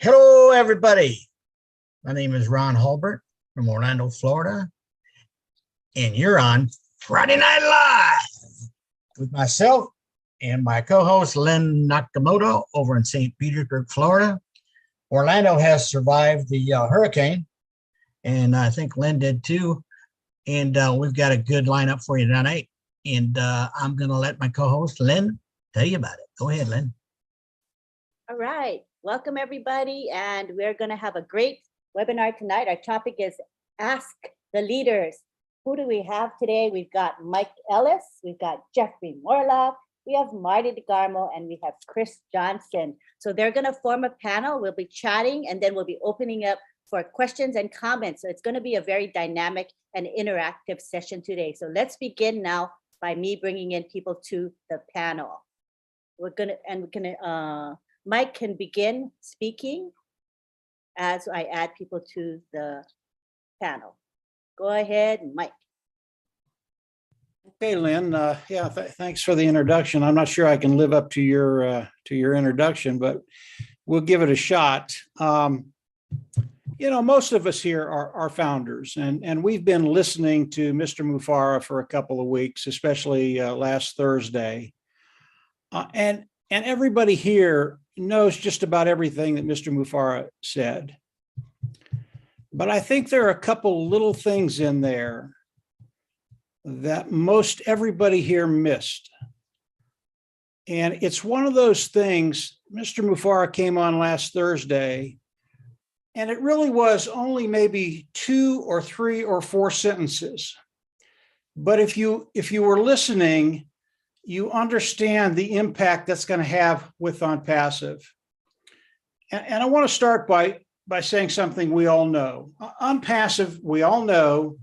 Hello, everybody. My name is Ron Hulbert from Orlando, Florida, and you're on Friday Night Live with myself and my co-host, Lynn Nakamoto, over in St. Petersburg, Florida. Orlando has survived the hurricane, and I think Lynn did too. And we've got a good lineup for you tonight. And I'm going to let my co-host, Lynn, tell you about it. Go ahead, Lynn. All right. Welcome, everybody. And we're going to have a great webinar tonight. Our topic is Ask the Leaders. Who do we have today? We've got Mike Ellis. We've got Jeffrey Morlock. We have Marty DeGarmo, and we have Chris Johnson. So they're going to form a panel. We'll be chatting, and then we'll be opening up for questions and comments. So it's going to be a very dynamic and interactive session today. So let's begin now by me bringing in people to the panel. Mike can begin speaking as I add people to the panel. Go ahead, Mike. Okay, Lynn. Thanks for the introduction. I'm not sure I can live up to your introduction, but we'll give it a shot. Most of us here are founders, and we've been listening to Mr. Mufareh for a couple of weeks, especially last Thursday. And everybody here knows just about everything that Mr. Mufareh said. But I think there are a couple little things in there that most everybody here missed. And it's one of those things. Mr. Mufareh came on last Thursday, and it really was only maybe 2 or 3 or 4 sentences. But if you were listening, you understand the impact that's going to have with ONPASSIVE. And I want to start by saying something we all know. ONPASSIVE, we all know,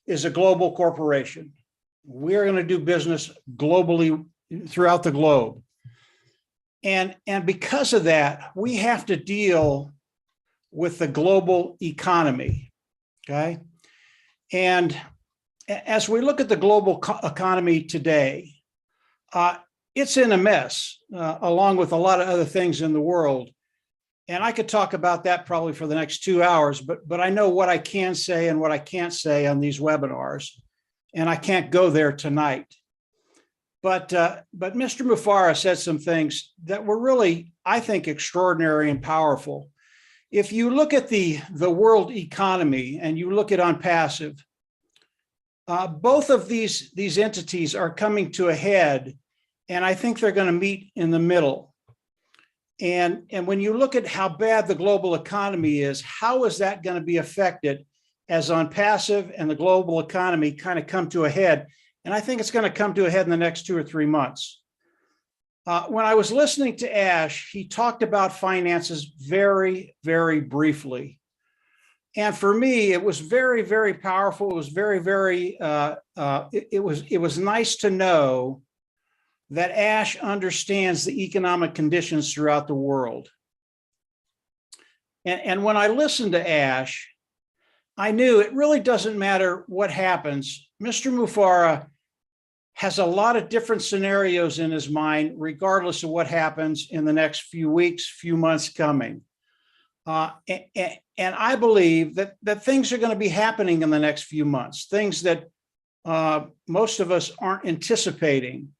is a global corporation. We are going to do business globally throughout the globe. And because of that, we have to deal with the global economy, okay? And as we look at the global economy today, it's in a mess, along with a lot of other things in the world. And I could talk about that probably for the next 2 hours, but I know what I can say and what I can't say on these webinars, and I can't go there tonight. But Mr. Mufareh said some things that were really, I think, extraordinary and powerful. If you look at the world economy and you look at ONPASSIVE, both of these entities are coming to a head, and I think they're going to meet in the middle. And when you look at how bad the global economy is, how is that going to be affected as ONPASSIVE and the global economy kind of come to a head? And I think it's going to come to a head in the next 2 or 3 months. When I was listening to Ash, he talked about finances very, very briefly. And for me, it was very, very powerful. It was very, very, it was nice to know that Ash understands the economic conditions throughout the world. And when I listened to Ash, I knew it really doesn't matter what happens. Mr. Mufareh has a lot of different scenarios in his mind, regardless of what happens in the next few weeks, few months coming. And I believe that things are going to be happening in the next few months, things that most of us aren't anticipating.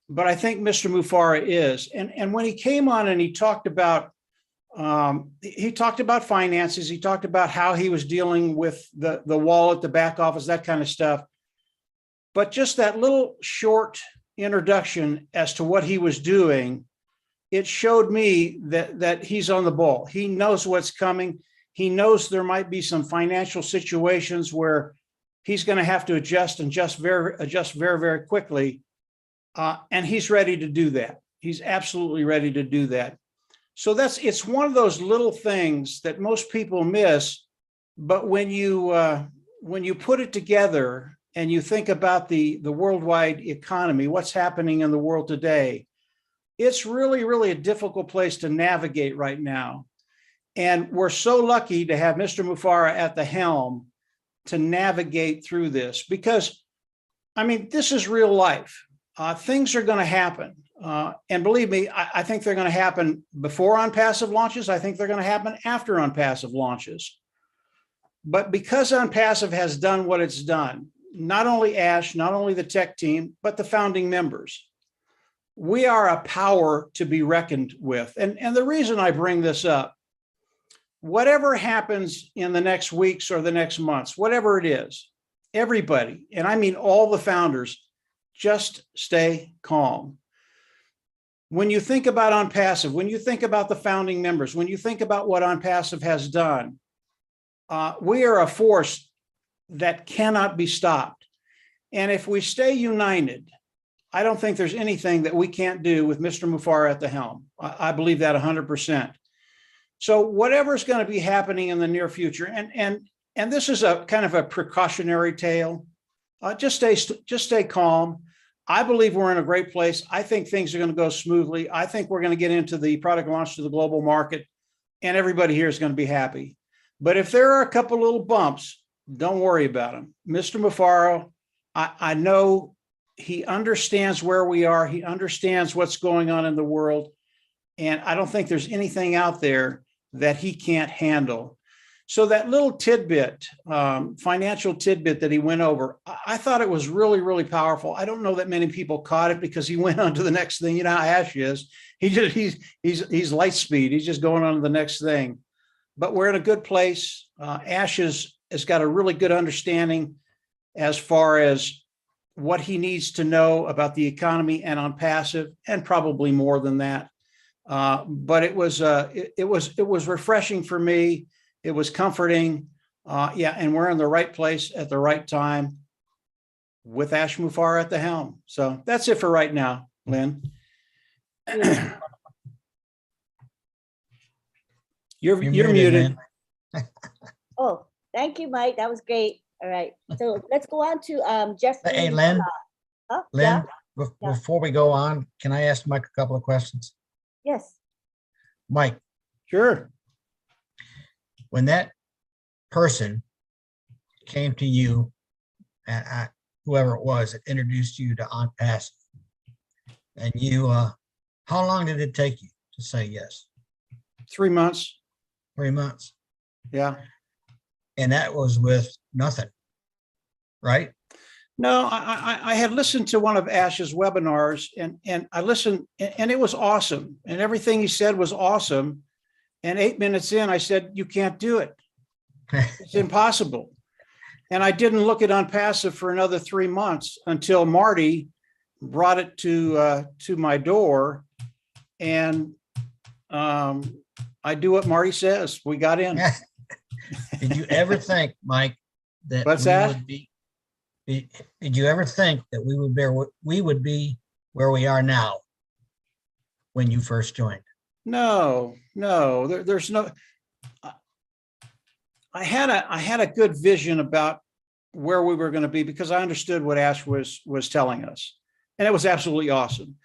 But I think Mr. Mufareh is. And when he came on and he talked about finances, he talked about how he was dealing with the wallet, the back office, that kind of stuff. But just that little short introduction as to what he was doing, it showed me that he's on the ball. He knows what's coming. He knows there might be some financial situations where he's going to have to adjust very, very quickly. And he's ready to do that. He's absolutely ready to do that. So it's one of those little things that most people miss. But when you put it together and you think about the worldwide economy, what's happening in the world today, it's really, really a difficult place to navigate right now. And we're so lucky to have Mr. Mufareh at the helm to navigate through this, because, I mean, this is real life. Things are going to happen. And believe me, I think they're going to happen before ONPASSIVE launches. I think they're going to happen after ONPASSIVE launches. But because ONPASSIVE has done what it's done, not only Ash, not only the tech team, but the founding members, we are a power to be reckoned with. And the reason I bring this up, whatever happens in the next weeks or the next months, whatever it is, everybody, and I mean all the founders, just stay calm. When you think about ONPASSIVE, when you think about the founding members, when you think about what ONPASSIVE has done, we are a force that cannot be stopped. And if we stay united, I don't think there's anything that we can't do with Mr. Mufara at the helm. I believe that 100%. So whatever's going to be happening in the near future, and this is a kind of a precautionary tale, just stay calm. I believe we're in a great place. I think things are going to go smoothly. I think we're going to get into the product launch to the global market, and everybody here is going to be happy. But if there are a couple little bumps, don't worry about them. Mr. Mufara, I know he understands where we are. He understands what's going on in the world. And I don't think there's anything out there that he can't handle. So that little tidbit, financial tidbit that he went over, I thought it was really, really powerful. I don't know that many people caught it because he went on to the next thing. You know how Ash is. He's light speed. He's just going on to the next thing. But we're in a good place. Ash has got a really good understanding as far as what he needs to know about the economy and ONPASSIVE, and probably more than that. But it was refreshing for me. It was comforting. Yeah, and we're in the right place at the right time with Ash Mufara at the helm. So that's it for right now, Lynn. You're muted. Oh, thank you, Mike. That was great. All right. So let's go on to Jeffrey. Hey, Lynn. Oh, Lynn, yeah. before we go on, can I ask Mike a couple of questions? Yes. Mike, Sure. when that person came to you, whoever it was that introduced you to ONPASSIVE, and you, how long did it take you to say yes? 3 months. 3 months. Yeah. And that was with nothing, right? No, I had listened to one of Ash's webinars, and I listened, and it was awesome. And everything he said was awesome. And 8 minutes in, I said, you can't do it. It's impossible. And I didn't look at ONPASSIVE for another 3 months until Marty brought it to my door. And I do what Marty says. We got in. Did you ever think, Mike, that What's that? Did you ever think that we would be where we are now when you first joined? No, there's no. I had a good vision about where we were going to be because I understood what Ash was telling us, and it was absolutely awesome.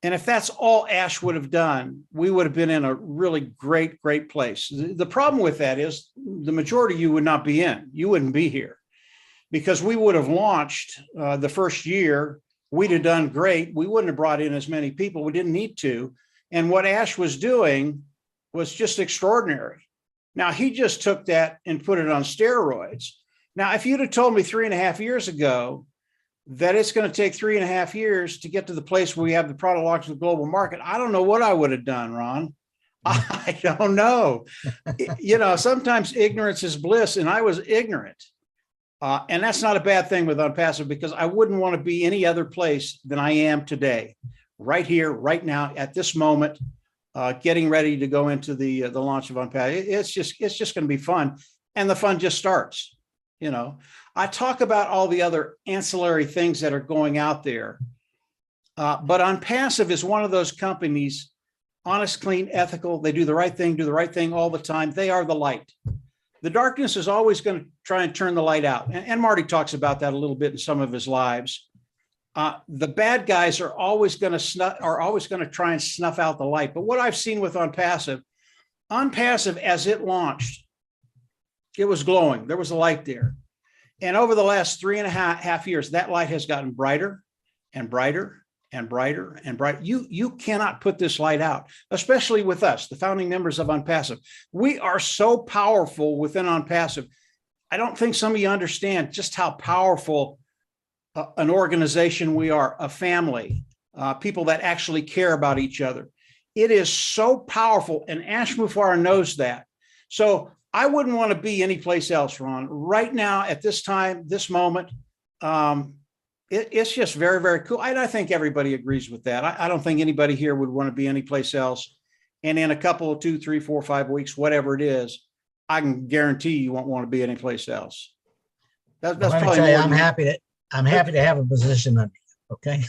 And if that's all Ash would have done, we would have been in a really great place. The problem with that is the majority of you would not be in. You wouldn't be here because we would have launched the first year. We'd have done great. We wouldn't have brought in as many people. We didn't need to. And what Ash was doing was just extraordinary. Now, he just took that and put it on steroids. Now, if you'd have told me 3.5 years ago that it's going to take 3.5 years to get to the place where we have the product launch to the global market, I don't know what I would have done, Ron. I don't know. You know, sometimes ignorance is bliss, and I was ignorant. And that's not a bad thing with ONPASSIVE because I wouldn't want to be any other place than I am today, right here, right now, at this moment, getting ready to go into the launch of ONPASSIVE. It's just going to be fun, and the fun just starts. You know, I talk about all the other ancillary things that are going out there, but ONPASSIVE is one of those companies, honest, clean, ethical. They do the right thing all the time. They are the light. The darkness is always going to try and turn the light out. And Marty talks about that a little bit in some of his lives. The bad guys are always going to try and snuff out the light. But what I've seen with ONPASSIVE as it launched, it was glowing. There was a light there. And over the last 3.5 years, that light has gotten brighter and brighter and brighter and bright. You cannot put this light out, especially with us, the founding members of ONPASSIVE. We are so powerful within ONPASSIVE. I don't think some of you understand just how powerful an organization we are, a family, people that actually care about each other. It is so powerful, and Ash Mufareh knows that. So I wouldn't want to be anyplace else, Ron. Right now, at this time, this moment, it's just very, very cool. I think everybody agrees with that. I don't think anybody here would want to be anyplace else. And in a couple of 2, 3, 4, 5 weeks, whatever it is, I can guarantee you won't want to be anyplace else. That's Let me probably tell you, more I'm than- happy to have a position under you. Okay.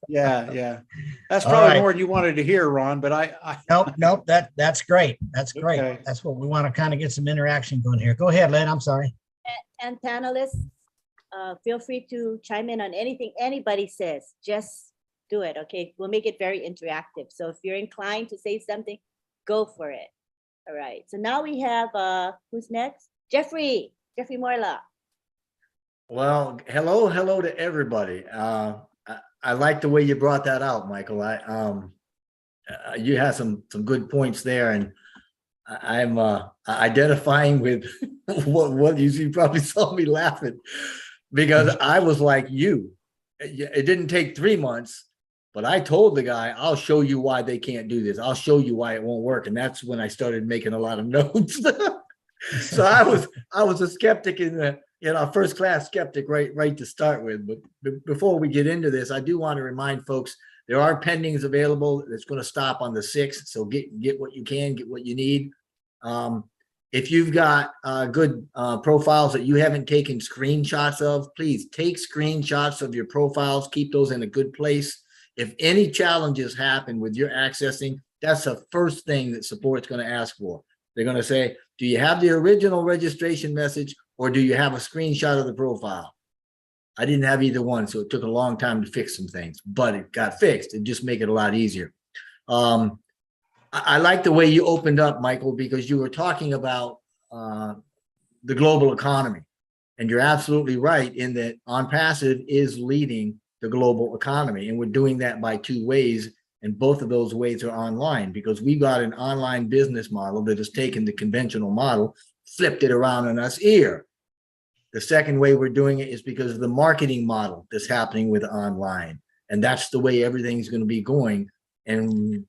Yeah. That's All probably right. more than you wanted to hear, Ron, but I Nope. That's great. That's great. Okay. That's what we want to kind of get some interaction going here. Go ahead, Lynn. I'm sorry. And panelists, feel free to chime in on anything anybody says. Just do it, okay? We'll make it very interactive. So if you're inclined to say something, go for it. All right. So now we have, who's next? Jeffrey Morla. Well, hello to everybody. I like the way you brought that out, Michael. You had some good points there, and I'm identifying with what you probably saw me laughing, because I was like you. It didn't take 3 months, but I told the guy, I'll show you why they can't do this. I'll show you why it won't work. And that's when I started making a lot of notes. So I was a skeptic a first-class skeptic right to start with. But before we get into this, I do want to remind folks there are pendings available. It's going to stop on the 6th. So get what you can, get what you need. If you've got good profiles that you haven't taken screenshots of, please take screenshots of your profiles. Keep those in a good place. If any challenges happen with your accessing, that's the first thing that support's going to ask for. They're going to say, do you have the original registration message, or do you have a screenshot of the profile? I didn't have either one, so it took a long time to fix some things, but it got fixed. It just make it a lot easier. I like the way you opened up, Michael, because you were talking about the global economy. And you're absolutely right in that ONPASSIVE is leading the global economy. And we're doing that by 2 ways. And both of those ways are online, because we got an online business model that has taken the conventional model, flipped it around on us ear. The second way we're doing it is because of the marketing model that's happening with online. And that's the way everything's going to be going. And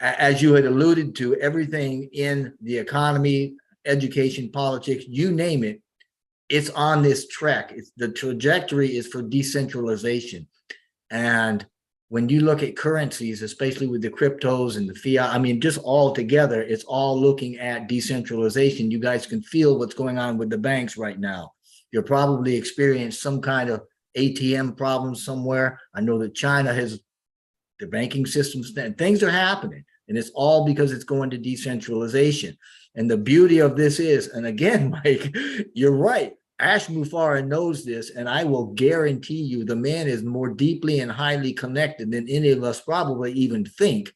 as you had alluded to, everything in the economy, education, politics, you name it, it's on this track. The trajectory is for decentralization. And when you look at currencies, especially with the cryptos and the fiat, I mean, just all together, it's all looking at decentralization. You guys can feel what's going on with the banks right now. You'll probably experience some kind of ATM problems somewhere. I know that China has the banking systems, things are happening, and it's all because it's going to decentralization. And the beauty of this is, and again, Mike, you're right. Ash Mufareh knows this, and I will guarantee you the man is more deeply and highly connected than any of us probably even think.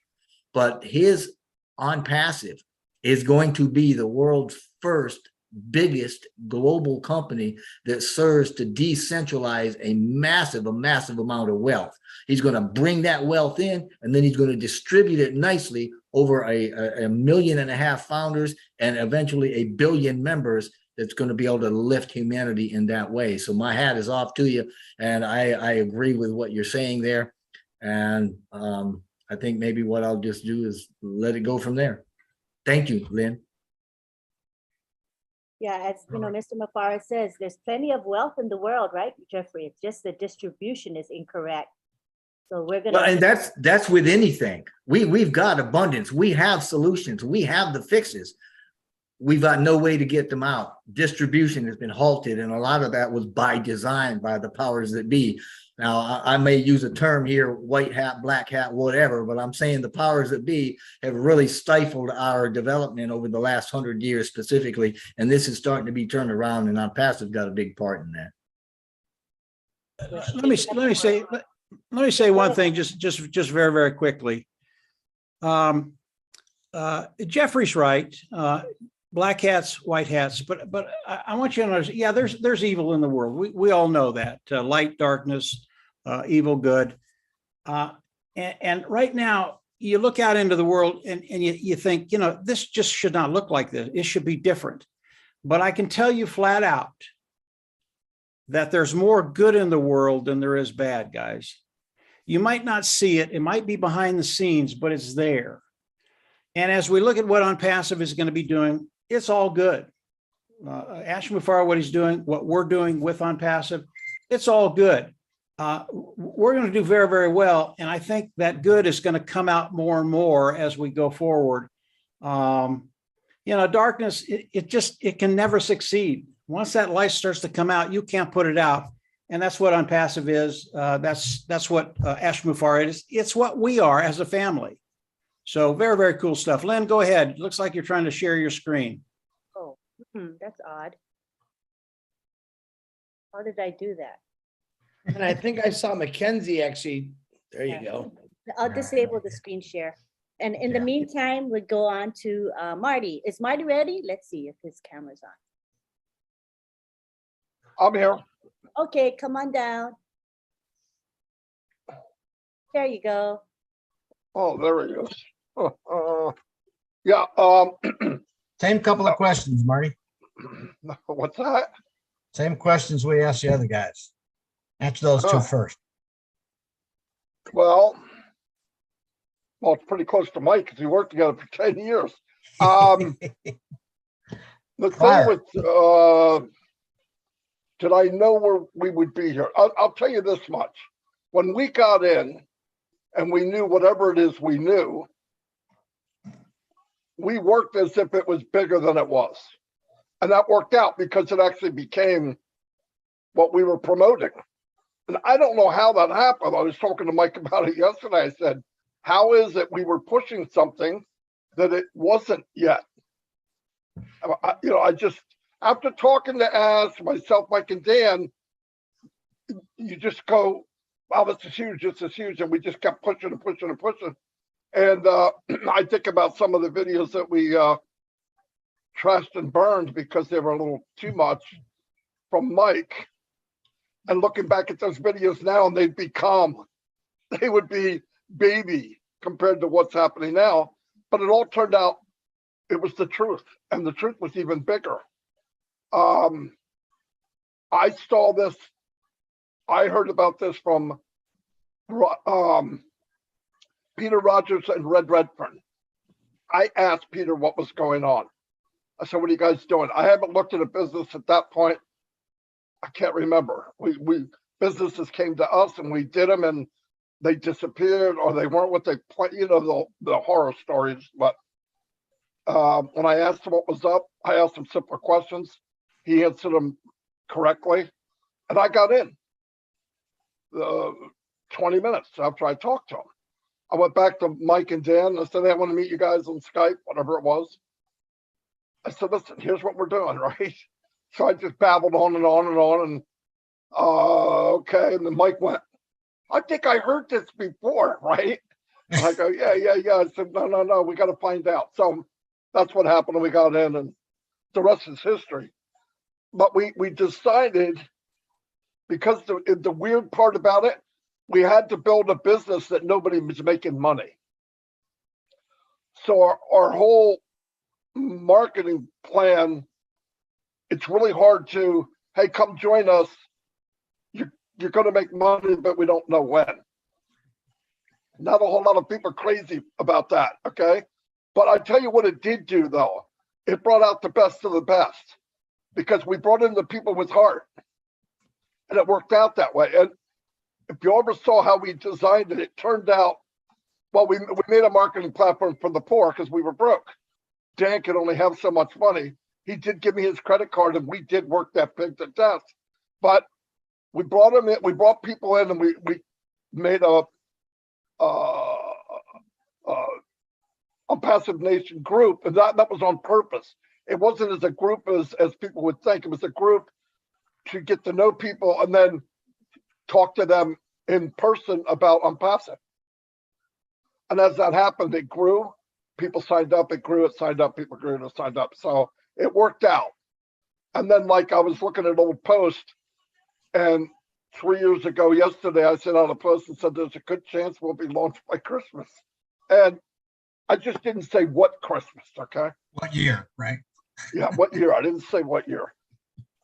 But his ONPASSIVE is going to be the world's first biggest global company that serves to decentralize a massive amount of wealth. He's going to bring that wealth in, and then he's going to distribute it nicely over a 1.5 million founders and eventually 1 billion members that's going to be able to lift humanity in that way. So my hat is off to you, and I agree with what you're saying there. And I think maybe what I'll just do is let it go from there. Thank you, Lynn. Yeah, as you know, Mr. Mufareh says, there's plenty of wealth in the world, right, Jeffrey? It's just the distribution is incorrect. So we're gonna. Well, and that's with anything. We've got abundance. We have solutions. We have the fixes. We've got no way to get them out. Distribution has been halted, and a lot of that was by design by the powers that be. Now, I may use a term here, white hat, black hat, whatever, but I'm saying the powers that be have really stifled our development over the last 100 years specifically, and this is starting to be turned around, and ONPASSIVE got a big part in that. Let me say one thing, just very, very quickly. Jeffrey's right. Black hats, white hats, but I want you to understand, yeah, there's evil in the world. We all know that, light, darkness, evil, good. And right now, you look out into the world and you think, you know, this just should not look like this. It should be different. But I can tell you flat out that there's more good in the world than there is bad, guys. You might not see it. It might be behind the scenes, but it's there. And as we look at what ONPASSIVE is going to be doing, it's all good. Ash Mufareh, what he's doing, what we're doing with ONPASSIVE, it's all good. We're going to do very, very well. And I think that good is going to come out more and more as we go forward. You know, darkness, it can never succeed. Once that light starts to come out, you can't put it out. And that's what ONPASSIVE is. That's what Ash Mufareh is. It's what we are as a family. So very, very cool stuff. Lynn, go ahead. Looks like you're trying to share your screen. Oh, that's odd. How did I do that? And I think I saw Mackenzie actually, there you go. I'll disable the screen share. And in the meantime, we'll go on to Marty. Is Marty ready? Let's see if his camera's on. I'm here. Okay, come on down. There you go. Oh, there he is. Yeah. Same couple of questions, Marty. What's that? Same questions we asked the other guys. Answer those two first. Well, it's pretty close to Mike because we worked together for 10 years. The thing with, did I know where we would be here? I'll tell you this much. When we got in and we knew whatever it is we knew, we worked as if it was bigger than it was. And that worked out because it actually became what we were promoting. And I don't know how that happened. I was talking to Mike about it yesterday. I said, how is it we were pushing something that it wasn't yet? I just, after talking to Ash, myself, Mike, and Dan, you just go, wow, this is huge, this is huge. And we just kept pushing and pushing and pushing. And I think about some of the videos that we trashed and burned because they were a little too much from Mike. And looking back at those videos now, and they'd be calm. They would be baby compared to what's happening now. But it all turned out it was the truth. And the truth was even bigger. I saw this. I heard about this from Peter Rogers and Red Redfern. I asked Peter what was going on. I said, what are you guys doing? I haven't looked at a business at that point. I can't remember. We businesses came to us and we did them and they disappeared or they weren't what they planned, you know, the horror stories. But when I asked him what was up, I asked him simple questions. He answered them correctly. And I got in 20 minutes after I talked to him. I went back to Mike and Dan. I said, I want to meet you guys on Skype, whatever it was. I said, listen, here's what we're doing, right? So I just babbled on and on and on. And okay. And then Mike went, I think I heard this before, right? And I go, yeah. I said, no, we got to find out. So that's what happened. And we got in and the rest is history. But we decided, because the weird part about it, we had to build a business that nobody was making money. So our whole marketing plan, it's really hard to, hey, come join us. You're going to make money, but we don't know when. Not a whole lot of people are crazy about that, okay? But I tell you what it did do, though. It brought out the best of the best because we brought in the people with heart. And it worked out that way. And if you ever saw how we designed it, it turned out, well, we made a marketing platform for the poor because we were broke. Dan could only have so much money. He did give me his credit card and we did work that pig to death. But we brought him in, we brought people in and we made a ONPASSIVE Nation group. And that was on purpose. It wasn't as a group as people would think. It was a group to get to know people and then talk to them in person about ONPASSIVE. And as that happened, it grew. People signed up, it grew, it signed up, people grew, it signed up. So it worked out. And then, like, I was looking at an old post and 3 years ago yesterday, I sent out a post and said, there's a good chance we'll be launched by Christmas. And I just didn't say what Christmas, okay? What year, right? Yeah, what year? I didn't say what year.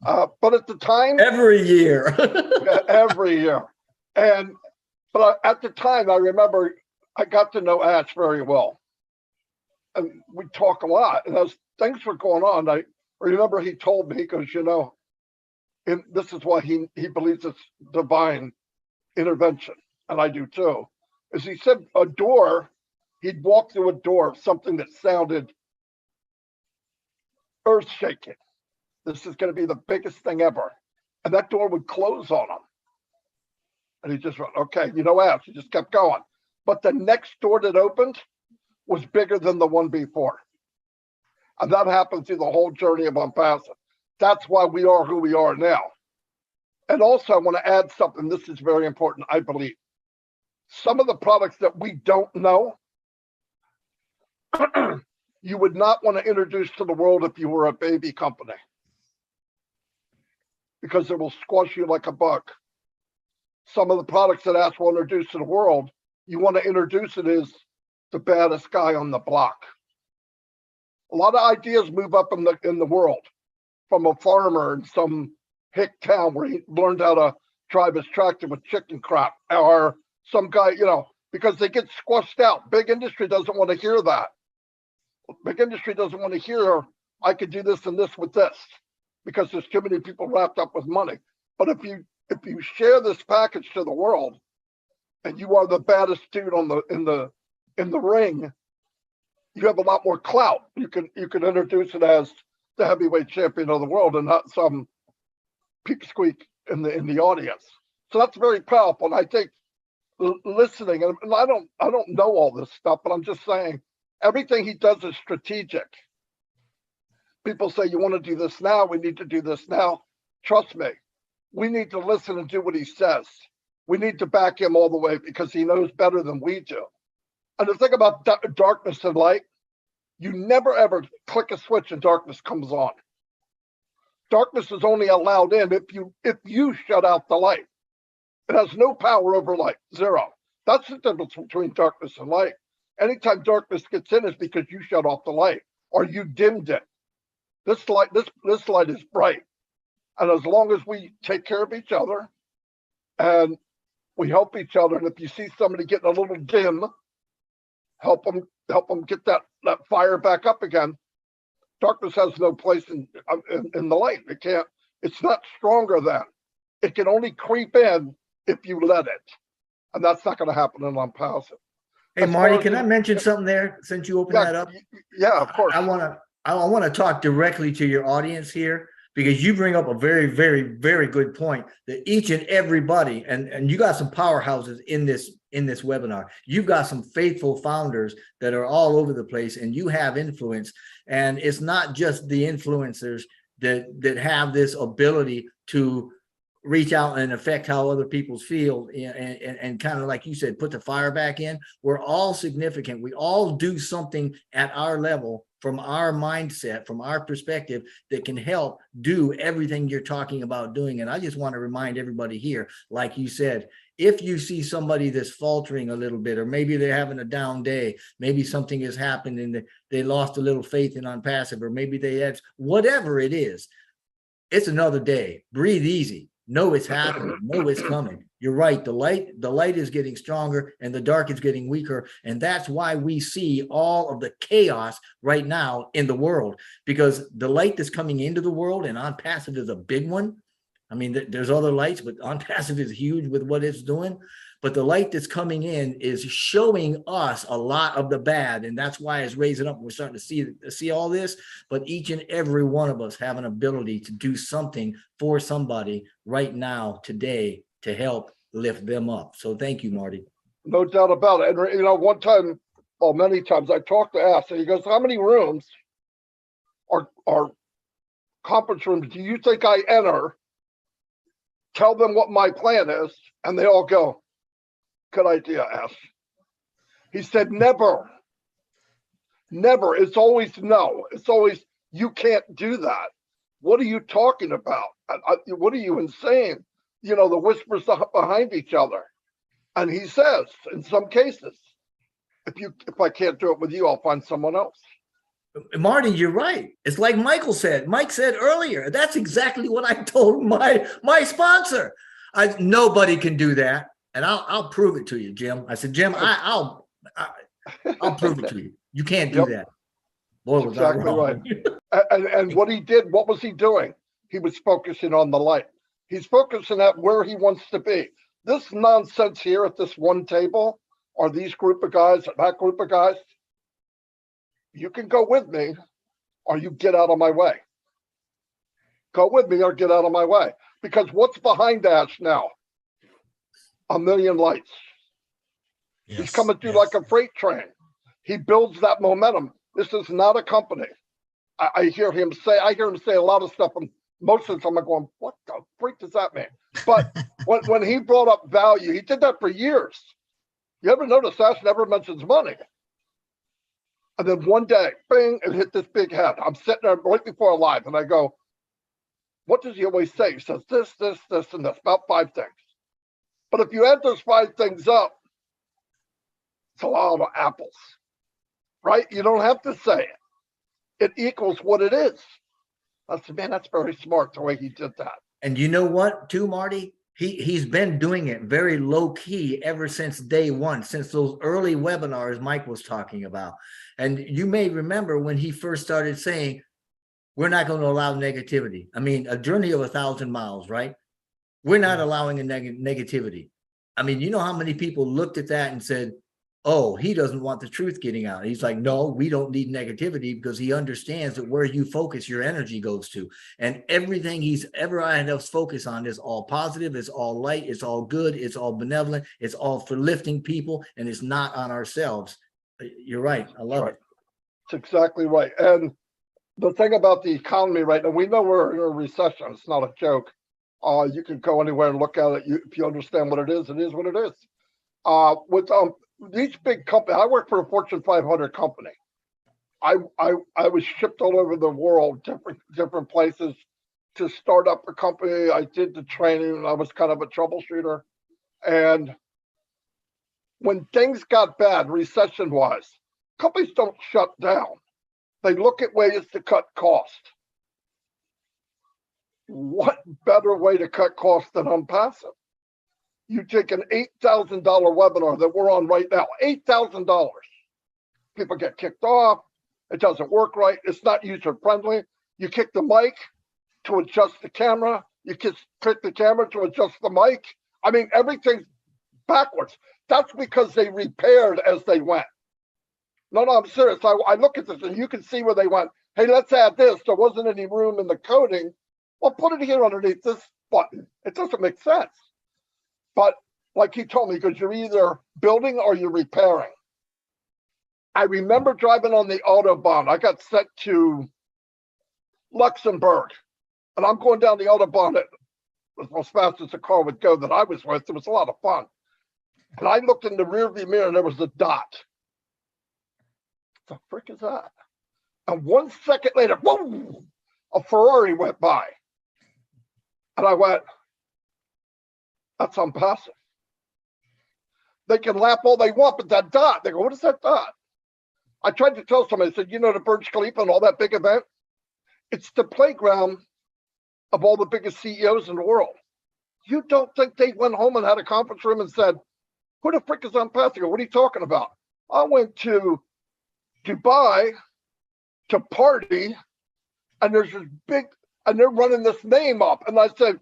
But at the time, Every year. every year. But at the time, I remember I got to know Ash very well. And we talk a lot. And as things were going on, I remember he told me, he goes, you know, and this is why he believes it's divine intervention. And I do too. As he said, a door, he'd walk through a door of something that sounded earth shaking. This is going to be the biggest thing ever. And that door would close on him. And he just went, okay, you know, Ash, he just kept going. But the next door that opened was bigger than the one before. And that happened through the whole journey of ONPASSIVE. That's why we are who we are now. And also, I want to add something. This is very important, I believe. Some of the products that we don't know, you would not want to introduce to the world if you were a baby company, because it will squash you like a bug. Some of the products that Ash will introduce to the world, you want to introduce it as the baddest guy on the block. A lot of ideas move up in the world from a farmer in some hick town where he learned how to drive his tractor with chicken crap, or some guy, you know, because they get squashed out. Big industry doesn't want to hear that. Big industry doesn't want to hear, I could do this and this with this, because there's too many people wrapped up with money. But if you share this package to the world, and you are the baddest dude in the ring, you have a lot more clout. You can introduce it as the heavyweight champion of the world, and not some pipsqueak in the audience. So that's very powerful. And I think listening, and I don't know all this stuff, but I'm just saying everything he does is strategic. People say, you want to do this now, we need to do this now. Trust me, we need to listen and do what he says. We need to back him all the way, because he knows better than we do. And the thing about darkness and light, you never ever click a switch and darkness comes on. Darkness is only allowed in if you shut out the light. It has no power over light, zero. That's the difference between darkness and light. Anytime darkness gets in, it's because you shut off the light or you dimmed it. This light is bright. And as long as we take care of each other and we help each other, and if you see somebody getting a little dim, help them get that fire back up again. Darkness has no place in the light. It can't. It's not stronger than. It can only creep in if you let it, and that's not going to happen in ONPASSIVE. Hey, Marty, can I mention something there since you opened that up? Yeah, of course. I want to talk directly to your audience here, because you bring up a very, very, very good point that each and everybody, and you got some powerhouses in this webinar. You've got some faithful founders that are all over the place, and you have influence. And it's not just the influencers that have this ability to reach out and affect how other people feel, and kind of like you said, put the fire back in. We're all significant. We all do something at our level, from our mindset, from our perspective, that can help do everything you're talking about doing. And I just want to remind everybody here, like you said, if you see somebody that's faltering a little bit, or maybe they're having a down day, maybe something has happened and they lost a little faith in ONPASSIVE, or maybe they had, whatever it is, it's another day. Breathe easy. Know it's happening. Know it's coming. You're right. The light is getting stronger and the dark is getting weaker. And that's why we see all of the chaos right now in the world, because the light that's coming into the world, and ONPASSIVE is a big one. I mean, there's other lights, but ONPASSIVE is huge with what it's doing. But the light that's coming in is showing us a lot of the bad, and that's why it's raising up. We're starting to see all this, but each and every one of us have an ability to do something for somebody right now, today, to help lift them up. So thank you, Marty. No doubt about it. And, you know, one time, well, many times, I talked to Ash, and he goes, how many rooms are conference rooms do you think I enter, tell them what my plan is, and they all go, good idea, Ash. He said, never. Never. It's always no. It's always, you can't do that. What are you talking about? What are you insane? the whispers behind each other. And he says, in some cases, if I can't do it with you, I'll find someone else. Marty, you're right. It's like Michael said. Mike said earlier. That's exactly what I told my sponsor. Nobody can do that, and I'll prove it to you, Jim. I said, Jim, I'll prove it to you. You can't do that. Boy, was exactly right. And what he did, what was he doing? He was focusing on the light. He's focusing at where he wants to be. This nonsense here at this one table, or these group of guys, that group of guys, you can go with me, or you get out of my way. Go with me or get out of my way. Because what's behind Ash now? A million lights. Yes, He's coming through like a freight train. He builds that momentum. This is not a company. I hear him say a lot of stuff, and most of the time I'm going, what the freak does that mean? But when he brought up value, he did that for years. You ever notice Ash never mentions money? And then one day, bing, it hit this big head. I'm sitting there right before live, and I go, what does he always say? He says this, and this, about 5 things. But if you add those 5 things up, it's a lot of apples, right? You don't have to say it. It equals what it is. I said, man, that's very smart the way he did that. And you know what, too, Marty? He's been doing it very low key ever since day one, since those early webinars Mike was talking about. And you may remember when he first started saying, we're not going to allow negativity. I mean, a journey of 1,000 miles, right? We're not allowing a negativity. I mean, you know how many people looked at that and said, oh, he doesn't want the truth getting out. He's like, no, we don't need negativity, because he understands that where you focus, your energy goes to. And everything he's ever had us focus on is all positive, it's all light, it's all good, it's all benevolent, it's all for lifting people, and it's not on ourselves. You're right. I love it. It's exactly right. And the thing about the economy right now, we know we're in a recession. It's not a joke. You can go anywhere and look at it. If you understand what it is what it is. With these big companies, I work for a Fortune 500 company. I was shipped all over the world, different places to start up a company. I did the training. I was kind of a troubleshooter. And when things got bad, recession-wise, companies don't shut down. They look at ways to cut cost. What better way to cut costs than ONPASSIVE? You take an $8,000 webinar that we're on right now, $8,000. People get kicked off. It doesn't work right. It's not user-friendly. You kick the mic to adjust the camera. You kick the camera to adjust the mic. I mean, everything's backwards. That's because they repaired as they went. No, I'm serious. I look at this and you can see where they went, hey, let's add this. There wasn't any room in the coding. Well, put it here underneath this button. It doesn't make sense. But like he told me, because you're either building or you're repairing. I remember driving on the Autobahn. I got sent to Luxembourg, and I'm going down the Autobahn as fast as the car would go that I was with. It was a lot of fun. And I looked in the rearview mirror, and there was a dot. What the frick is that? And 1 second later, boom, a Ferrari went by. And I went, that's ONPASSIVE. They can laugh all they want, but that dot, they go, what is that dot? I tried to tell somebody, I said, you know, the Burj Khalifa and all that big event? It's the playground of all the biggest CEOs in the world. You don't think they went home and had a conference room and said, who the frick is ONPASSIVE? What are you talking about? I went to Dubai to party, and there's this big, and they're running this name up. And I said,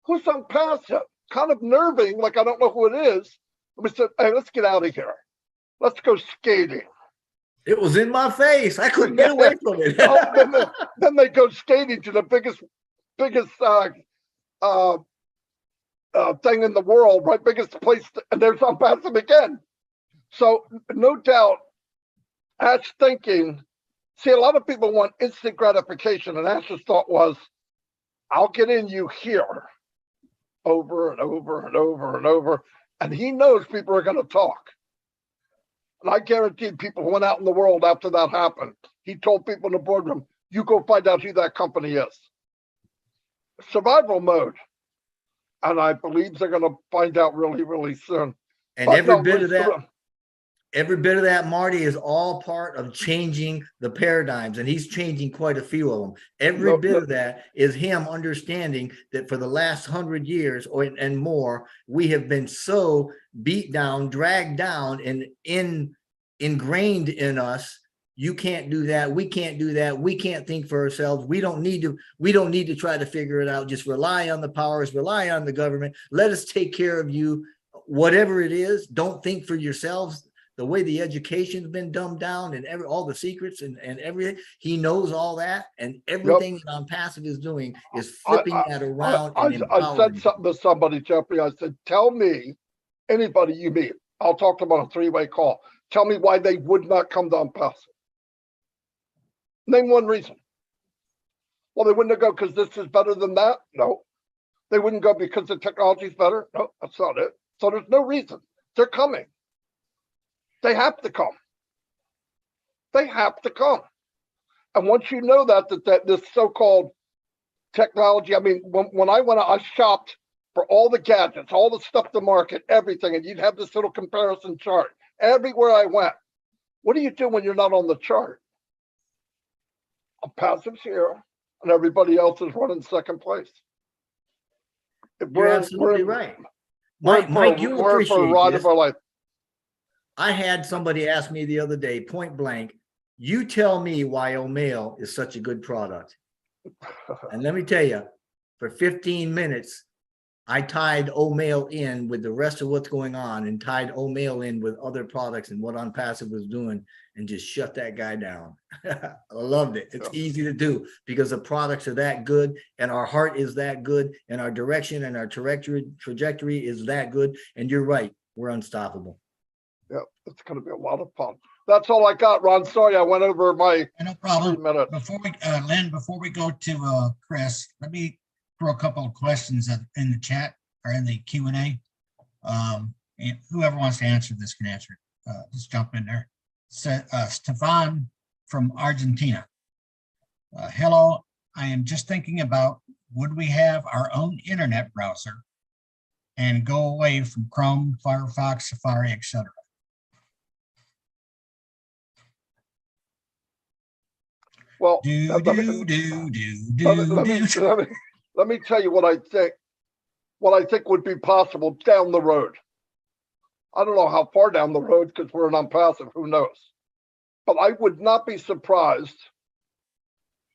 who's ONPASSIVE? Kind of nerving, like I don't know who it is. We said, hey, let's get out of here. Let's go skating. It was in my face. I couldn't get away from it. then they go skating to the biggest thing in the world, right? Biggest place, and there's ONPASSIVE again. So no doubt, Ash thinking, see, a lot of people want instant gratification, and Ash's thought was, I'll get in you here over and over and over and over. And he knows people are going to talk. And I guarantee people who went out in the world after that happened. He told people in the boardroom, you go find out who that company is. Survival mode. And I believe they're going to find out really, really soon. And But every no, bit of it's that, sort of- every bit of that, Marty, is all part of changing the paradigms, and he's changing quite a few of them. Every bit of that is him understanding that for the last 100 years and more, we have been so beat down, dragged down, and ingrained in us. You can't do that. We can't do that. We can't think for ourselves. We don't need to try to figure it out. Just rely on the powers, rely on the government. Let us take care of you, whatever it is. Don't think for yourselves. The way the education's been dumbed down and all the secrets and everything, he knows all that, and everything that ONPASSIVE is doing is flipping that around and I empowering. said something to somebody, Jeffrey. I said, tell me, anybody you meet, I'll talk to them on a 3-way call. Tell me why they would not come to ONPASSIVE. Name one reason. Well, they wouldn't go because this is better than that. No. They wouldn't go because the technology is better. No, that's not it. So there's no reason. They're coming. They have to come. They have to come. And once you know that this so-called technology, I mean, when I went, I shopped for all the gadgets, all the stuff to market, everything, and you'd have this little comparison chart everywhere I went. What do you do when you're not on the chart? ONPASSIVE's here, and everybody else is running second place. You're absolutely right. Mike, you we're for a appreciate ride this. of our life. I had somebody ask me the other day, point blank, you tell me why O'Mail is such a good product. And let me tell you, for 15 minutes, I tied O'Mail in with the rest of what's going on and tied O'Mail in with other products and what ONPASSIVE was doing and just shut that guy down. I loved it. It's easy to do because the products are that good and our heart is that good and our direction and our trajectory is that good. And you're right, we're unstoppable. Yeah, it's going to be a lot of fun. That's all I got, Ron. Sorry, I went over my No problem. 3 minutes. Before we, Lynn, before we go to Chris, let me throw a couple of questions in the chat or in the Q&A. And whoever wants to answer this can answer it. Just jump in there. So, Stefan from Argentina. Hello, I am just thinking about, would we have our own internet browser and go away from Chrome, Firefox, Safari, etc.? Well, Let me tell you what I think. What I think would be possible down the road. I don't know how far down the road because we're an ONPASSIVE, who knows? But I would not be surprised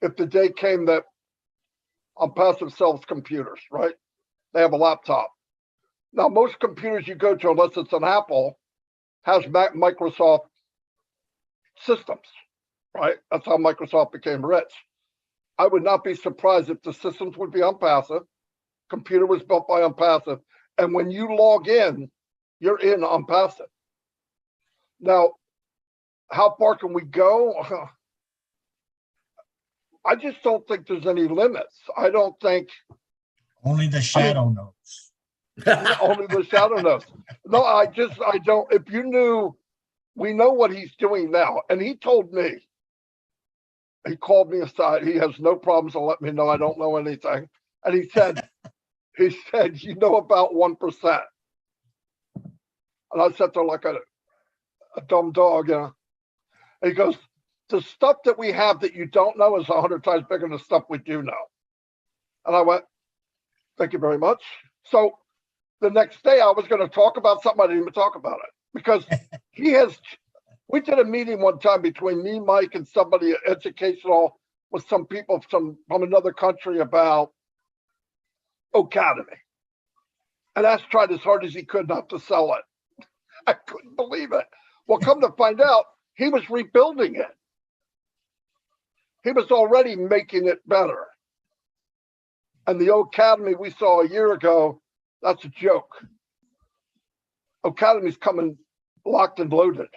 if the day came that ONPASSIVE sells computers, right? They have a laptop. Now, most computers you go to, unless it's an Apple, has Microsoft systems, right? That's how Microsoft became rich. I would not be surprised if the systems would be ONPASSIVE, computer was built by ONPASSIVE, and when you log in, you're in ONPASSIVE. Now, how far can we go? I just don't think there's any limits. I don't think only the shadow knows. only the shadow knows. No, I don't. If you knew, we know what he's doing now. And he told me, he called me aside. He has no problems to let me know I don't know anything. And he said, you know about 1%. And I sat there like a dumb dog, you know. And he goes, the stuff that we have that you don't know is 100 times bigger than the stuff we do know. And I went, thank you very much. So the next day I was going to talk about something. I didn't even talk about it because we did a meeting one time between me, Mike, and somebody educational with some people from another country about Academy. And Ash tried as hard as he could not to sell it. I couldn't believe it. Well, come to find out, he was rebuilding it. He was already making it better. And the Academy we saw a year ago, that's a joke. Academy's coming locked and loaded.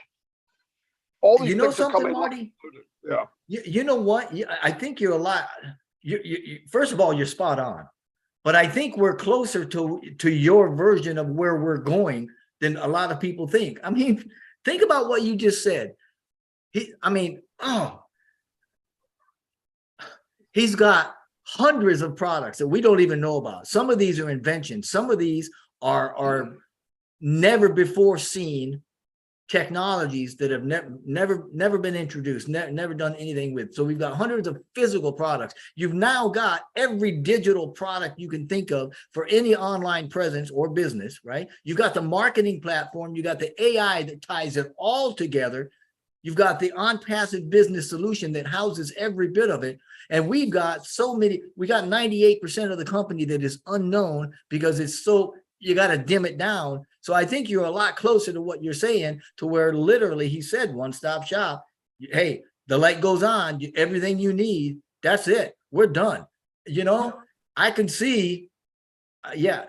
All these You know things are something, coming Marty? Yeah. You know what? I think you're a lot. First of all, you're spot on. But I think we're closer to your version of where we're going than a lot of people think. I mean, think about what you just said. He's got hundreds of products that we don't even know about. Some of these are inventions. Some of these are never before seen technologies that have never been introduced, never done anything with. So we've got hundreds of physical products. You've now got every digital product you can think of for any online presence or business, right? You've got the marketing platform, you got the AI that ties it all together. You've got the ONPASSIVE business solution that houses every bit of it. And we've got so many, we got 98% of the company that is unknown because it's so, you got to dim it down. So I think you're a lot closer to what you're saying, to where literally he said one-stop shop. Hey, the light goes on, everything you need, that's it. We're done. You know, I can see, yeah.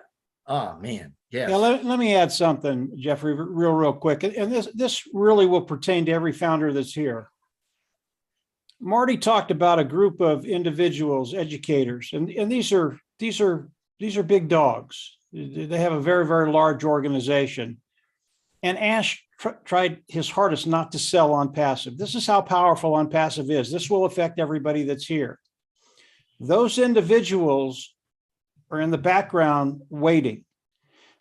Oh man. Yes. Yeah, let me add something, Jeffrey, real quick. And this really will pertain to every founder that's here. Marty talked about a group of individuals, educators, and these are big dogs. They have a very large organization. And Ash tried his hardest not to sell ONPASSIVE. This is how powerful ONPASSIVE is. This will affect everybody that's here. Those individuals are in the background waiting.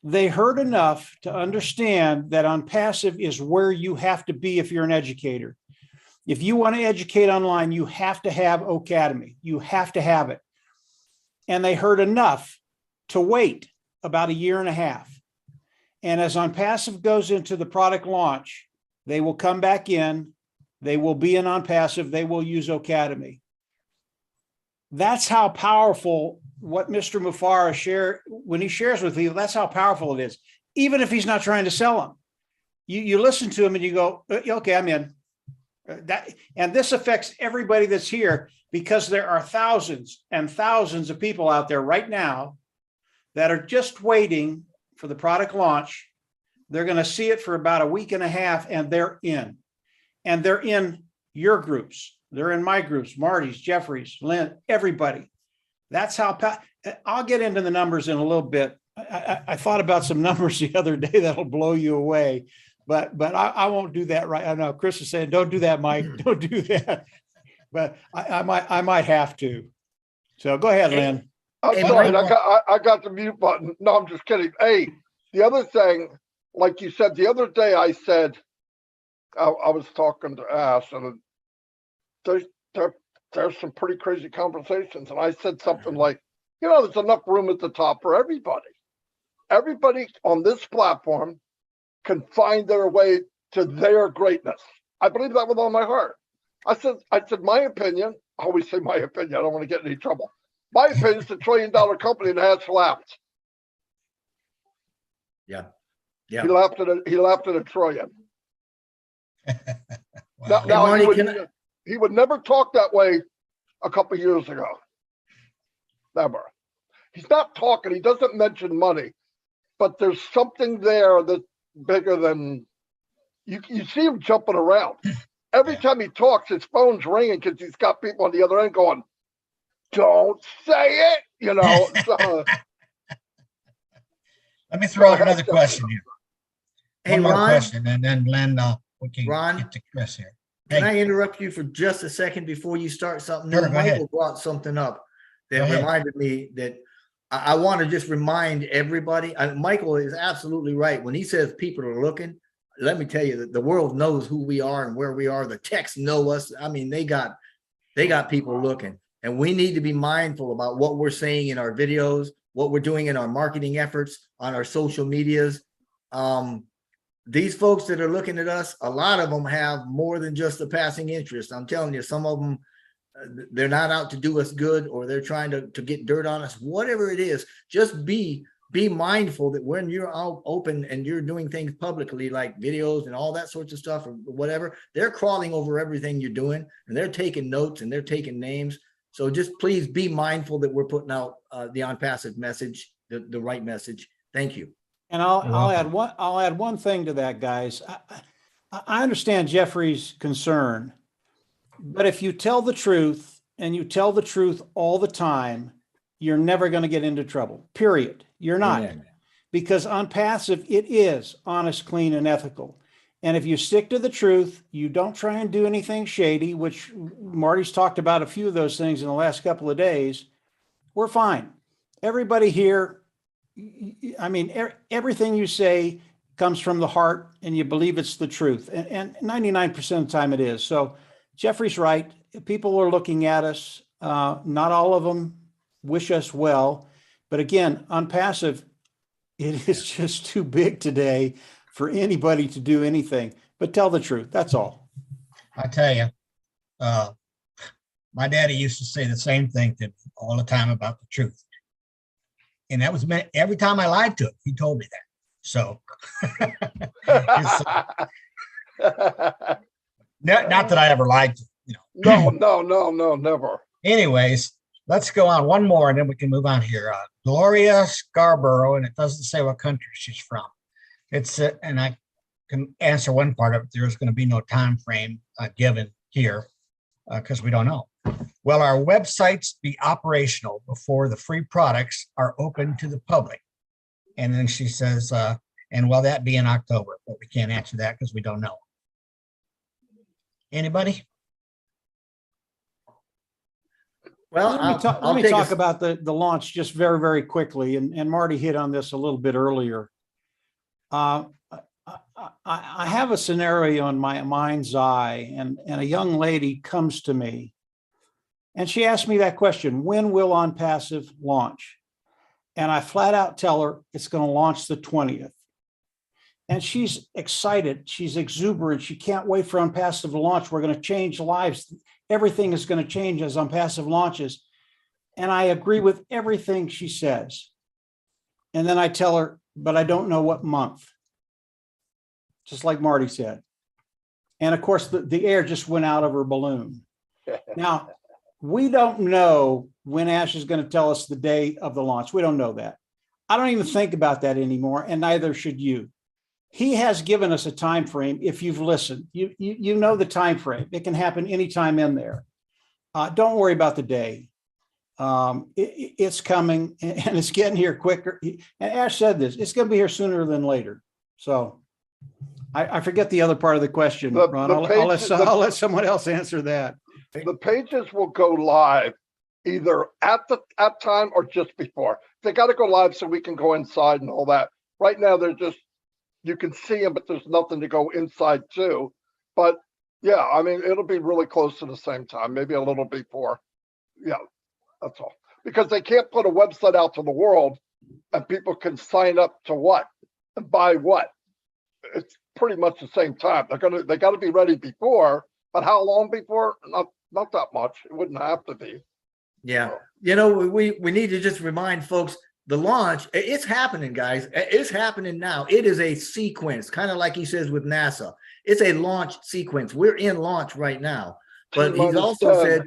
They heard enough to understand that ONPASSIVE is where you have to be if you're an educator. If you want to educate online, you have to have Ocademy. You have to have it. And they heard enough to wait about 1.5 years. And as ONPASSIVE goes into the product launch, they will come back in, they will be in ONPASSIVE, they will use Ocademy. That's how powerful what Mr. Mufareh share, when he shares with you, that's how powerful it is. Even if he's not trying to sell them, you listen to him and you go, okay, I'm in. And this affects everybody that's here, because there are thousands and thousands of people out there right now that are just waiting for the product launch. They're going to see it for about 1.5 weeks and they're in. And they're in your groups. They're in my groups, Marty's, Jeffrey's, Lynn, everybody. That's how, I'll get into the numbers in a little bit. I thought about some numbers the other day that'll blow you away, but I won't do that right. I know Chris is saying, don't do that, Mike, don't do that. But I might have to. So go ahead, Lynn. I'm Hey, sorry, Mike. I got the mute button. No, I'm just kidding. Hey, the other thing, like you said, the other day I said, I was talking to Ash, and there's some pretty crazy conversations. And I said something like, you know, there's enough room at the top for everybody. Everybody on this platform can find their way to their greatness. I believe that with all my heart. I said, my opinion, I always say my opinion, I don't want to get in any trouble. My opinion is a $1 trillion company that has laughed. Yeah. He laughed at $1 trillion. Wow. Now Marty, he would never talk that way a couple of years ago. Never. He's not talking. He doesn't mention money, but there's something there that's bigger than you see him jumping around. Every time he talks, his phone's ringing because he's got people on the other end going, "Don't say it," you know. So, Let me throw out another question here. Hey, One more Ron. question, and then Len, we can Ron, get to Chris here. Can Hey. I interrupt you for just a second before you start something? Sure, new? go ahead. Michael brought something up Go that ahead. reminded me that I want to just remind everybody. Michael is absolutely right. When he says people are looking, let me tell you that the world knows who we are and where we are. The techs know us. I mean, they got people looking, and we need to be mindful about what we're saying in our videos, what we're doing in our marketing efforts, on our social medias. These folks that are looking at us, a lot of them have more than just a passing interest. I'm telling you, some of them, they're not out to do us good, or they're trying to get dirt on us. Whatever it is, just be mindful that when you're out open and you're doing things publicly, like videos and all that sorts of stuff or whatever, they're crawling over everything you're doing, and they're taking notes and they're taking names. So just please be mindful that we're putting out the ONPASSIVE message, the right message. Thank you. And I'll add one thing to that, guys. I understand Jeffrey's concern, but if you tell the truth and you tell the truth all the time, you're never going to get into trouble, period. You're not. Amen. Because ONPASSIVE, it is honest, clean, and ethical. And if you stick to the truth, you don't try and do anything shady, which Marty's talked about a few of those things in the last couple of days. we're fine. Everybody here, I mean, everything you say comes from the heart and you believe it's the truth. And 99% of the time it is. So Jeffrey's right. People are looking at us. Not all of them wish us well. But again, ONPASSIVE, it is just too big today for anybody to do anything. But tell the truth. That's all. I tell you, my daddy used to say the same thing to me all the time about the truth. And that was meant every time I lied to him, he told me that. So not that I ever lied to him, you know. No, never. Anyways, let's go on one more and then we can move on here. Gloria Scarborough, and it doesn't say what country she's from. It's and I can answer one part of it. There's going to be no time frame given here because we don't know. Will our websites be operational before the free products are open to the public? And then she says, and will that be in October? But we can't answer that because we don't know. Anybody? Well, Let me talk about the launch just very, very quickly. And Marty hit on this a little bit earlier. I have a scenario in my mind's eye, and a young lady comes to me and she asked me that question: when will ONPASSIVE launch? And I flat out tell her it's going to launch the 20th. And she's excited. She's exuberant. She can't wait for ONPASSIVE to launch. We're going to change lives. Everything is going to change as ONPASSIVE launches. And I agree with everything she says. And then I tell her, but I don't know what month. Just like Marty said. And of course, the air just went out of her balloon. Now, we don't know when Ash is going to tell us the day of the launch. We don't know that. I don't even think about that anymore, and neither should you. He has given us a time frame. If you've listened, you know the time frame. It can happen anytime in there. Don't worry about the day. It's coming, and it's getting here quicker. And Ash said this: it's going to be here sooner than later. So I forget the other part of the question, Ron. I'll let someone else answer that. The pages will go live either at time or just before. They got to go live so we can go inside and all that. Right now, they're just, you can see them, but there's nothing to go inside to. But yeah, I mean, it'll be really close to the same time, maybe a little before. Yeah, that's all. Because they can't put a website out to the world and people can sign up to what and buy what. It's pretty much the same time. They got to be ready before, but how long before? Not that much. It wouldn't have to be. Yeah. You know, we need to just remind folks, the launch, it's happening, guys. It's happening now. It is a sequence, kind of like he says with NASA. It's a launch sequence. We're in launch right now. But he's also said,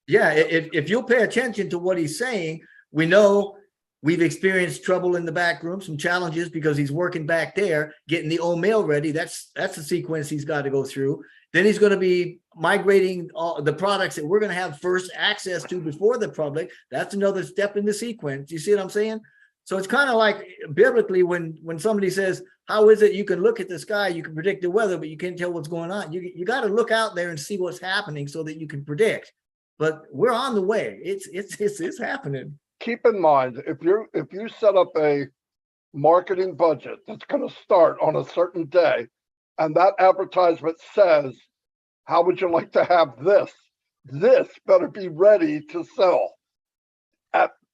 if you'll pay attention to what he's saying, we know we've experienced trouble in the back room, some challenges because he's working back there, getting the old mail ready. That's the sequence he's got to go through. Then he's going to be migrating all the products that we're going to have first access to before the public. That's another step in the sequence. You see what I'm saying? So it's kind of like biblically when somebody says, how is it you can look at the sky, you can predict the weather, but you can't tell what's going on. You got to look out there and see what's happening so that you can predict. But we're on the way. It's happening. Keep in mind, if you set up a marketing budget that's going to start on a certain day, and that advertisement says, how would you like to have this? This better be ready to sell.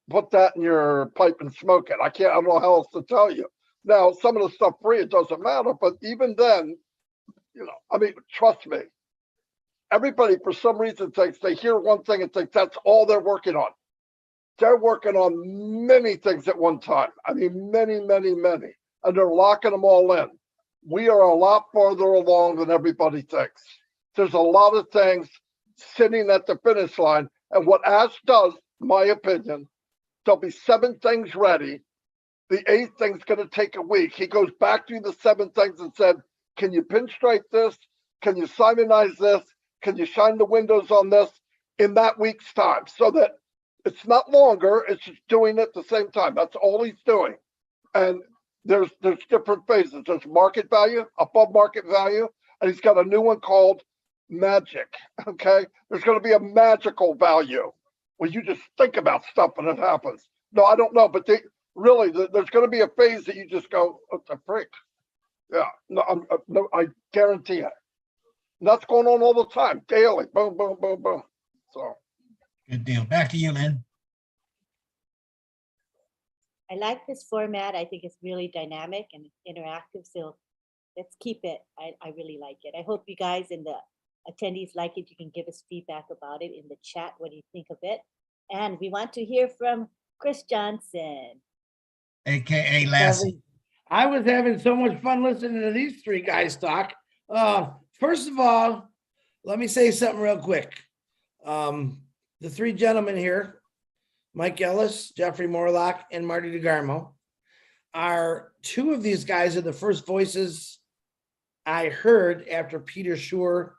Put that in your pipe and smoke it. I don't know how else to tell you. Now, some of the stuff free, it doesn't matter, but even then, you know, I mean, trust me, everybody for some reason thinks they hear one thing and think that's all they're working on. They're working on many things at one time. I mean, many, many, many, and they're locking them all in. We are a lot farther along than everybody thinks. There's a lot of things sitting at the finish line. And what Ash does, my opinion, there'll be 7 things ready. The 8th thing's going to take a week. He goes back through the 7 things and said, can you pinstripe this? Can you Simonize this? Can you shine the windows on this in that week's time? So that it's not longer, it's just doing it at the same time. That's all he's doing. And there's different phases. There's market value, above market value, and he's got a new one called magic. Okay, there's going to be a magical value, Well, you just think about stuff and it happens. No, I don't know, but there's going to be a phase that you just go, what the frick? Yeah, no, no, I guarantee it. And that's going on all the time, daily. Boom, boom, boom, boom. So. Good deal. Back to you, Lynn. I like this format. I think it's really dynamic and interactive. So let's keep it. I really like it. I hope you guys and the attendees like it. You can give us feedback about it in the chat. What do you think of it? And we want to hear from Chris Johnson. AKA Lassie. I was having so much fun listening to these three guys talk. First of all, let me say something real quick. The three gentlemen here, Mike Ellis, Jeffrey Morlock, and Marty DeGarmo, are two of these guys are the first voices I heard after Peter Schur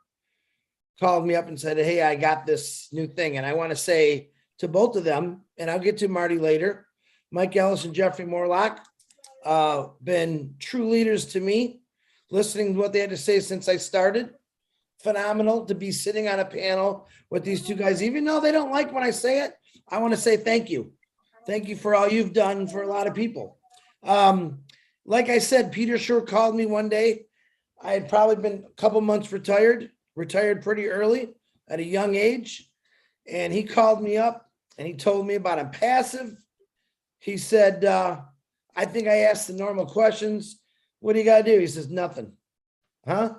called me up and said, hey, I got this new thing. And I want to say to both of them, and I'll get to Marty later, Mike Ellis and Jeffrey Morlock, been true leaders to me, listening to what they had to say since I started. Phenomenal to be sitting on a panel with these two guys, even though they don't like when I say it. I want to say thank you. Thank you for all you've done for a lot of people. Like I said, Peter Schur called me one day. I had probably been a couple months retired pretty early at a young age. And he called me up and he told me about ONPASSIVE. He said, I think I asked the normal questions. What do you got to do? He says, nothing. Huh?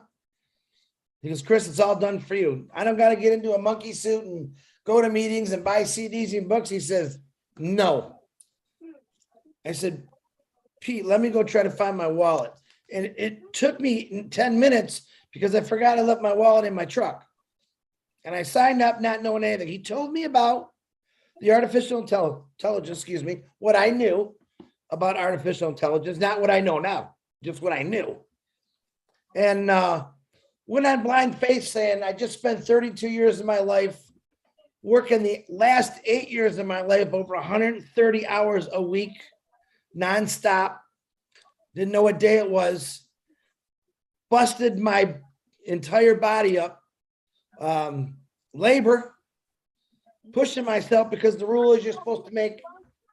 He goes, Chris, it's all done for you. I don't got to get into a monkey suit and go to meetings and buy CDs and books. He says, no. I said, Pete, let me go try to find my wallet. And it took me 10 minutes because I forgot I left my wallet in my truck. And I signed up not knowing anything. He told me about the artificial intelligence, what I knew about artificial intelligence, not what I know now, just what I knew. And went on blind faith saying, I just spent 32 years of my life working the last 8 years of my life, over 130 hours a week, nonstop. Didn't know what day it was. Busted my entire body up. Labor, pushing myself because the rule is you're supposed to make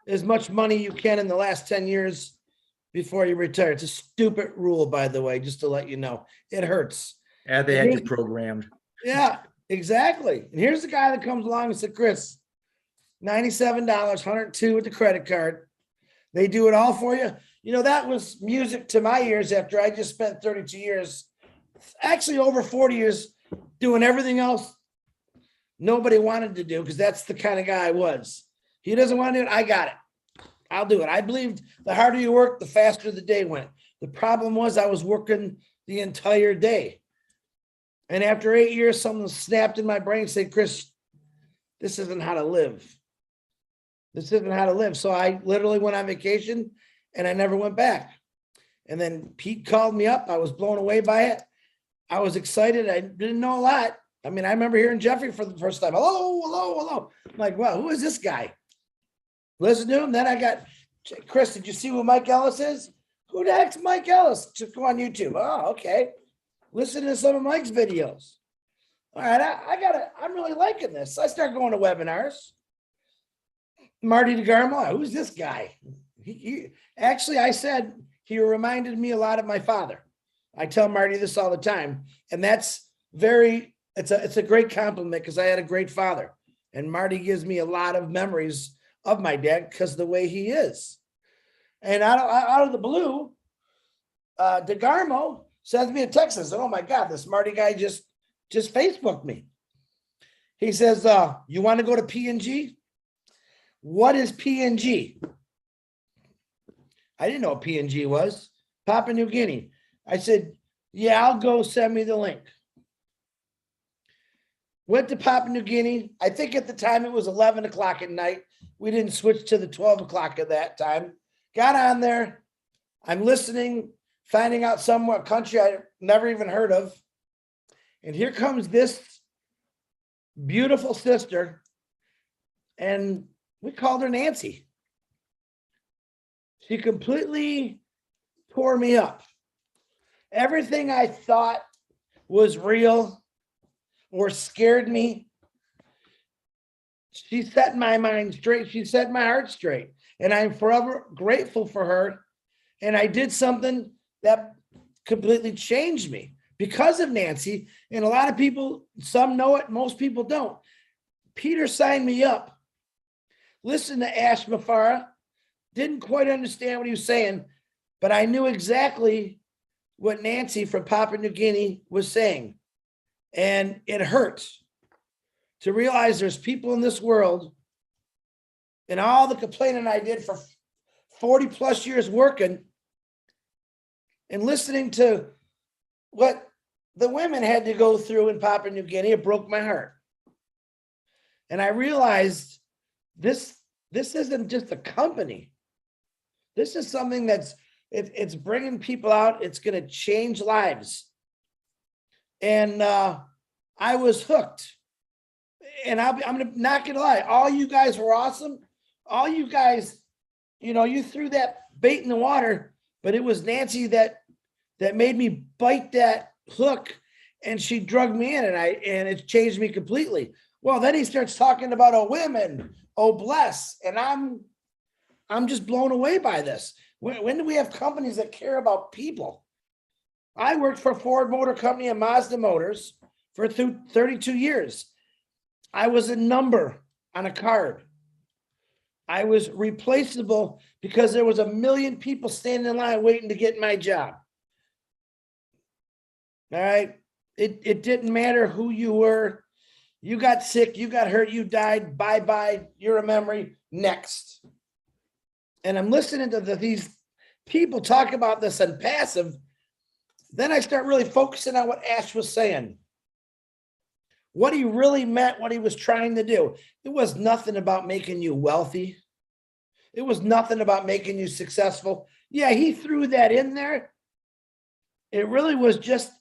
as much money you can in the last 10 years before you retire. It's a stupid rule, by the way, just to let you know. It hurts. Yeah, they had you programmed. Yeah, exactly. And here's the guy that comes along and said, Chris, $97, $102 with the credit card. They do it all for you. You know, that was music to my ears after I just spent 32 years, actually over 40 years, doing everything else nobody wanted to do, because that's the kind of guy I was. He doesn't want to do it. I got it. I'll do it. I believed the harder you work, the faster the day went. The problem was I was working the entire day. And after 8 years, something snapped in my brain and said, Chris, this isn't how to live. This isn't how to live. So I literally went on vacation and I never went back. And then Pete called me up. I was blown away by it. I was excited. I didn't know a lot. I mean, I remember hearing Jeffrey for the first time. Hello, hello, hello. I'm like, wow, who is this guy? Listen to him. Then I got, Chris, did you see who Mike Ellis is? Who the heck's Mike Ellis? Just go on YouTube. Oh, okay. Listen to some of Mike's videos. All right, I'm really liking this. I start going to webinars. Marty DeGarmo, who's this guy? Actually, I said he reminded me a lot of my father. I tell Marty this all the time, and that's it's a great compliment because I had a great father, and Marty gives me a lot of memories of my dad because of the way he is. And out of the blue, DeGarmo sends me a text and says, oh my God, this Marty guy just Facebooked me. He says, you want to go to PNG? What is PNG? I didn't know what PNG was. Papua New Guinea. I said, yeah, I'll go, send me the link. Went to Papua New Guinea. I think at the time it was 11 o'clock at night. We didn't switch to the 12 o'clock at that time. Got on there. I'm listening, finding out somewhere, country I never even heard of. And here comes this beautiful sister. And we called her Nancy. She completely tore me up. Everything I thought was real or scared me she set my mind straight. She set my heart straight. And I'm forever grateful for her. And I did something that completely changed me because of Nancy. And a lot of people, some know it, most people don't. Peter signed me up. Listened to Ash Mafara. Didn't quite understand what he was saying, but I knew exactly what Nancy from Papua New Guinea was saying. And it hurts to realize there's people in this world, and all the complaining I did for 40 plus years working and listening to what the women had to go through in Papua New Guinea, it broke my heart. And I realized this isn't just a company. This is something it's bringing people out. It's going to change lives. And I was hooked. And I'm not going to lie. All you guys were awesome. All you guys, you threw that bait in the water, but it was Nancy that made me bite that hook, and she drugged me in, and it changed me completely. Well, then he starts talking about, oh, women, oh, bless. And I'm just blown away by this. When do we have companies that care about people? I worked for Ford Motor Company and Mazda Motors for 32 years. I was a number on a card. I was replaceable because there was 1 million people standing in line waiting to get my job. All right. It didn't matter who you were. You got sick, you got hurt, you died. Bye-bye. You're a memory. Next. And I'm listening to these people talk about this on passive. Then I start really focusing on what Ash was saying. What he really meant, what he was trying to do. It was nothing about making you wealthy. It was nothing about making you successful. Yeah, he threw that in there. It really was just,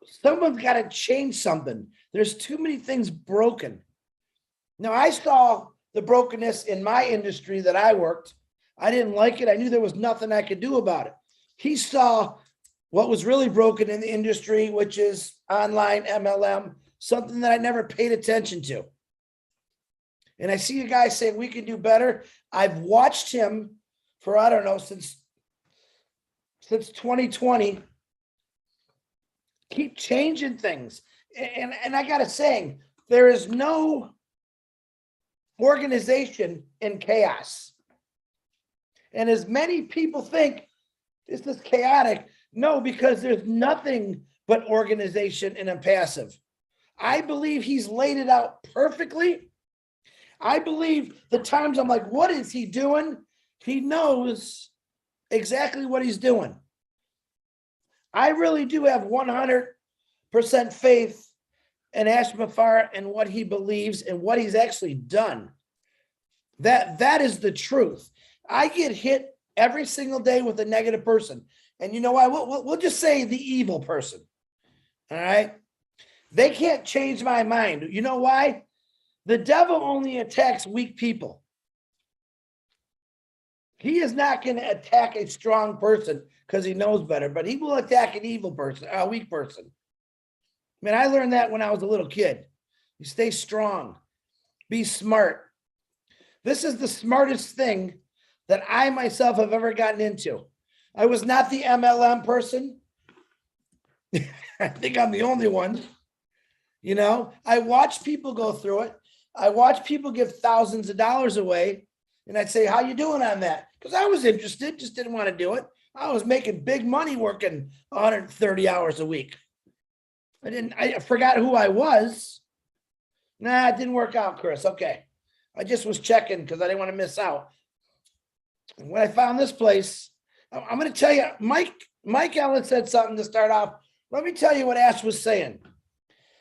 someone's got to change something. There's too many things broken. Now, I saw the brokenness in my industry that I worked. I didn't like it. I knew there was nothing I could do about it. He saw what was really broken in the industry, which is online MLM, something that I never paid attention to. And I see you guys saying we can do better. I've watched him for, I don't know, since 2020, keep changing things. And I got to say, there is no organization in chaos. And as many people think this is chaotic, no, because there's nothing but organization in Impassive. I believe he's laid it out perfectly. I believe the times I'm like, what is he doing? He knows exactly what he's doing. I really do have 100% faith in Ash Mafara and what he believes and what he's actually done. That is the truth. I get hit every single day with a negative person. And you know why? We'll just say the evil person. All right. They can't change my mind. You know why? The devil only attacks weak people. He is not going to attack a strong person because he knows better, but he will attack an evil person, a weak person. I mean, I learned that when I was a little kid. You stay strong, be smart. This is the smartest thing that I myself have ever gotten into. I was not the MLM person. I think I'm the only one. You know, I watch people go through it. I watch people give thousands of dollars away. And I'd say, how you doing on that? Because I was interested, just didn't want to do it. I was making big money working 130 hours a week. I forgot who I was. Nah, it didn't work out, Chris. Okay. I just was checking because I didn't want to miss out. And when I found this place, I'm going to tell you, Mike Ellen said something to start off. Let me tell you what Ash was saying.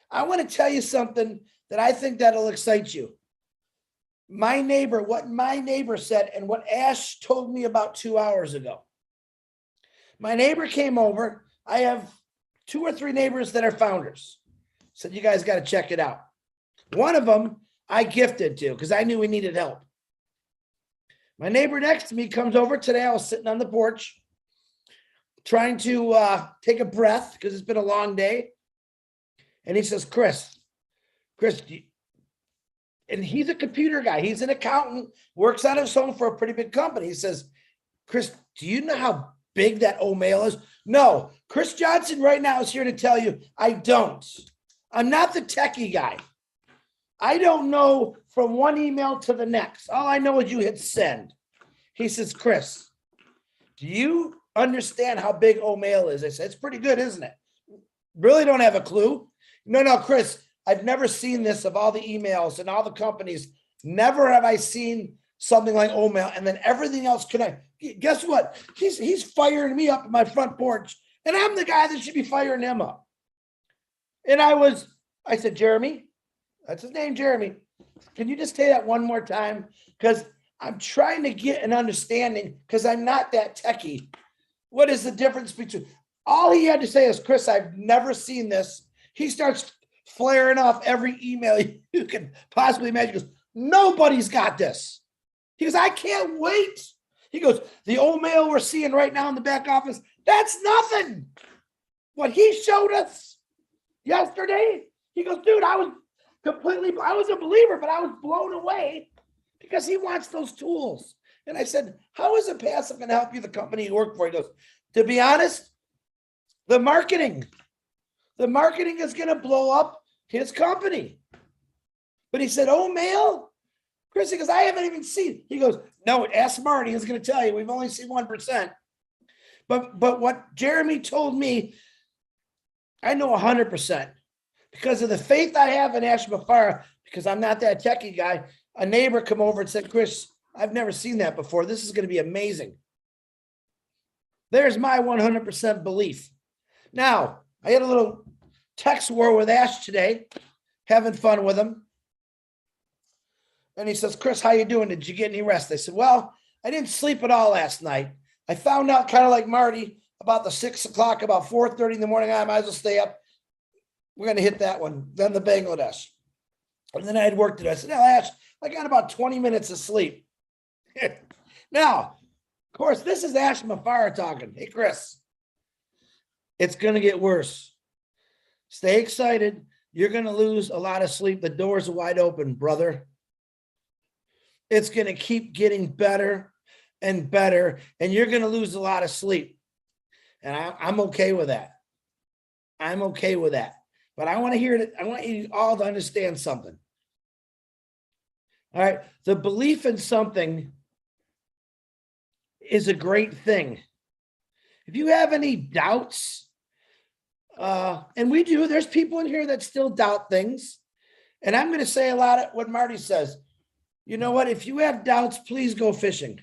I want to tell you something that I think that'll excite you. What my neighbor said and what Ash told me about 2 hours ago. My neighbor came over. I have 2 or 3 neighbors that are founders. Said, you guys got to check it out. One of them I gifted to because I knew we needed help. My neighbor next to me comes over today. I was sitting on the porch trying to take a breath because it's been a long day. And he says, Chris, and he's a computer guy. He's an accountant, works on his own for a pretty big company. He says, Chris, do you know how big that mail is? No, Chris Johnson right now is here to tell you, I don't. I'm not the techie guy. I don't know from one email to the next. All I know is you hit send. He says, Chris, do you understand how big mail is? I said, it's pretty good, isn't it? Really don't have a clue. No, Chris, I've never seen this of all the emails and all the companies. Never have I seen something like mail, and then everything else connect. Guess what? He's firing me up on my front porch, and I'm the guy that should be firing him up. And I said, Jeremy, that's his name, Jeremy. Can you just say that one more time? Because I'm trying to get an understanding, because I'm not that techie. What is the difference between? All he had to say is, Chris, I've never seen this. He starts flaring off every email you can possibly imagine. He goes, nobody's got this. He goes, I can't wait. He goes, the mail we're seeing right now in the back office, that's nothing. What he showed us yesterday, he goes, dude, I was a believer, but I was blown away because he wants those tools. And I said, how is ONPASSIVE going to help you, the company you work for? He goes, to be honest, the marketing is going to blow up his company. But he said, mail? Chris, he goes, I haven't even seen. He goes, no, ask Marty. He's going to tell you. We've only seen 1%. But what Jeremy told me, I know 100%. Because of the faith I have in Ash Mafara, because I'm not that techie guy, a neighbor come over and said, Chris, I've never seen that before. This is going to be amazing. There's my 100% belief. Now, I had a little text war with Ash today, having fun with him. And he says, Chris, how you doing? Did you get any rest? I said, well, I didn't sleep at all last night. I found out kind of like Marty about the 6 o'clock, about 4:30 in the morning. I might as well stay up. We're going to hit that one. Then the Bangladesh. And then I had worked it. I said, no, Ash, I got about 20 minutes of sleep. Now, of course, this is Ash Mafara talking. Hey, Chris, it's going to get worse. Stay excited. You're going to lose a lot of sleep. The doors are wide open, brother. It's going to keep getting better and better, and you're going to lose a lot of sleep. And I'm okay with that. I'm okay with that. But I want to hear it. I want you all to understand something. All right. The belief in something is a great thing. If you have any doubts, and we do, there's people in here that still doubt things. And I'm going to say a lot of what Marty says. You know what? If you have doubts, please go fishing.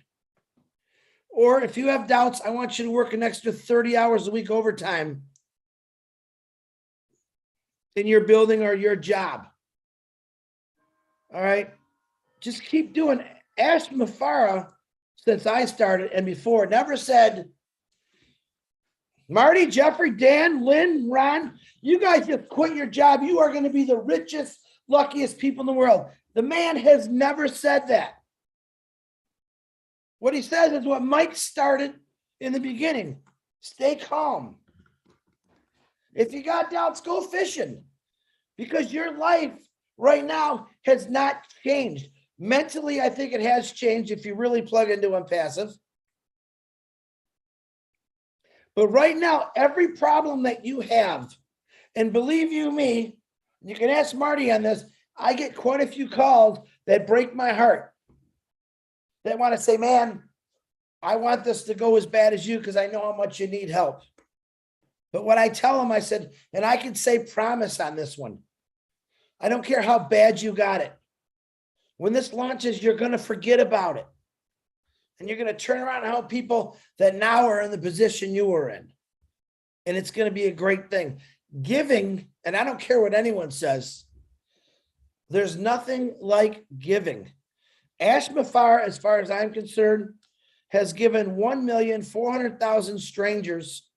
Or if you have doubts, I want you to work an extra 30 hours a week overtime in your building or your job. All right. Just keep doing it. Ash Mafara, since I started and before, never said, Marty, Jeffrey, Dan, Lynn, Ron, you guys just quit your job. You are going to be the richest, luckiest people in the world. The man has never said that. What he says is what Mike started in the beginning. Stay calm. If you got doubts, go fishing, because your life right now has not changed. Mentally, I think it has changed if you really plug into ONPASSIVE. But right now, every problem that you have, and believe you me, you can ask Marty on this, I get quite a few calls that break my heart. They want to say, man, I want this to go as bad as you because I know how much you need help. But when I tell them, I said, and I can say promise on this one, I don't care how bad you got it. When this launches, you're going to forget about it. And you're going to turn around and help people that now are in the position you were in. And it's going to be a great thing. Giving, and I don't care what anyone says, there's nothing like giving. Ash Mafara, as far as I'm concerned, has given 1,400,000 strangers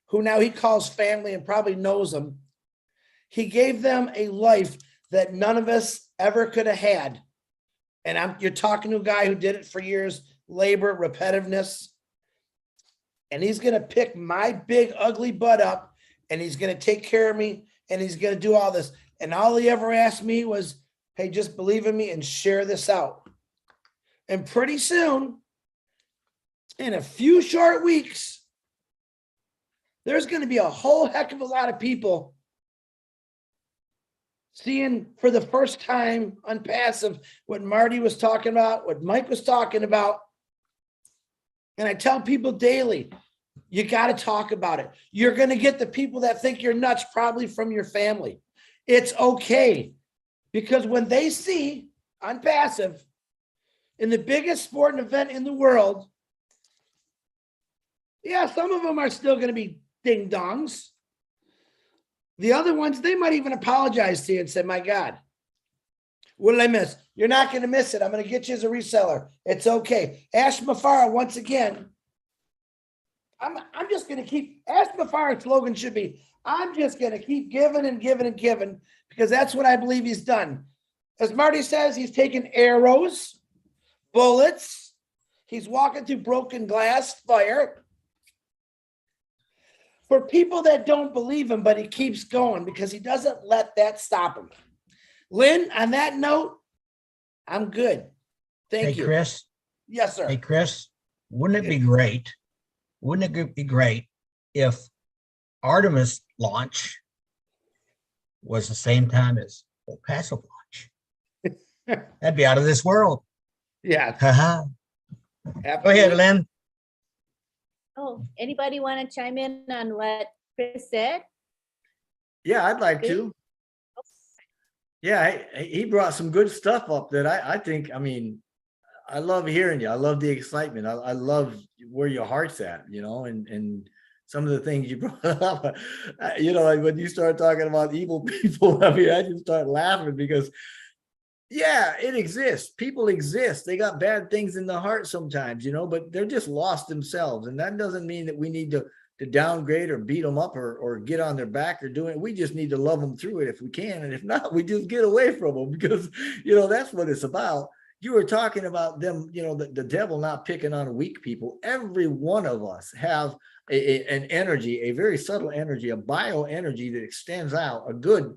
who now he calls family and probably knows them. He gave them a life that none of us ever could have had. And you're talking to a guy who did it for years, labor, repetitiveness. And he's going to pick my big, ugly butt up, and he's going to take care of me, and he's going to do all this. And all he ever asked me was, hey, just believe in me and share this out. And pretty soon, in a few short weeks, there's going to be a whole heck of a lot of people seeing for the first time on Passive what Marty was talking about, what Mike was talking about. And I tell people daily, you got to talk about it. You're going to get the people that think you're nuts, probably from your family. It's okay. Because when they see on Passive in the biggest sporting event in the world, yeah, some of them are still going to be ding dongs. The other ones, they might even apologize to you and say, my God, what did I miss? You're not going to miss it. I'm going to get you as a reseller. It's okay. Ash Mafara, once again, I'm just going to keep, Ash Mafara's slogan should be, I'm just going to keep giving and giving and giving, because that's what I believe he's done. As Marty says, he's taken arrows, bullets. He's walking through broken glass, fire. For people that don't believe him, but he keeps going because he doesn't let that stop him. Lynn, on that note, I'm good. Thank Hey, you. Chris. Yes, sir. Hey, Chris, wouldn't it be great? Wouldn't it be great if Artemis launch was the same time as ONPASSIVE launch? That'd be out of this world. Yeah. Haha. Go ahead, Lynn. Oh, anybody want to chime in on what Chris said? Yeah, I'd like to. Yeah, he brought some good stuff up that I think, I mean, I love hearing you. I love the excitement. I love where your heart's at, you know, and some of the things you brought up, you know, like when you start talking about evil people, I mean, I just start laughing because, yeah, it exists. People exist. They got bad things in the heart sometimes, you know, but they're just lost themselves. And that doesn't mean that we need to downgrade or beat them up or get on their back or do it. We just need to love them through it if we can. And if not, we just get away from them because, you know, that's what it's about. You were talking about them, you know, the devil not picking on weak people. Every one of us have an energy, a very subtle energy, a bioenergy that extends out a good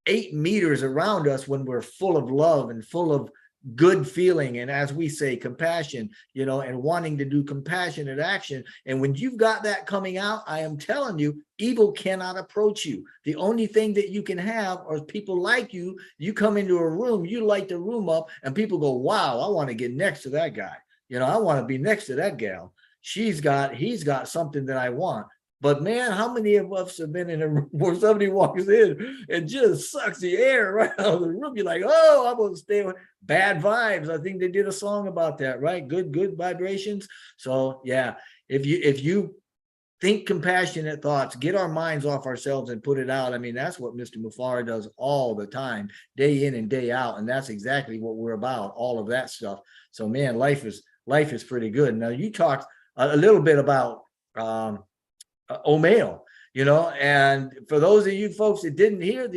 8 meters around us when we're full of love and full of good feeling. And as we say, compassion, you know, and wanting to do compassionate action. And when you've got that coming out, I am telling you, evil cannot approach you. The only thing that you can have are people like you. You come into a room, you light the room up and people go, wow, I want to get next to that guy. You know, I want to be next to that gal. He's got something that I want. But man, how many of us have been in a room where somebody walks in and just sucks the air right out of the room? You're like, oh, I'm going to stay with bad vibes. I think they did a song about that, right? Good vibrations. So yeah, if you think compassionate thoughts, get our minds off ourselves and put it out. I mean, that's what Mr. Mufara does all the time, day in and day out. And that's exactly what we're about, all of that stuff. So man, life is pretty good. Now you talked a little bit about, O'Mail, you know, and for those of you folks that didn't hear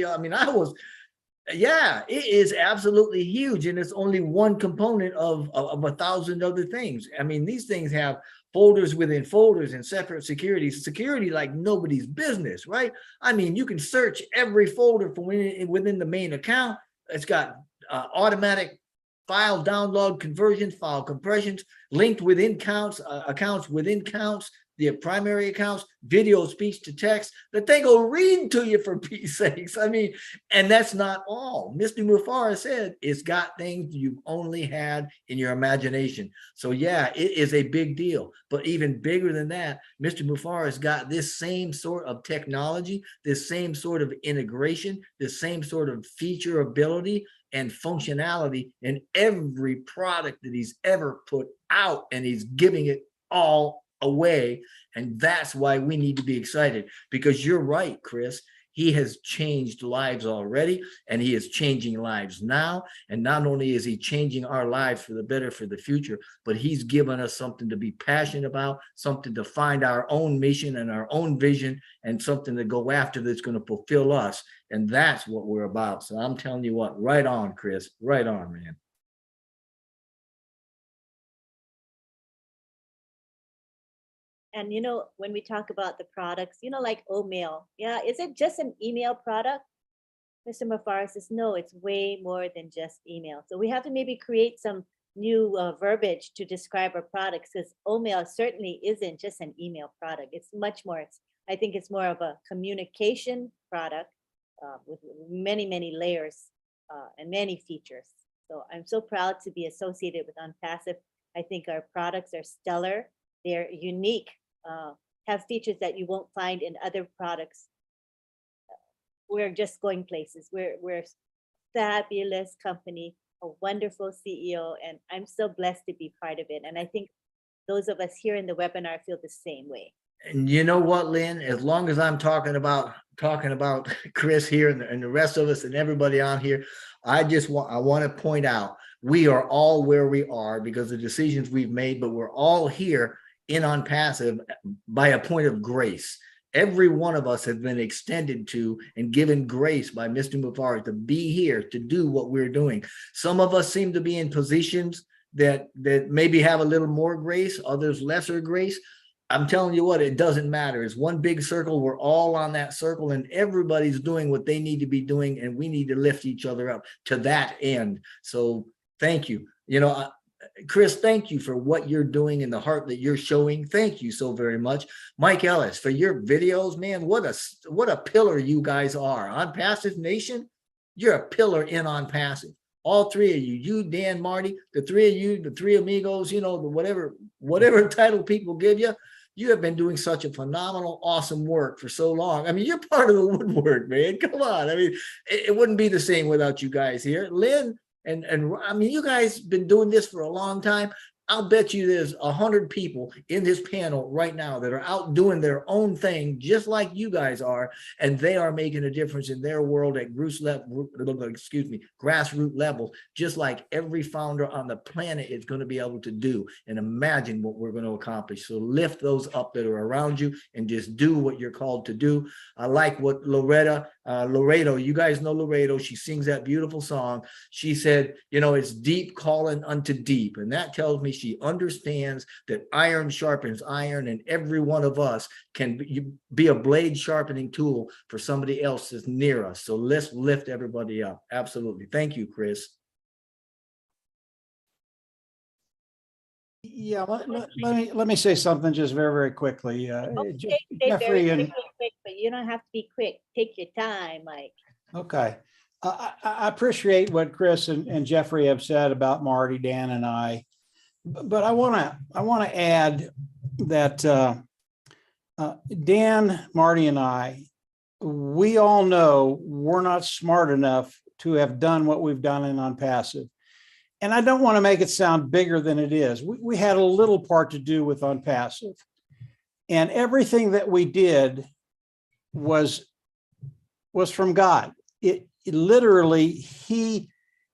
yeah, it is absolutely huge. And it's only one component of 1,000 other things. I mean, these things have folders within folders and separate security like nobody's business, right? I mean, you can search every folder from within the main account. It's got automatic file download conversions, file compressions, linked within counts, accounts within counts, the primary accounts, video, speech to text, that they go read to you for Pete's sakes. I mean, and that's not all. Mr. Mufara said it's got things you've only had in your imagination. So yeah, it is a big deal. But even bigger than that, Mr. Mufara has got this same sort of technology, this same sort of integration, this same sort of feature ability and functionality in every product that he's ever put out, and he's giving it all away. And that's why we need to be excited, because you're right, Chris. He has changed lives already, and he is changing lives now. And not only is he changing our lives for the better for the future, but he's given us something to be passionate about, something to find our own mission and our own vision, and something to go after that's going to fulfill us. And that's what we're about. So I'm telling you what, right on, Chris, right on, man. And you know, when we talk about the products, you know, like O'Mail, yeah, is it just an email product? Mr. Mufara says, no, it's way more than just email. So we have to maybe create some new verbiage to describe our products, because OMail certainly isn't just an email product. It's much more. I think it's more of a communication product with many, many layers and many features. So I'm so proud to be associated with ONPASSIVE. I think our products are stellar. They're unique, have features that you won't find in other products. We're just going places. We're a fabulous company, a wonderful CEO, and I'm so blessed to be part of it. And I think those of us here in the webinar feel the same way. And you know what, Lynn, as long as I'm talking about Chris here and the rest of us and everybody on here, I want to point out, we are all where we are because of the decisions we've made, but we're all here in ONPASSIVE by a point of grace. Every one of us has been extended to and given grace by Mr. Mufara to be here to do what we're doing. Some of us seem to be in positions that maybe have a little more grace, others lesser grace. I'm telling you what, it doesn't matter. It's one big circle. We're all on that circle and everybody's doing what they need to be doing, and we need to lift each other up to that end. So thank you. You know, Chris, thank you for what you're doing and the heart that you're showing. Thank you so very much. Mike Ellis, for your videos, man, what a pillar you guys are. ONPASSIVE Nation, you're a pillar in ONPASSIVE. All three of you, Dan, Marty, the three of you, the three amigos, you know, whatever title people give you, you have been doing such a phenomenal, awesome work for so long. I mean, you're part of the woodwork, man. Come on. I mean, it wouldn't be the same without you guys here. Lynn, and I mean, you guys been doing this for a long time. I'll bet you there's 100 people in this panel right now that are out doing their own thing, just like you guys are, and they are making a difference in their world at grassroots level, just like every founder on the planet is going to be able to do. And imagine what we're going to accomplish. So lift those up that are around you and just do what you're called to do. I like what Laredo, you guys know Laredo, she sings that beautiful song. She said, you know, it's deep calling unto deep. And that tells me she understands that iron sharpens iron, and every one of us can be a blade sharpening tool for somebody else that's near us. So let's lift everybody up. Absolutely. Thank you, Chris. Yeah, let me say something just very, very quickly. Okay, Jeffrey and quick, but you don't have to be quick. Take your time, Mike. okay. I appreciate what Chris and Jeffrey have said about Marty, Dan, and I. But I want to add that Dan, Marty, and I, we all know we're not smart enough to have done what we've done in ONPASSIVE. And I don't want to make it sound bigger than it is. We had a little part to do with ONPASSIVE. And everything that we did was from God. It literally,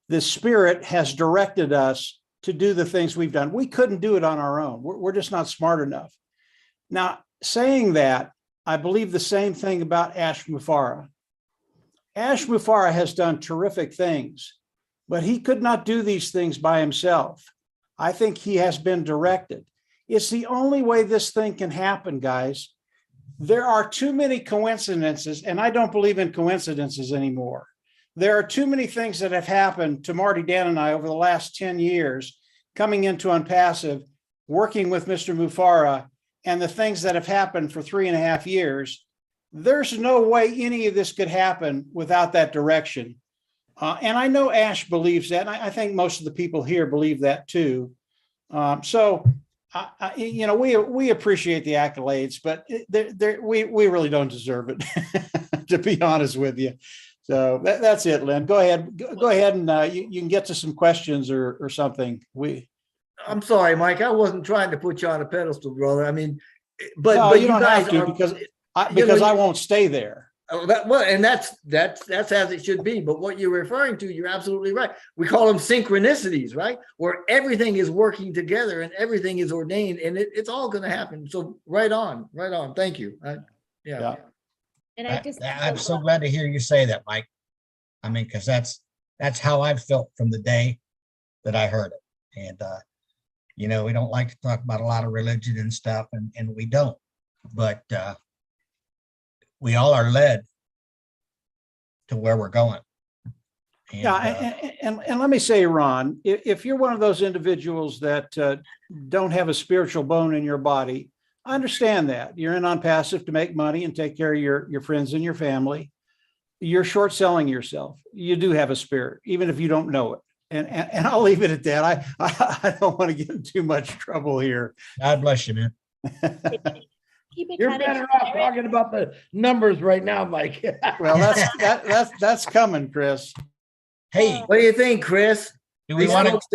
the Spirit has directed us to do the things we've done. We couldn't do it on our own. We're just not smart enough. Now, saying that, I believe the same thing about Ash Mufara. Ash Mufara has done terrific things, but he could not do these things by himself. I think he has been directed. It's the only way this thing can happen, guys. There are too many coincidences, and I don't believe in coincidences anymore. There are too many things that have happened to Marty, Dan, and I over the last 10 years, coming into ONPASSIVE, working with Mr. Mufara, and the things that have happened for 3.5 years. There's no way any of this could happen without that direction. And I know Ash believes that, and I think most of the people here believe that too. You know, we appreciate the accolades, but we really don't deserve it, to be honest with you. So that's it, Lynn. Go ahead and you can get to some questions or something. I'm sorry, Mike. I wasn't trying to put you on a pedestal, brother. I mean, but no, but you don't guys have to, because I won't stay there. And that's as it should be. But what you're referring to, you're absolutely right. We call them synchronicities, right? Where everything is working together and everything is ordained, and it's all going to happen. So right on. Thank you. Yeah. And I'm so glad to hear you say that, Mike. I mean, because that's how I've felt from the day that I heard it. And you know, we don't like to talk about a lot of religion and stuff, and we don't, but we all are led to where we're going. And, Yeah, and let me say, Ron, if you're one of those individuals that don't have a spiritual bone in your body, I understand that. You're in on passive to make money and take care of your friends and your family. You're short selling yourself. You do have a spirit, even if you don't know it. And I'll leave it at that. I don't want to get in too much trouble here. God bless you, man. Keep it You're kind of better off talking about the numbers right now, Mike. Well, that's coming, Chris. Hey, What do you think, Chris? do we These want to? folks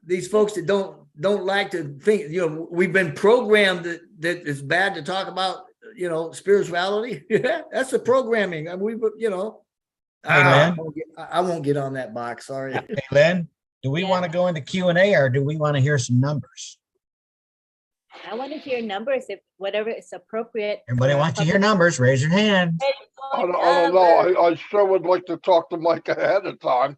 these folks that don't like to think, we've been programmed that it's bad to talk about, spirituality. That's the programming. I mean, Len. I won't get on that box. Sorry. Hey, Len, do we Yeah. want to go into Q&A or do we want to hear some numbers? I want to hear numbers if whatever is appropriate. Everybody for wants to hear public- numbers. Raise your hand. I don't know. I sure would like to talk to Mike ahead of time.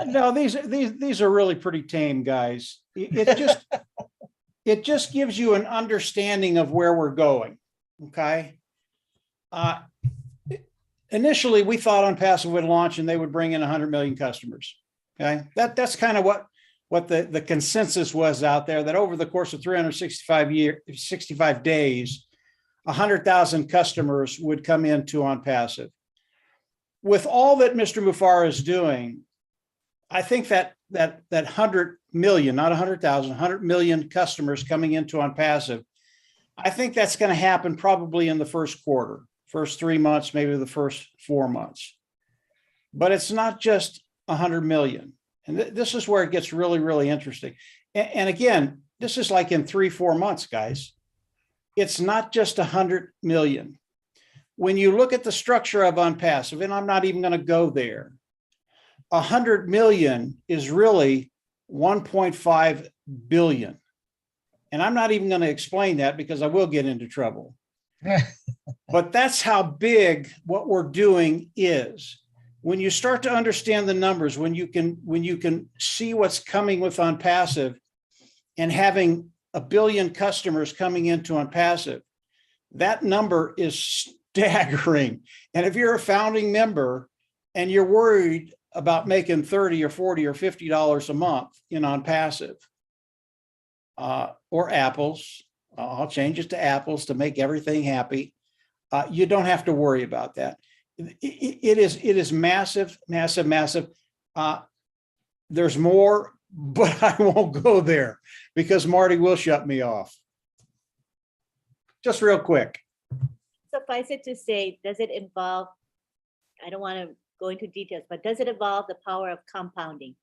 No, these are really pretty tame, guys. It just gives you an understanding of where we're going. Okay. Initially, we thought ONPASSIVE would launch and they would bring in 100 million customers. Okay, that's kind of what the consensus was out there, that over the course of 65 days, 100,000 customers would come into ONPASSIVE. With all that Mr. Mufara is doing, I think that 100 million, not 100,000, 100 million customers coming into ONPASSIVE, I think that's going to happen probably in the first quarter, first 3 months, maybe the first 4 months. But it's not just 100 million. And this is where it gets really, really interesting. And again, this is like in 3-4 months, guys. It's not just 100 million. When you look at the structure of ONPASSIVE, and I'm not even going to go there, 100 million is really 1.5 billion. And I'm not even going to explain that because I will get into trouble. But that's how big what we're doing is. When you start to understand the numbers, when you can see what's coming with ONPASSIVE and having 1 billion customers coming into ONPASSIVE, that number is staggering. And if you're a founding member and you're worried about making $30 or $40 or $50 a month in ONPASSIVE, or apples, I'll change it to apples to make everything happy. You don't have to worry about that. It is massive, massive, massive. There's more, but I won't go there because Marty will shut me off. Just real quick. Suffice it to say, does it involve, I don't want to go into details, but does it involve the power of compounding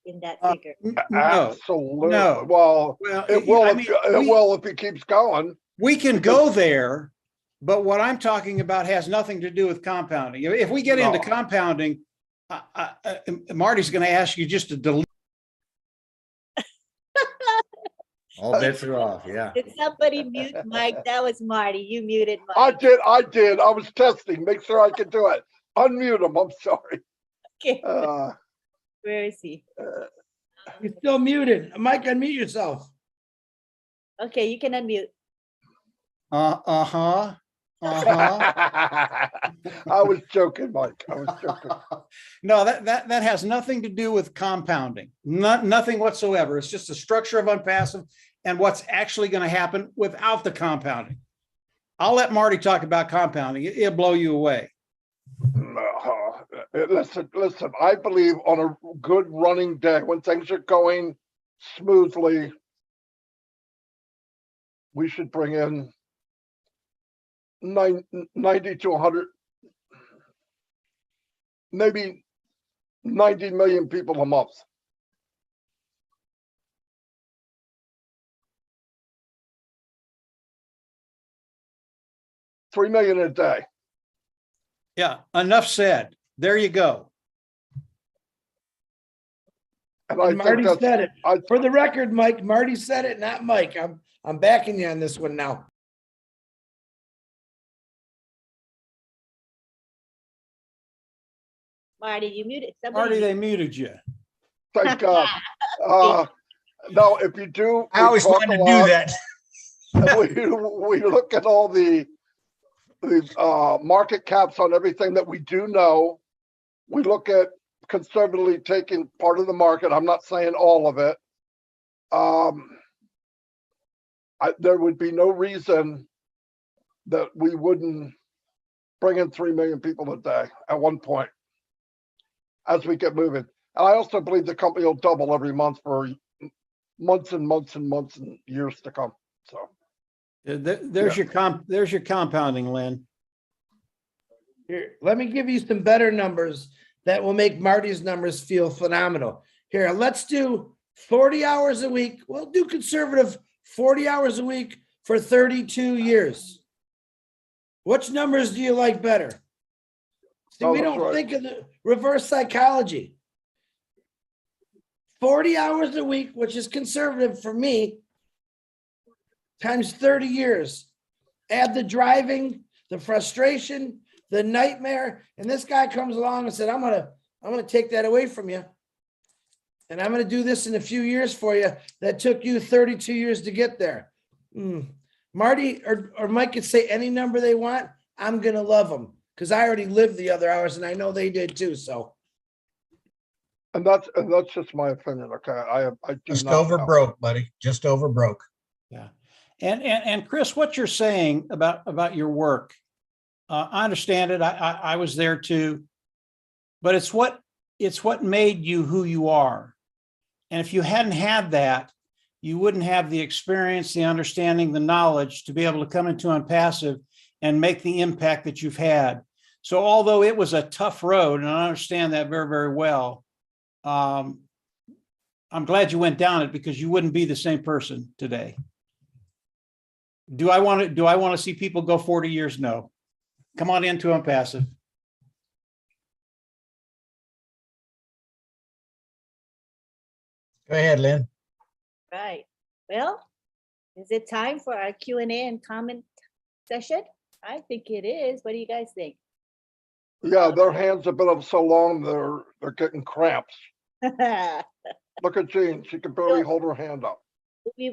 in that figure? No, Absolutely. no. Well, well, it will, I if, mean, it will if it keeps going. we can go there, but what I'm talking about has nothing to do with compounding. If we get into No. compounding, Marty's going to ask you just to delete. All bets are off. Yeah. Did somebody mute Mike? That was Marty. You muted Mike. I did. I was testing, make sure I could do it. Unmute him. I'm sorry. Okay, Uh, where is he? You're still muted. Mike, unmute yourself. Okay, you can unmute. Uh-huh. I was joking, Mike. I was joking. No, that has nothing to do with compounding. Nothing whatsoever. It's just the structure of ONPASSIVE and what's actually going to happen without the compounding. I'll let Marty talk about compounding. It'll blow you away. Listen, I believe on a good running day, when things are going smoothly, we should bring in 90 to 100, maybe 90 million people a month. $3 million a day. Yeah, enough said. There you go. And I Marty think said that's, it. For the record, Mike, Marty said it, not Mike. I'm backing you on this one now. Marty, you muted. Marty, Somebody. they muted you. thank God. No, if you do, I always we talk wanted a to do lot. that. We look at all the the market caps on everything that we do know. We look at conservatively taking part of the market. I'm not saying all of it. There would be no reason that we wouldn't bring in 3 million people a day at one point as we get moving. And I also believe the company will double every month for months and months and months and years to come. So There's your compounding, Lynn. Here, let me give you some better numbers that will make Marty's numbers feel phenomenal. Here, let's do 40 hours a week. We'll do conservative 40 hours a week for 32 years. Which numbers do you like better? See, we don't think of the reverse psychology. 40 hours a week, which is conservative for me, times 30 years. Add the driving, the frustration, the nightmare, and this guy comes along and said, I'm gonna take that away from you. And I'm gonna do this in a few years for you that took you 32 years to get there. Marty or Mike could say any number they want. I'm gonna love them because I already lived the other hours and I know they did too. So, and that's just my opinion. Okay, I do Just not over know. broke, buddy. Just over broke. Yeah. And Chris, what you're saying about your work, I understand it. I was there too, but it's what made you who you are. And if you hadn't had that, you wouldn't have the experience, the understanding, the knowledge to be able to come into ONPASSIVE and make the impact that you've had. So although it was a tough road, and I understand that very, very well, I'm glad you went down it because you wouldn't be the same person today. Do I want to see people go 40 years? No. Come on into ONPASSIVE. Go ahead, Lynn. Right. Well, is it time for our Q&A and comment session? I think it is. What do you guys think? Yeah, their hands have been up so long they're getting cramps. Look at Jean; she can barely hold her hand up. we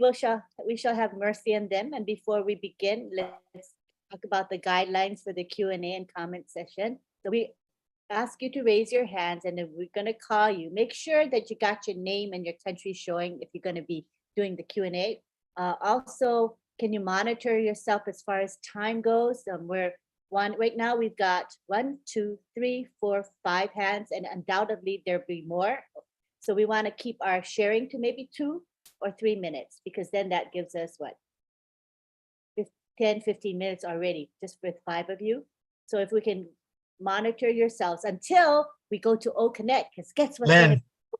shall have mercy on them. And before we begin, let's talk about the guidelines for the Q&A and comment session. So we ask you to raise your hands, and then we're going to call you. Make sure that you got your name and your country showing if you're going to be doing the Q&A. Also, can you monitor yourself as far as time goes? Right now we've got 1, 2, 3, 4, 5 hands, and undoubtedly there'll be more. So we want to keep our sharing to maybe 2 or 3 minutes, because then that gives us what? 10, 15 minutes already, just with 5 of you. So if we can monitor yourselves until we go to O Connect, because guess what?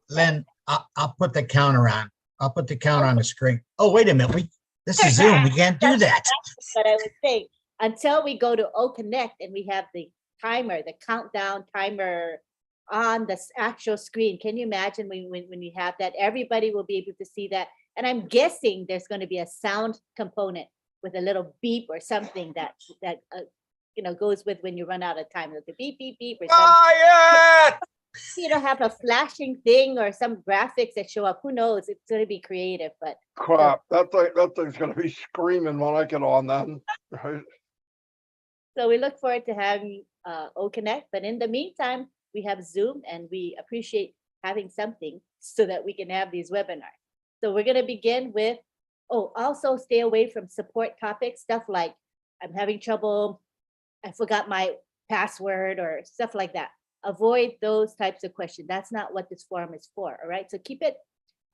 Lynn, I'll put the counter on. I'll put the counter on the screen. Oh, wait a minute. This is Zoom. We can't do that. That's what I would say. Until we go to O Connect and we have the timer, the countdown timer on the actual screen. Can you imagine when you have that? Everybody will be able to see that. And I'm guessing there's going to be a sound component with a little beep or something that goes with when you run out of time. Like the beep, beep, beep or something. Quiet! You don't have a flashing thing or some graphics that show up. Who knows? It's going to be creative, but Crap, that thing's gonna be screaming when I get on then. Right? so we look forward to having O Connect. But in the meantime, we have Zoom, and we appreciate having something so that we can have these webinars. So we're going to begin with, also stay away from support topics, stuff like I'm having trouble, I forgot my password or stuff like that. Avoid those types of questions. That's not what this forum is for. All right. So keep it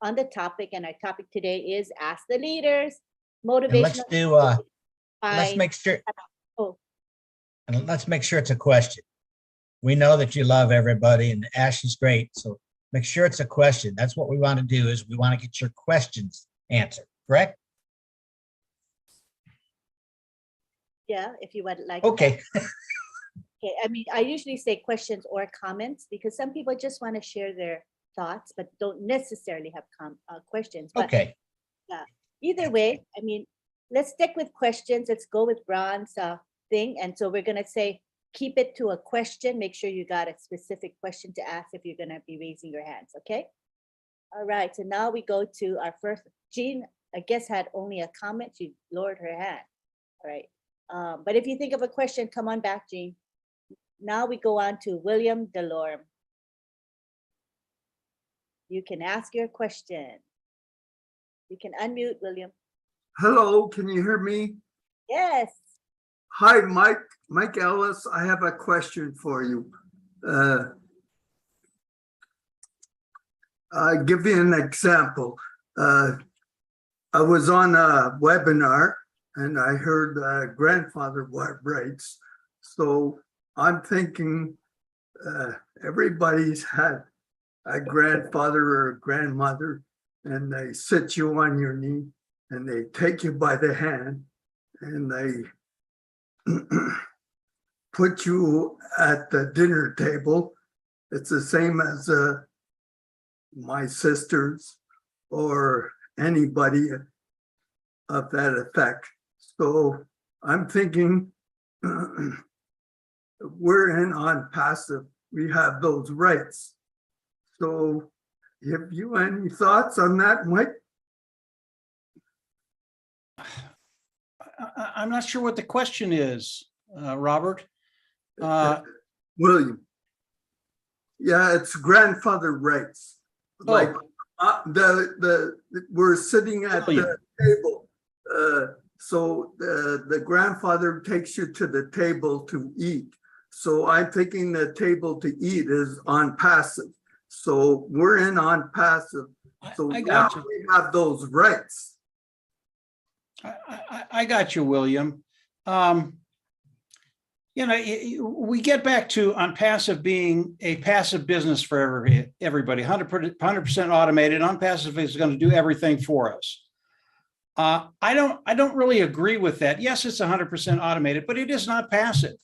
on the topic. And our topic today is Ask the Leaders, motivational. Let's make sure. Oh. And let's make sure it's a question. We know that you love everybody and Ash is great. So make sure it's a question. That's what we want to do, is we want to get your questions answered, correct? Yeah, if you would like. Okay. Okay, I mean, I usually say questions or comments because some people just want to share their thoughts, but don't necessarily have questions. But Okay. either way, I mean, let's stick with questions. Let's go with Ron's thing. And so we're going to say, keep it to a question. Make sure you got a specific question to ask if you're going to be raising your hands. Okay. All right. So now we go to our first. Jean, I guess, had only a comment. She lowered her hand. All right. But if you think of a question, come on back, Jean. Now we go on to William Delorme. You can ask your question. You can unmute, William. Hello, can you hear me? Yes. Hi, Mike Ellis. I have a question for you. I'll give you an example. I was on a webinar and I heard grandfather rights. So I'm thinking everybody's had a grandfather or a grandmother, and they sit you on your knee and they take you by the hand and they put you at the dinner table. It's the same as my sisters or anybody of that effect. So I'm thinking we're in on passive. We have those rights. So have you any thoughts on that, Mike? I'm not sure what the question is, Robert. William. Yeah, it's grandfather rights. Like we're sitting at the table. So the grandfather takes you to the table to eat. So I'm thinking the table to eat is on passive. So we're in on passive. So I now got you. we have those rights. I got you, William. You know, we get back to ONPASSIVE being a passive business for everybody, 100% automated. ONPASSIVE is going to do everything for us. I don't really agree with that. Yes, it's 100% automated, but it is not passive.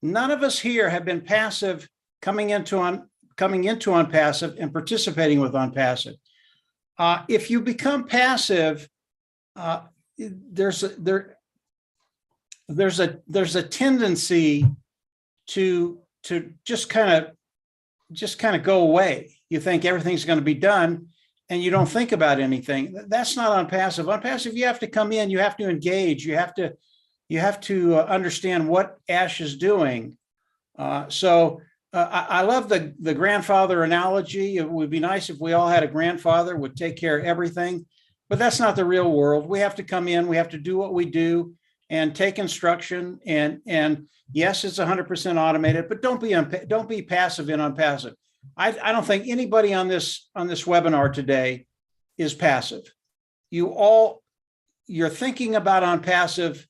None of us here have been passive coming into ONPASSIVE and participating with ONPASSIVE. If you become passive, there's a tendency to just kind of go away. You think everything's going to be done and you don't think about anything. That's not ONPASSIVE. ONPASSIVE, you have to come in, you have to engage, you have to understand what Ash is doing. I love the grandfather analogy. It would be nice if we all had a grandfather would take care of everything, but that's not the real world. We have to come in, we have to do what we do and take instruction. And yes, it's 100% automated, but don't be passive in ONPASSIVE. I don't think anybody on this webinar today is passive. You're thinking about ONPASSIVE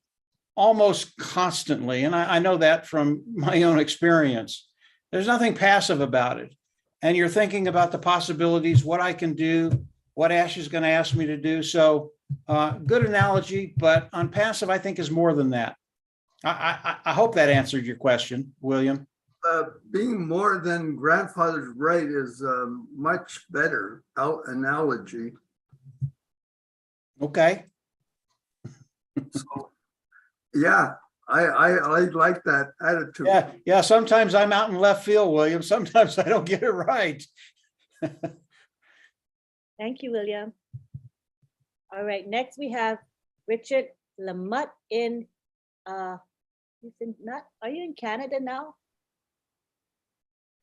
almost constantly, and I know that from my own experience. There's nothing passive about it, and you're thinking about the possibilities, what I can do, what Ash is going to ask me to do. So good analogy, but ONPASSIVE, I think, is more than that. I hope that answered your question, William. Being more than grandfather's right is a much better analogy. Okay. So, yeah, I like that attitude. Yeah. Sometimes I'm out in left field, William. Sometimes I don't get it right. Thank you, William. All right, next we have Richard Lamotte in, are you in Canada now?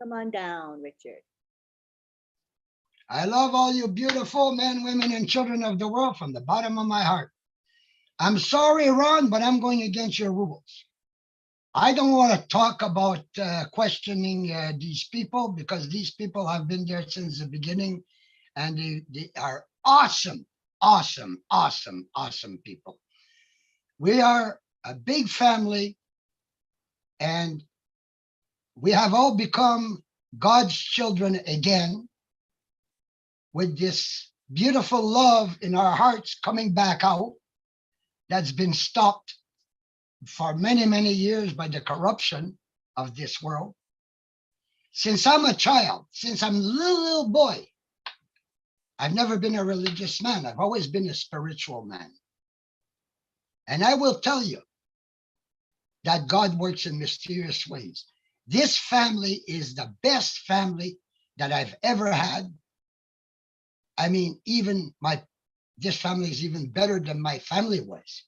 Come on down, Richard. I love all you beautiful men, women, and children of the world from the bottom of my heart. I'm sorry, Ron, but I'm going against your rules. I don't want to talk about questioning these people, because these people have been there since the beginning, and they are awesome, awesome, awesome, awesome people. We are a big family, and we have all become God's children again, with this beautiful love in our hearts coming back out that's been stopped for many, many years by the corruption of this world. Since I'm a child, since I'm a little boy, I've never been a religious man. I've always been a spiritual man. And I will tell you that God works in mysterious ways. This family is the best family that I've ever had. I mean, this family is even better than my family was.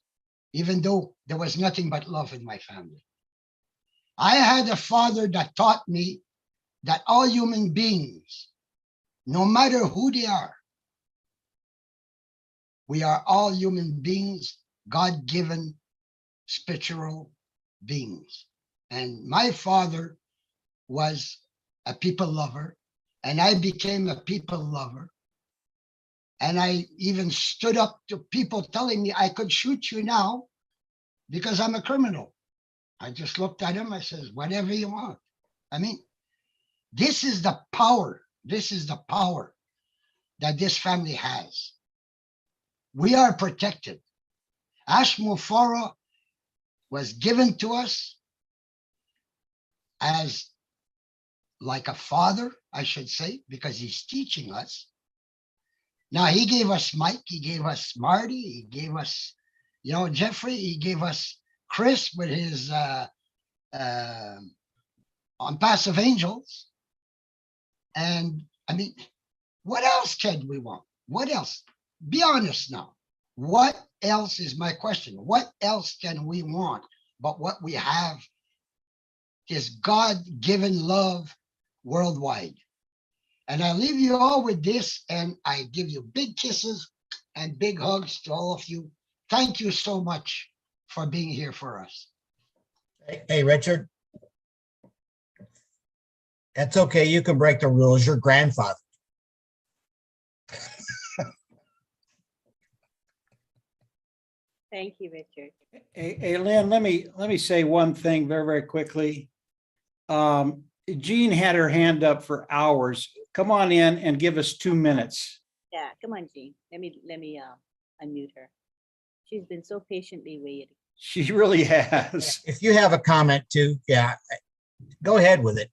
even though there was nothing but love in my family. I had a father that taught me that all human beings, no matter who they are, we are all human beings, God-given spiritual beings. And my father was a people lover, and I became a people lover. And I even stood up to people telling me I could shoot you now because I'm a criminal. I just looked at him, I says, whatever you want. I mean, this is the power. This is the power that this family has. We are protected. Ash Mufara was given to us as like a father, I should say, because he's teaching us. Now, he gave us Mike, he gave us Marty, he gave us, Jeffrey, he gave us Chris with his ONPASSIVE Angels. And I mean, what else can we want? What else? Be honest now. What else is my question? What else can we want? But what we have is God-given love worldwide. And I leave you all with this, and I give you big kisses and big hugs to all of you. Thank you so much for being here for us. Hey, Richard. That's okay. You can break the rules. Your grandfather. Thank you, Richard. Hey, Lynn, let me say one thing very, very quickly. Jean had her hand up for hours. Come on in and give us 2 minutes. Yeah, come on, Jean. Let me unmute her. She's been so patiently waiting. She really has. If you have a comment too, yeah, go ahead with it.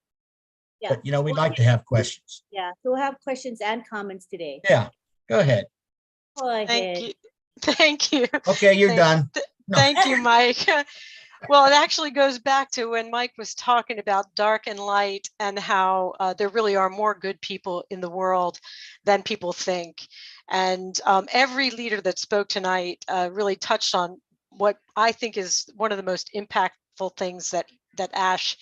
Yeah. But we'd like to have questions. Yeah, so we'll have questions and comments today. Yeah, go ahead. Go ahead. Thank you. Thank you. Okay, you're done. No. Thank you, Mike. Well, it actually goes back to when Mike was talking about dark and light and how there really are more good people in the world than people think. And every leader that spoke tonight really touched on what I think is one of the most impactful things that Ash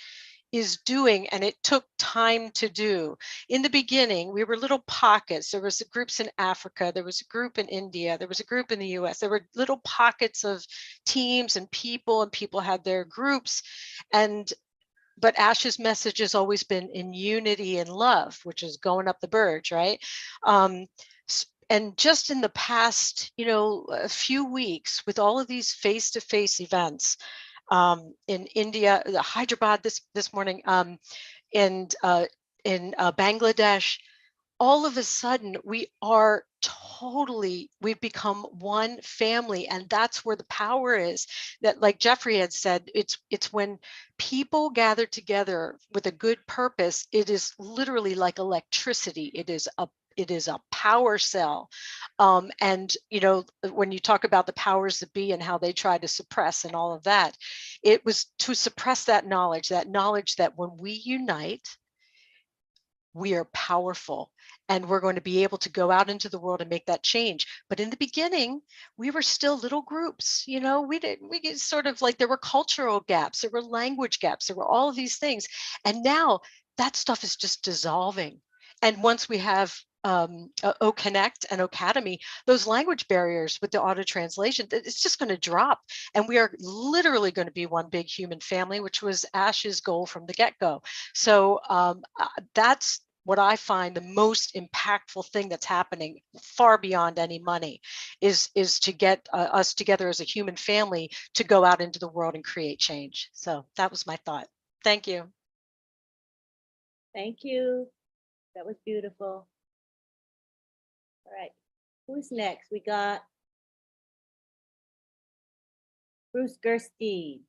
is doing, and it took time to do. In the beginning, we were little pockets. There was groups in Africa, there was a group in India, there was a group in the US. There were little pockets of teams and people had their groups. But Ash's message has always been in unity and love, which is going up the Burj, right? And just in the past, a few weeks with all of these face-to-face events, in India, Hyderabad this morning, in Bangladesh, all of a sudden we've become one family, and that's where the power is. That, like Jeffrey had said, it's when people gather together with a good purpose. It is literally like electricity. It is a power cell. And when you talk about the powers that be and how they try to suppress and all of that, it was to suppress that knowledge that when we unite, we are powerful, and we're going to be able to go out into the world and make that change. But in the beginning, we were still little groups. We get sort of like, there were cultural gaps, there were language gaps, there were all of these things. And now that stuff is just dissolving. And once we have OConnect and Academy, those language barriers with the auto translation, it's just going to drop. And we are literally going to be one big human family, which was Ash's goal from the get-go. So that's what I find the most impactful thing that's happening, far beyond any money, is to get us together as a human family to go out into the world and create change. So that was my thought. Thank you. Thank you. That was beautiful. All right, who's next? We got Bruce Gerstein.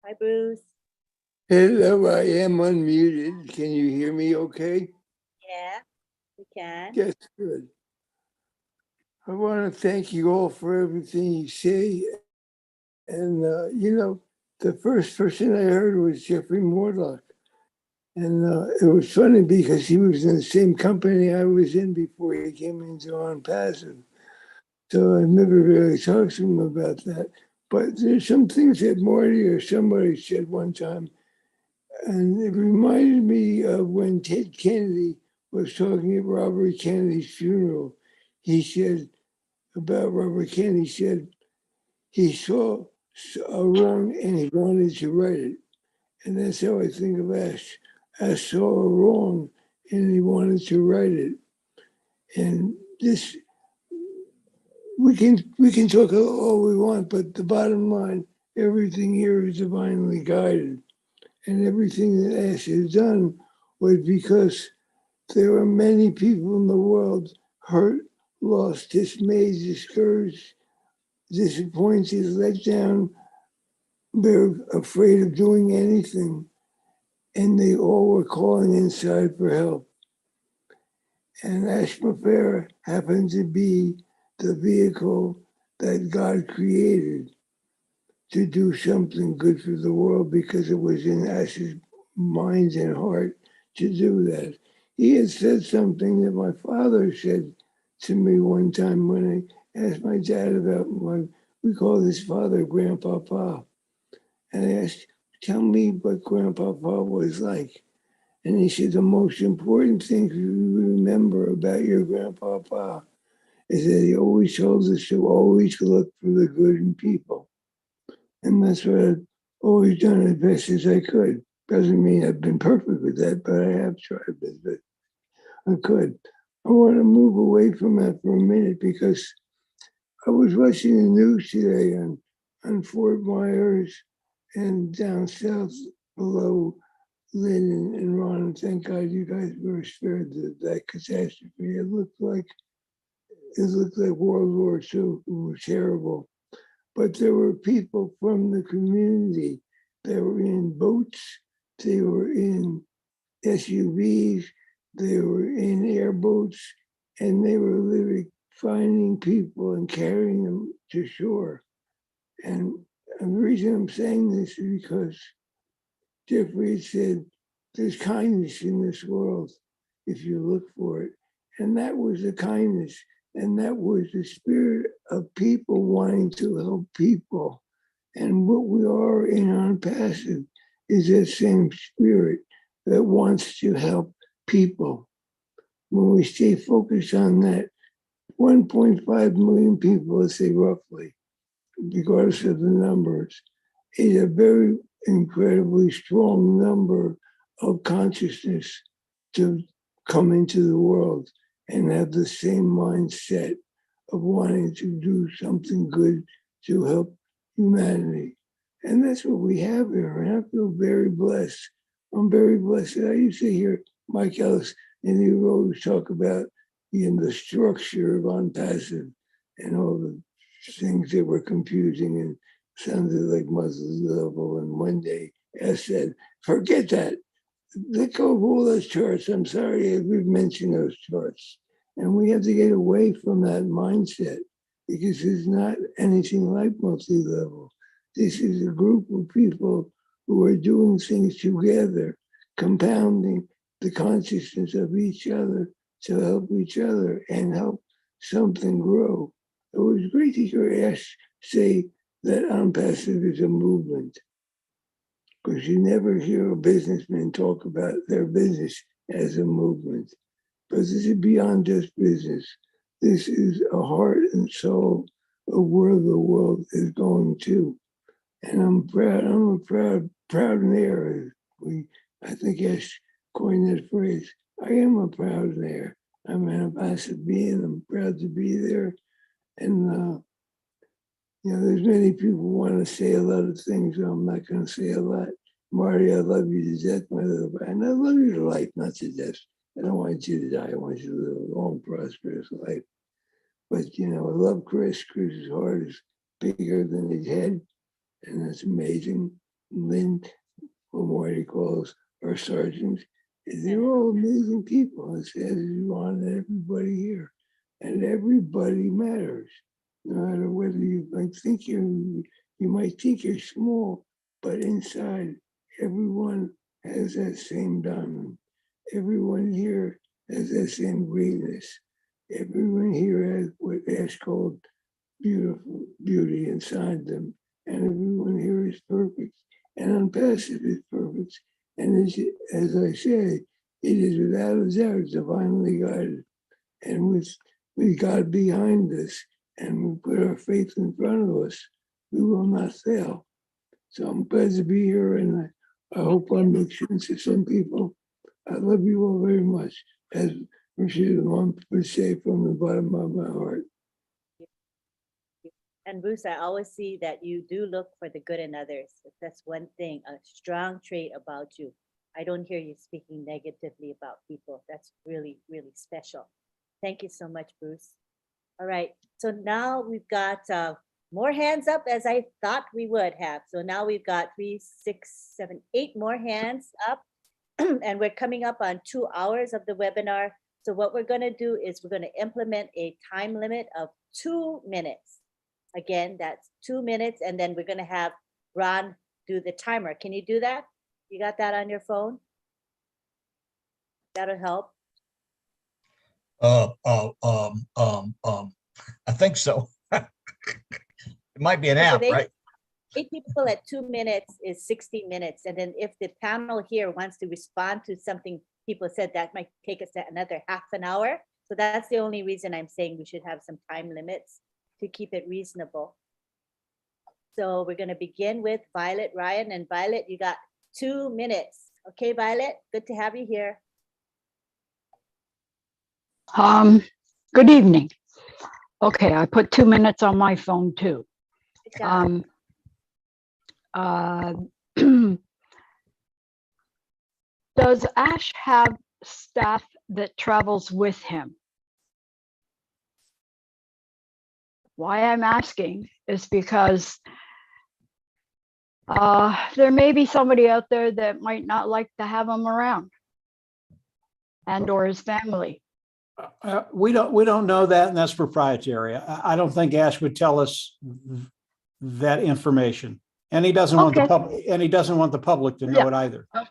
Hi, Bruce. Hello, I am unmuted. Can you hear me okay? Yeah, we can. Yes, good. I want to thank you all for everything you say. And, the first person I heard was Jeffrey Morlock. And it was funny because he was in the same company I was in before he came into ONPASSIVE. So I've never really talked to him about that. But there's some things that Marty or somebody said one time, and it reminded me of when Ted Kennedy was talking at Robert Kennedy's funeral. He said about Robert Kennedy, he said he saw a wrong and he wanted to right it. And that's how I think of Ash. Ash saw a wrong and he wanted to right it. And this, we can talk all we want, but the bottom line, everything here is divinely guided. And everything that Ash has done was because there are many people in the world hurt, lost, dismayed, discouraged, disappointed, let down. They're afraid of doing anything. And they all were calling inside for help. And Ashmafera happened to be the vehicle that God created to do something good for the world because it was in Ash's mind and heart to do that. He had said something that my father said to me one time when I asked my dad about we call his father Grandpapa. And I asked, tell me what Grandpapa was like. And he said, the most important thing you remember about your Grandpapa is that he always told us to always look for the good in people. And that's what I've always done as best as I could. Doesn't mean I've been perfect with that, but I have tried as best I could. I want to move away from that for a minute because I was watching the news today on Fort Myers and down south below Lynn and Ron, and thank God you guys were spared that catastrophe. It looked like World War II. It was terrible. But there were people from the community that were in boats, they were in SUVs, they were in airboats, and they were literally finding people and carrying them to shore. And the reason I'm saying this is because Jeffrey said, there's kindness in this world if you look for it. And that was the kindness. And that was the spirit of people wanting to help people. And what we are in ONPASSIVE is that same spirit that wants to help people. When we stay focused on that, 1.5 million people, let's say roughly, regardless of the numbers, is a very incredibly strong number of consciousness to come into the world and have the same mindset of wanting to do something good to help humanity. And that's what we have here. And I feel very blessed. I'm very blessed. I used to hear Mike Ellis, and he would always talk about the structure of ONPASSIVE and all the things that were confusing and sounded like Muslim level. And one day I said, forget that. Let go of all those charts. I'm sorry we've mentioned those charts. And we have to get away from that mindset because it's not anything like multi-level. This is a group of people who are doing things together, compounding the consciousness of each other to help each other and help something grow. It was great to hear Ash say that ONPASSIVE is a movement, because you never hear a businessman talk about their business as a movement. But this is beyond just business. This is a heart and soul of where the world is going to. And I'm proud, I'm a proud mayor. I think Ash coined that phrase. I am a proud mayor. I'm an ambassador being, I'm proud to be there. And there's many people who want to say a lot of things, so I'm not going to say a lot. Marty, I love you to death, my little brother. And I love you to life, not to death. I don't want you to die. I want you to live a long, prosperous life. But, I love Chris. Chris's heart is bigger than his head, and that's amazing. Lynn, what Marty calls our sergeants, they're all amazing people, as you on everybody here. And everybody matters. No matter whether you might think you're small, but inside, everyone has that same diamond. Everyone here has that same greatness. Everyone here has what Ash called beautiful beauty inside them. And everyone here is perfect. And Unpassive is perfect. And as I say, it is without a doubt divinely guided. And with God behind us, and we put our faith in front of us, we will not fail. So I'm glad to be here, and I hope I make sense to some people. I love you all very much, as Rashida would say from the bottom of my heart. And Bruce, I always see that you do look for the good in others. That's one thing, a strong trait about you. I don't hear you speaking negatively about people. That's really, really special. Thank you so much, Bruce. All right, so now we've got more hands up as I thought we would have. So now we've got 3, 6, 7, 8 more hands up. And we're coming up on 2 hours of the webinar. So what we're gonna do is we're gonna implement a time limit of 2 minutes. Again, that's 2 minutes, and then we're gonna have Ron do the timer. Can you do that? You got that on your phone? That'll help. I think so. It might be an So app, they- right? 8 people at 2 minutes is 60 minutes. And then if the panel here wants to respond to something people said, that might take us another half an hour. So that's the only reason I'm saying we should have some time limits to keep it reasonable. So we're going to begin with Violet Ryan. And Violet, you got 2 minutes. Okay, Violet, good to have you here. Good evening. Okay, I put 2 minutes on my phone too. Good job. Does Ash have staff that travels with him? Why I'm asking is because there may be somebody out there that might not like to have him around, and or his family. We don't know that, and that's proprietary. I don't think Ash would tell us that information, and he doesn't want the public, and he doesn't want the public to know it either. Of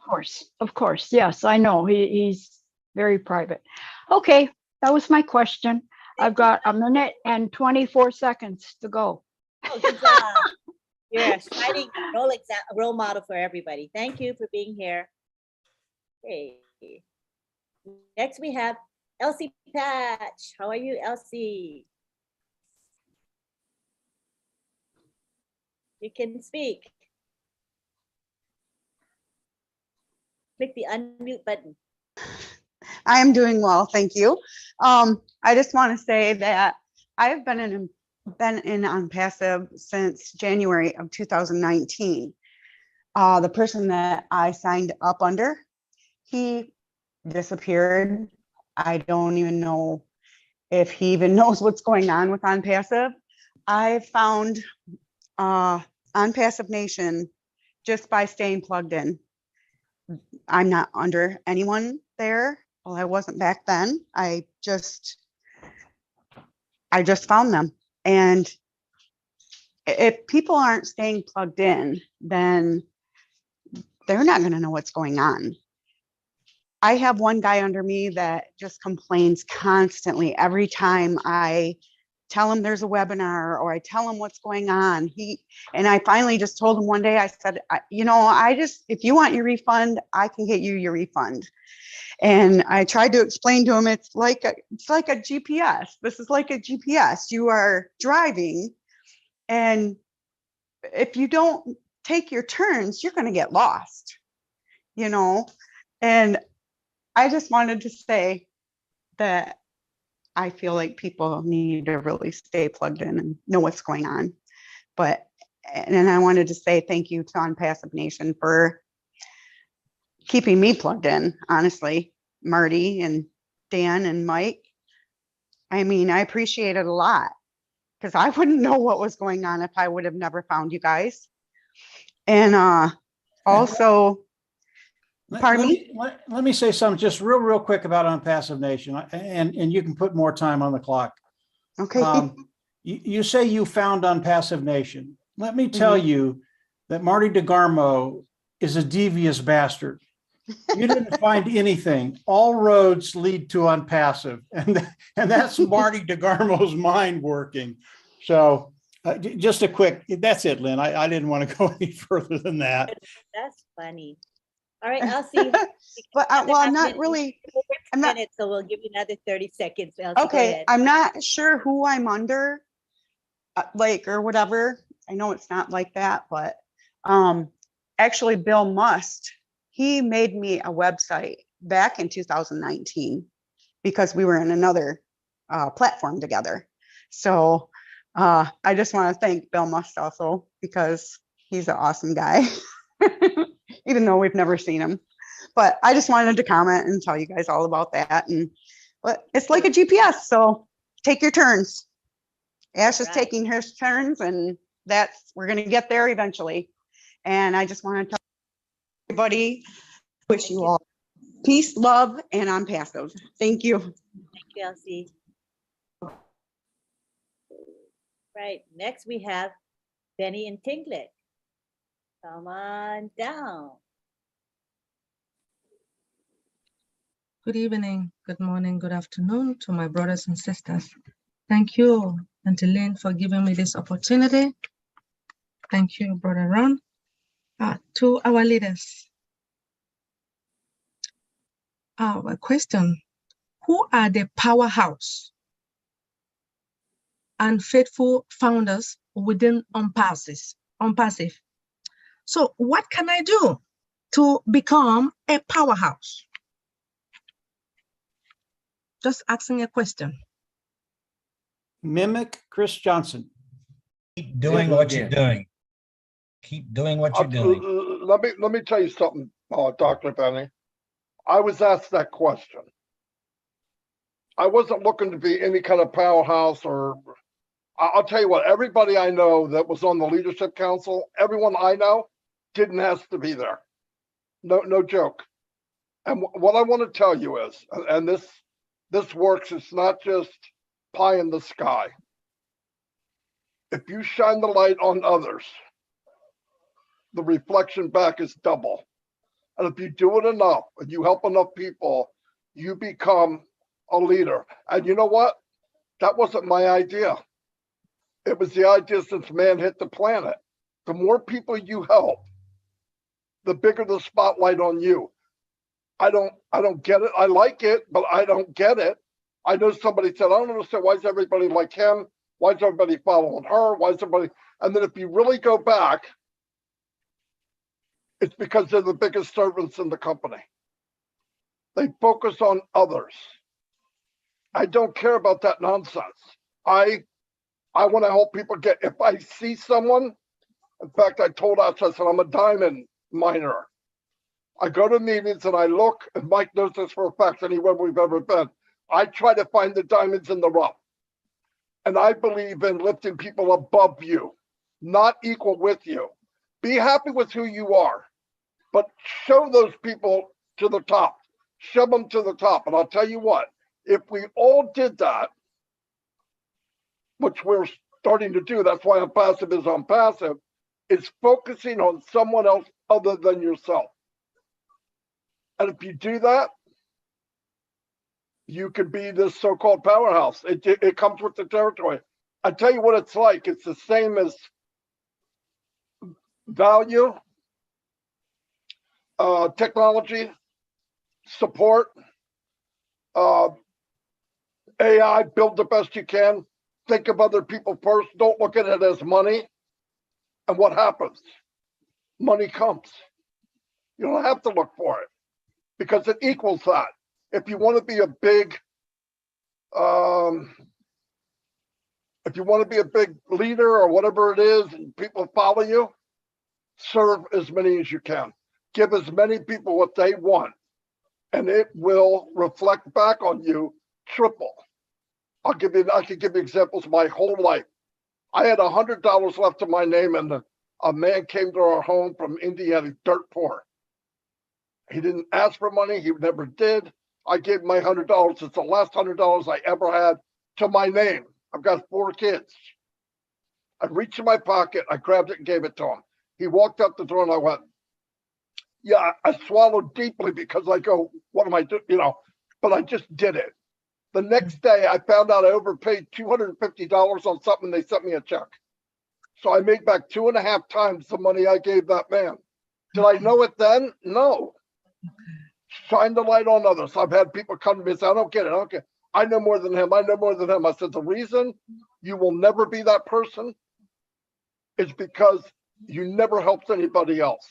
course, yes, I know he's very private. Okay, that was my question. I've got 1 minute and 24 seconds to go. Oh, good job. You're a shining role model for everybody. Thank you for being here. Okay. Next we have Elsie Patch. How are you, Elsie? You can speak. Click the unmute button. I am doing well, thank you. I just want to say that I've been in ONPASSIVE since January of 2019. The person that I signed up under, he disappeared. I don't even know if he even knows what's going on with ONPASSIVE. I found ONPASSIVE Nation just by staying plugged in. I'm not under anyone there. Well, I wasn't back then. I just found them. And if people aren't staying plugged in, then they're not going to know what's going on. I have one guy under me that just complains constantly every time I tell him there's a webinar or I tell him what's going on. And I finally just told him one day, I said, if you want your refund, I can get you your refund. And I tried to explain to him, it's like a GPS. This is like a GPS. You are driving, and if you don't take your turns, you're going to get lost, And I just wanted to say that I feel like people need to really stay plugged in and know what's going on. And I wanted to say thank you to ONPASSIVE Nation for keeping me plugged in, honestly. Marty and Dan and Mike. I mean, I appreciate it a lot because I wouldn't know what was going on if I would have never found you guys. And also, pardon me? Let me say something just real quick about ONPASSIVE Nation, and you can put more time on the clock. Okay. You say you found ONPASSIVE Nation. Let me tell you that Marty DeGarmo is a devious bastard. You didn't find anything. All roads lead to ONPASSIVE, and that's Marty DeGarmo's mind working. So just a quick, that's it, Lynn. I didn't want to go any further than that. That's funny. All right, Elsie. But well, I'm not really, I'm not, Minutes, so we'll give you another 30 seconds. Elsie, go okay, ahead. I'm not sure who I'm under, like, or whatever. I know it's not like that, but actually Bill Must, he made me a website back in 2019 because we were in another platform together. So I just want to thank Bill Must also because he's an awesome guy, even though we've never seen him. But I just wanted to comment and tell you guys all about that. And but it's like a GPS, so take your turns. Ash is Right. taking his turns, and we're going to get there eventually. And I just want to tell everybody, wish you all peace, love, and I'm passive. Thank you. Thank you, Elsie. Right, next we have Benny and Tinglet. Come on down. Good evening, good morning, good afternoon to my brothers and sisters. Thank you, Auntie Lynn, for giving me this opportunity. Thank you, Brother Ron. To our leaders. A question, who are the powerhouse and faithful founders within ONPASSIVE? So what can I do to become a powerhouse? Just asking a question. Mimic Chris Johnson. Keep doing what you're doing. Keep doing what you're doing. Let me tell you something, Dr. Benny. I was asked that question. I wasn't looking to be any kind of powerhouse, or I'll tell you what, everybody I know that was on the leadership council, everyone I know didn't ask to be there. No joke. And what I want to tell you is, and this works, it's not just pie in the sky. If you shine the light on others, the reflection back is double. And if you do it enough, and you help enough people, you become a leader. And you know what? That wasn't my idea. It was the idea since man hit the planet. The more people you help, the bigger the spotlight on you. I don't get it. I like it, but I don't get it. I know somebody said, I don't understand, why is everybody like him? Why is everybody following her? Why is everybody? And then if you really go back, it's because they're the biggest servants in the company. They focus on others. I don't care about that nonsense. I want to help people get, if I see someone, in fact, I told us, I said, I'm a diamond miner. I go to meetings and I look, and Mike knows this for a fact, anywhere we've ever been. I try to find the diamonds in the rough. And I believe in lifting people above you, not equal with you. Be happy with who you are, but show those people to the top. Shove them to the top. And I'll tell you what, if we all did that, which we're starting to do, that's why ONPASSIVE is ONPASSIVE, is focusing on someone else other than yourself. And if you do that, you could be this so-called powerhouse. It comes with the territory. I tell you what it's like. It's the same as value, technology, support, AI, build the best you can. Think of other people first. Don't look at it as money. And what happens? Money comes. You don't have to look for it because it equals that. If you want to be a big, leader or whatever it is, and people follow you, serve as many as you can. Give as many people what they want, and it will reflect back on you triple. I could give you examples my whole life. I had $100 left in my name, and a man came to our home from Indiana, dirt poor. He didn't ask for money. He never did. I gave him my $100. It's the last $100 I ever had to my name. I've got 4 kids. I reached in my pocket. I grabbed it and gave it to him. He walked out the door and I went, yeah, I swallowed deeply because I go, what am I doing? But I just did it The next day, I found out I overpaid $250 on something. They sent me a check. So I made back 2.5 times the money I gave that man. Did I know it then? No. Shine the light on others. I've had people come to me and say, I don't get it. I don't get it. I know more than him. I know more than him. I said, the reason you will never be that person is because you never helped anybody else.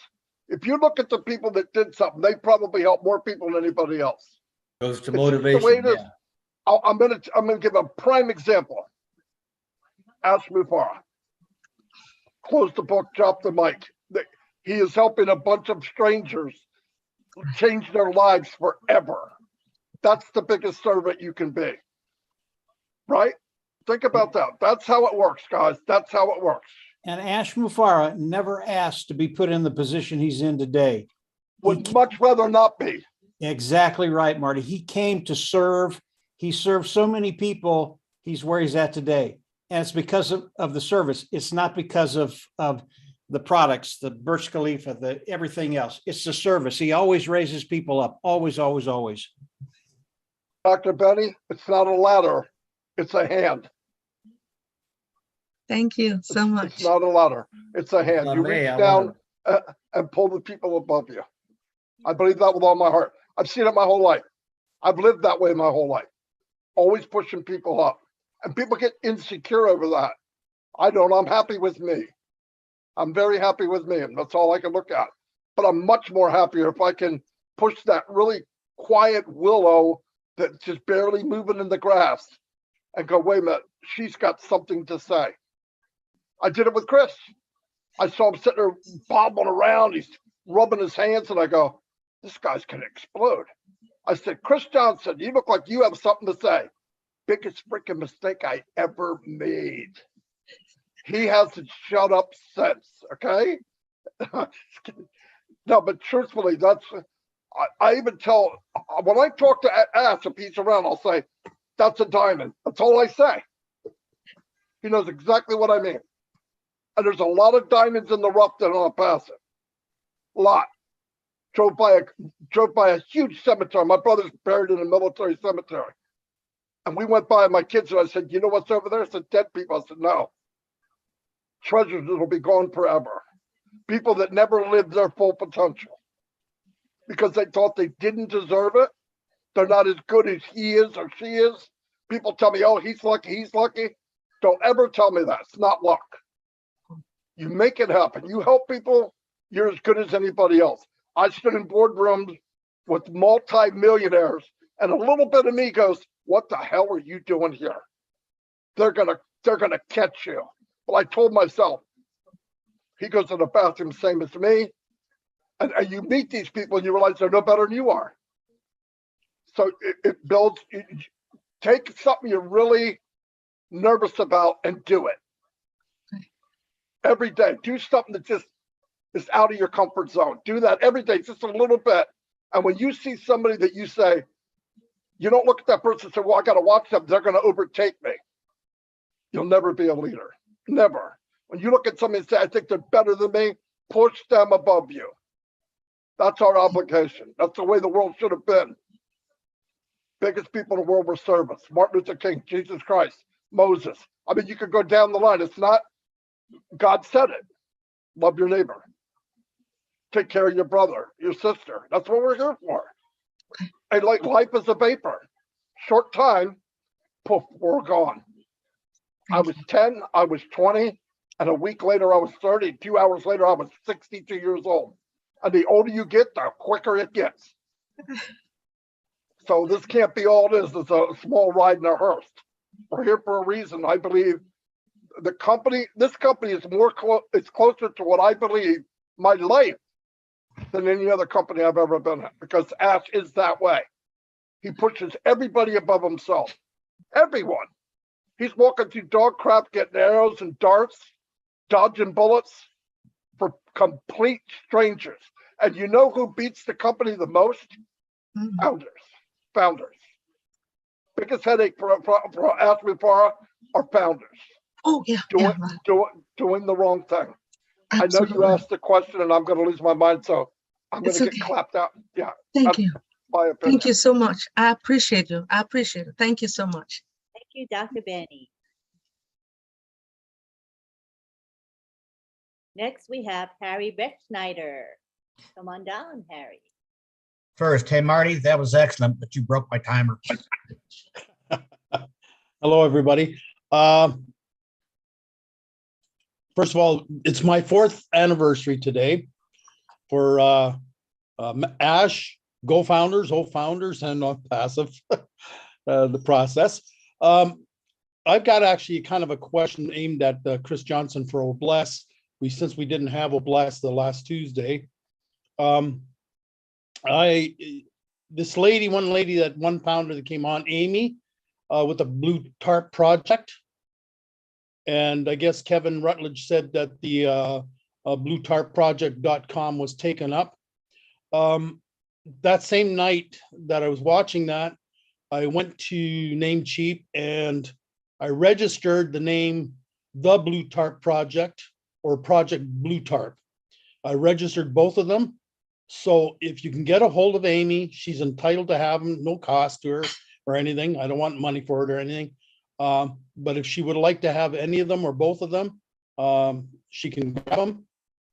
If you look at the people that did something, they probably helped more people than anybody else. Goes to It's just the way motivation. it is. Yeah. I'm gonna give a prime example. Ask Mufara. Close the book, drop the mic. He is helping a bunch of strangers change their lives forever. That's the biggest servant you can be. Right? Think about that. That's how it works, guys. That's how it works. And Ash Mufara never asked to be put in the position he's in today. Would much rather not be. Exactly right, Marty. He came to serve. He served so many people. He's where he's at today. And it's because of the service. It's not because of the products, the Burj Khalifa, the everything else. It's the service. He always raises people up. Always, always, always. Dr. Benny, it's not a ladder. It's a hand. Thank you so much. It's not a ladder. It's a hand. You May, reach I down and pull the people above you. I believe that with all my heart. I've seen it my whole life. I've lived that way my whole life. Always pushing people up. And people get insecure over that. I don't. I'm happy with me. I'm very happy with me. And that's all I can look at. But I'm much more happier if I can push that really quiet willow that's just barely moving in the grass and go, wait a minute, she's got something to say. I did it with Chris. I saw him sitting there bobbling around. He's rubbing his hands, and I go, this guy's going to explode. I said, Chris Johnson, you look like you have something to say. Biggest freaking mistake I ever made. He hasn't shut up since, okay? No, but truthfully, I even tell, when I talk to Ash, if he's around, I'll say, that's a diamond. That's all I say. He knows exactly what I mean. And there's a lot of diamonds in the rough that aren't passive. A lot. Drove by a huge cemetery. My brother's buried in a military cemetery. And we went by, my kids, and I said, you know what's over there? I said, dead people. I said, no. Treasures that'll be gone forever. People that never lived their full potential. Because they thought they didn't deserve it. They're not as good as he is or she is. People tell me, oh, he's lucky, he's lucky. Don't ever tell me that. It's not luck. You make it happen. You help people, you're as good as anybody else. I stood in boardrooms with multi-millionaires, and a little bit of me goes, what the hell are you doing here? They're gonna catch you. Well, I told myself, he goes to the bathroom, same as me. And you meet these people and you realize they're no better than you are. So it builds, take something you're really nervous about and do it. Every day, do something that just is out of your comfort zone. Do that every day, just a little bit. And when you see somebody that you say, you don't look at that person and say, well, I got to watch them. They're going to overtake me. You'll never be a leader. Never. When you look at somebody and say, I think they're better than me, push them above you. That's our obligation. That's the way the world should have been. Biggest people in the world were servants. Martin Luther King, Jesus Christ, Moses. I mean, you could go down the line. It's not, God said it. Love your neighbor. Take care of your brother, your sister. That's what we're here for. And like life is a vapor. Short time, poof, we're gone. I was 10, I was 20, and a week later I was 30. 2 hours later, I was 62 years old. And the older you get, the quicker it gets. So this can't be all it is. It's a small ride in a hearse. We're here for a reason. I believe this company is it's closer to what I believe my life than any other company I've ever been in, because Ash is that way. He pushes everybody above himself. Everyone. He's walking through dog crap, getting arrows and darts, dodging bullets for complete strangers. And you know who beats the company the most? Founders. Biggest headache for Ash Mufara are founders. Oh, yeah. Doing the wrong thing. Absolutely. I know you asked the question and I'm going to lose my mind, so I'm going to get clapped out. Yeah. Thank you. my opinion. Thank you so much. I appreciate you. I appreciate it. Thank you so much. Thank you, Dr. Benny. Next, we have Harry Beckschneider. Come on down, Harry. First, hey, Marty, that was excellent, but you broke my timer. Hello, everybody. First of all, it's my 4th anniversary today for ASH, Go Founders, O Founders, and ONPASSIVE, the process. I've got actually kind of a question aimed at Chris Johnson for Obless. Since we didn't have Obless the last Tuesday. This lady, one founder that came on, Amy, with the Blue Tarp Project. And I guess Kevin Rutledge said that the bluetarpproject.com was taken up. That same night that I was watching that, I went to Namecheap and I registered the name, the Blue Tarp Project or Project Blue Tarp. I registered both of them. So if you can get a hold of Amy, she's entitled to have them, no cost to her or anything. I don't want money for it or anything. But if she would like to have any of them or both of them, she can grab them.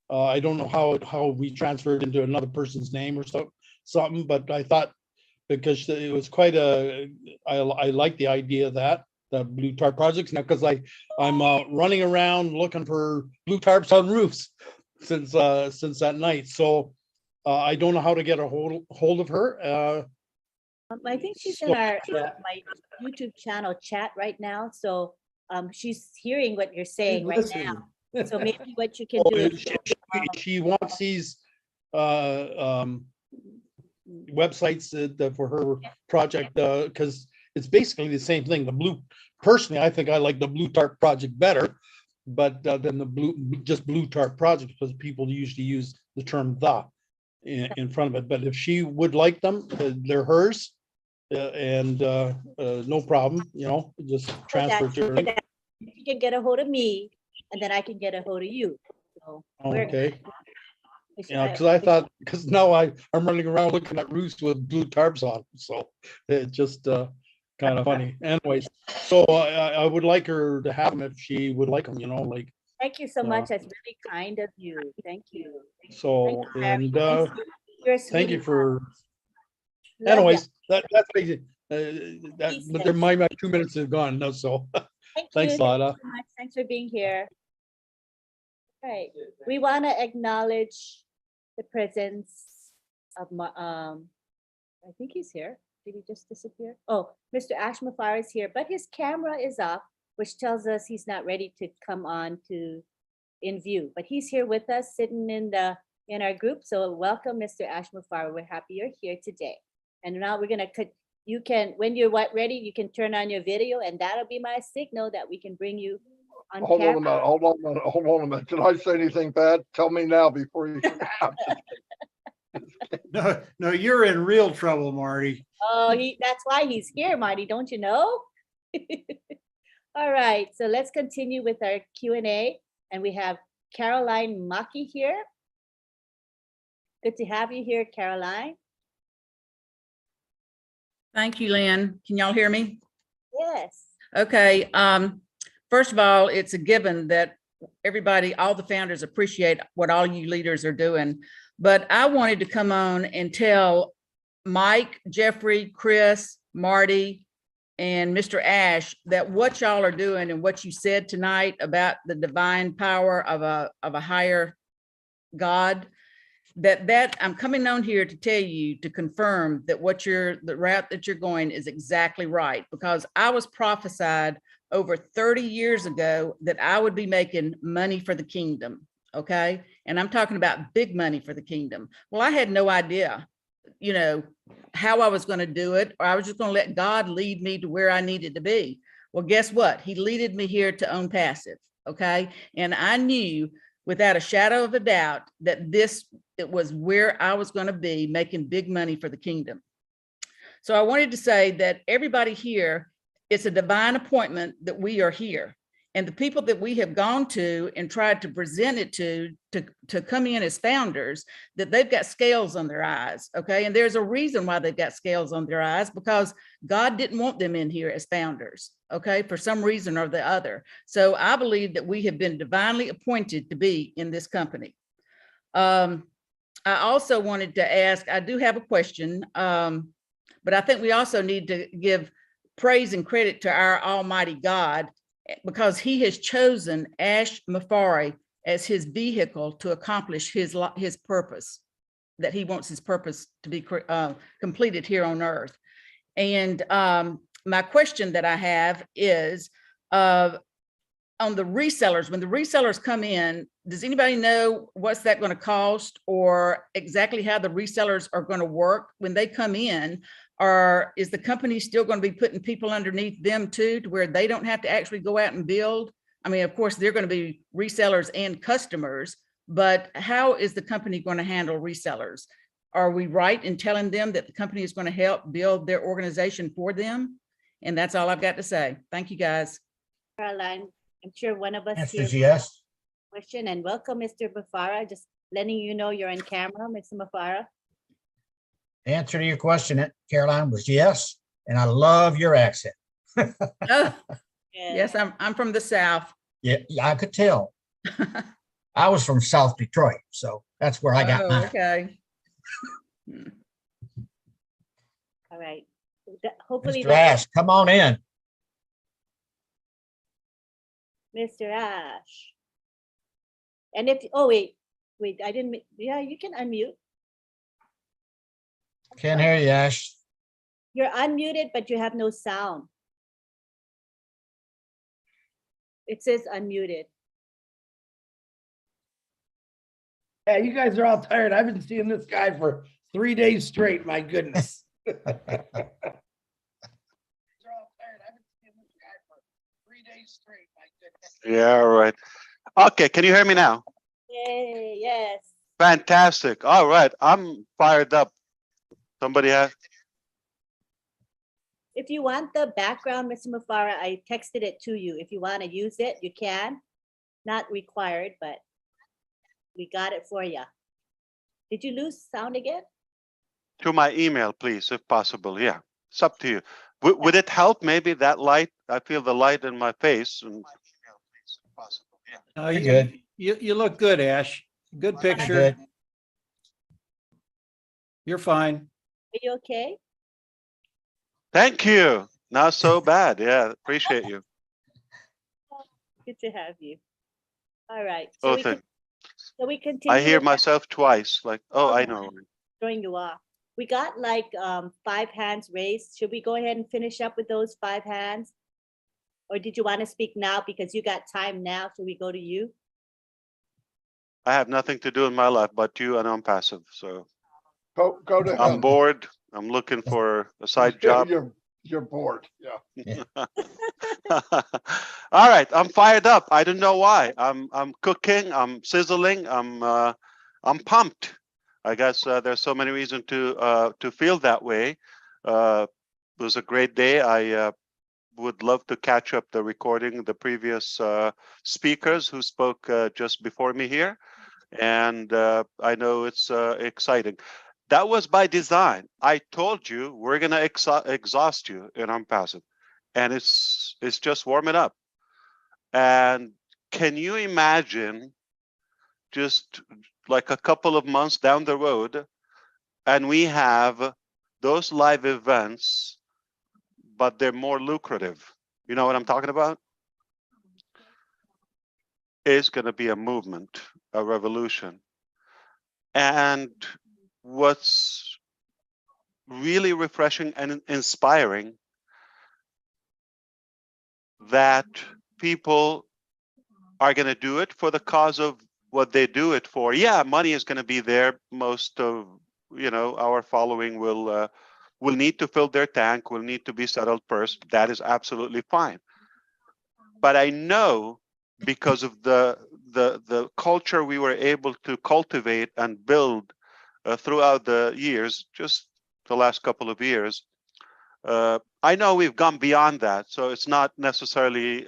I don't know how we transferred into another person's name or something, but I thought because it was quite I like the idea of that, the Blue Tarp projects now, because I'm running around looking for blue tarps on roofs since that night. So I don't know how to get a hold of her. I think she's in our my YouTube channel chat right now. So she's hearing what you're saying right now. So maybe what you can do is she wants these websites for her project because it's basically the same thing. Personally, I think I like the Blue Tarp Project better, but than the Blue Tarp Project, because people usually use the term "the" in front of it. But if she would like them, they're hers, and no problem. Just transfer to her. You can get a hold of me, and then I can get a hold of you. So okay. Yeah, because now I'm running around looking at roofs with blue tarps on, so it just kind of funny. Anyways, so I would like her to have them if she would like them. Thank you so much. That's really kind of you. Thank you. So thank you, thank you for. Anyways, that's crazy. But my 2 minutes is gone now. So thanks a lot. Thank you so much. Thanks for being here. Right. We want to acknowledge the presence of I think he's here. Did he just disappear? Oh, Mr. Ashmafar is here, but his camera is off, which tells us he's not ready to come on in view. But he's here with us, sitting in our group. So welcome, Mr. Ashmafar. We're happy you're here today. And now we're gonna when you're ready, you can turn on your video, and that'll be my signal that we can bring you on Hold camera. on a minute. Did I say anything bad? Tell me now before you. No, you're in real trouble, Marty. Oh, that's why he's here, Marty. Don't you know? All right, so let's continue with our Q&A, and we have Caroline Maki here. Good to have you here, Caroline. Thank you, Lynn. Can y'all hear me? Yes. Okay. First of all, it's a given that everybody, all the founders appreciate what all you leaders are doing. But I wanted to come on and tell Mike, Jeffrey, Chris, Marty, and Mr. Ash that what y'all are doing and what you said tonight about the divine power of a higher God, that I'm coming on here to tell you, to confirm that the route that you're going is exactly right, because I was prophesied over 30 years ago that I would be making money for the kingdom. Okay. And I'm talking about big money for the kingdom. Well, I had no idea, how I was going to do it, or I was just going to let God lead me to where I needed to be. Well, guess what? He leaded me here to ONPASSIVE. Okay. And I knew without a shadow of a doubt that it was where I was going to be making big money for the kingdom. So I wanted to say that everybody here, it's a divine appointment that we are here. And the people that we have gone to and tried to present it to come in as founders, that they've got scales on their eyes, okay? And there's a reason why they've got scales on their eyes, because God didn't want them in here as founders, okay? For some reason or the other. So I believe that we have been divinely appointed to be in this company. I also wanted to ask, I do have a question, but I think we also need to give praise and credit to our Almighty God, because he has chosen Ash Mafari as his vehicle to accomplish his purpose, that he wants his purpose to be completed here on earth. And my question that I have is on the resellers, when the resellers come in, does anybody know what's that going to cost, or exactly how the resellers are going to work when they come in? Or is the company still going to be putting people underneath them too, to where they don't have to actually go out and build? I mean, of course, they're going to be resellers and customers, but how is the company going to handle resellers? Are we right in telling them that the company is going to help build their organization for them? And that's all I've got to say. Thank you, guys. Caroline, I'm sure one of us here. Answers yes. Question, and welcome, Mr. Mufara. Just letting you know you're on camera, Mr. Mufara. The answer to your question, Caroline, was yes. And I love your accent. Oh, yes, I'm from the South. Yeah, I could tell. I was from South Detroit, so that's where I got mine. Okay. All right. Hopefully, Mr. Ash, come on in. Mr. Ash. And if, oh, wait, I didn't, yeah, you can unmute. Can't hear you, Ash. You're unmuted, but you have no sound. It says unmuted. Yeah, you guys are all tired. I've been seeing this guy for 3 days straight. My goodness. Yeah, right. Okay, can you hear me now? Yay, yes. Fantastic. All right, I'm fired up. Somebody has. If you want the background, Mr. Mufara, I texted it to you. If you want to use it, you can. Not required, but we got it for you. Did you lose sound again? To my email, please, if possible. Yeah, it's up to you. Would it help? Maybe that light. I feel the light in my face. And... Oh, You're good. You look good, Ash. Good picture. Good. You're fine. Are you okay? Thank you. Not so bad. Yeah, appreciate you. Good to have you. All right. Oh, So we continue. I hear with myself twice. Like, oh, I know. throwing you off. We got like 5 hands raised. Should we go ahead and finish up with those 5 hands? Or did you want to speak now because you got time now? Should we go to you? I have nothing to do in my life but you and ONPASSIVE. So Go to him. I'm bored. I'm looking for a side job. You're bored. Yeah. All right, I'm fired up. I don't know why. I'm cooking. I'm sizzling. I'm pumped. I guess there's so many reasons to feel that way. It was a great day. I would love to catch up the recording, the previous speakers who spoke just before me here, and I know it's exciting. That was by design. I told you we're gonna exhaust you in ONPASSIVE, and it's just warming up. And can you imagine just like a couple of months down the road, and we have those live events, but they're more lucrative? You know what I'm talking about? It's gonna be a movement, a revolution. And what's really refreshing and inspiring, that people are going to do it for the cause of what they do it for. Yeah, money is going to be there. Most of our following will need to fill their tank, will need to be settled first. That is absolutely fine. But I know, because of the culture we were able to cultivate and build throughout the years, just the last couple of years, I know we've gone beyond that, so it's not necessarily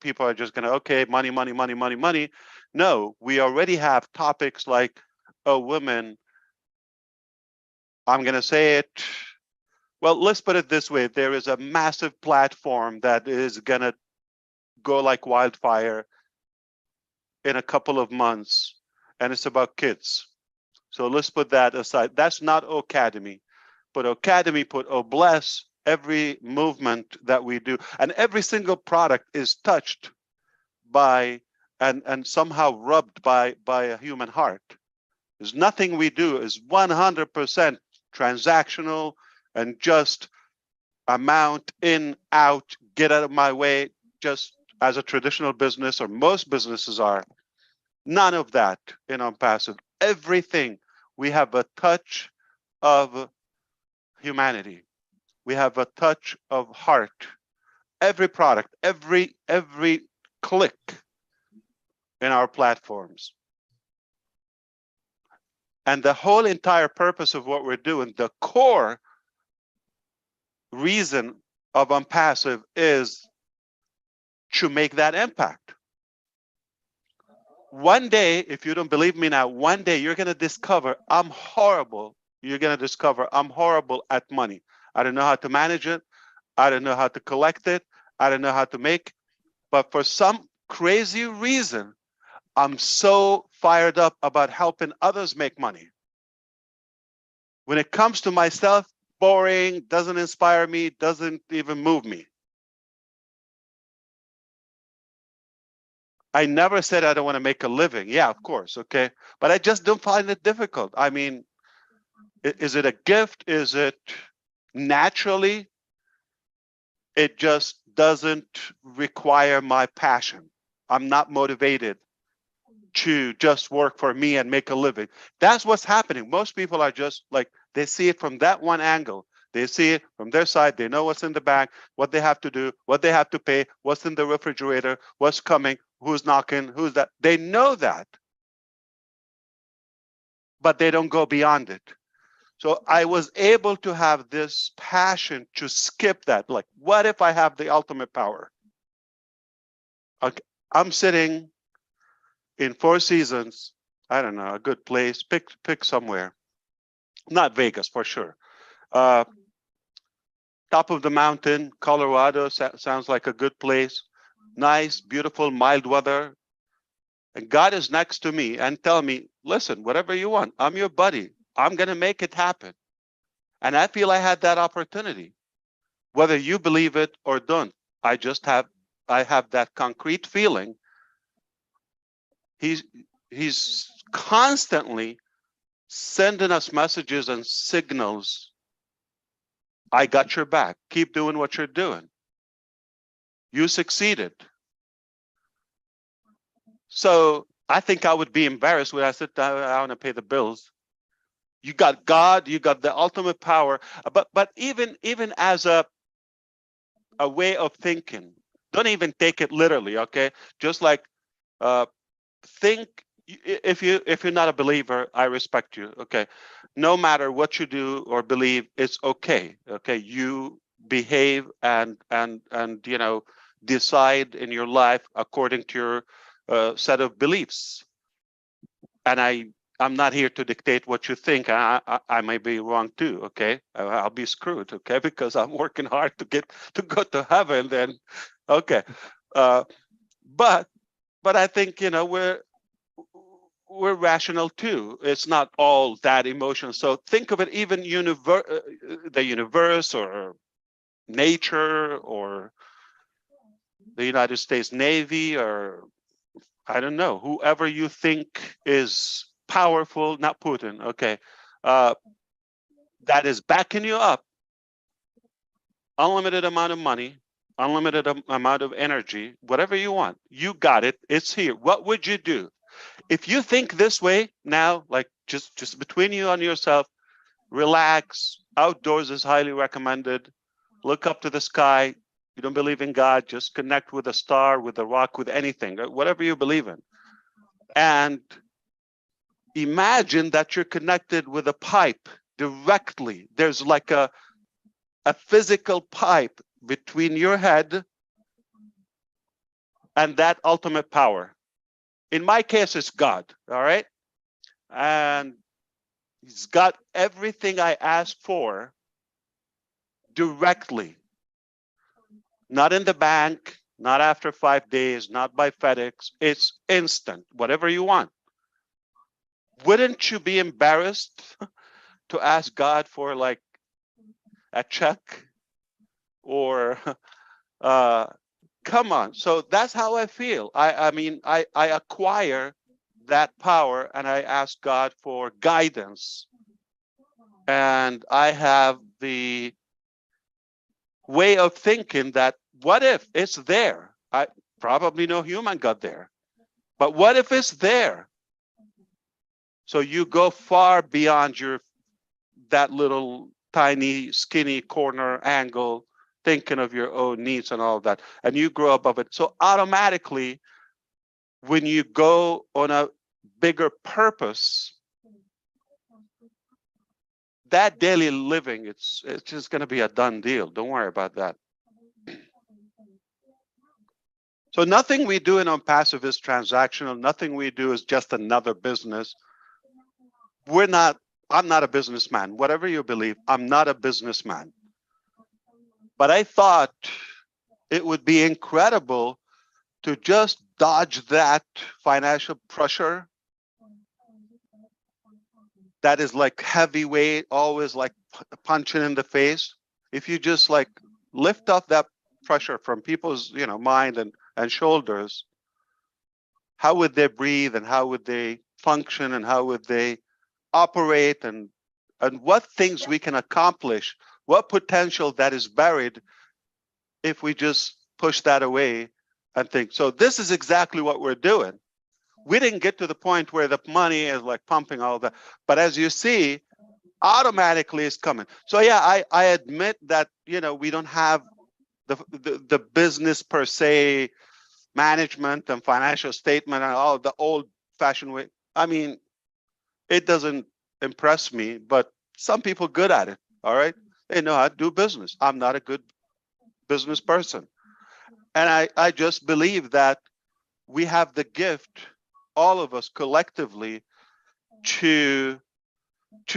people are just going to, okay, money, money, money, money, money. No, we already have topics like, oh, women. I'm going to say it. Well, let's put it this way. There is a massive platform that is going to go like wildfire in a couple of months, and it's about kids. So let's put that aside. That's not Academy, but Academy put, oh, bless every movement that we do, and every single product is touched by and somehow rubbed by a human heart. There's nothing we do is 100% transactional and just amount in, out, get out of my way, just as a traditional business or most businesses are. None of that in ONPASSIVE. Everything, we have a touch of humanity. We have a touch of heart. Every product, every click in our platforms. And the whole entire purpose of what we're doing, the core reason of ONPASSIVE is to make that impact. One day, if you don't believe me now, one day you're going to discover I'm horrible. You're going to discover I'm horrible at money. I don't know how to manage it. I don't know how to collect it. I don't know how to make. But for some crazy reason, I'm so fired up about helping others make money. When it comes to myself, boring, doesn't inspire me, doesn't even move me. I never said I don't want to make a living. Yeah, of course, okay. But I just don't find it difficult. I mean, is it a gift? Is it naturally? It just doesn't require my passion. I'm not motivated to just work for me and make a living. That's what's happening. Most people are just like, they see it from that one angle. They see it from their side. They know what's in the bag, what they have to do, what they have to pay, what's in the refrigerator, what's coming, who's knocking, who's that. They know that, but they don't go beyond it. So I was able to have this passion to skip that. Like, what if I have the ultimate power? Okay, I'm sitting in Four Seasons, I don't know, a good place, pick somewhere. Not Vegas, for sure. Top of the mountain, Colorado, sounds like a good place. Nice, beautiful, mild weather. And God is next to me and tell me, listen, whatever you want, I'm your buddy. I'm going to make it happen. And I feel I had that opportunity. Whether you believe it or don't, I have that concrete feeling. He's constantly sending us messages and signals. I got your back. Keep doing what you're doing. You succeeded. So I think I would be embarrassed when I sit down, I want to pay the bills. You got God, you got the ultimate power. But even as a way of thinking, don't even take it literally, okay? Just like think, if you're not a believer, I respect you, okay? No matter what you do or believe, it's okay, okay? You behave and you know, decide in your life according to your set of beliefs. And I'm not here to dictate what you think. I might be wrong too, okay? I'll be screwed, okay? Because I'm working hard to go to heaven then, okay? But I think, you know, we're rational too. It's not all that emotional. So think of it, even the universe or nature or the United States Navy or I don't know, whoever you think is powerful, not Putin, okay, that is backing you up, unlimited amount of money, unlimited amount of energy, whatever you want, you got it, it's here. What would you do? If you think this way now, like just between you and yourself, relax, outdoors is highly recommended, look up to the sky, you don't believe in God, just connect with a star, with a rock, with anything, whatever you believe in. And imagine that you're connected with a pipe directly. There's like a a physical pipe between your head and that ultimate power. In my case, it's God, all right? And he's got everything I asked for directly, not in the bank, not after 5 days, not by FedEx. It's instant, whatever you want. Wouldn't you be embarrassed to ask God for like a check or come on? So that's how I feel. I mean, I acquire that power and I ask God for guidance. And I have the way of thinking that what if it's there? I probably no human got there, but what if it's there? So you go far beyond that little tiny skinny corner angle, thinking of your own needs and all of that, and you grow above it. So automatically, when you go on a bigger purpose, that daily living, it's just going to be a done deal. Don't worry about that. So nothing we do in ONPASSIVE is transactional. Nothing we do is just another business. I'm not a businessman. Whatever you believe, I'm not a businessman. But I thought it would be incredible to just dodge that financial pressure that is like heavyweight, always like punching in the face. If you just like lift off that pressure from people's, mind and shoulders, how would they breathe and how would they function and how would they operate and what things we can accomplish, what potential that is buried if we just push that away and think. So this is exactly what we're doing. We didn't get to the point where the money is like pumping all that, but as you see, automatically it's coming. So yeah, I admit that, we don't have the business per se, management and financial statement and all the old fashioned way. I mean, it doesn't impress me, but some people good at it. All right. They know how to do business. I'm not a good business person. And I just believe that we have the gift, all of us collectively, to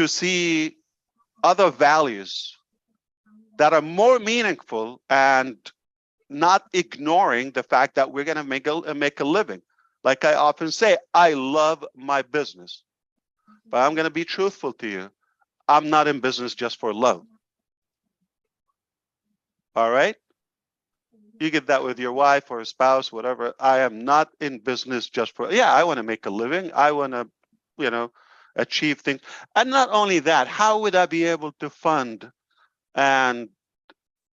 see other values that are more meaningful and not ignoring the fact that we're going to make a living. Like I often say, I love my business, but I'm going to be truthful to you. I'm not in business just for love. All right? You get that with your wife or a spouse, whatever. I am not in business just for, I want to make a living. I want to, achieve things. And not only that, how would I be able to fund and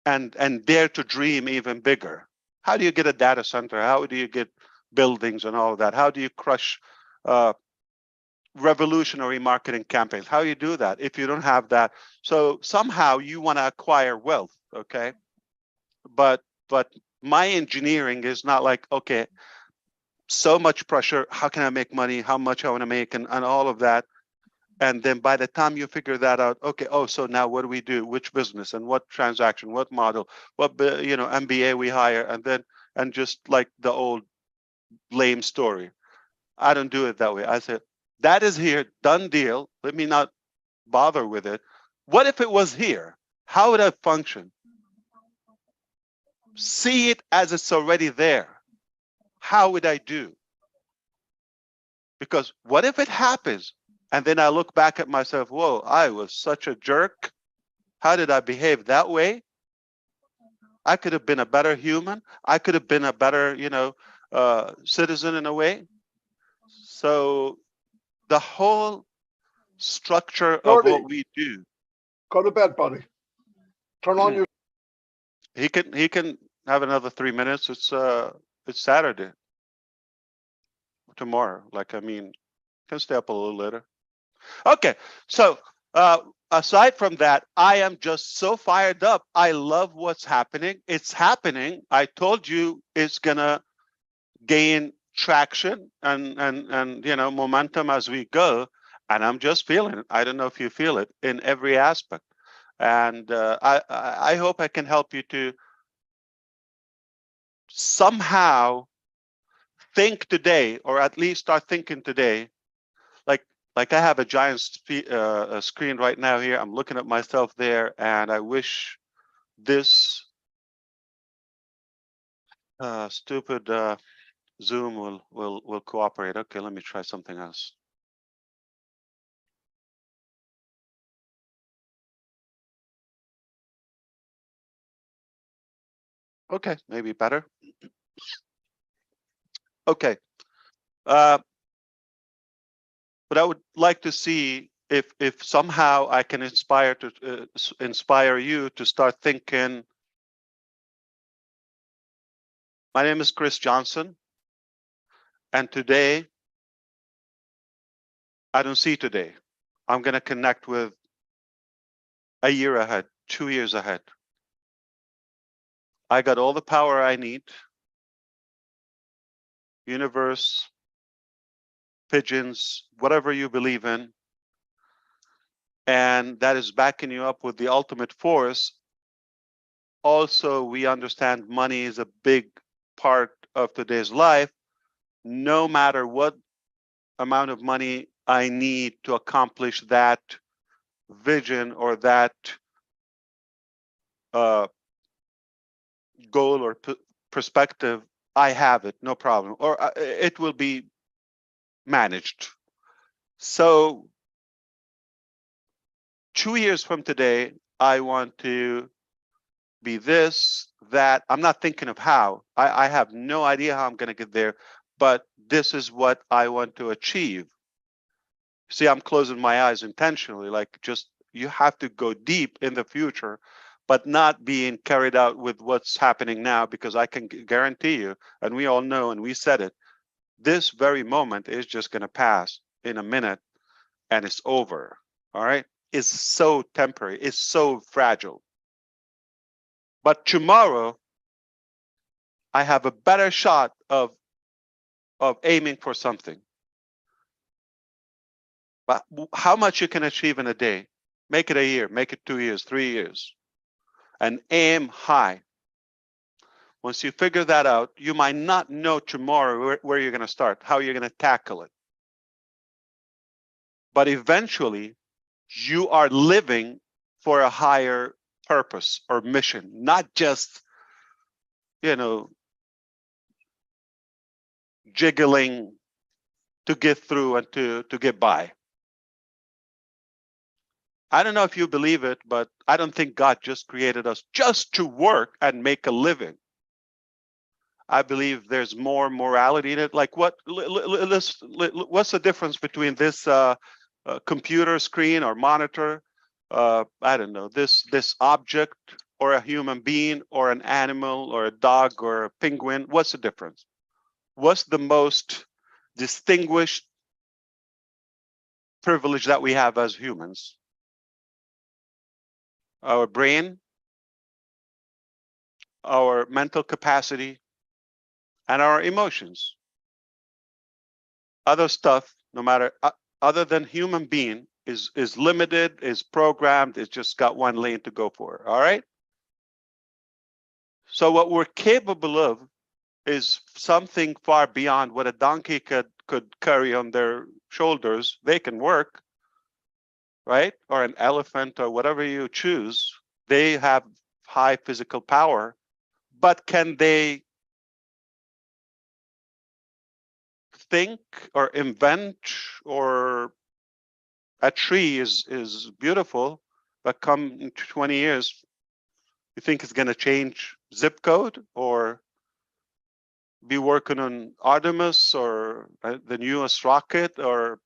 dare to dream even bigger? How do you get a data center? How do you get buildings and all of that? How do you crush revolutionary marketing campaigns? How do you do that if you don't have that? So somehow you want to acquire wealth, okay? But my engineering is not like, okay, so much pressure, how can I make money, how much I want to make, and all of that. And then by the time you figure that out, okay, so now what do we do? Which business and what transaction, what model, what MBA we hire, and just like the old lame story. I don't do it that way. I said, that is here, done deal. Let me not bother with it. What if it was here? How would I function? See it as it's already there. How would I do? Because what if it happens? And then I look back at myself, whoa, I was such a jerk. How did I behave that way? I could have been a better human. I could have been a better, citizen in a way. So the whole structure of what we do. Go to bed, buddy. Turn on your. He can have another 3 minutes. It's Saturday. Tomorrow, can stay up a little later. Okay, so aside from that, I am just so fired up. I love what's happening. It's happening. I told you it's gonna gain traction and momentum as we go, and I'm just feeling it. I don't know if you feel it in every aspect. And I hope I can help you to somehow think today, or at least start thinking today. Like I have a giant screen right now here. I'm looking at myself there, and I wish this stupid Zoom will cooperate. Okay, let me try something else. Okay, maybe better. Okay. But I would like to see if somehow I can inspire you to start thinking. My name is Chris Johnson, and today I don't see today. I'm going to connect with a year ahead, 2 years ahead. I got all the power I need. Universe, pigeons, whatever you believe in. And that is backing you up with the ultimate force. Also, we understand money is a big part of today's life. No matter what amount of money I need to accomplish that vision or that goal or perspective, I have it, no problem, or it will be managed. So 2 years from today, I want to be this, that. I'm not thinking of how. I have no idea how I'm going to get there, but this is what I want to achieve. See, I'm closing my eyes intentionally, like just you have to go deep in the future, but not being carried out with what's happening now, because I can guarantee you, and we all know, and we said it, this very moment is just going to pass in a minute and it's over. All right. It's so temporary. It's so fragile. But tomorrow, I have a better shot of aiming for something. But how much you can achieve in a day? Make it a year, make it 2 years, 3 years, and aim high. Once you figure that out, you might not know tomorrow where you're going to start, how you're going to tackle it. But eventually, you are living for a higher purpose or mission, not just, you know, jiggling to get through and to get by. I don't know if you believe it, but I don't think God just created us just to work and make a living. I believe there's more morality in it. Like what's the difference between this computer screen or monitor? I don't know, this object or a human being or an animal or a dog or a penguin. What's the difference? What's the most distinguished privilege that we have as humans? Our brain, our mental capacity, and our emotions. Other stuff, no matter other than human being, is limited, is programmed, it's just got one lane to go for. All right. So what we're capable of is something far beyond what a donkey could carry on their shoulders. They can work, right? Or an elephant or whatever you choose. They have high physical power, but can they think or invent? Or a tree is beautiful, but come in 20 years, you think it's going to change zip code or be working on Artemis or the newest rocket or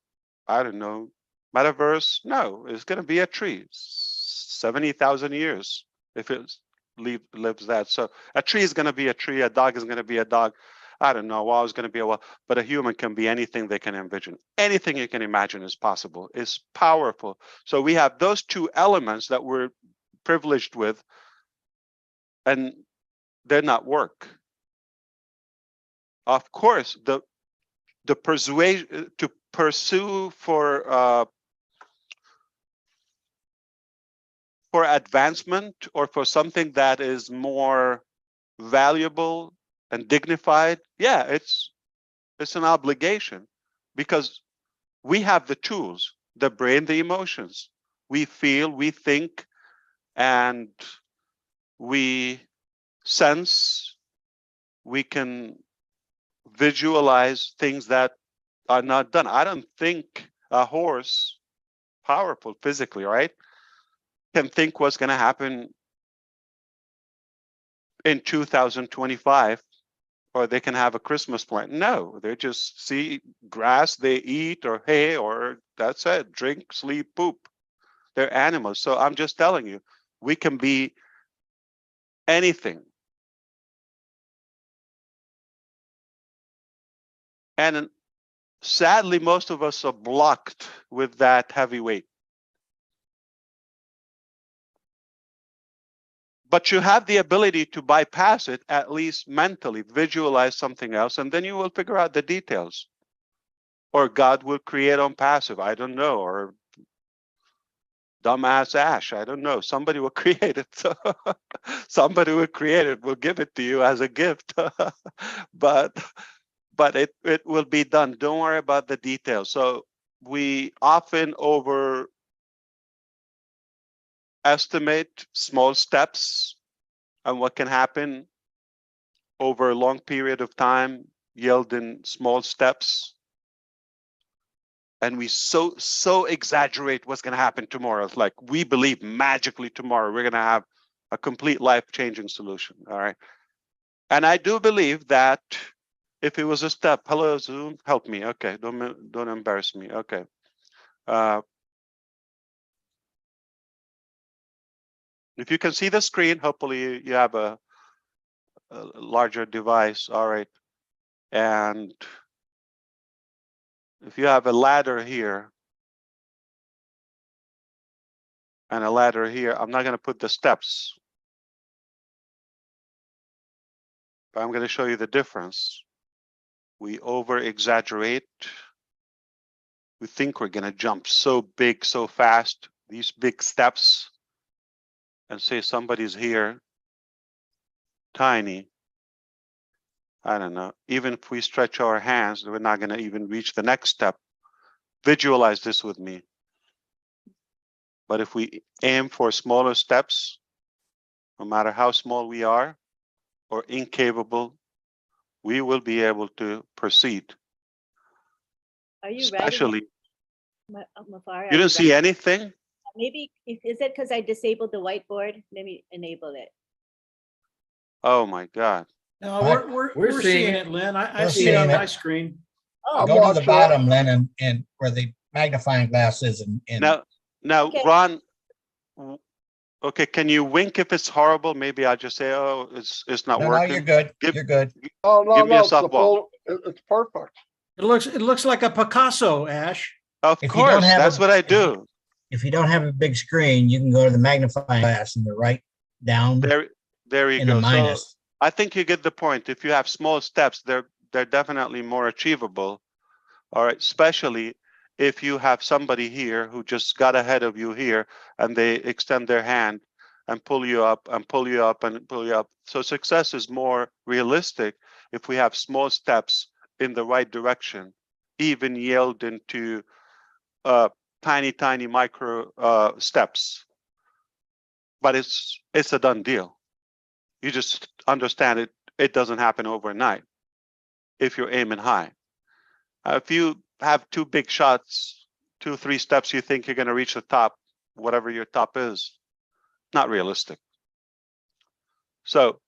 I don't know, metaverse? No, it's going to be a tree. 70,000 years if it lives that. So a tree is going to be a tree. A dog is going to be a dog. I don't know. A wall is going to be a wall. But a human can be anything they can envision. Anything you can imagine is possible. It's powerful. So we have those two elements that we're privileged with, and they're not work. Of course, the persuasion to pursue for for advancement or for something that is more valuable and dignified, yeah, it's an obligation, because we have the tools, the brain, the emotions. We feel, we think, and we sense. We can visualize things that are not done. I don't think a horse, powerful physically, right, can think what's going to happen in 2025, or they can have a Christmas plan. No, they just see grass, they eat, or hay, or that's it, drink, sleep, poop. They're animals. So I'm just telling you, we can be anything. And sadly, most of us are blocked with that heavy weight. But you have the ability to bypass it, at least mentally, visualize something else, and then you will figure out the details. Or God will create ONPASSIVE, I don't know, or dumbass Ash, I don't know. Somebody will create it. Somebody will create it, will give it to you as a gift. but it will be done. Don't worry about the details. So we often overestimate small steps and what can happen over a long period of time, yielding small steps. And we so exaggerate what's going to happen tomorrow. It's like we believe magically tomorrow we're going to have a complete life-changing solution. All right. And I do believe that if it was a step, hello Zoom, help me. Okay, don't embarrass me. Okay. If you can see the screen, hopefully you have a larger device. All right. And if you have a ladder here and a ladder here, I'm not going to put the steps, but I'm going to show you the difference. We over exaggerate. We think we're going to jump so big, so fast, these big steps, and say somebody's here, tiny. I don't know. Even if we stretch our hands, we're not going to even reach the next step. Visualize this with me. But if we aim for smaller steps, no matter how small we are or incapable, we will be able to proceed. Are you Especially, writing, Mufar? you don't see anything? Maybe, is it because I disabled the whiteboard? Let me enable it. Oh my God. No, we're seeing it, Lynn. I We're see it on seeing my it. screen. Oh, Go to the bottom, Len, and where the magnifying glass is. And Now, Okay. Ron, okay, can you wink if it's horrible? Maybe I'll just say, oh, it's not no, working. you're good. Give, You're good. Oh, no, give me a no, it's the softball. full, it's perfect. It looks like a Picasso, Ash. Of If you don't course, have that's a- what I do. If you don't have a big screen, you can go to the magnifying glass and the right down There you in the go. So minus. I think you get the point. If you have small steps, they're definitely more achievable. All right, especially if you have somebody here who just got ahead of you here and they extend their hand and pull you up and pull you up and pull you up. So success is more realistic if we have small steps in the right direction, even yield into tiny micro steps. But it's a done deal. You just understand it doesn't happen overnight if you're aiming high. If you have two big shots, 2-3 steps, you think you're going to reach the top, whatever your top is, not realistic. So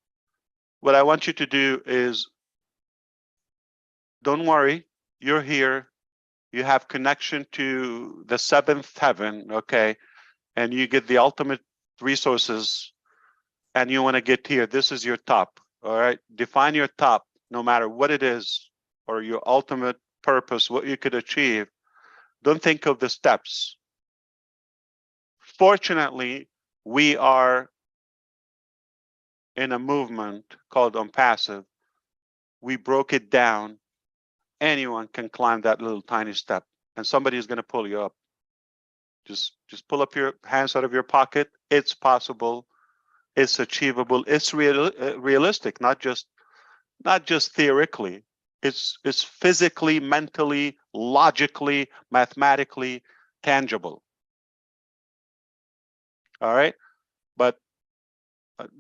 what I want you to do is, don't worry, you're here, you have connection to the seventh heaven, okay, and you get the ultimate resources, and you want to get here. This is your top. All right, define your top, no matter what it is, or your ultimate purpose, what you could achieve. Don't think of the steps. Fortunately, we are in a movement called ONPASSIVE. We broke it down. Anyone can climb that little tiny step, and somebody is going to pull you up. Just pull up your hands out of your pocket. It's possible. It's achievable. It's realistic, not just theoretically. It's physically, mentally, logically, mathematically tangible. All right, but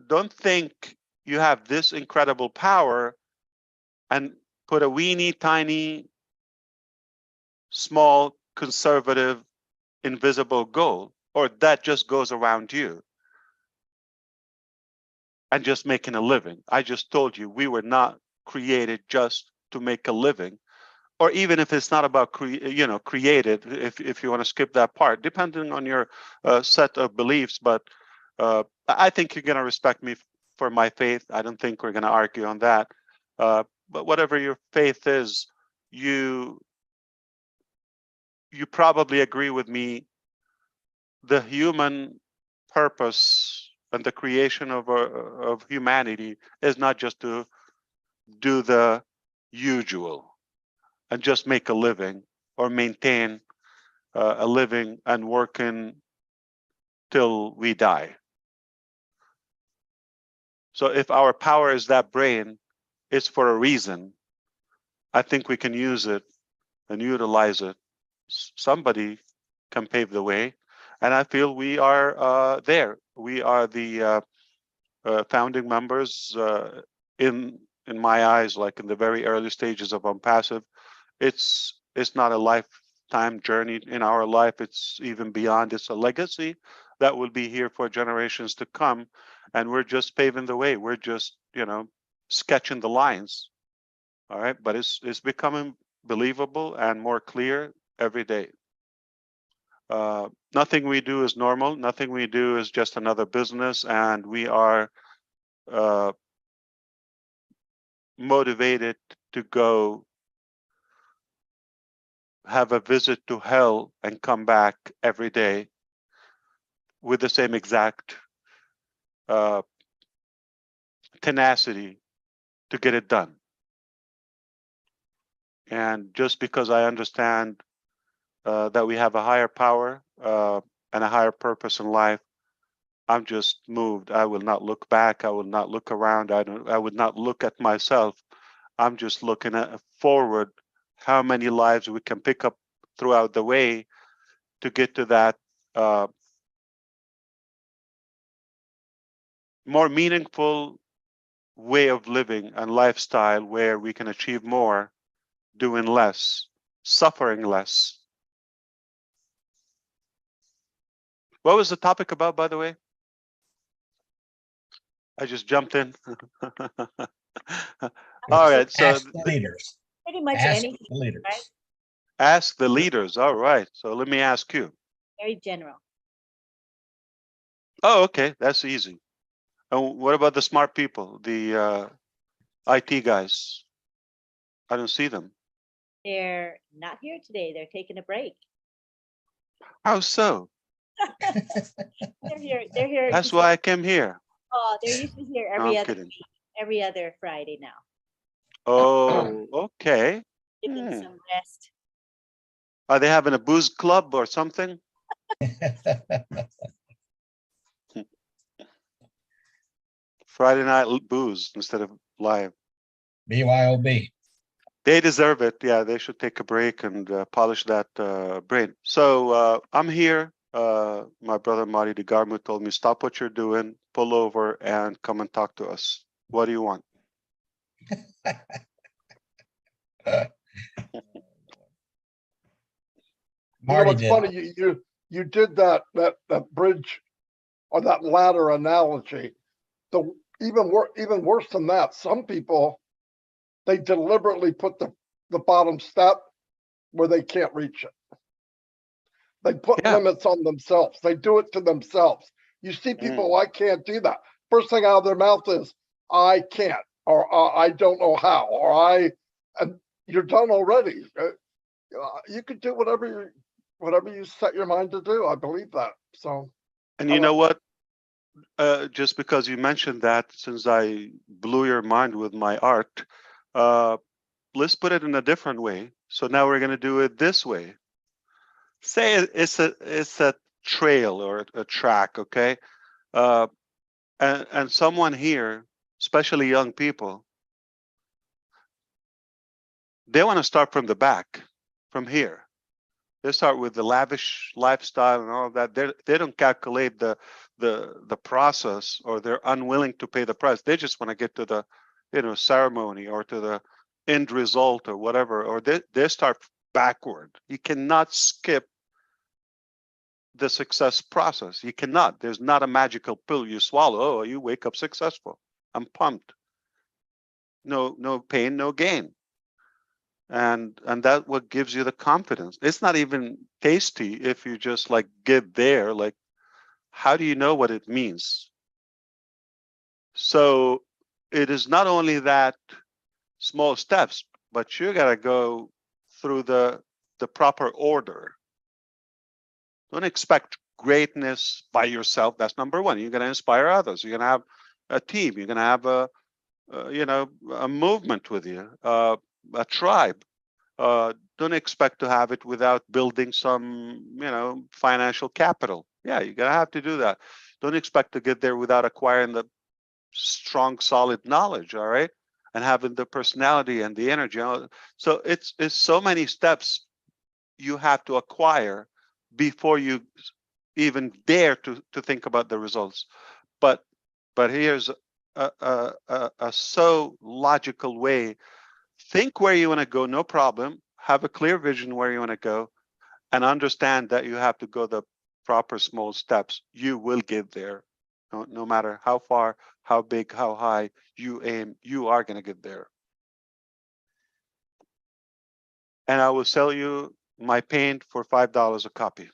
don't think you have this incredible power and put a weeny tiny, small, conservative, invisible goal, or that just goes around you and just making a living. I just told you we were not created just to make a living, or even if it's not about created, if you want to skip that part, depending on your set of beliefs. But I think you're going to respect me for my faith. I don't think we're going to argue on that. But whatever your faith is, you probably agree with me. The human purpose and the creation of humanity is not just to do the usual and just make a living or maintain a living and working till we die. So if our power is that brain, it's for a reason. I think we can use it and utilize it. Somebody can pave the way, and I feel we are there. We are the founding members in my eyes, like in the very early stages of ONPASSIVE. It's not a lifetime journey in our life. It's even beyond. It's a legacy that will be here for generations to come, and we're just paving the way. We're just, sketching the lines. All right, but it's becoming believable and more clear every day. Nothing we do is normal. Nothing we do is just another business, and we are motivated to go have a visit to hell and come back every day with the same exact tenacity to get it done. And just because I understand that we have a higher power and a higher purpose in life, I'm just moved. I will not look back. I will not look around. I would not look at myself. I'm just looking forward, how many lives we can pick up throughout the way to get to that more meaningful way of living and lifestyle where we can achieve more, doing less, suffering less. What was the topic about, by the way? I just jumped in. All right, so ask the leaders. Pretty much Ask anything, the leaders. right? Ask the leaders. All right, so let me ask you. Very general. Oh, okay, that's easy. And what about the smart people, the IT guys? I don't see them. They're not here today. They're taking a break. How so? They're here. They're here. That's why I came here. Oh, they're usually here No, every I'm other kidding. week, every other Friday now. Oh, okay. Getting some rest. Are they having a booze club or something? Friday night booze instead of live. BYOB. They deserve it. Yeah, they should take a break and polish that brain. So I'm here. My brother Marty DeGarmo told me, stop what you're doing, pull over and come and talk to us. What do you want? Marty it's did. funny you did that bridge or that ladder analogy. Even worse than that, some people, they deliberately put the bottom step where they can't reach it. They put limits on themselves. They do it to themselves. You see people, I can't do that. First thing out of their mouth is, I can't, or I don't know how, or and you're done already. You could do whatever you set your mind to do. I believe that. So. And you know what? Just because you mentioned that, since I blew your mind with my art, let's put it in a different way. So now we're going to do it this way. say it's a trail or a track, okay? And someone here, especially young people, they want to start from the back, from here. They start with the lavish lifestyle and all of that. They don't calculate the process, or they're unwilling to pay the price. They just want to get to the, ceremony or to the end result or whatever, or they start backward. You cannot skip the success process. You cannot. There's not a magical pill you swallow. Oh, you wake up successful. I'm pumped. No pain, no gain. And that what gives you the confidence. It's not even tasty if you just like get there. Like, how do you know what it means? So it is not only that small steps, but you gotta go through the proper order. Don't expect greatness by yourself. That's number one. You're gonna inspire others. You're gonna have a team. You're gonna have a movement with you, a tribe. Don't expect to have it without building some, financial capital. Yeah, you're gonna have to do that. Don't expect to get there without acquiring the strong, solid knowledge. All right, and having the personality and the energy. So it's so many steps you have to acquire before you even dare to think about the results. But here's a so logical way. Think where you want to go, no problem. Have a clear vision where you want to go, and understand that you have to go the proper small steps. You will get there. No matter how far, how big, how high you aim, you are going to get there. And I will sell you my paint for $5 a copy.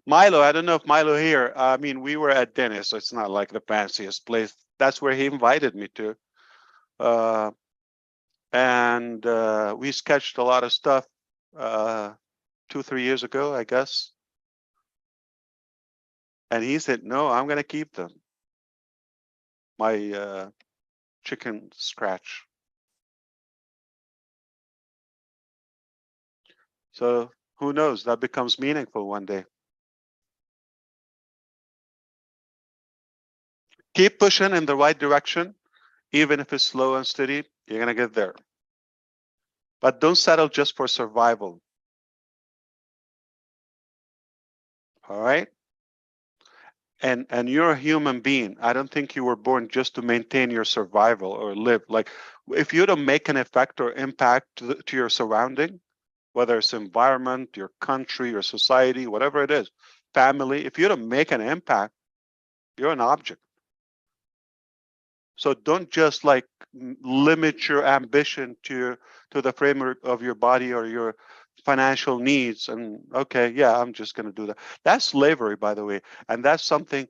Milo, I don't know if Milo here. I mean, we were at Dennis, so it's not like the fanciest place. That's where he invited me to. And we sketched a lot of stuff 2-3 years ago, I guess. And he said, no, I'm going to keep them. My chicken scratch. So who knows? That becomes meaningful one day. Keep pushing in the right direction. Even if it's slow and steady, you're going to get there. But don't settle just for survival. All right? And you're a human being. I don't think you were born just to maintain your survival or live. Like, if you don't make an effect or impact to your surrounding, whether it's environment, your country, your society, whatever it is, family, if you don't make an impact, you're an object. So don't just like limit your ambition to the framework of your body or your financial needs. And okay, yeah, I'm just going to do that. That's slavery, by the way. And that's something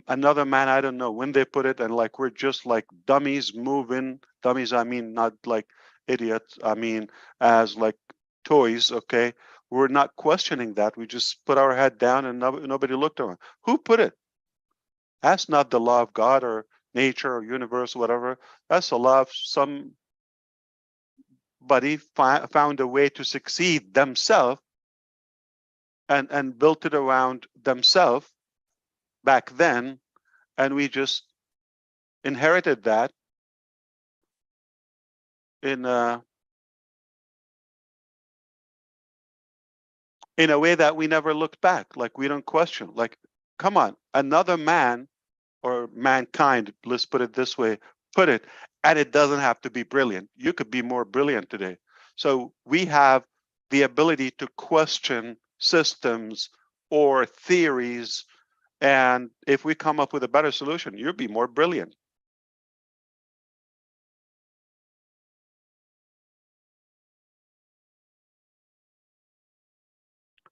another man, I don't know when they put it, and like we're just like dummies moving. Dummies, I mean, not like idiots. I mean, as like toys. Okay, we're not questioning that. We just put our head down and nobody looked around. Who put it? That's not the law of God or nature or universe, whatever. That's a law of somebody found a way to succeed themselves and built it around themselves back then, and we just inherited that in a way that we never looked back. Like, we don't question. Like, come on, another man or mankind, let's put it this way, put it, and it doesn't have to be brilliant. You could be more brilliant today. So we have the ability to question systems or theories, and if we come up with a better solution, you'll be more brilliant.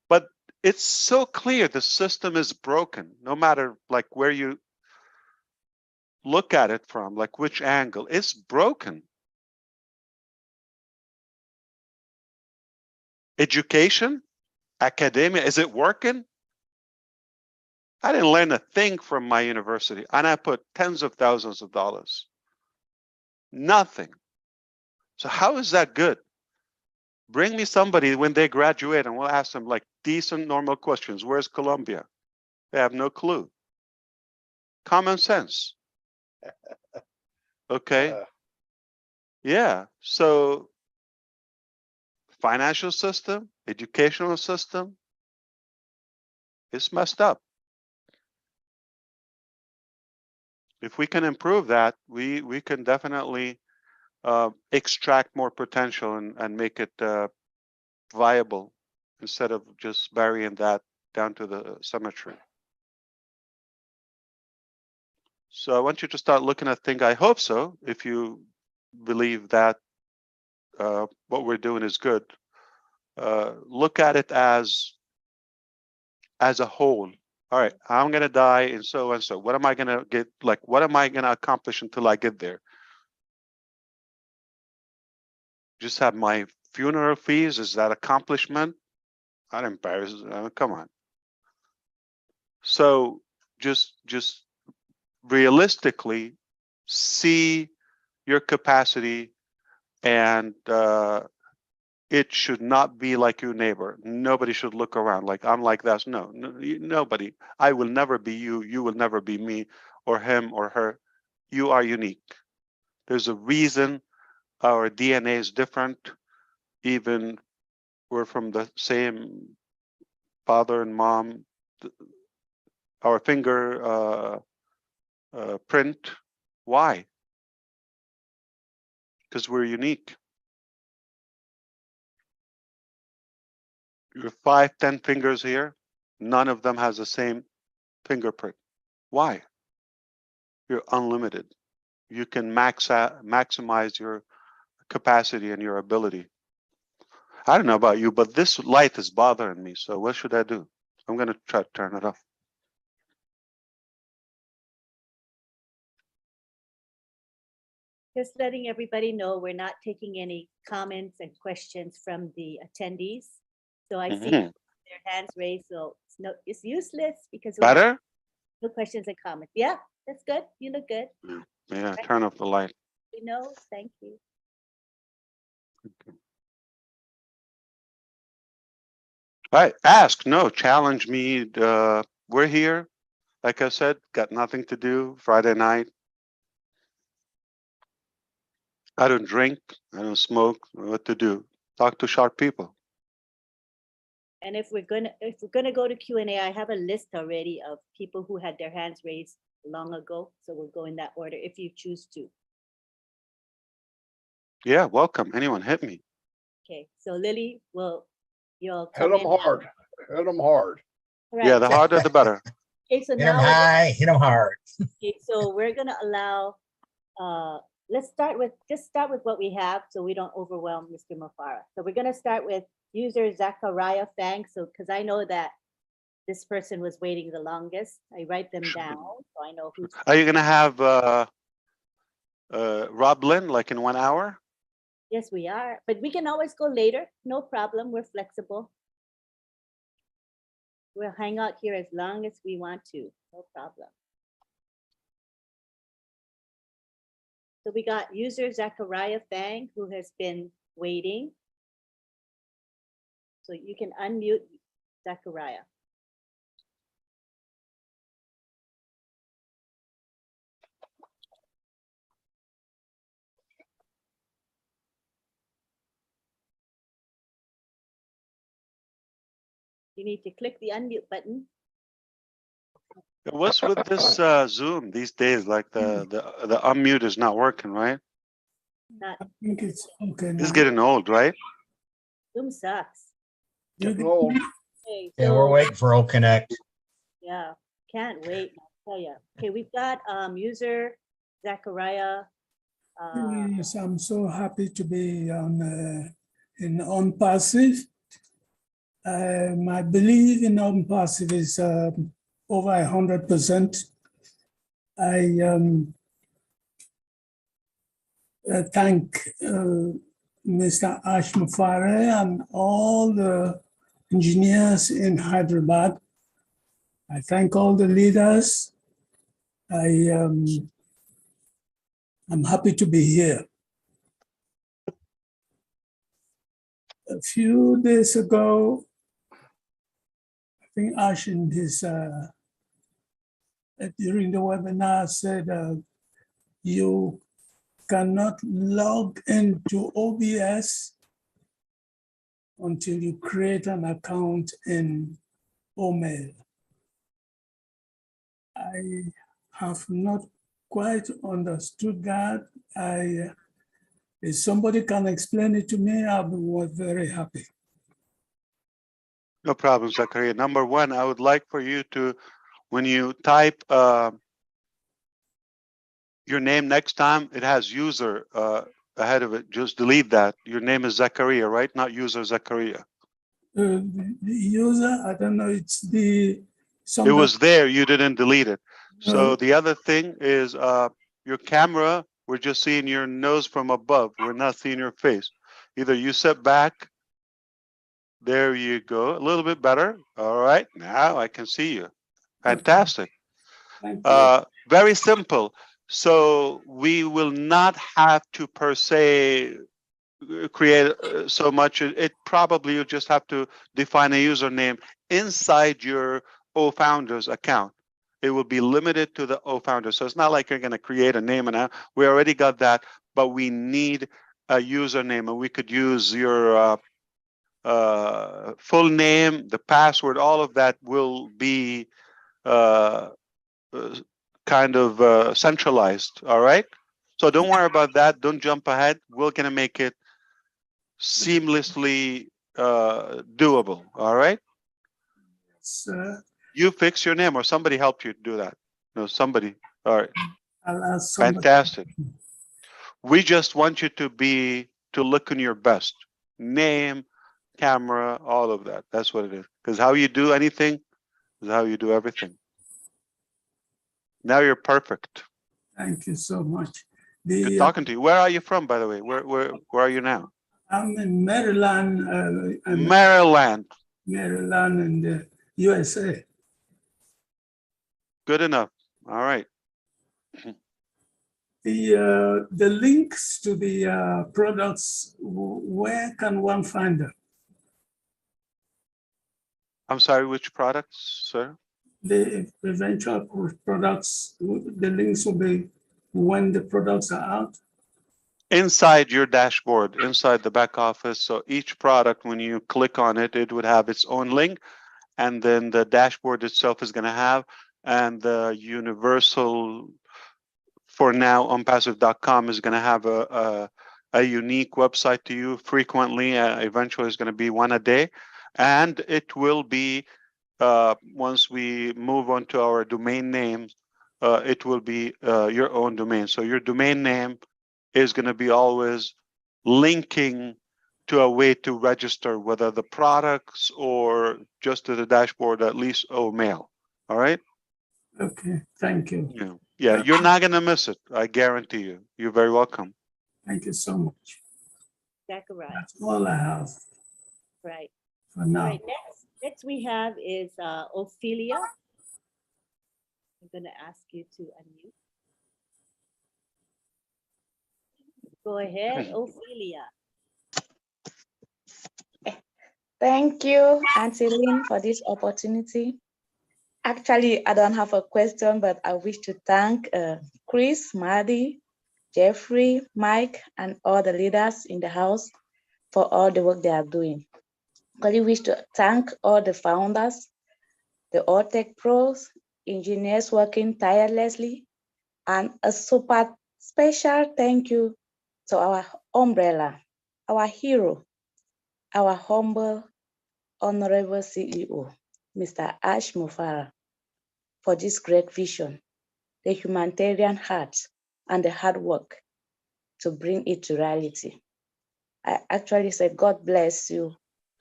But it's so clear the system is broken, no matter like where you look at it from, like which angle. It's broken. Education, academia, is it working? I didn't learn a thing from my university, and I put tens of thousands of dollars. Nothing. So how is that good? Bring me somebody when they graduate and we'll ask them like decent, normal questions. Where's Colombia? They have no clue. Common sense. Okay. Yeah. So financial system, educational system, it's messed up. If we can improve that, we can definitely extract more potential and make it viable instead of just burying that down to the cemetery. So I want you to start looking at things. I hope so. If you believe that what we're doing is good, look at it as a whole. All right, I'm gonna die and so and so. What am I gonna get? Like, what am I gonna accomplish until I get there? Just have my funeral fees? Is that accomplishment? Not embarrassed. Come on. So just realistically see your capacity, and it should not be like your neighbor. Nobody should look around like I'm like that. No, nobody. I will never be you. You will never be me or him or her. You are unique. There's a reason our DNA is different. Even we're from the same father and mom. Our finger print. Why? Because we're unique. Your 5, 10 fingers here, none of them has the same fingerprint. Why? You're unlimited. You can maximize your capacity and your ability. I don't know about you, but this light is bothering me. So what should I do? I'm going to try to turn it off. Just letting everybody know we're not taking any comments and questions from the attendees. So I see their hands raised, so it's useless because we have Better? no questions and comments. Yeah, that's good. You look good. Yeah, Right. turn off the light. We know. Thank you. All right, ask, no, challenge me. We're here. Like I said, got nothing to do. Friday night. I don't drink. I don't smoke. What to do? Talk to sharp people. And if we're gonna go to Q&A, I have a list already of people who had their hands raised long ago. So we'll go in that order if you choose to. Yeah, welcome. Anyone, hit me. Okay, so Lily, you'll Hit them hard. Hit them hard. Right. Yeah, the harder the better. Okay, so Hit them now high, hit them hard. okay, so we're gonna allow let's start with what we have so we don't overwhelm Mr. Mufara. So we're gonna start with user Zachariah Fang. So because I know that this person was waiting the longest, I write them down so I know who's. Are you gonna have Rob Lynn like in 1 hour? Yes, we are, but we can always go later. No problem. We're flexible. We'll hang out here as long as we want to. No problem. So we got user Zachariah Fang, who has been waiting. So you can unmute Zachariah. You need to click the unmute button. What's with this Zoom these days? Like the unmute is not working, right? Not, I think it's okay now. It's getting old, right? Zoom sucks. Getting old. Okay, Yeah, we're so waiting for O Connect. yeah, can't wait. I'll tell you. Okay, we've got user Zachariah. Yes, I'm so happy to be in ONPASSIVE. My belief in ONPASSIVE is over 100%. I thank Mr. Ash Mufare and all the engineers in Hyderabad. I thank all the leaders. I'm happy to be here. A few days ago, I think Ash in his during the webinar said you cannot log into OBS until you create an account in OMail. I have not quite understood that. If somebody can explain it to me, I'll be very happy. No problem, Zachariah. Number one, I would like for you to, when you type your name next time, it has user ahead of it. Just delete that. Your name is Zachariah, right? Not user Zachariah. The user, I don't know, it's the... It was there, you didn't delete it. So No. the other thing is your camera, we're just seeing your nose from above. We're not seeing your face. Either you sit back, there you go, a little bit better. All right, now I can see you. Fantastic. Thank you. Very simple. So we will not have to per se create so much. It probably you just have to define a username inside your OFounders account. It will be limited to the OFounders. So it's not like you're going to create a name and we already got that, but we need a username, and we could use your full name, the password, all of that will be kind of centralized. All right. So don't worry about that. Don't jump ahead. We're going to make it seamlessly doable. All right. You fix your name, or somebody helped you do that. No, somebody. All right. I'll ask somebody. Fantastic. We just want you to look in your best. Name, camera, all of that. That's what it is. Because how you do anything is how you do everything. Now you're perfect. Thank you so much. Good talking to you. Where are you from, by the way? Where are you now? I'm in Maryland. Maryland. Maryland in the USA. Good enough. All right. The links to the products, where can one find them? I'm sorry, which products, sir? The eventual products, the links will be when the products are out. Inside your dashboard, inside the back office. So each product, when you click on it, it would have its own link. And then the dashboard itself is going to have, and the universal, for now, ONPASSIVE.com is going to have a unique website to you frequently. Eventually, it's going to be one a day. And it will be, once we move on to our domain names, it will be your own domain. So your domain name is going to be always linking to a way to register, whether the products or just to the dashboard, at least mail. All right. Okay, thank you. Yeah, you're not going to miss it. I guarantee you. You're very welcome. Thank you so much. Zachariah. That's all I have Right. for now. All right, next we have is Ophelia. I'm going to ask you to unmute. Go ahead, Ophelia. Thank you, Auntie Lynn, for this opportunity. Actually, I don't have a question, but I wish to thank Chris, Maddie, Jeffrey, Mike, and all the leaders in the house for all the work they are doing. I wish to thank all the founders, the all tech pros, engineers working tirelessly, and a super special thank you to our umbrella, our hero, our humble, honorable CEO, Mr. Ash Mufara, for this great vision, the humanitarian heart, and the hard work to bring it to reality. I actually said, God bless you,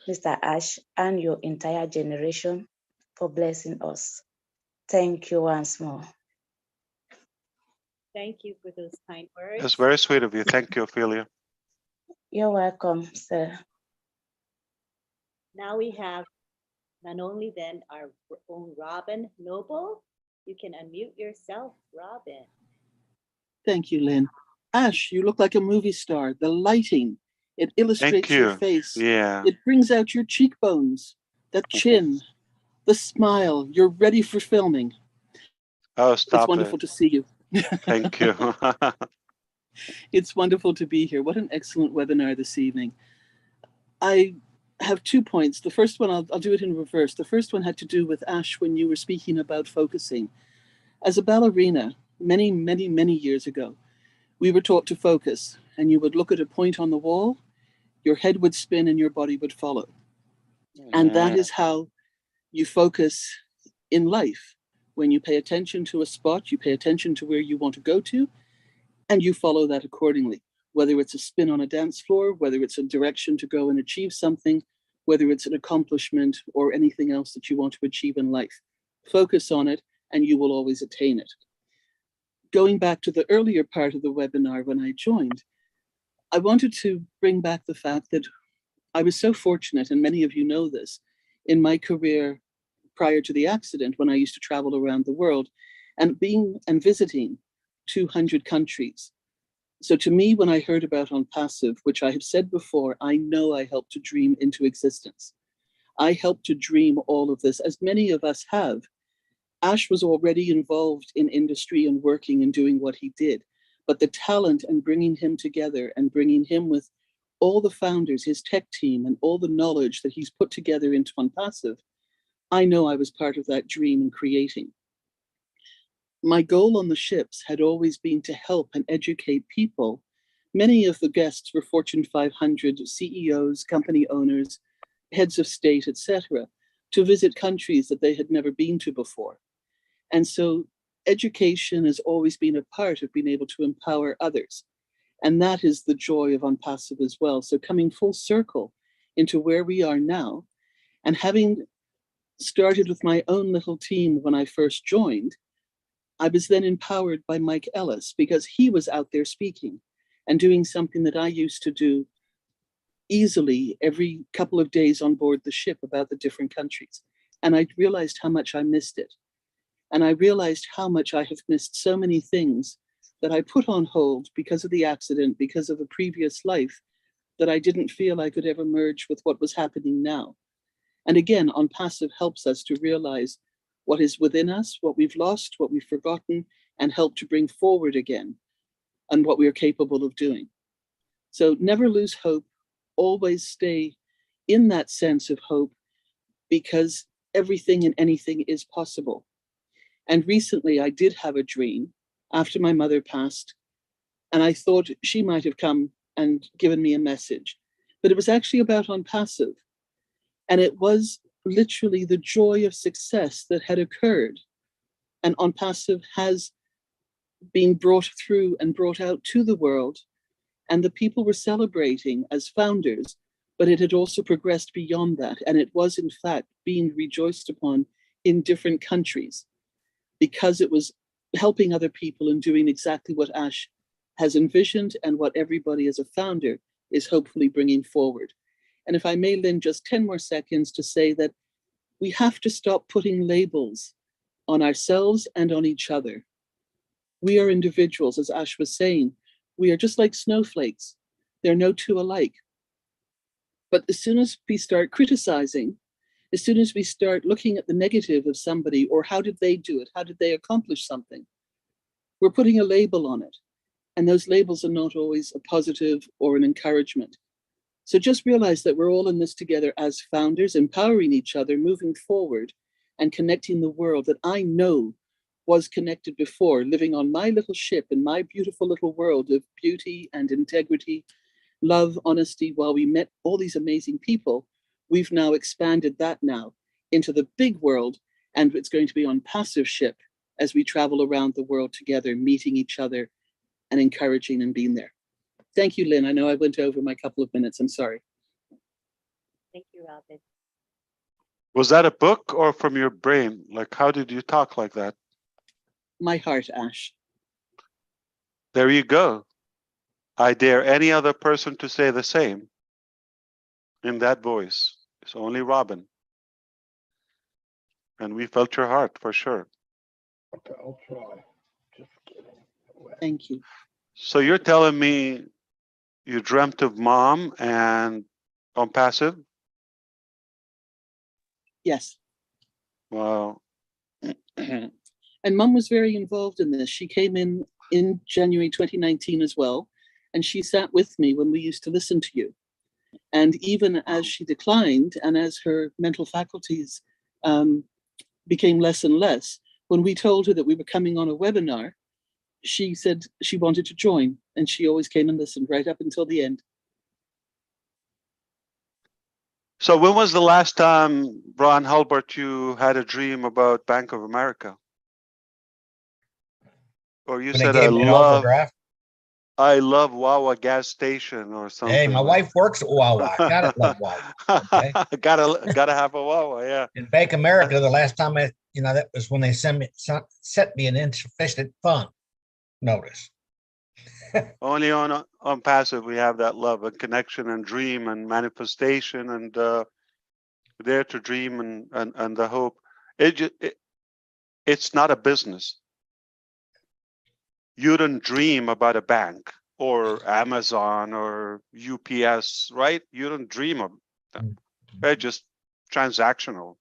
Mr. Ash, and your entire generation for blessing us. Thank you once more. Thank you for those kind words. That's very sweet of you. Thank you, Ophelia. You're welcome, sir. Now we have not only then our own Robin Noble. You can unmute yourself, Robin. Thank you, Lynn. Ash, you look like a movie star. The lighting It illustrates your you. face. Yeah. It brings out your cheekbones, that chin, the smile. You're ready for filming. Oh, It's stop wonderful it. to see you. Thank you. It's wonderful to be here. What an excellent webinar this evening. I have 2 points. The first one, I'll do it in reverse. The first one had to do with Ash when you were speaking about focusing. As a ballerina, many, many, many years ago, we were taught to focus, and you would look at a point on the wall, your head would spin and your body would follow. And that is how you focus in life. When you pay attention to a spot, you pay attention to where you want to go to, and you follow that accordingly. Whether it's a spin on a dance floor, whether it's a direction to go and achieve something, whether it's an accomplishment or anything else that you want to achieve in life. Focus on it and you will always attain it. Going back to the earlier part of the webinar when I joined, I wanted to bring back the fact that I was so fortunate, and many of you know this, in my career prior to the accident when I used to travel around the world and visiting 200 countries. So to me, when I heard about ONPASSIVE, which I have said before, I know I helped to dream into existence. I helped to dream all of this, as many of us have. Ash was already involved in industry and working and doing what he did, but the talent and bringing him together and bringing him with all the founders, his tech team, and all the knowledge that he's put together into ONPASSIVE, I know I was part of that dream in creating. My goal on the ships had always been to help and educate people. Many of the guests were Fortune 500 CEOs, company owners, heads of state, etc., to visit countries that they had never been to before. And so education has always been a part of being able to empower others. And that is the joy of ONPASSIVE as well. So coming full circle into where we are now, and having started with my own little team when I first joined, I was then empowered by Mike Ellis because he was out there speaking and doing something that I used to do easily every couple of days on board the ship about the different countries. And I realized how much I missed it. And I realized how much I have missed so many things that I put on hold because of the accident, because of a previous life, that I didn't feel I could ever merge with what was happening now. And again, ONPASSIVE helps us to realize what is within us, what we've lost, what we've forgotten, and help to bring forward again and what we are capable of doing. So never lose hope, always stay in that sense of hope, because everything and anything is possible. And recently I did have a dream after my mother passed, and I thought she might have come and given me a message, but it was actually about ONPASSIVE. And it was literally the joy of success that had occurred. And ONPASSIVE has been brought through and brought out to the world. And the people were celebrating as founders, but it had also progressed beyond that. And it was in fact being rejoiced upon in different countries because it was helping other people and doing exactly what Ash has envisioned and what everybody as a founder is hopefully bringing forward. And if I may, Lynn, just 10 more seconds to say that we have to stop putting labels on ourselves and on each other. We are individuals, as Ash was saying. We are just like snowflakes. There are no two alike. But as soon as we start criticizing, as soon as we start looking at the negative of somebody, or how did they do it? How did they accomplish something? We're putting a label on it. And those labels are not always a positive or an encouragement. So just realize that we're all in this together as founders, empowering each other, moving forward and connecting the world that I know was connected before, living on my little ship in my beautiful little world of beauty and integrity, love, honesty, while we met all these amazing people. We've now expanded that now into the big world, and it's going to be ONPASSIVE ship as we travel around the world together, meeting each other and encouraging and being there. Thank you, Lynn. I know I went over my couple of minutes. I'm sorry. Thank you, Robin. Was that a book or from your brain? Like, how did you talk like that? My heart, Ash. There you go. I dare any other person to say the same in that voice. It's only Robin. And we felt your heart for sure. Okay, I'll try. Just kidding. Thank you. So you're telling me You dreamt of mom and ONPASSIVE? Yes. Wow. And Mum was very involved in this. She came in January 2019 as well, and she sat with me when we used to listen to you. And even as she declined and as her mental faculties became less and less, when we told her that we were coming on a webinar, she said she wanted to join, and she always came and listened right up until the end. So when was the last time, Ron Hulbert, you had a dream about Bank of America? Or you When they said, gave me an overdraft. I love Wawa gas station or something. Hey, my wife works at Wawa. Gotta love Wawa. Okay. gotta have a Wawa, yeah. In Bank America, the last time that was when they sent me an insufficient fund notice. Only on ONPASSIVE we have that love and connection and dream and manifestation and dare to dream and the hope. It's not a business. You don't dream about a bank or Amazon or UPS, right? You don't dream of them. They're just transactional.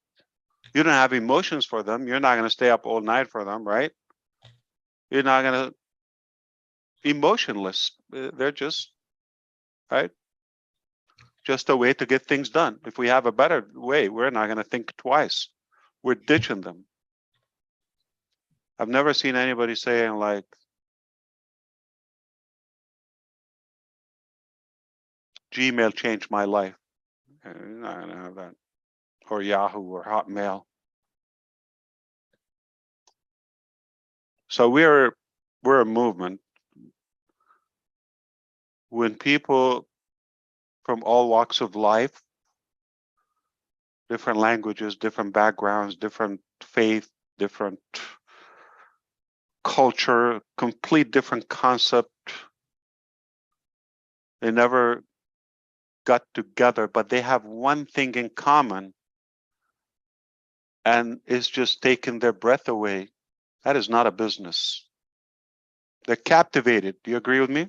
You don't have emotions for them. You're not going to stay up all night for them, right? You're not going to emotionless. They're just, right? Just a way to get things done. If we have a better way, we're not going to think twice. We're ditching them. I've never seen anybody saying like, Gmail changed my life. You're not going to have that. Or Yahoo or Hotmail. So we're a movement. When people from all walks of life, different languages, different backgrounds, different faith, different culture, complete different concept, they never got together, but they have one thing in common, and it's just taking their breath away. That is not a business. They're captivated. Do you agree with me?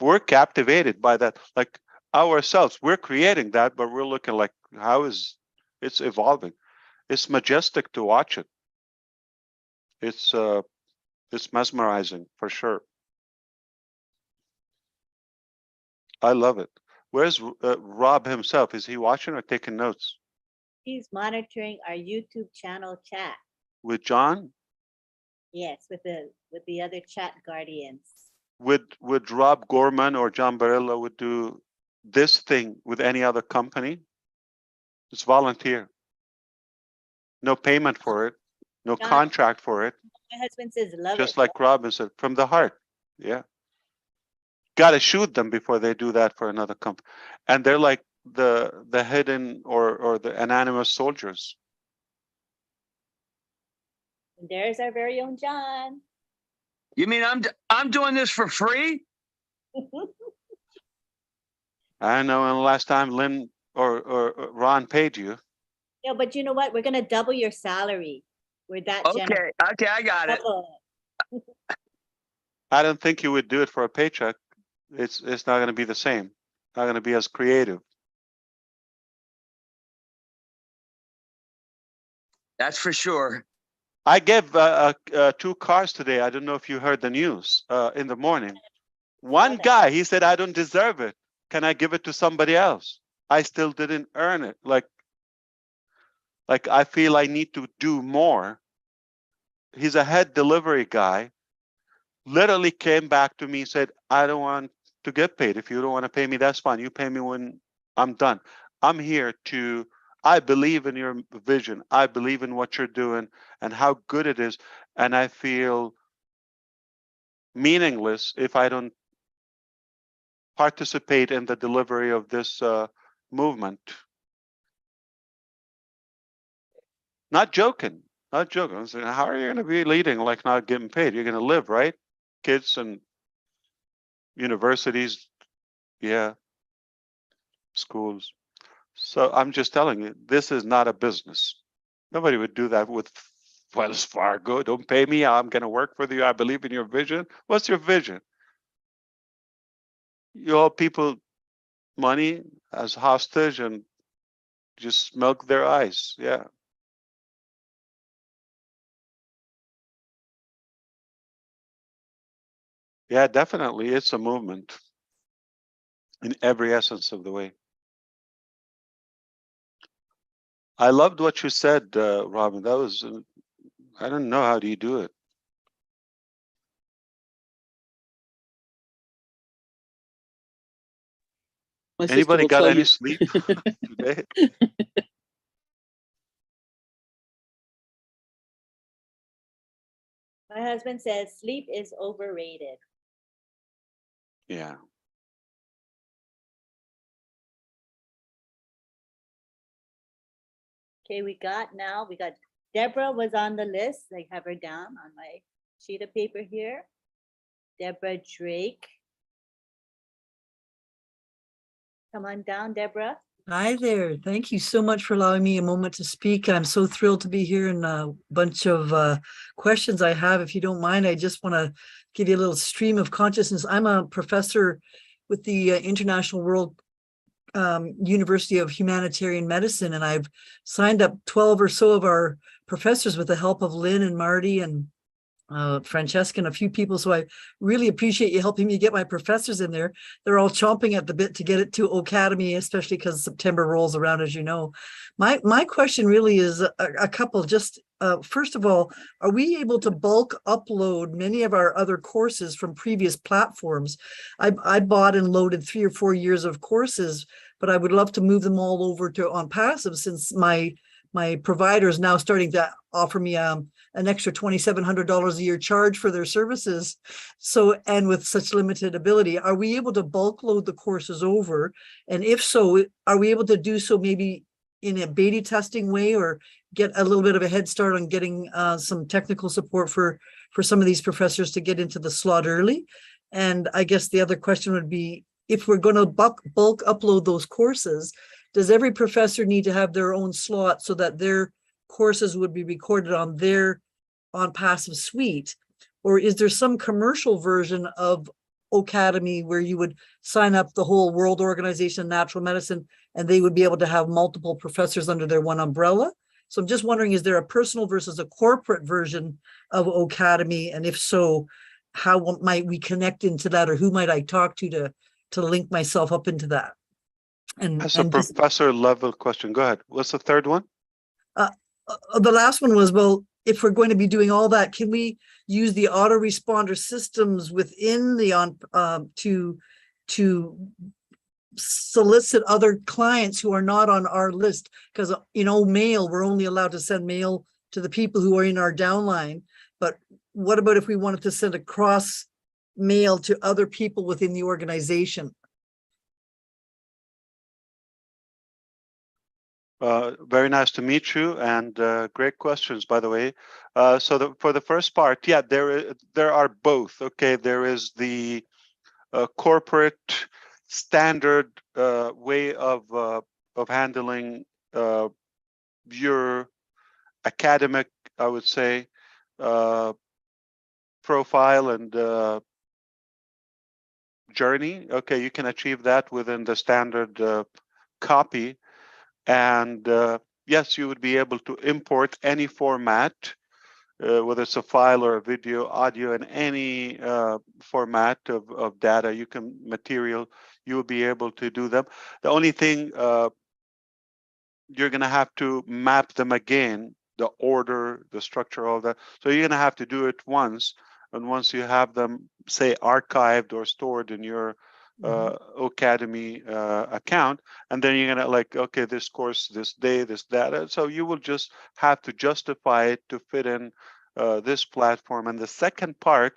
We're captivated by that, like ourselves. We're creating that, but we're looking like, how is it's evolving? It's majestic to watch it. It's mesmerizing for sure. I love it. Where's Rob himself? Is he watching or taking notes? He's monitoring our YouTube channel chat. With John? Yes, with the other chat guardians. Would Rob Gorman or John Barilla would do this thing with any other company? It's volunteer. No payment for it. No John, contract for it. my husband says love Just it. like Robin said, from the heart. Yeah. Got to shoot them before they do that for another company. And they're like the hidden or the anonymous soldiers. And there's our very own John. You mean I'm doing this for free? I know. And the last time Lynn or Ron paid you. No, but you know what? We're gonna double your salary. We're that generous. Okay, I got it. I don't think you would do it for a paycheck. It's not going to be the same. Not going to be as creative. That's for sure. I gave 2 cars today. I don't know if you heard the news in the morning. One guy, he said, I don't deserve it. Can I give it to somebody else? I still didn't earn it. Like I feel I need to do more. He's a head delivery guy. Literally came back to me and said, I don't want to get paid. If you don't want to pay me, that's fine. You pay me when I'm done. I'm here to, I believe in your vision. I believe in what you're doing and how good it is. And I feel meaningless if I don't participate in the delivery of this movement. Not joking. Not joking. I'm saying, how are you going to be leading like not getting paid? You're going to live, right? Kids and universities, yeah, schools. So I'm just telling you, this is not a business. Nobody would do that with Wells Fargo. Don't pay me. I'm going to work for you. I believe in your vision. What's your vision? you hold people money as hostage and just milk their eyes. Yeah. Yeah, definitely. It's a movement in every essence of the way. I loved what you said, Robin. That was, I don't know, how do you do it? My sister Anybody will got tell any you. sleep today? My husband says sleep is overrated. Yeah. Okay, we got Deborah was on the list. I have her down on my sheet of paper here. Deborah Drake. Come on down, Deborah. Hi there. Thank you so much for allowing me a moment to speak. I'm so thrilled to be here, and a bunch of questions I have. If you don't mind, I just want to give you a little stream of consciousness. I'm a professor with the International World University of Humanitarian Medicine, and I've signed up 12 or so of our professors with the help of Lynn and Marty and Francesca and a few people. So I really appreciate you helping me get my professors in there. They're all chomping at the bit to get it to Academy, especially because September rolls around, as you know. My question really is a couple. Just first of all, are we able to bulk upload many of our other courses from previous platforms? I bought and loaded 3 or 4 years of courses, but I would love to move them all over to ONPASSIVE, since my provider is now starting to offer me an extra $2,700 a year charge for their services. So, and with such limited ability, are we able to bulk load the courses over? And if so, are we able to do so maybe in a beta testing way, or get a little bit of a head start on getting some technical support for some of these professors to get into the slot early? And I guess the other question would be, if we're going to bulk upload those courses, does every professor need to have their own slot so that their courses would be recorded on their ONPASSIVE suite? Or is there some commercial version of Academy where you would sign up the whole World Organization of Natural Medicine and they would be able to have multiple professors under their one umbrella? So I'm just wondering, is there a personal versus a corporate version of Academy? And if so, how might we connect into that, or who might I talk to link myself up into that? And that's a professor level question. Go ahead. What's the third one? The last one was, well, if we're going to be doing all that, can we use the autoresponder systems within the to solicit other clients who are not on our list? Because mail, we're only allowed to send mail to the people who are in our downline. But what about if we wanted to send across mail to other people within the organization? Very nice to meet you, and great questions, by the way. So for the first part, yeah, there are both. Okay, there is the corporate standard way of handling your academic, I would say, profile and journey. Okay, you can achieve that within the standard copy. And yes, you would be able to import any format, whether it's a file or a video, audio, in any format of data material, you will be able to do them. The only thing, you're going to have to map them again, the order, the structure, all that. So you're going to have to do it once. And once you have them, say, archived or stored in your Academy account, and then you're gonna okay, this course, this day, this data. So you will just have to justify it to fit in this platform. And the second part,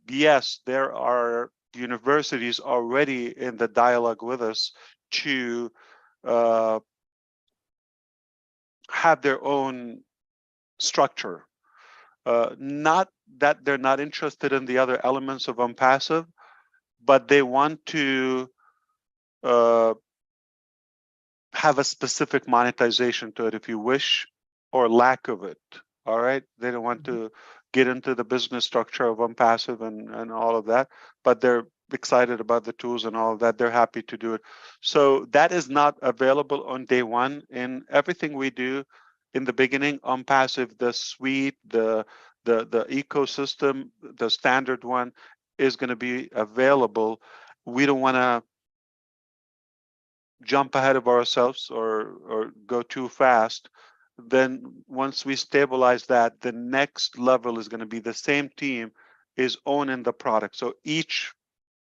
yes, there are universities already in the dialogue with us to have their own structure. Not that they're not interested in the other elements of ONPASSIVE, but they want to have a specific monetization to it, if you wish, or lack of it. All right, they don't want to get into the business structure of ONPASSIVE and all of that, but they're excited about the tools and all of that, they're happy to do it. So that is not available on day one. In everything we do in the beginning, ONPASSIVE, the suite, the ecosystem, the standard one is going to be available. We don't want to jump ahead of ourselves or go too fast. Then once we stabilize that, the next level is going to be the same team is owning the product. So each,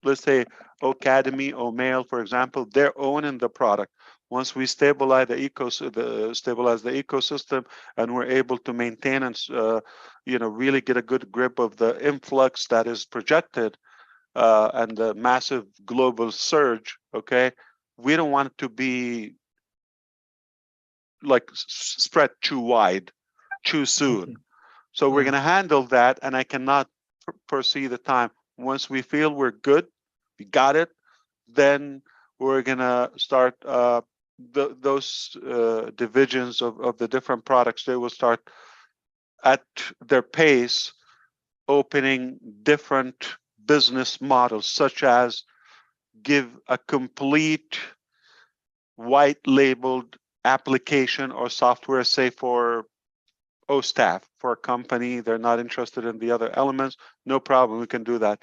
let's say Academy or Mail, for example, they're owning the product. Once we stabilize the ecosystem, and we're able to maintain and really get a good grip of the influx that is projected and the massive global surge. Okay, we don't want it to be like spread too wide, too soon. So we're going to handle that, and I cannot foresee the time. Once we feel we're good, we got it, then we're going to start those divisions of the different products. They will start at their pace, opening different business models, such as give a complete white labeled application or software, say for staff, for a company, they're not interested in the other elements, no problem, we can do that.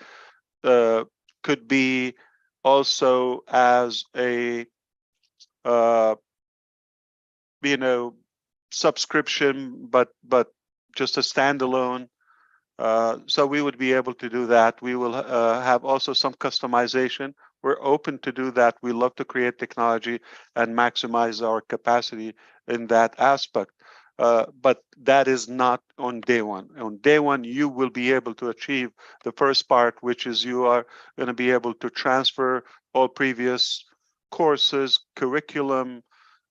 Could be also as a subscription, but just a standalone. So we would be able to do that. We will have also some customization. We're open to do that. We love to create technology and maximize our capacity in that aspect. But that is not on day one. On day one, you will be able to achieve the first part, which is you are going to be able to transfer all previous courses, curriculum,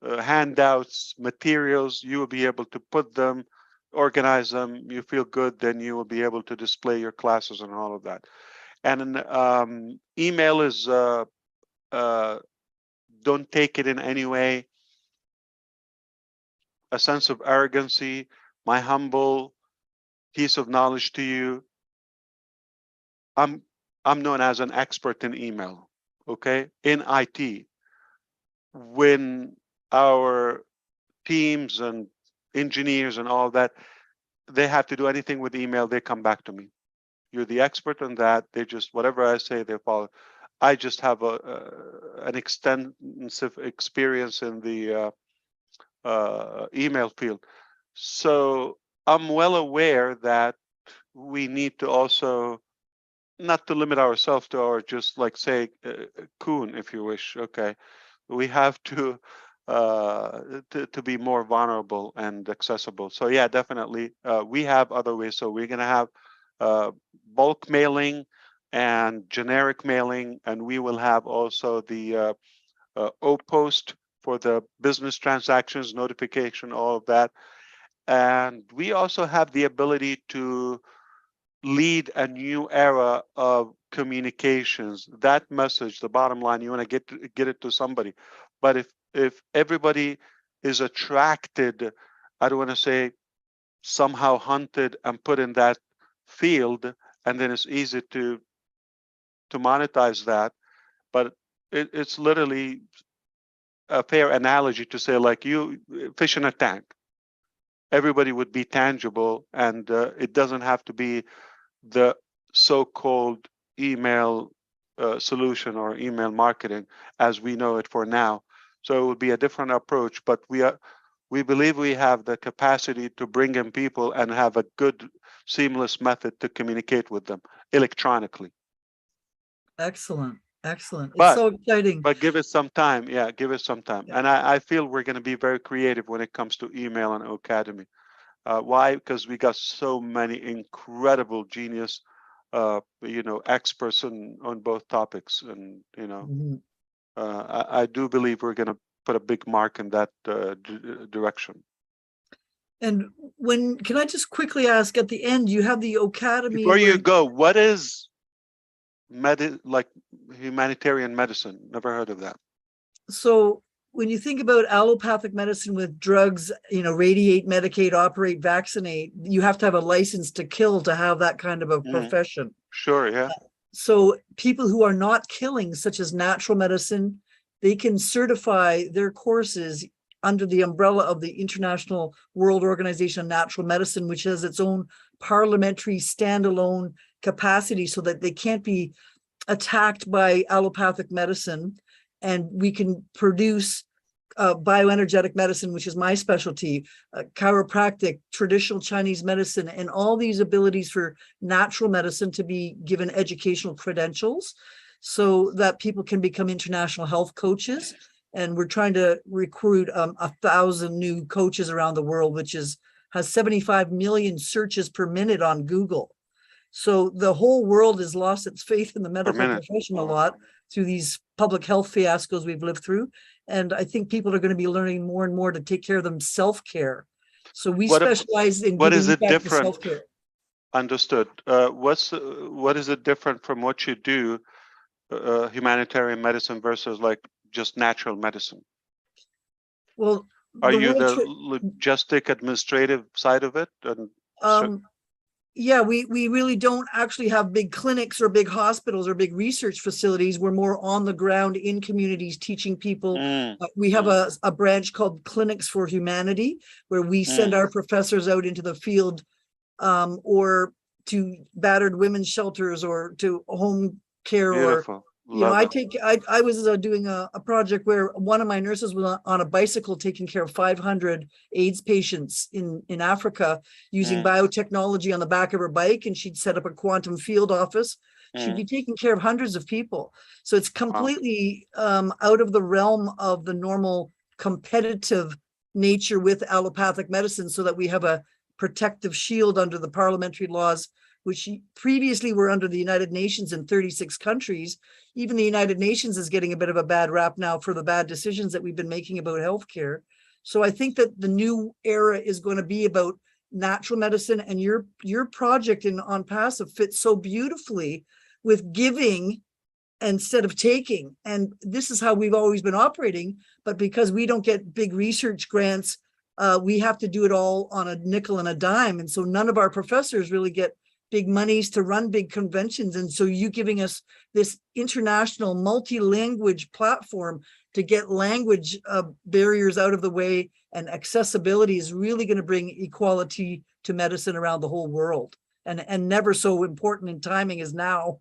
handouts, materials. You will be able to put them, organize them. You feel good, then you will be able to display your classes and all of that. And email is, don't take it in any way a sense of arrogancy. My humble piece of knowledge to you, I'm known as an expert in email, okay, in IT. When our teams and engineers and all that, they have to do anything with email, they come back to me. You're the expert on that. They just, whatever I say, they follow. I just have an extensive experience in the email field. So I'm well aware that we need to also, not to limit ourselves to our, just like say, coon, if you wish, okay. We have to be more vulnerable and accessible. So yeah, definitely, we have other ways. So we're gonna have bulk mailing and generic mailing, and we will have also the O-Post for the business transactions, notification, all of that. And we also have the ability to lead a new era of communications. That message, the bottom line, you want to get it to somebody. But if everybody is attracted, I don't want to say somehow hunted and put in that field, and then it's easy to monetize that. But it's literally a fair analogy to say, like, you fish in a tank. Everybody would be tangible, and it doesn't have to be the so-called email solution or email marketing as we know it for now. So it would be a different approach, but we believe we have the capacity to bring in people and have a good, seamless method to communicate with them electronically. Excellent. Excellent. It's But, so exciting. But give it some time. Yeah, give it some time. Yeah. And I feel we're going to be very creative when it comes to email and Academy. Why? Because we got so many incredible genius, experts on both topics. And, I do believe we're going to put a big mark in that direction. And can I just quickly ask at the end, you have the Academy. Before you go, what is like humanitarian medicine? Never heard of that. So when you think about allopathic medicine with drugs, radiate, medicate, operate, vaccinate, you have to have a license to kill to have that kind of a profession. Sure, yeah. So people who are not killing, such as natural medicine, they can certify their courses under the umbrella of the International World Organization of Natural Medicine, which has its own parliamentary standalone capacity so that they can't be attacked by allopathic medicine. And we can produce bioenergetic medicine, which is my specialty, chiropractic, traditional Chinese medicine, and all these abilities for natural medicine to be given educational credentials so that people can become international health coaches. And we're trying to recruit 1,000 new coaches around the world, which has 75 million searches per minute on Google. So the whole world has lost its faith in the medical profession a lot through these public health fiascos we've lived through. And I think people are going to be learning more and more to take care of them, self-care. So we specialize in what is giving it back to different? self-care. Understood. What is it different from what you do, humanitarian medicine versus like just natural medicine? Well, are you the logistic administrative side of it? And yeah, we really don't actually have big clinics or big hospitals or big research facilities. We're more on the ground in communities teaching people. We have a branch called Clinics for Humanity, where we send our professors out into the field or to battered women's shelters or to home care. Beautiful. Or you know, I was doing a project where one of my nurses was on a bicycle taking care of 500 AIDS patients in Africa using biotechnology on the back of her bike, and she'd set up a quantum field office. She'd be taking care of hundreds of people. So it's completely out of the realm of the normal competitive nature with allopathic medicine, so that we have a protective shield under the parliamentary laws, which previously were under the United Nations in 36 countries. Even the United Nations is getting a bit of a bad rap now for the bad decisions that we've been making about healthcare. So I think that the new era is going to be about natural medicine, and your project in ONPASSIVE fits so beautifully with giving instead of taking. And this is how we've always been operating, but because we don't get big research grants, we have to do it all on a nickel and a dime. And so none of our professors really get big monies to run big conventions. And so you giving us this international multi-language platform to get language barriers out of the way, and accessibility is really going to bring equality to medicine around the whole world. And never so important in timing as now.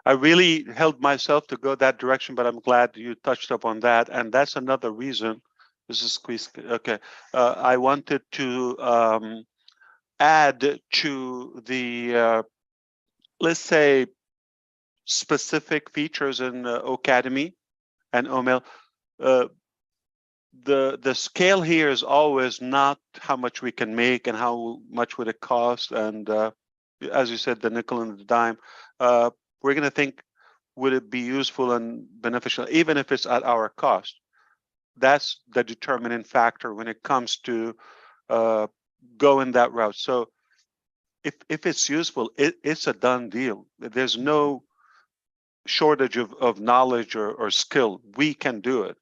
I really held myself to go that direction, but I'm glad you touched upon that. And that's another reason. This is squeeze. Okay. I wanted to add to the, let's say, specific features in Academy and OML. The scale here is always not how much we can make and how much would it cost. And as you said, the nickel and the dime, we're going to think, would it be useful and beneficial, even if it's at our cost? That's the determining factor when it comes to going that route. So if it's useful, it's a done deal. There's no shortage of knowledge or skill. We can do it.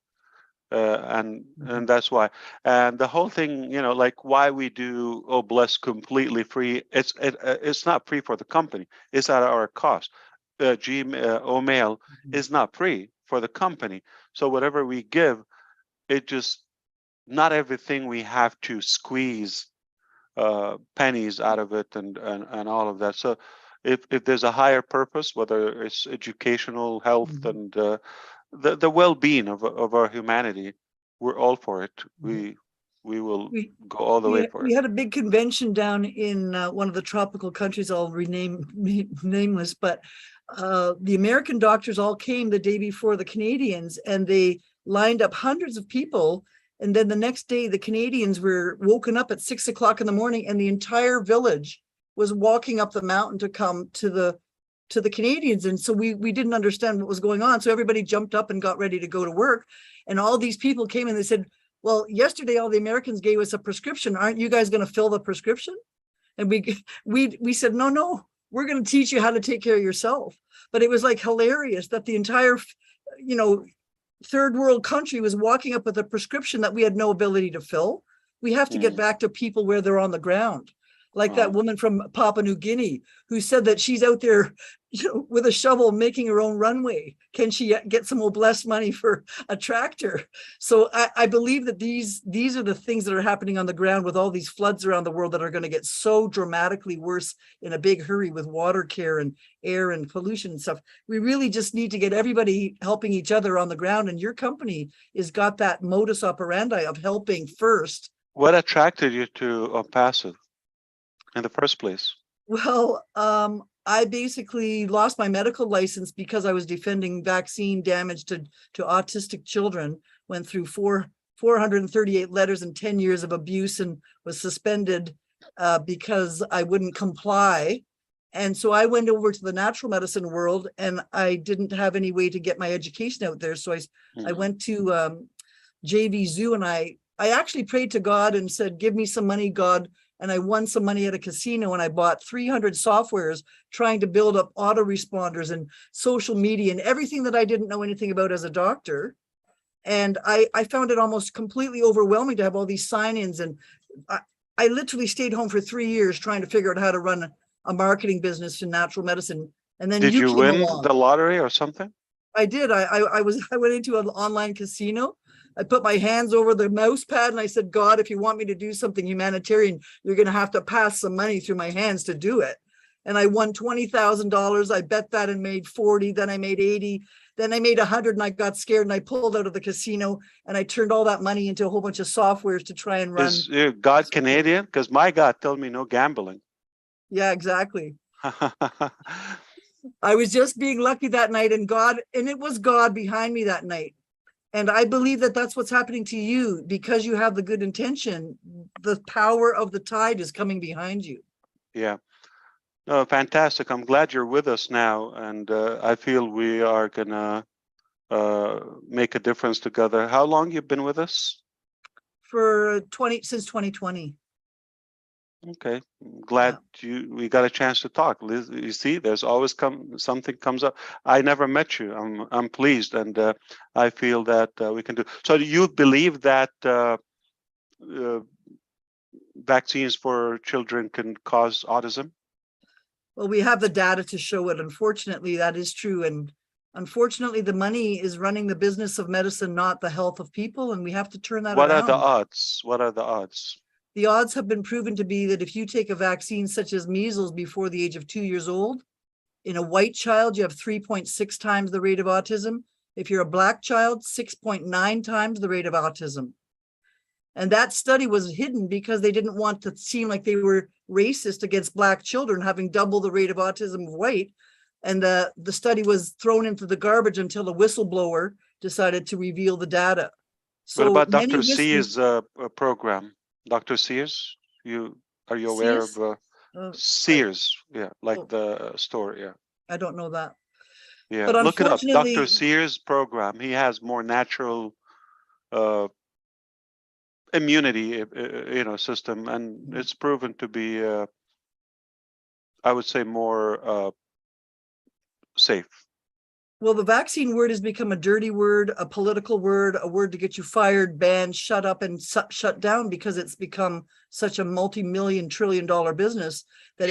And that's why. And the whole thing, you know, like why we do Bless completely free, it's not free for the company. It's at our cost. OMail is not free for the company. So whatever we give, it just, not everything we have to squeeze pennies out of it and all of that. So if there's a higher purpose, whether it's educational, health, and the well-being of our humanity, we're all for it. We will go all the way for it. We had a big convention down in one of the tropical countries, I'll rename nameless, but the American doctors all came the day before the Canadians, and they lined up hundreds of people. And then the next day, the Canadians were woken up at 6 o'clock in the morning, and the entire village was walking up the mountain to come to the Canadians. And so we didn't understand what was going on. So everybody jumped up and got ready to go to work. And all these people came and they said, well, yesterday, all the Americans gave us a prescription. Aren't you guys going to fill the prescription? And we said, no, we're going to teach you how to take care of yourself. But it was like hilarious that the entire, third world country was walking up with a prescription that we had no ability to fill. We have to get back to people where they're on the ground. like that woman from Papua New Guinea who said that she's out there, with a shovel making her own runway. Can she get some blessed money for a tractor? So I believe that these are the things that are happening on the ground with all these floods around the world that are going to get so dramatically worse in a big hurry with water care and air and pollution and stuff. We really just need to get everybody helping each other on the ground. And your company has got that modus operandi of helping first. What attracted you to ONPASSIVE in the first place? Well, I basically lost my medical license because I was defending vaccine damage to autistic children, went through 438 letters and 10 years of abuse and was suspended because I wouldn't comply. And so I went over to the natural medicine world and I didn't have any way to get my education out there. So I went to JV Zoo and I actually prayed to God and said, give me some money, God. And I won some money at a casino and I bought 300 softwares trying to build up autoresponders and social media and everything that I didn't know anything about as a doctor. And I found it almost completely overwhelming to have all these sign-ins. And I literally stayed home for 3 years trying to figure out how to run a marketing business in natural medicine. And then did you came win along. the lottery or something? I did. I went into an online casino. I put my hands over the mouse pad and I said, God, if you want me to do something humanitarian, you're going to have to pass some money through my hands to do it. And I won $20,000. I bet that and made 40. Then I made 80. Then I made 100 and I got scared and I pulled out of the casino and I turned all that money into a whole bunch of softwares to try and run. Is God Canadian? Because my God told me no gambling. Yeah, exactly. I was just being lucky that night and it was God behind me that night. And I believe that that's what's happening to you because you have the good intention. The power of the tide is coming behind you. Yeah. No, fantastic. I'm glad you're with us now. And I feel we are going to make a difference together. How long you've been with us? Since 2020. Okay, I'm glad we got a chance to talk. Liz, you see, there's always something comes up. I never met you. I'm pleased, and I feel that we can do. So, do you believe that vaccines for children can cause autism? Well, we have the data to show it. Unfortunately, that is true, and unfortunately, the money is running the business of medicine, not the health of people, and we have to turn that around. What are the odds? What are the odds? The odds have been proven to be that if you take a vaccine such as measles before the age of 2 years old, in a white child, you have 3.6 times the rate of autism. If you're a black child, 6.9 times the rate of autism. And that study was hidden because they didn't want to seem like they were racist against black children having double the rate of autism of white. And the study was thrown into the garbage until a whistleblower decided to reveal the data. So what about Dr. Sears' program? Dr. Sears, are you aware of Sears? Yeah, like the store. Yeah, I don't know that. Yeah, but look it up. Dr. Sears' program. He has more natural immunity, system, and it's proven to be, I would say, more safe. Well, the vaccine word has become a dirty word, a political word, a word to get you fired, banned, shut up, and shut down because it's become such a multi-million trillion-dollar business that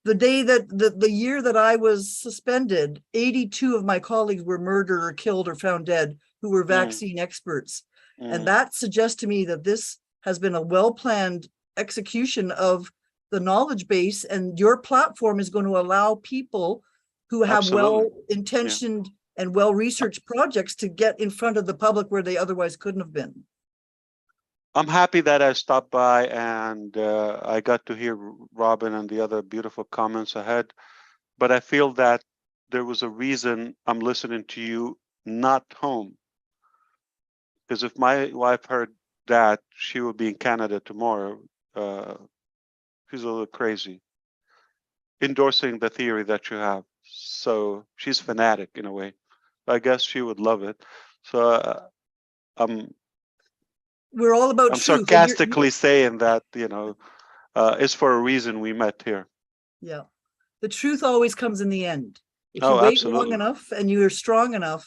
the day that the year that I was suspended, 82 of my colleagues were murdered or killed or found dead who were vaccine experts. And that suggests to me that this has been a well-planned execution of the knowledge base, and your platform is going to allow people who have well-intentioned and well-researched projects to get in front of the public where they otherwise couldn't have been. I'm happy that I stopped by and I got to hear Robin and the other beautiful comments ahead, but I feel that there was a reason I'm listening to you, not home. Because if my wife heard that, she would be in Canada tomorrow. She's a little crazy, endorsing the theory that you have. So she's fanatic in a way. I guess she would love it. So we're all about I'm truth. sarcastically saying that, it's for a reason we met here. Yeah. The truth always comes in the end. If you Oh, wait absolutely. long enough and you're strong enough,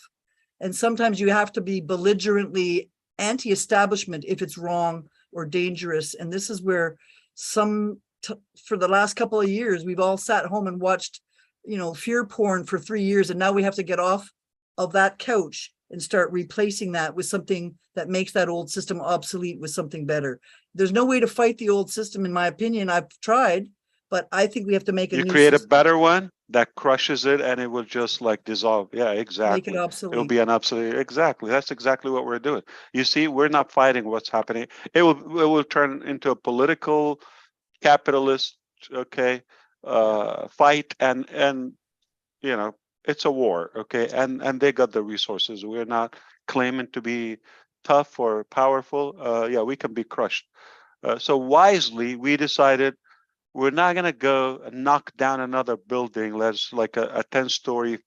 and sometimes you have to be belligerently anti-establishment if it's wrong or dangerous. And this is where for the last couple of years, we've all sat home and watched, fear porn for 3 years. And now we have to get off of that couch and start replacing that with something that makes that old system obsolete with something better. There's no way to fight the old system, in my opinion. I've tried, but I think we have to make a You new create a system, better one that crushes it and it will just like dissolve. Yeah, make exactly. it obsolete. It'll be an obsolete. Exactly. That's exactly what we're doing. You see, we're not fighting what's happening. It will turn into a political, capitalist, okay, fight, and it's a war, okay, and they got the resources. We're not claiming to be tough or powerful. Yeah, we can be crushed. So wisely, we decided we're not going to go and knock down another building, let's like a 10-story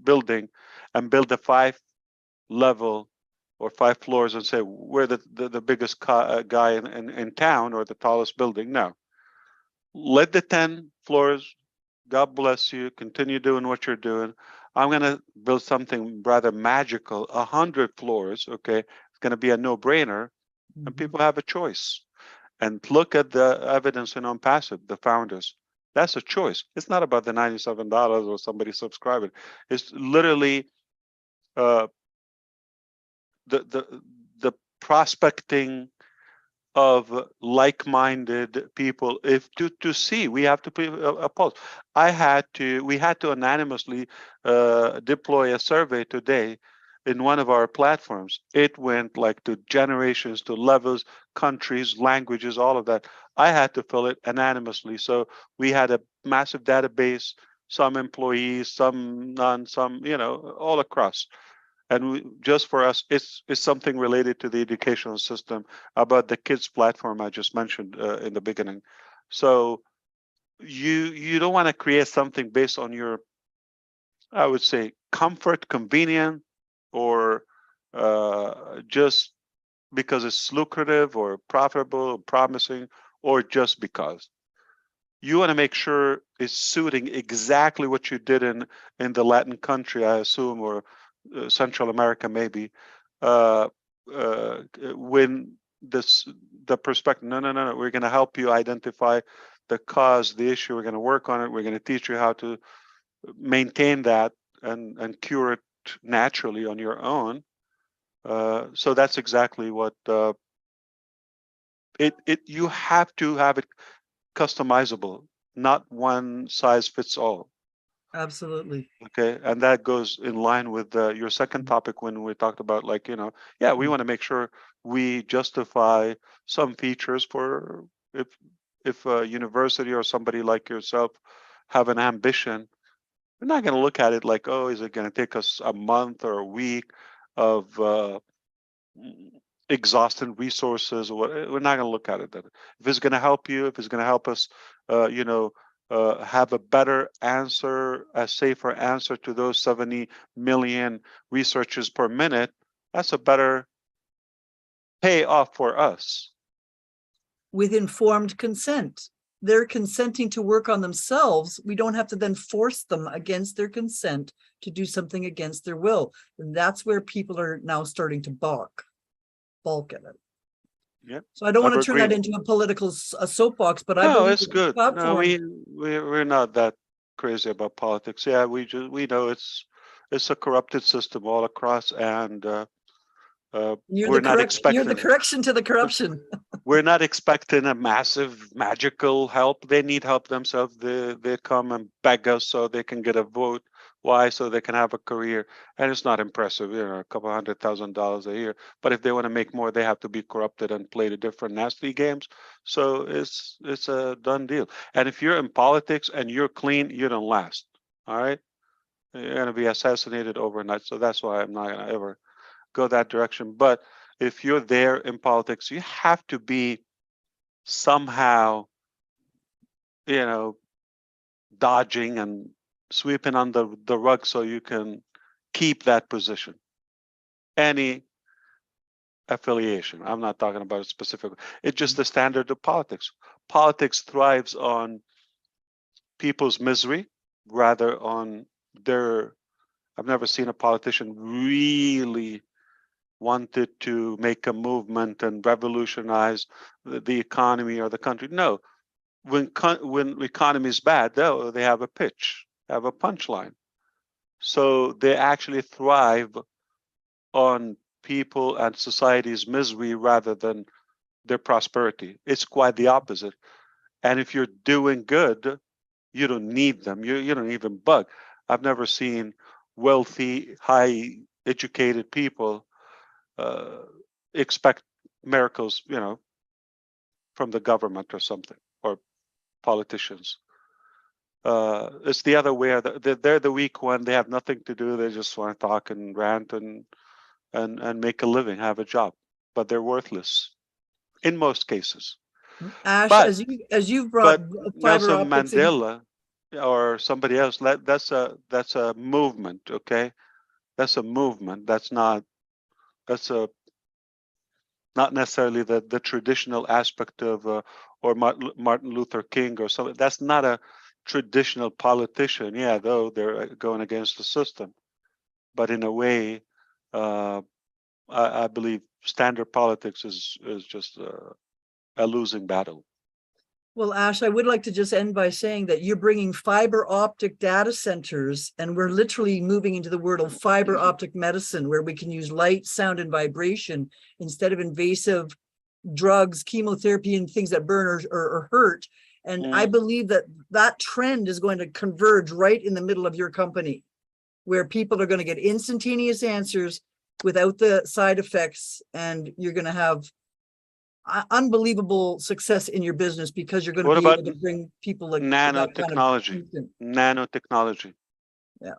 building, and build a 5-level or 5 floors and say we're the biggest guy in town or the tallest building. No, let the 10 floors, God bless you, continue doing what you're doing. I'm going to build something rather magical, 100 floors, okay? It's going to be a no-brainer, and people have a choice. And look at the evidence in ONPASSIVE, the founders. That's a choice. It's not about the $97 or somebody subscribing. It's literally the prospecting of like-minded people. If to see, we have to put a pulse. We had to anonymously deploy a survey today in one of our platforms. It went like to generations, to levels, countries, languages, all of that. I had to fill it anonymously. So we had a massive database, some employees, some none, some, all across. And just for us, it's something related to the educational system about the kids platform I just mentioned in the beginning. So you don't want to create something based on your, I would say, comfort, convenient, or just because it's lucrative or profitable or promising, or just because. You want to make sure it's suiting exactly what you did in the Latin country, I assume, or Central America maybe, when the perspective, no, we're going to help you identify the cause, the issue, we're going to work on it, we're going to teach you how to maintain that and cure it naturally on your own. So that's exactly what you have to have it customizable, not one size fits all. Absolutely. Okay, and that goes in line with your second topic when we talked about, like, yeah, we want to make sure we justify some features for if a university or somebody like yourself have an ambition. We're not going to look at it like, oh, is it going to take us a month or a week of exhausting resources, or what? We're not going to look at it that. If it's going to help you, if it's going to help us, have a better answer, a safer answer to those 70 million researches per minute, that's a better payoff for us. With informed consent. They're consenting to work on themselves. We don't have to then force them against their consent to do something against their will. And that's where people are now starting to balk at it. Yeah. So I don't want to turn that into a soapbox, but I believe it's good. No, we're not that crazy about politics. Yeah, we know it's a corrupted system all across, and we're not expecting. You're the correction to the corruption. We're not expecting a massive magical help. They need help themselves. They come and beg us so they can get a vote. Why? So they can have a career. And it's not impressive, a couple $100,000 a year. But if they want to make more, they have to be corrupted and play the different nasty games. So it's a done deal. And if you're in politics and you're clean, you don't last. All right? You're going to be assassinated overnight. So that's why I'm not going to ever go that direction. But if you're there in politics, you have to be somehow, dodging and sweeping under the rug so you can keep that position. Any affiliation. I'm not talking about it specifically. It's just the standard of politics. Politics thrives on people's misery rather on their. I've never seen a politician really wanted to make a movement and revolutionize the economy or the country. No, when economy is bad, they have a pitch, have a punchline. So they actually thrive on people and society's misery rather than their prosperity. It's quite the opposite. And if you're doing good, you don't need them. You don't even bug. I've never seen wealthy, high educated people expect miracles, from the government or something, or politicians. It's the other way. They're the weak one. They have nothing to do. They just want to talk and rant and make a living, have a job, but they're worthless in most cases. Ash, But as you've brought fiber Nelson optics in, Mandela or somebody else, that's a movement. Okay, that's a movement. That's not necessarily the traditional aspect of or Martin Luther King or something. That's not a traditional politician. Yeah, though they're going against the system, but in a way, I believe standard politics is just a losing battle. well, Ash, I would like to just end by saying that you're bringing fiber optic data centers, and we're literally moving into the world of fiber optic medicine, where we can use light, sound, and vibration instead of invasive drugs, chemotherapy, and things that burn or hurt. And I believe that trend is going to converge right in the middle of your company, where people are going to get instantaneous answers without the side effects, and you're going to have unbelievable success in your business because you're going to be able to bring people like nanotechnology. Nanotechnology. Yeah.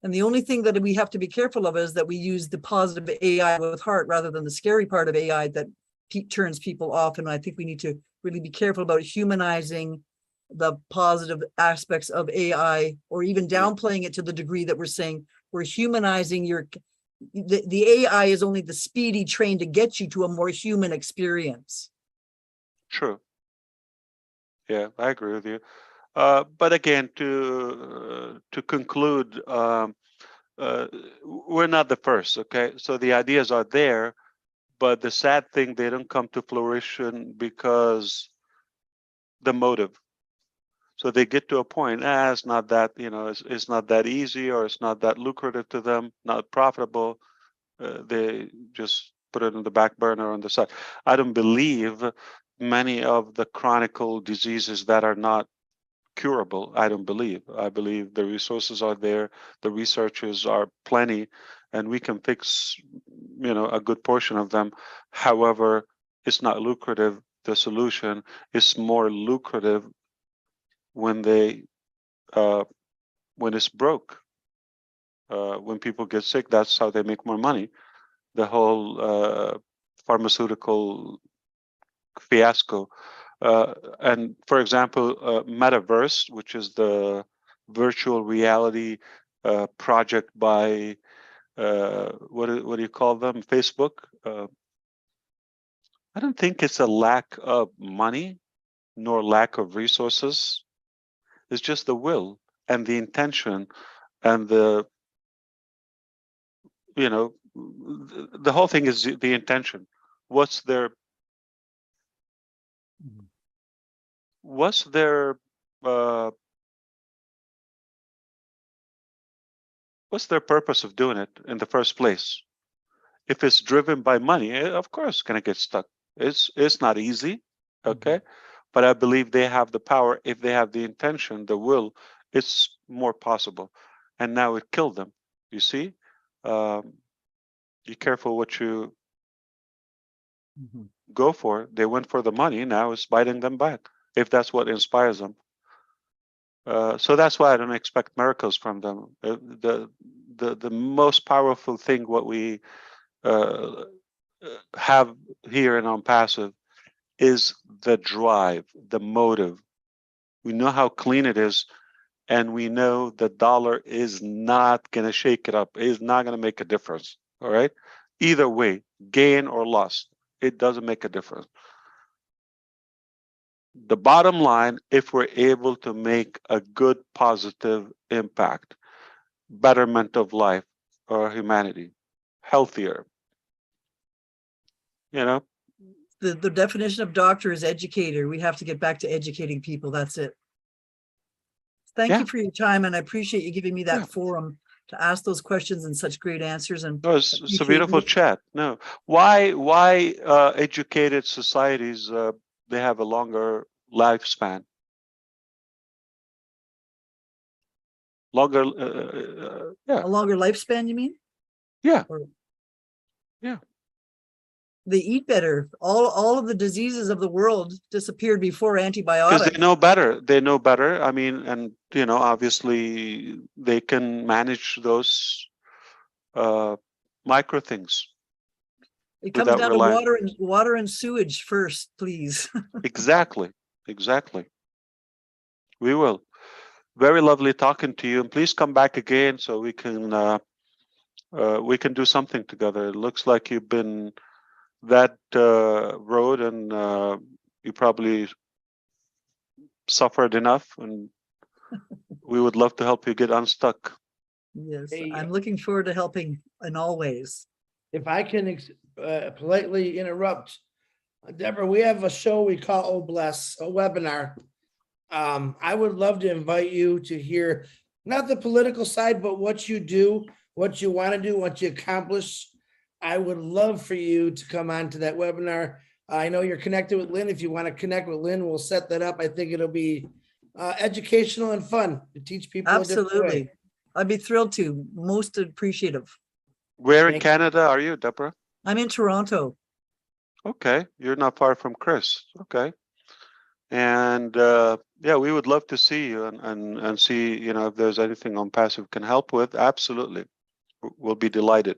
And the only thing that we have to be careful of is that we use the positive AI with heart rather than the scary part of AI that turns people off. And I think we need to really be careful about humanizing the positive aspects of AI, or even downplaying it to the degree that we're saying we're humanizing the AI is only the speedy train to get you to a more human experience. True. Yeah, I agree with you. But again, to conclude, we're not the first. Okay, so the ideas are there, but the sad thing, they don't come to fruition because the motive. So they get to a point, it's not that, it's not that easy, or it's not that lucrative to them, not profitable. They just put it in the back burner on the side. I don't believe many of the chronic diseases that are not curable. I don't believe. I believe the resources are there, the researchers are plenty, and we can fix, a good portion of them. However, it's not lucrative. The solution is more lucrative when when it's broke. When people get sick, that's how they make more money. The whole pharmaceutical fiasco. And for example, Metaverse, which is the virtual reality project by what do you call them? Facebook. I don't think it's a lack of money nor lack of resources. It's just the will and the intention and the whole thing is the intention. What's their purpose of doing it in the first place? If it's driven by money, of course it's going to get stuck. It's not easy, okay? But I believe they have the power. If they have the intention, the will, it's more possible. And now it killed them. You see, be careful what you go for. They went for the money. Now it's biting them back, if that's what inspires them. So that's why I don't expect miracles from them. The most powerful thing what we have here in ONPASSIVE is the drive, the motive. We know how clean it is, and we know the dollar is not going to shake it up. It's not going to make a difference. All right. Either way, gain or loss, it doesn't make a difference. The bottom line, if we're able to make a good, positive impact, betterment of life or humanity, healthier, you know. The definition of doctor is educator. We have to get back to educating people. That's it. Thank Yeah. you for your time, and I appreciate you giving me that Yeah. forum to ask those questions and such great answers. And No, it's a appreciate beautiful you. chat. No, why educated societies they have a longer lifespan, longer yeah, A longer lifespan, you mean? yeah, Or yeah. they eat better. All of the diseases of the world disappeared before Because antibiotics. they know better. They know better. I mean, and you know, obviously they can manage those micro things It comes without down to relying. water and sewage first, please. Exactly, exactly. We will. Very lovely talking to you, and please come back again so we can do something together. It looks like you've been that road, and you probably suffered enough, and we would love to help you get unstuck. Yes, Hey, I'm looking forward to helping in all ways. if I can politely interrupt, Deborah, we have a show we call Oh Bless, a webinar. I would love to invite you to hear not the political side, but what you do, what you want to do, what you accomplish. I would love for you to come on to that webinar. I know you're connected with Lynn. If you want to connect with Lynn, we'll set that up. I think it'll be educational and fun to teach people a different way. Absolutely. I'd be thrilled to. Most appreciative. Where in Thank you. Canada are you, Deborah? I'm in Toronto. Okay, you're not far from Chris. Okay, and yeah, we would love to see you and see, you know, if there's anything ONPASSIVE can help with. Absolutely, we'll be delighted.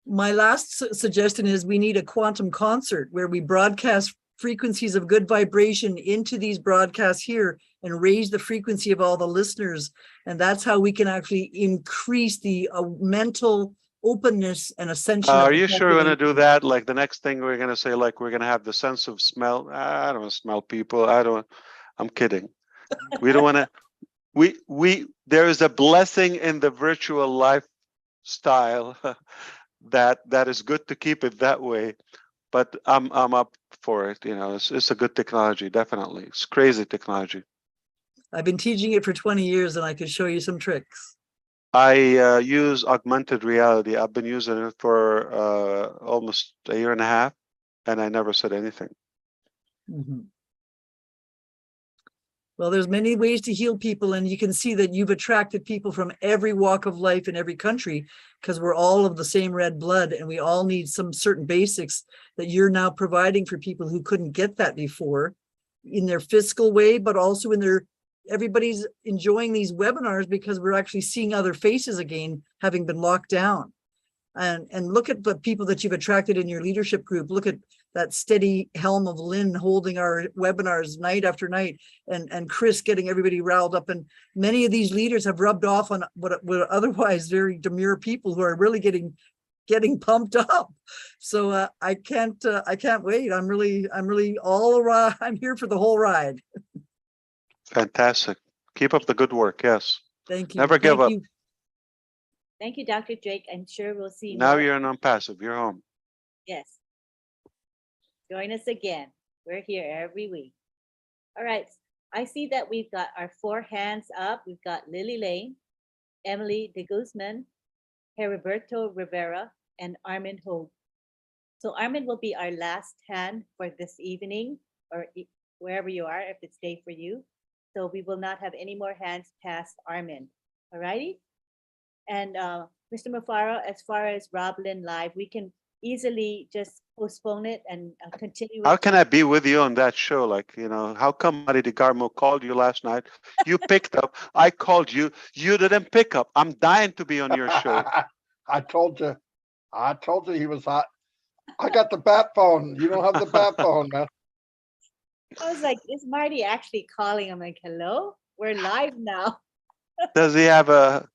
My last suggestion is we need a quantum concert where we broadcast frequencies of good vibration into these broadcasts here and raise the frequency of all the listeners. And that's how we can actually increase the mental openness and ascension. Are of the you sure we're going to population. do that? Like the next thing we're going to say, like we're going to have the sense of smell. I don't smell people. I'm kidding. We don't want to. There is a blessing in the virtual lifestyle that is good to keep it that way. But I'm up for it. You know, it's a good technology. Definitely, it's crazy technology. I've been teaching it for 20 years and I could show you some tricks. I use augmented reality. I've been using it for almost a year and a half, and I never said anything. Mm-hmm. Well, there's many ways to heal people, and you can see that you've attracted people from every walk of life in every country because we're all of the same red blood and we all need some certain basics that you're now providing for people who couldn't get that before in their fiscal way, but also in their, everybody's enjoying these webinars because we're actually seeing other faces again, having been locked down. And look at the people that you've attracted in your leadership group. Look at that steady helm of Lynn holding our webinars night after night, and Chris getting everybody riled up. And many of these leaders have rubbed off on what were otherwise very demure people who are really getting pumped up. So I can't wait. I'm really I'm here for the whole ride. Fantastic. Keep up the good work. Yes. Thank you. Never give up. Thank you, Dr. Drake. I'm sure we'll see Now more. you're an ONPASSIVE. You're home. Yes. Join us again. We're here every week. All right. I see that we've got our 4 hands up. We've got Lily Lane, Emily de Guzman, Heriberto Rivera, and Armin Hogue. So Armin will be our last hand for this evening, or wherever you are, if it's day for you. So we will not have any more hands past Armin. All righty? And Mr. Mufaro, as far as Roblin Live, we can easily just postpone it and continue. How can I be with you on that show? Like, you know, how come Mari DeGarmo called you last night? You picked up. I called you. You didn't pick up. I'm dying to be on your show. I told you he was hot. I got the bat phone. You don't have the bat phone, man. I was like, is Marty actually calling? I'm like, hello, we're live now. Does he have a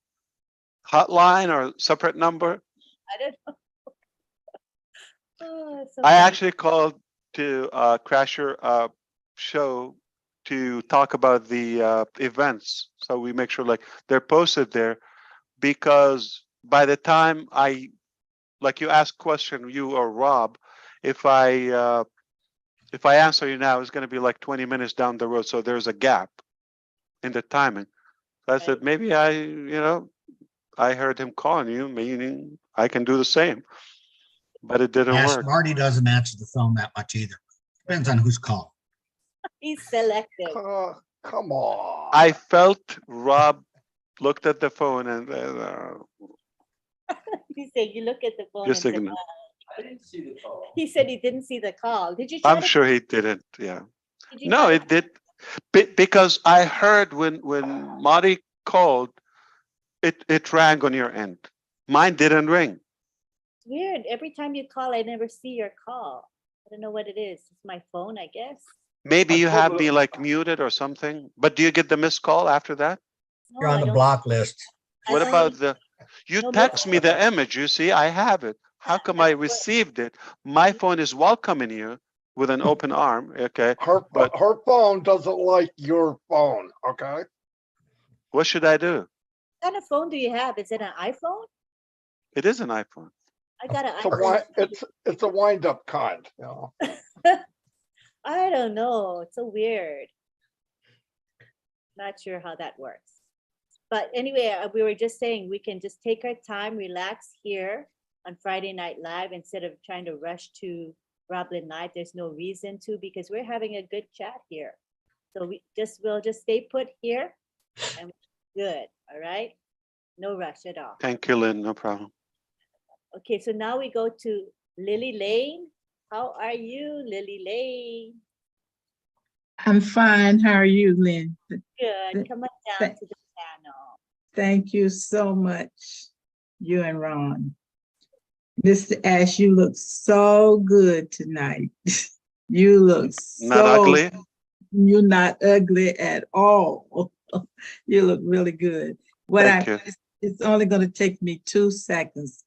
hotline or separate number? I don't know. Oh, so I funny. actually called to Crasher show to talk about the events, so we make sure like they're posted there, because by the time like you ask question, you or Rob, if I answer you now, it's going to be like 20 minutes down the road. So there's a gap in the timing. So I said, maybe I heard him calling you, meaning I can do the same. But it didn't Yes, work. Marty doesn't answer the phone that much either. Depends on who's calling. He's selective. Come on. I felt Rob looked at the phone and He said, you look at the phone just and said, ignore. I didn't see the call. He said he didn't see the call. Did you try I'm to sure he didn't. Yeah. Did you No, try it did. Because I heard when Marty called, it rang on your end. Mine didn't ring. It's weird. Every time you call, I never see your call. I don't know what it is. It's my phone, I guess. Maybe you have me like muted or something. But do you get the missed call after that? No, You're on I the don't- block list. What about you No text missed me the image, you see, I have it. How come I received it? My phone is welcoming you with an open arm, okay? But Her phone doesn't like your phone, okay? what should I do? What kind of phone do you have? Is it an iPhone? It is an iPhone. I got an It's a iPhone. it's a wind-up kind, you know. I don't know. It's so weird. Not sure how that works. But anyway, we were just saying we can just take our time, relax here on Friday Night Live instead of trying to rush to Roblin Live. There's no reason to because we're having a good chat here. So we'll just stay put here and we're good. All right. No rush at all. Thank you, Lynn, no problem. Okay, so now we go to Lily Lane. How are you, Lily Lane? I'm fine. How are you, Lynn? Good. Come on down to the panel. Thank you so much, you and Ron. Mr. Ash, you look so good tonight. You look Not ugly? You're not ugly at all. You look really good. Thank you. It's only going to take me 2 seconds.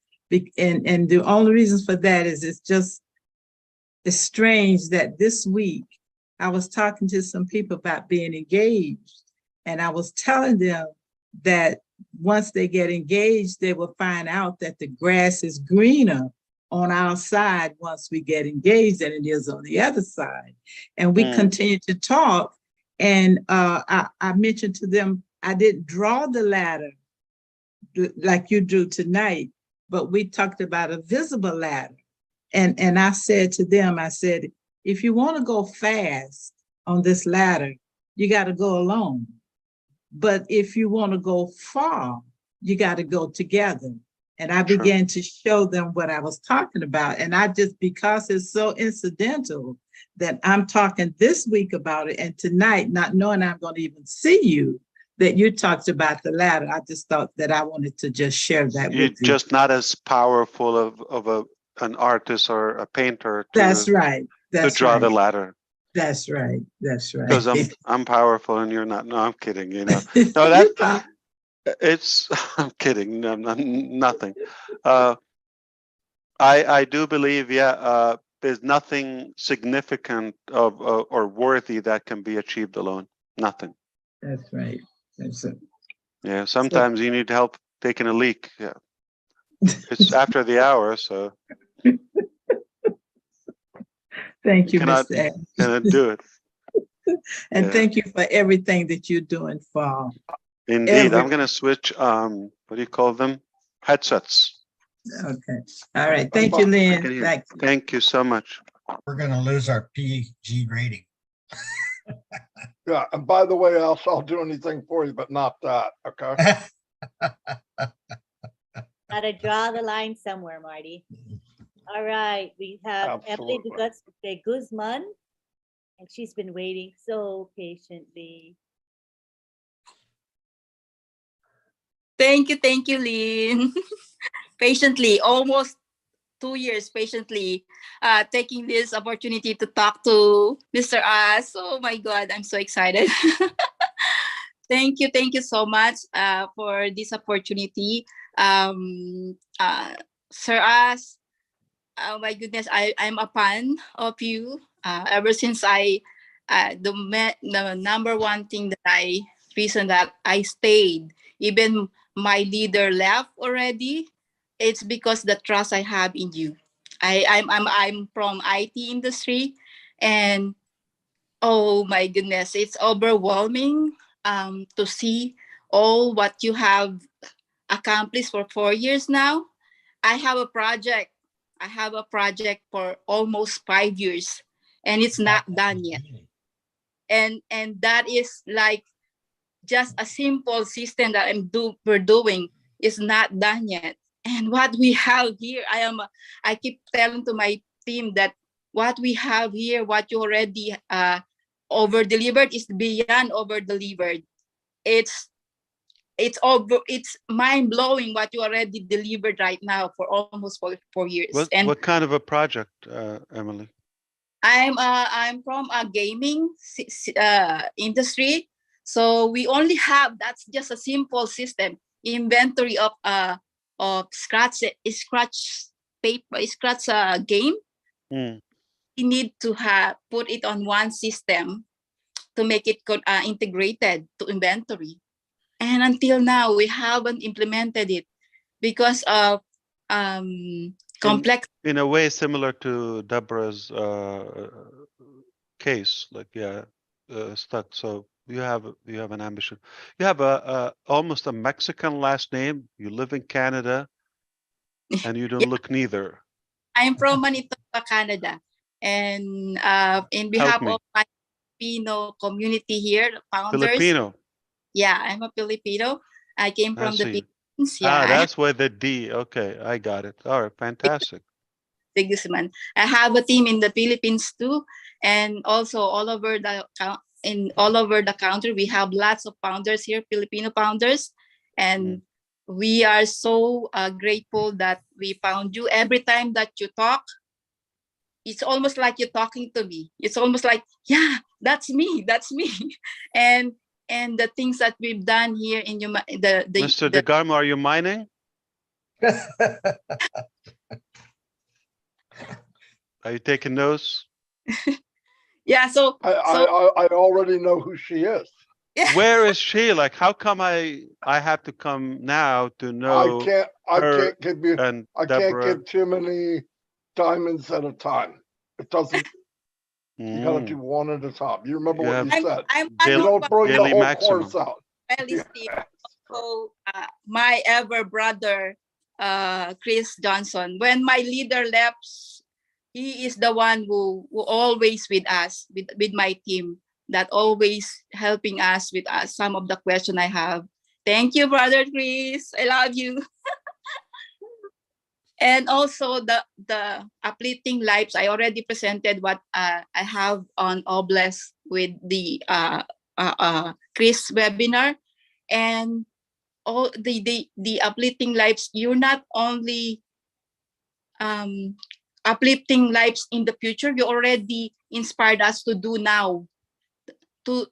And the only reason for that is it's strange that this week I was talking to some people about being engaged, and I was telling them that once they get engaged, they will find out that the grass is greener on our side once we get engaged than it is on the other side. And we continue to talk, and I mentioned to them, I didn't draw the ladder like you drew tonight, but we talked about a visible ladder. And I said to them, I said, if you want to go fast on this ladder, you got to go alone. But if you want to go far, you got to go together. And I began to show them what I was talking about. And I just, because it's so incidental that I'm talking this week about it, and tonight, not knowing I'm going to even see you, that you talked about the ladder, I just thought that I wanted to just share that You're with you. just not as powerful of an artist or a painter That's right. to draw the ladder. That's right. That's right. Because I'm powerful and you're not. No, I'm kidding. You know, no, that it's. I'm kidding. No, nothing. I do believe, yeah. There's nothing significant of or worthy that can be achieved alone. Nothing. That's right. That's it. Yeah. Sometimes you need help taking a leak. Yeah. It's after the hour, so. Thank you, cannot, Mr. Ash. cannot do it. And Yeah. thank you for everything that you're doing for Indeed, I'm going to switch. What do you call them? Headsets. Okay. All right. Thank you, Lynn. Thank you so much. We're going to lose our PG rating. Yeah, and by the way, I'll do anything for you, but not that, okay? Gotta draw the line somewhere, Marty. All right, we have Emily de Guzman, and she's been waiting so patiently. Thank you, Lynn. Patiently, almost 2 years patiently, taking this opportunity to talk to Mr. As. Oh my God, I'm so excited. Thank you so much for this opportunity. Sir As, oh my goodness, I'm a fan of you. Ever since the number one thing that reason that I stayed, even my leader left already, it's because the trust I have in you. I'm from IT industry, and oh my goodness, it's overwhelming to see all what you have accomplished for 4 years now. I have a project. I have a project for almost 5 years, and it's not done yet. And that is like just a simple system that we're doing is not done yet. And what we have here, I keep telling to my team that what we have here, what you already over delivered is beyond over delivered. It's mind blowing what you already delivered right now for almost 4 years. What kind of a project, Emily? I'm from a gaming industry, so we only have, that's just a simple system, inventory of scratch paper, scratch game. Mm. We need to put it on one system to make it integrated to inventory. And until now, we haven't implemented it because of complex. In a way similar to Deborah's case, like stuck. So you have an ambition. You have almost a Mexican last name. You live in Canada, and you don't look neither. I'm from Manitoba, Canada, and in behalf of my Filipino community here, founders. Filipino. Yeah, I'm a Filipino. I came from the Philippines. Yeah, that's where the D. Okay, I got it. All right, fantastic. Sigismund. I have a team in the Philippines too, and also all over the country. We have lots of founders here, Filipino founders, and we are so grateful that we found you. Every time that you talk, it's almost like you're talking to me. It's almost like, yeah, that's me, and the things that we've done here in Mr. DeGarmo, are you mining? Are you taking notes? Yeah, so I already know who she is. Where is she? Like, how come I have to come now to know? I can't give too many diamonds at a time. It doesn't. You gotta do one at a time. You remember what you said. You don't bring the whole course out. So, my ever brother, Chris Johnson, when my leader left, he is the one who always with us, with my team, that always helping us with some of the questions I have. Thank you, Brother Chris. I love you. And also the uplifting lives. I already presented what I have on Obless with the Chris webinar, and all the uplifting lives. You're not only uplifting lives in the future. You already inspired us to do now, to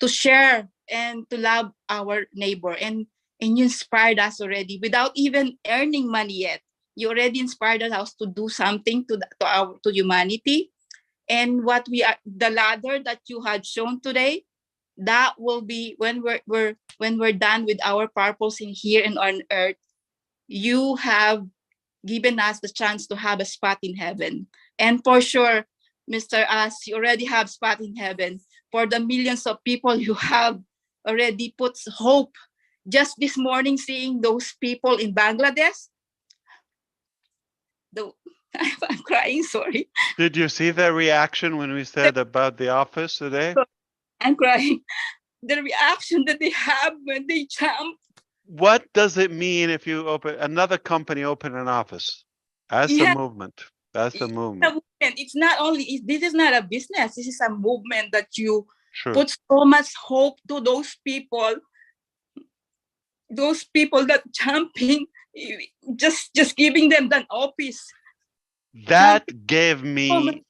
share and to love our neighbor, and you inspired us already without even earning money yet. You already inspired us to do something to humanity, and what we are, the ladder that you had shown today, that will be when we're done with our purpose in here and on earth. You have given us the chance to have a spot in heaven, and for sure, Mr. As, you already have spot in heaven for the millions of people you have already put hope. Just this morning, seeing those people in Bangladesh. I'm crying, sorry. Did you see their reaction when we said about the office today? I'm crying. The reaction that they have when they jump. What does it mean if you open another company, open an office? That's a movement. That's a movement. It's not only, this is not a business. This is a movement that you put so much hope to those people that jumping, just giving them that office. That gave me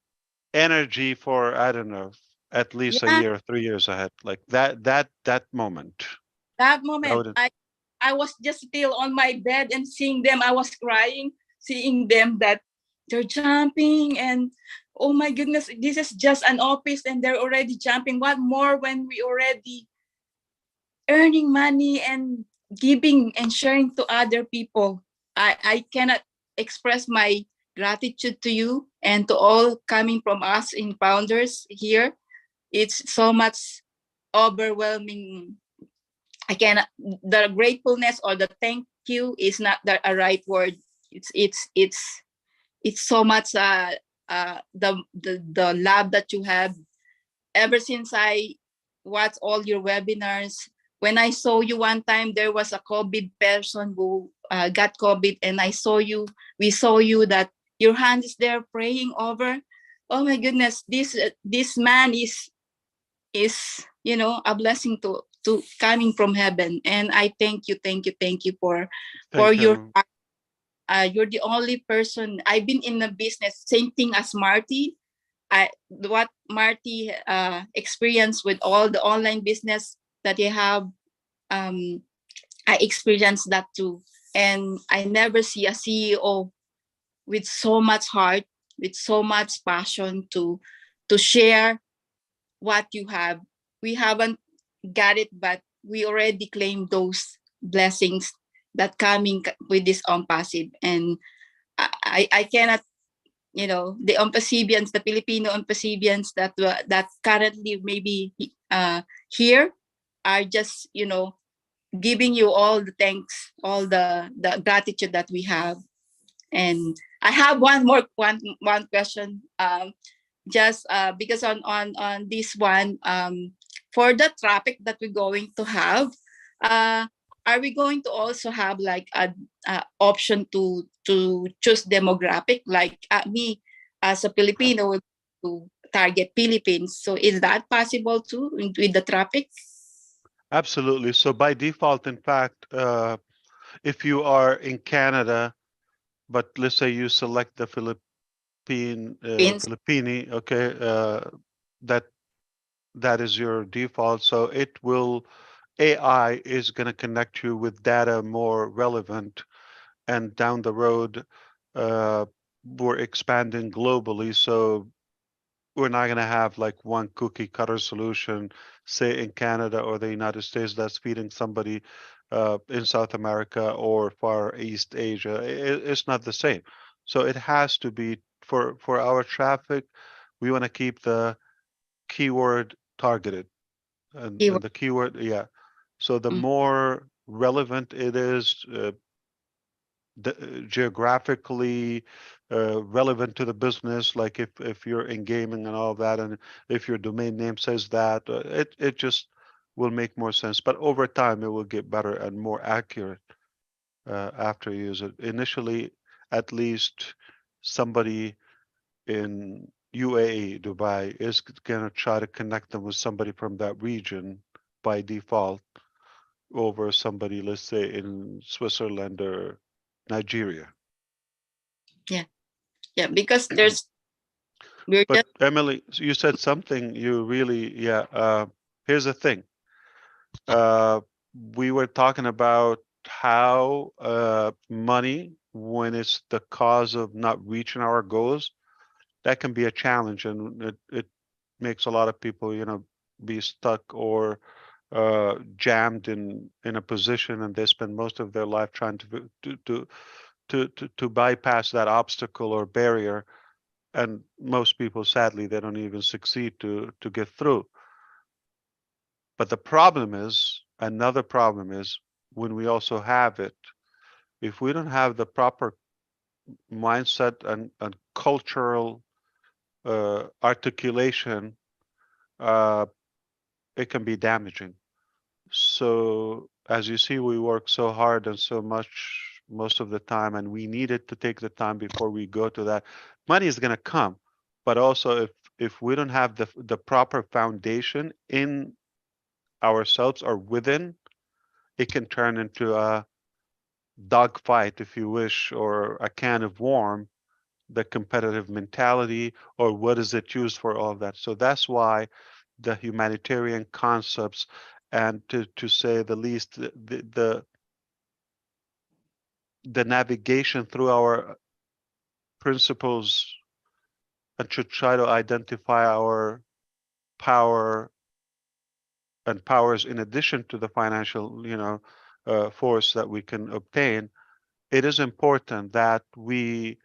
energy for, I don't know, at least a year, 3 years ahead. Like that moment. That moment, I was just still on my bed and seeing them. I was crying, seeing them that they're jumping, and oh my goodness, this is just an office and they're already jumping. What more when we already earning money and giving and sharing to other people? I cannot express my gratitude to you and to all coming from us in founders here. It's so much overwhelming. I cannot, the gratefulness or the thank you is not a right word. It's so much the love that you have ever since I watched all your webinars. When I saw you one time, there was a COVID person who got COVID, and we saw you that your hand is there praying over. Oh my goodness, this man is a blessing to coming from heaven. And I thank you for Thank your you. you're the only person. I've been in the business, same thing as Marty. What Marty experienced with all the online business that you have, I experienced that too. And I never see a CEO with so much heart, with so much passion to share what you have. We haven't got it, but we already claim those blessings that coming with this ONPASSIVE. And I cannot, the ONPASSIVians, the Filipino ONPASSIVians that currently maybe here are just, giving you all the thanks, all the gratitude that we have. And I have one question. Just because on this one, for the traffic that we're going to have, are we going to also have like a option to choose demographic, like me as a Filipino to target Philippines? So is that possible too with the traffic? Absolutely. So by default, in fact, if you are in Canada, but let's say you select the Filipini, okay, that is your default. So AI is going to connect you with data more relevant, and down the road, we're expanding globally. So we're not going to have like one cookie cutter solution, say in Canada or the United States, that's feeding somebody in South America or Far East Asia. It's not the same. So it has to be for our traffic. We want to keep the keyword targeted, and the keyword, yeah. So the more relevant it is, geographically relevant to the business, like if you're in gaming and all of that, and if your domain name says that, it just will make more sense. But over time, it will get better and more accurate after you use it. Initially, at least somebody in UAE, Dubai, is going to try to connect them with somebody from that region by default over somebody, let's say, in Switzerland or Nigeria. Yeah, because there's but Emily, you said something you really, here's the thing. We were talking about how money, when it's the cause of not reaching our goals, that can be a challenge, and it makes a lot of people, be stuck or jammed in a position, and they spend most of their life trying to bypass that obstacle or barrier. And most people, sadly, they don't even succeed to get through. But the problem is, another problem is, when we also have it, if we don't have the proper mindset and cultural articulation, it can be damaging. So as you see, we work so hard and so much most of the time, and we needed to take the time before we go to that. Money is going to come, but also if we don't have the proper foundation in ourselves or within, it can turn into a dogfight, if you wish, or a can of worm, the competitive mentality, or what is it used for, all of that. So that's why the humanitarian concepts, and to say the least, the navigation through our principles, and to try to identify our power and powers in addition to the financial, force that we can obtain. It is important that we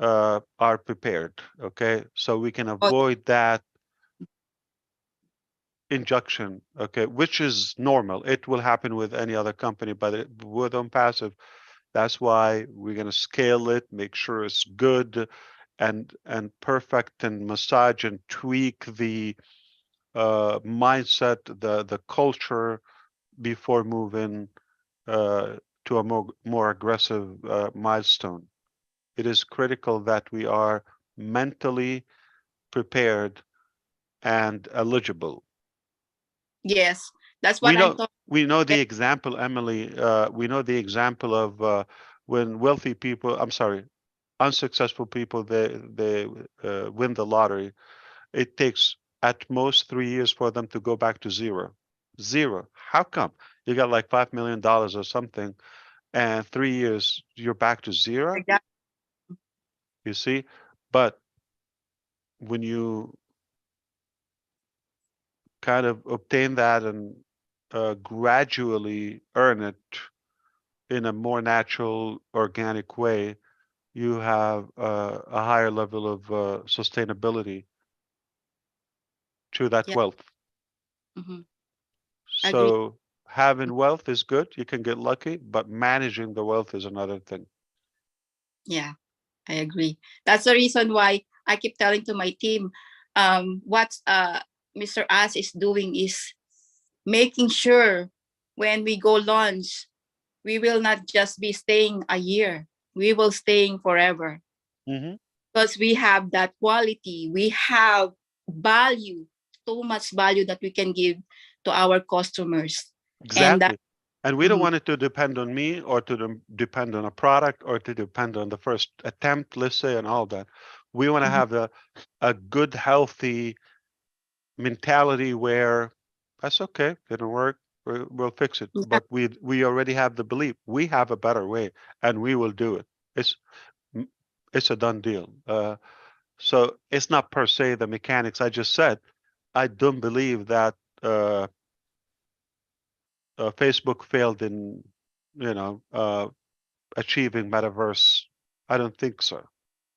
are prepared. Okay, so we can avoid that injection. Okay, which is normal. It will happen with any other company, but with ONPASSIVE, that's why we're going to scale it, make sure it's good and perfect, and massage and tweak the mindset, the culture before moving to a more aggressive milestone. It is critical that we are mentally prepared and eligible. Yes, that's what I'm talking. We know the example, Emily. We know the example of when wealthy people, I'm sorry, unsuccessful people, they win the lottery. It takes at most 3 years for them to go back to zero. Zero. How come? You got like $5 million or something, and 3 years you're back to zero. You see, but when you kind of obtain that and gradually earn it in a more natural, organic way, you have a higher level of sustainability to that wealth. So having wealth is good. You can get lucky, but managing the wealth is another thing. Yeah, I agree. That's the reason why I keep telling to my team, what Mr. As is doing is making sure when we go launch, we will not just be staying a year. We will staying forever. Because we have that quality. We have value, so much value that we can give to our customers. Exactly. And we don't want it to depend on me, or to depend on a product, or to depend on the first attempt, let's say, and all that. We want to have a good, healthy mentality where that's okay, didn't work, we'll fix it. But we already have the belief we have a better way, and we will do it. It's a done deal. So it's not per se the mechanics. I just said I don't believe that Facebook failed in, achieving metaverse. I don't think so.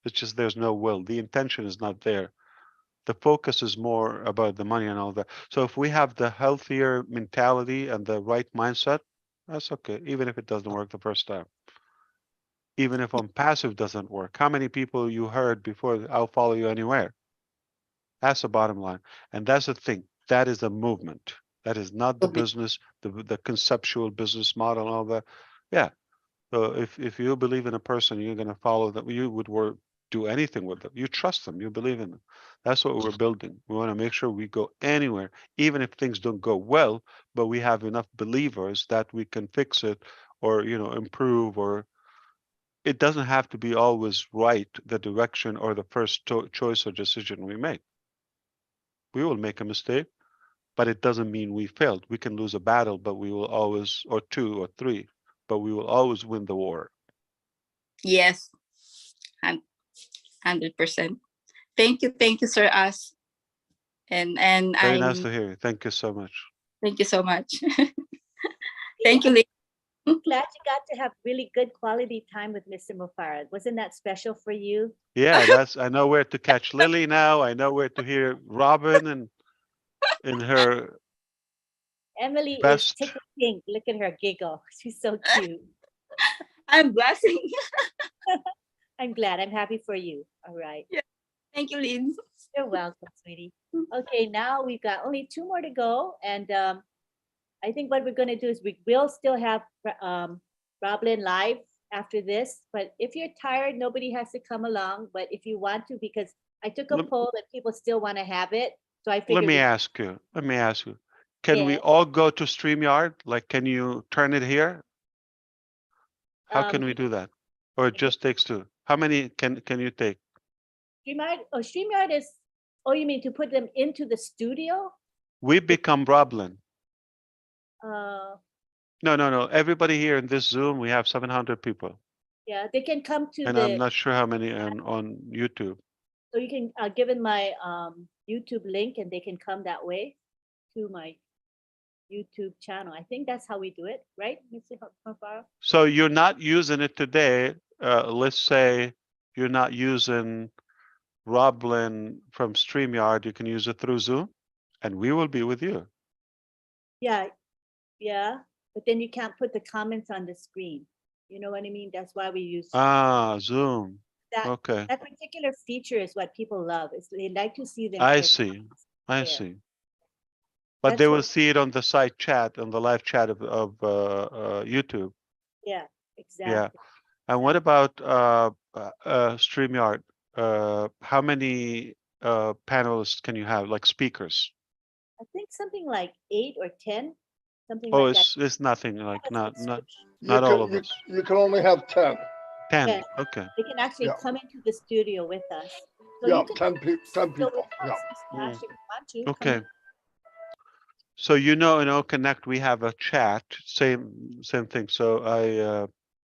It's just there's no will. The intention is not there. The focus is more about the money and all that. So if we have the healthier mentality and the right mindset, that's okay, even if it doesn't work the first time. Even if ONPASSIVE doesn't work. How many people you heard before, I'll follow you anywhere? That's the bottom line. And that's the thing. That is a movement. That is not the business, the conceptual business model and all that. Yeah. So if you believe in a person, you're going to follow them. You would do anything with them. You trust them. You believe in them. That's what we're building. We want to make sure we go anywhere, even if things don't go well, but we have enough believers that we can fix it, or improve, or it doesn't have to be always right, the direction or the first choice or decision we make. We will make a mistake, but it doesn't mean we failed. We can lose a battle, but we will always, or 2 or 3, but we will always win the war. Yes, 100%. Thank you, Sir As. And Very nice to hear you. Thank you so much. Thank you so much. Thank you, Lee. I'm glad you got to have really good quality time with Mr. Mufarah. Wasn't that special for you? Yeah, I know where to catch Lily now. I know where to hear Robin and in her Emily best. is tickle pink. Look at her giggle. She's so cute. I'm blushing. I'm glad. I'm happy for you. All right. Yeah. Thank you, Lynn. You're welcome, sweetie. Okay, now we've got only 2 more to go. And I think what we're going to do is we will still have Roblin live after this. But if you're tired, nobody has to come along. But if you want to, because I took a poll that people still want to have it. So I figured. Let me ask you. Can we all go to StreamYard? Like, can you turn it here? How can we do that? Or it just takes 2? How many can you take? StreamYard is, you mean to put them into the studio? We become Roblin. No. No. Everybody here in this Zoom, we have 700 people. Yeah, they can come to and I'm not sure how many on YouTube. So you can give them my YouTube link and they can come that way to my YouTube channel. I think that's how we do it, right, Mr. Mufarah? So you're not using it today. Let's say you're not using Roblin from StreamYard, you can use it through Zoom, and we will be with you. Yeah, yeah, but then you can't put the comments on the screen. You know what I mean? That's why we use Zoom. that. Okay, That particular feature is what people love. Is they like to see them. I see. I there. see. But That's they will what- see it on the side chat, on the live chat of YouTube. Yeah, exactly. Yeah. And what about StreamYard? How many panelists can you have, like speakers? I think something like 8 or 10, something Oh, like that. it's nothing, like not You all can, of us. you can only have 10. 10. Yeah. Okay. They can actually Yeah. come into the studio with us. So Yeah, you can 10 people. 10 go people. with Yeah. us, Ash, if you want to. Come Okay. in. So in OConnect we have a chat, same thing. So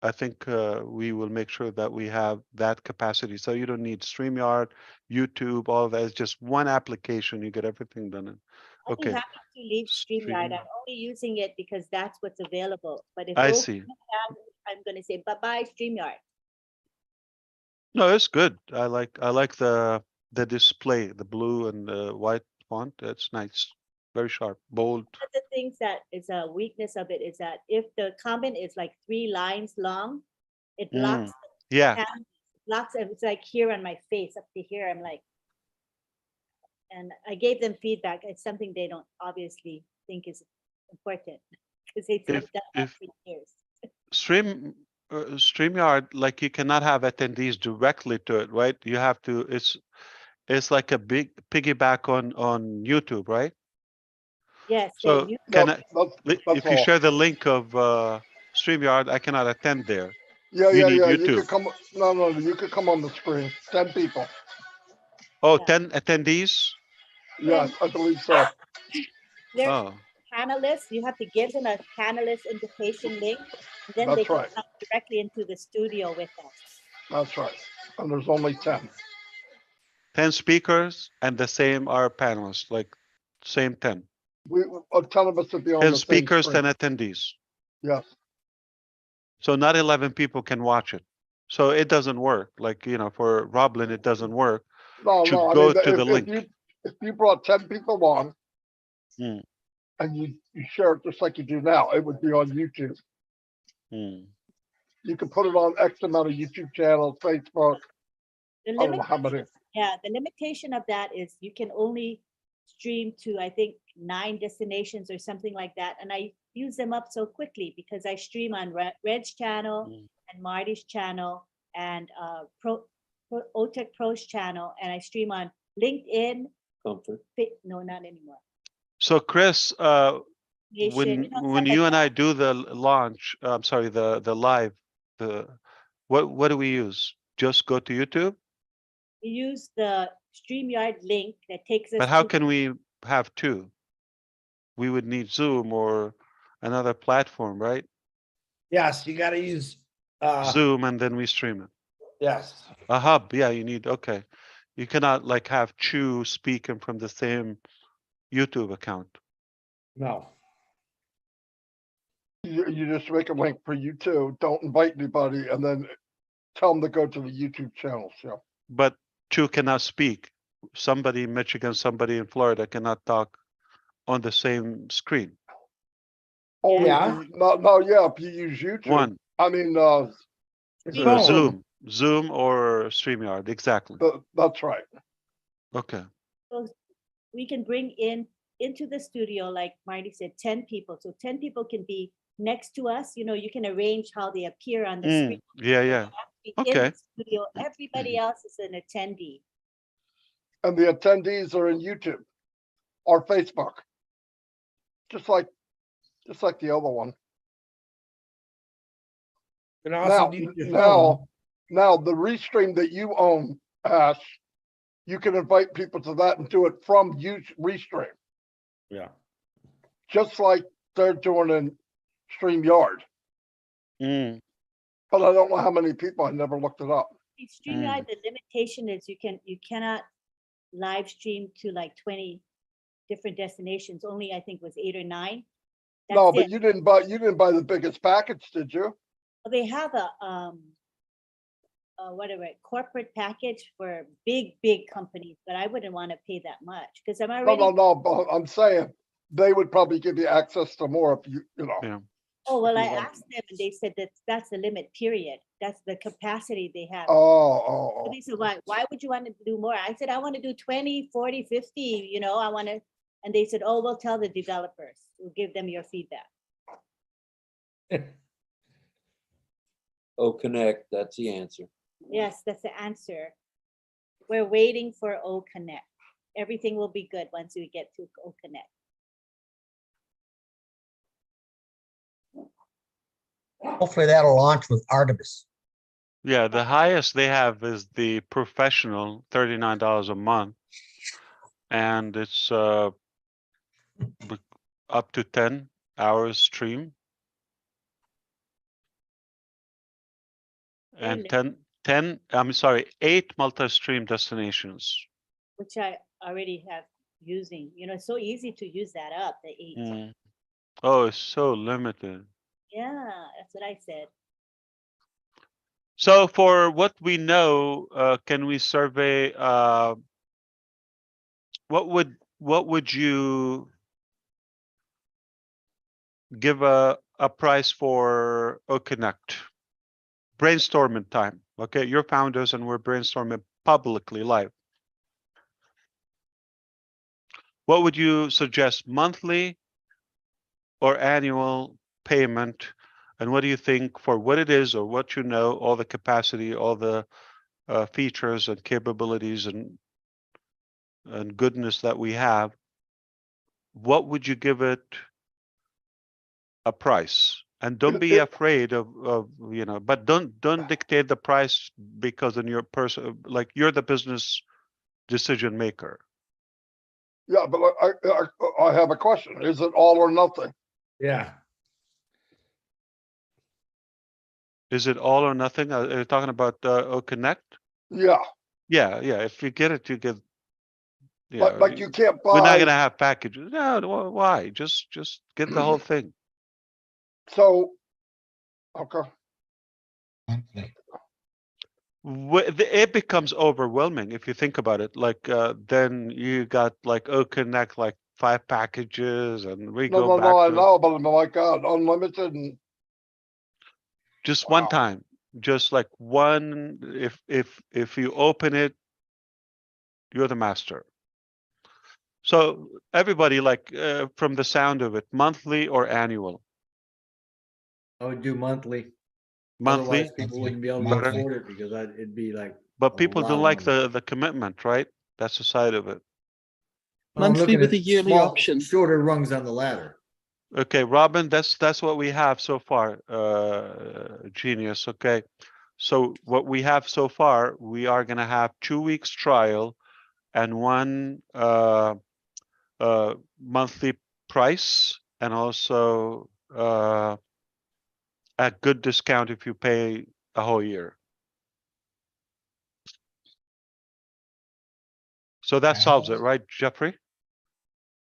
I think we will make sure that we have that capacity. So you don't need StreamYard, YouTube, all of that. It's just one application. You get everything done. I'd be Okay. happy to leave StreamYard. I'm only using it because that's what's available. But if I both see. have, I'm going to say bye-bye StreamYard. No, it's good. I like the display, the blue and the white font. That's nice. Very sharp, bold. One of the things that is a weakness of it is that if the comment is like 3 lines long, it blocks. Yeah. Blocks. It's like here on my face, up to here. I'm like, and I gave them feedback. It's something they don't obviously think is important because they've done that for years. StreamYard, like you cannot have attendees directly to it, right? You have to. It's like a big piggyback on YouTube, right? Yes. So can I? If you share the link of StreamYard, I cannot attend there. Yeah, you yeah, need yeah. YouTube. You could come. No, you could come on the screen. 10 people. Oh, 10 attendees? Yes, I believe so. They're Oh. panelists. You have to give them a panelist invitation link. And then they That's can right. come directly into the studio with us. That's right. And there's only 10. 10 speakers and the same are panelists, like same 10. A ton of us would be on 10 the same speakers, screen. 10 attendees. Yes. So not 11 people can watch it. So it doesn't work. Like, for Roblin, it doesn't work. No, to no. go I mean, to the link. if you brought 10 people on Mm. and you share it just like you do now, it would be on YouTube. Mm. You can put it on X amount of YouTube channels, Facebook. The I don't know how many. Yeah, the limitation of that is you can only stream to, I think, 9 destinations or something like that. And I use them up so quickly because I stream on Red's channel and Marty's channel and OTech Pro's channel. And I stream on LinkedIn. No, not anymore. So Chris, Nation, when you and I do the launch, I'm sorry, the live, what do we use? Just go to YouTube? We use the StreamYard link that takes us But how to can we have 2? We would need Zoom or another platform, right? Yes, you got to use Zoom and then we stream it. Yes. A hub, yeah, you need, okay. You cannot like have Chu speaking from the same YouTube account. No. You just make a link for you two. Don't invite anybody, and then tell them to go to the YouTube channel. So. But Chu cannot speak. Somebody in Michigan, somebody in Florida cannot talk on the same screen. Only Yeah. Yeah. If you use YouTube. One. I mean, Zoom or StreamYard, exactly. That's right. Okay. So we can bring into the studio, like Marty said, 10 people. So 10 people can be next to us. You can arrange how they appear on the screen. Yeah. Okay. In the studio, everybody else is an attendee. And the attendees are in YouTube or Facebook. Just like the other one. And also now the restream that you own, Ash, you can invite people to that and do it from restream. Yeah. Just like they're doing in StreamYard. Mm. But I don't know how many people. I never looked it up. StreamYard, the limitation is you cannot live stream to like 20 different destinations. Only I think was 8 or 9. No, but you didn't buy the biggest package, did you? They have whatever, corporate package for big companies, but I wouldn't want to pay that much because I'm No, already. no, but I'm saying they would probably give you access to more if you know. Yeah. Oh, well, if I you want. asked them and they said that's the limit, period. That's the capacity they have. Oh. So they said, why would you want to do more? I said, I want to do 20, 40, 50, you know, I want to. And they said, oh, we'll tell the developers. We'll give them your feedback. Oh, connect, that's the answer. Yes, that's the answer. We're waiting for O Connect. Everything will be good once we get to O Connect. Hopefully that'll launch with Artemis. Yeah, the highest they have is the professional, $39 a month. And it's up to 10 hours stream. And 8 multi-stream destinations. Which I already have using. You know, it's so easy to use that up, the 8. Mm. Oh, it's so limited. Yeah, that's what I said. So for what we know, can we survey what would you give a price for Connect? Brainstorming time. Okay, you're founders and we're brainstorming publicly live. What would you suggest, monthly or annual payment? And what do you think for what it is or what you know, all the capacity, all the features and capabilities and goodness that we have? What would you give it a price? And don't be afraid of but don't dictate the price because in your person, like you're the business decision maker. Yeah, but I have a question. Is it all or nothing? Yeah. Is it all or nothing? Are you talking about Connect? Yeah. Yeah. If you get it, you get. Yeah. Like you can't buy. We're not gonna have packages. No, why? Just get the whole thing. So, okay. It becomes overwhelming if you think about it. Like then you got like Connect, like 5 packages, and we go back No, I to know, but my God, unlimited and just one time, just like one. If you open it, you're the master. So everybody, like from the sound of it, monthly or annual? I would do monthly. Monthly. Otherwise, people wouldn't be able to Better. afford it because it'd be like. But a people lot don't of like money. the commitment, right? That's the side of it. Well, I'm Monthly looking with at a yearly small, option. shorter rungs on the ladder. Okay, Robin, that's what we have so far. Genius. Okay, so what we have so far, we are gonna have 2 weeks trial and one monthly price, and also a good discount if you pay a whole year. So that solves it, right, Jeffrey?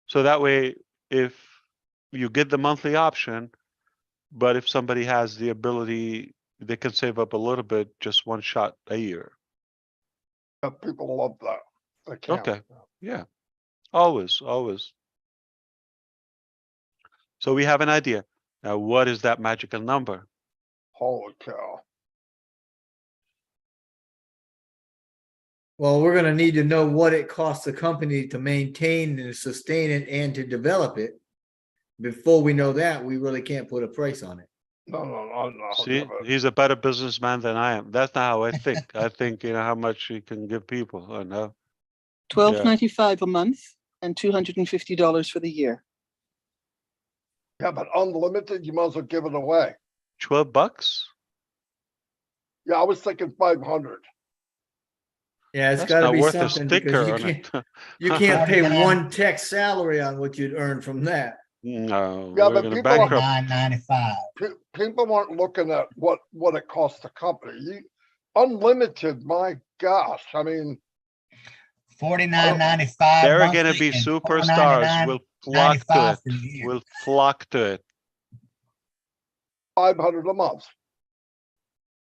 So that way, if you get the monthly option, but if somebody has the ability, they can save up a little bit, just one shot a year. people love that. They can't. Okay, yeah, always. So we have an idea. Now, what is that magical number? Holy cow. Well, we're gonna need to know what it costs the company to maintain and sustain it and to develop it. Before we know that, we really can't put a price on it. No. See, he's a better businessman than I am. That's not how I think. I think, how much he can give people. I know. $12.95 a month and $250 for the year. Yeah, but unlimited, you might as well give it away. $12? Yeah, I was thinking 500. Yeah, it's That's gotta not be worth a something because sticker you on can't, it. you can't pay one tech salary on what you'd earn from that. No, Yeah, we're but gonna people aren't, bankrupt. people aren't looking at what it costs the company. Unlimited, my gosh, I mean. $49.95 They're monthly gonna be and superstars. We'll flock to $499.95 it. for the year. We'll flock to it. 500 a month.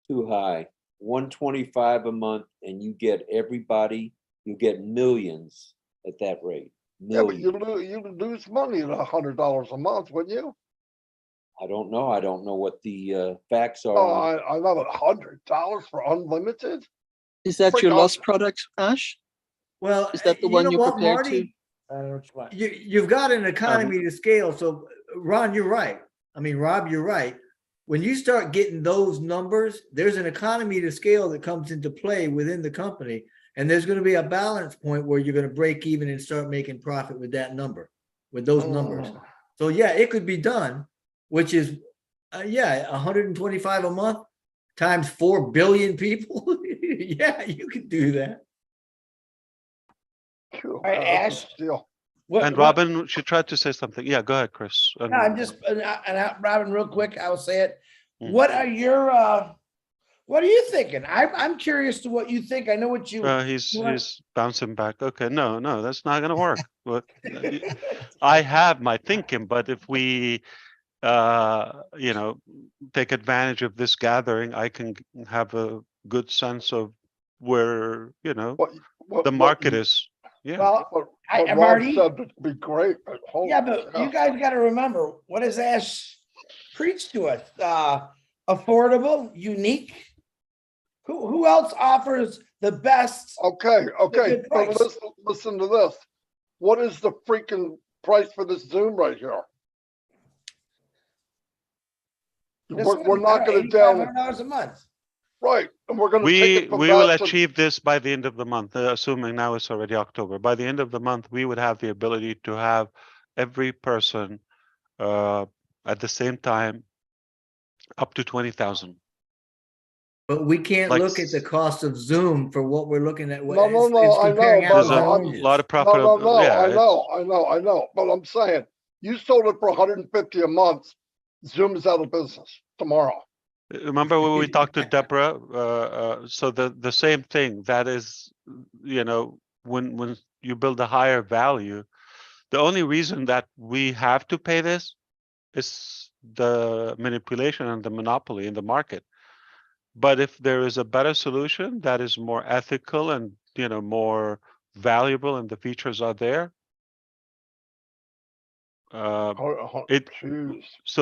Too high. $125 a month, and you get everybody, you get millions at that rate. Yeah, but Millions. you lose money at $100 a month, wouldn't you? I don't know. I don't know what the facts are. Oh, on- I love it. $100 for unlimited. Is that Freak your off. lost product, Ash? Well, Is that the you one know you're what, prepared to? Marty? I don't know what you want. You've got an economy to scale. So Ron, you're right. I mean, Rob, you're right. When you start getting those numbers, there's an economy to scale that comes into play within the company. And there's going to be a balance point where you're going to break even and start making profit with that number, with those numbers. So yeah, it could be done, which is, 125 a month times 4 billion people. Yeah, you could do that. All right, Ash. And Robin, she tried to say something. Yeah, go ahead, Chris. No, I'm just, Robin, real quick, I will say it. Mm. What are your, what are you thinking? I'm curious to what you think. I know what you. He's bouncing back. Okay, no, that's not gonna work. But I have my thinking, but if we take advantage of this gathering, I can have a good sense of where the market is. Yeah. Well, I've Rob already said it'd be great. But yeah, but you guys got to remember, what does Ash preach to us? Affordable, unique. Who else offers the best? Okay, good but price? listen to this. What is the freaking price for this Zoom right here? We're not going to down $8,500 a month. right, and we're going to take it from We will that to- achieve this by the end of the month, assuming now it's already October. By the end of the month, we would have the ability to have every person at the same time up to 20,000. But we can't Like- look at the cost of Zoom for what we're looking at. No, It's I know, comparing but There's apples a and I'm- oranges. lot of profit. No, Yeah, I know. But I'm saying, you sold it for 150 a month. Zoom is out of business tomorrow. Remember when we talked to Deborah? So the same thing. That is, when you build a higher value, the only reason that we have to pay this is the manipulation and the monopoly in the market. But if there is a better solution that is more ethical and more valuable, and the features are there, so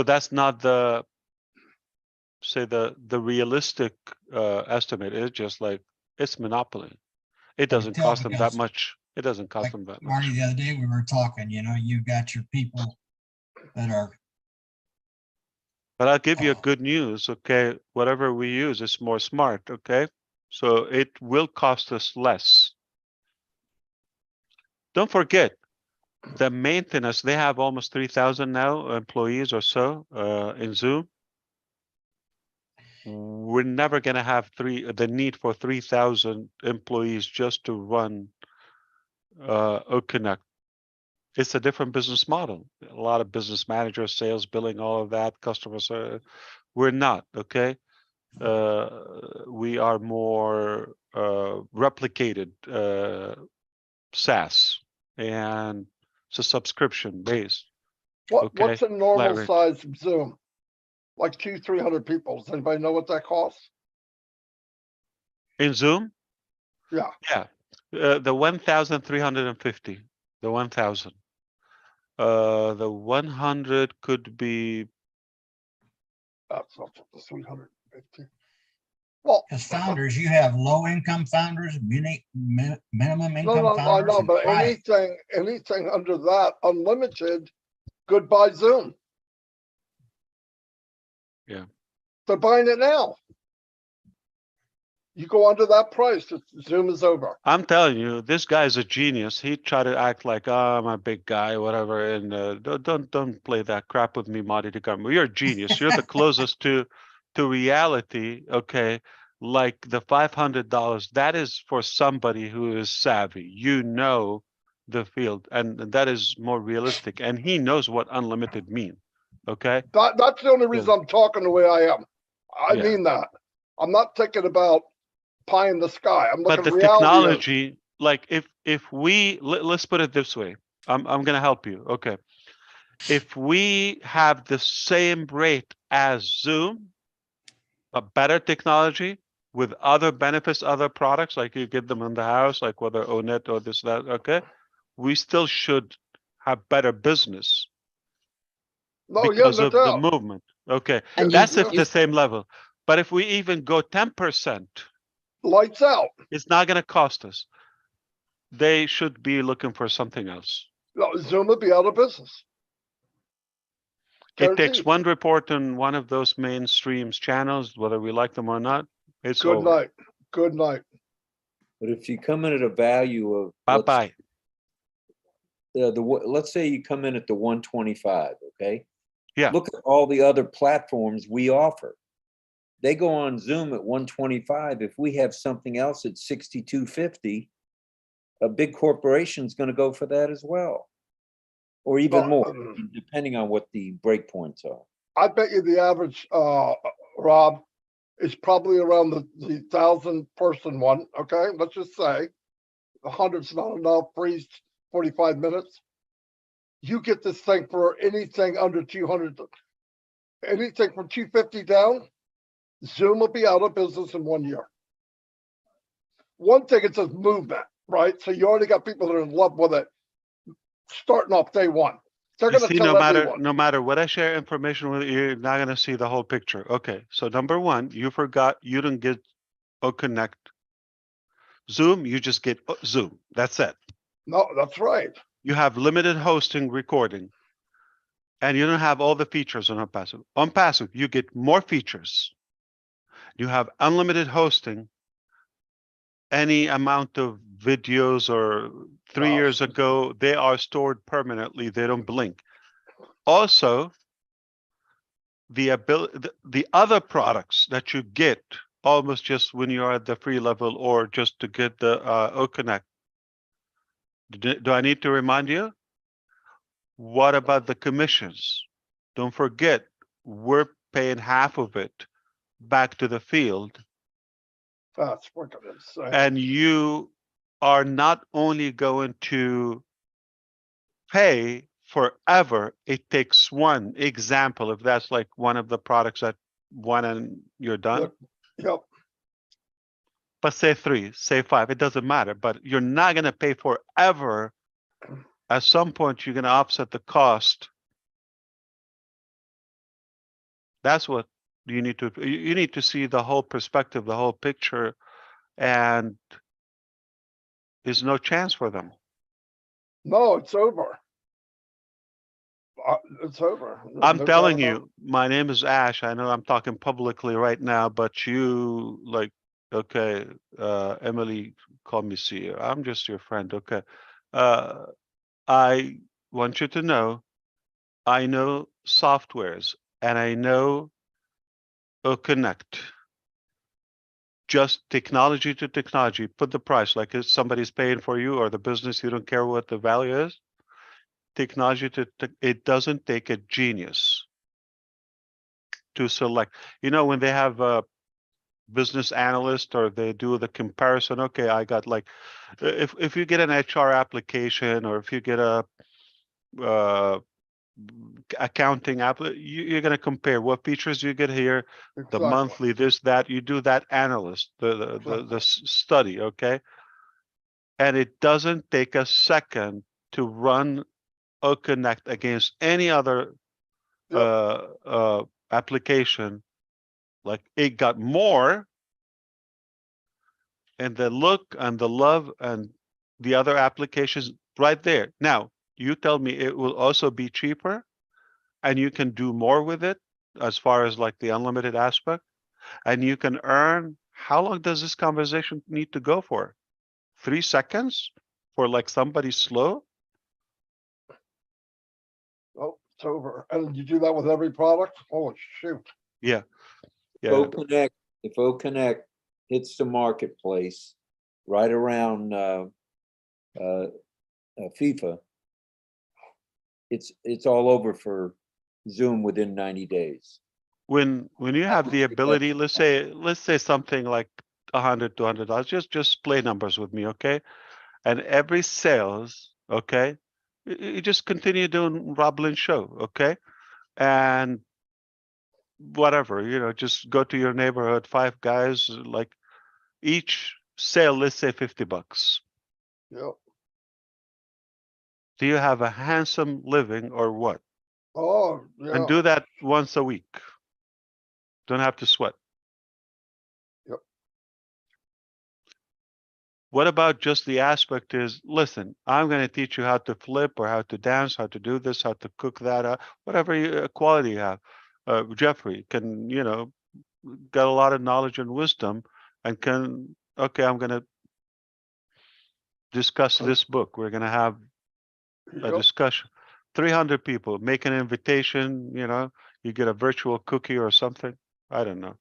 that's not the realistic estimate. It's just like it's monopoly. It doesn't tell cost them that because, much. It doesn't cost them that much. Marty, the other day we were talking, you've got your people that are. But I'll give you a good news, okay? Whatever we use is more smart, okay? So it will cost us less. Don't forget, the maintenance, they have almost 3,000 now employees or so in Zoom. We're never going to have the need for 3,000 employees just to run OConnect. It's a different business model. A lot of business managers, sales, billing, all of that, customers. We're not, okay? We are more replicated SaaS, and it's a subscription based. What's a normal size of Zoom? Like 200-300 people. Does anybody know what that costs? In Zoom? Yeah. Yeah. The 1,350. The 1,000. The 100 could be. That's not the 350. Well, as founders, you have low income founders, minimum income no, I founders. know, and but high. anything under that, unlimited, goodbye Zoom. Yeah. They're buying it now. You go under that price, Zoom is over. I'm telling you, this guy's a genius. He tried to act like, oh, I'm a big guy, whatever. And don't play that crap with me, Marty DeGarmo. You're a genius. You're the closest to reality. Okay, like the $500. That is for somebody who is savvy. The field, and that is more realistic. And he knows what unlimited means. Okay. That's the only reason I'm talking the way I am. I mean that. I'm not thinking about pie in the sky. I'm looking but the at reality. technology, like if we let's put it this way, I'm gonna help you. Okay, if we have the same rate as Zoom, a better technology, with other benefits, other products, like you get them in the house, like whether ONET or this, that, okay, we still should have better business No, yeah, because no of the doubt. movement. Okay, And that's you- if the same level. But if we even go 10%, Lights out. it's not going to cost us. They should be looking for something else. No, Zoom would be out of business. It takes Guaranteed. one report on one of those mainstream channels, whether we like them or not, it's Good over. night. Good night. But if you come in at a value of Bye-bye. Let's say you come in at the 125, okay? Yeah. Look at all the other platforms we offer. They go on Zoom at 125. If we have something else at 6250, a big corporation's going to go for that as well, or even more, depending on what the breakpoints are. I bet you the average, Rob, is probably around the 1,000-person one. Okay, let's just say 100's not enough. Freeze 45 minutes. You get this thing for anything under 200, anything from 250 down. Zoom will be out of business in 1 year. One thing, it says movement, right? So you already got people that are in love with it, starting off day one. They're You going to see, tell everyone. no matter what I share information with you, you're not going to see the whole picture. Okay, so number one, you forgot you didn't get Connect. Zoom, you just get Zoom. That's it. No, that's right. You have limited hosting recording, and you don't have all the features on ONPASSIVE. ONPASSIVE, you get more features. You have unlimited hosting. Any amount of videos or 3 years ago, they are stored permanently. They don't blink. Also, the other products that you get almost just when you are at the free level or just to get the Connect. Do I need to remind you? What about the commissions? Don't forget, we're paying half of it back to the field. That's freaking insane. And you are not only going to pay forever, it takes one example. If that's like one of the products that one and you're done. Yep. But say 3, say 5, it doesn't matter. But you're not going to pay forever. At some point, you're going to offset the cost. That's what you need to see the whole perspective, the whole picture, and there's no chance for them. No, it's over. It's over. I'm No telling doubt about you, my name is Ash. I know I'm talking publicly right now, but you like, okay, Emily called me CEO. I'm just your friend. Okay. I want you to know, I know softwares and I know Connect. Just technology to technology, put the price, like if somebody's paying for you or the business, you don't care what the value is. Technology it doesn't take a genius to select. You know, when they have a business analyst or they do the comparison, okay, I got like, if you get an HR application or if you get a accounting app, you're going to compare what features you get here, the monthly, this, that, you do that analyst, the study, okay? And it doesn't take a second to run Connect against any other application. Like it got more, and the look and the love and the other applications right there. Now, you tell me it will also be cheaper and you can do more with it as far as like the unlimited aspect, and you can earn. How long does this conversation need to go for? 3 seconds for like somebody slow? Oh, it's over. And you do that with every product? Holy shoot. Yeah. If Connect hits the marketplace right around FIFA, it's all over for Zoom within 90 days. When you have the ability, let's say something like $100, $200, just play numbers with me, okay? And every sales, okay, you just continue doing Rob Lynn show, okay? And whatever, you know, just go to your neighborhood, 5 guys, like each sale, let's say $50. Yep. Do you have a handsome living or what? Oh, yeah. And do that once a week. Don't have to sweat. Yep. What about just the aspect is, listen, I'm going to teach you how to flip or how to dance, how to do this, how to cook that, whatever quality you have. Jeffrey can, got a lot of knowledge and wisdom and can, okay, I'm going to discuss this book. We're going to have a discussion. 300 people, make an invitation, you get a virtual cookie or something. I don't know.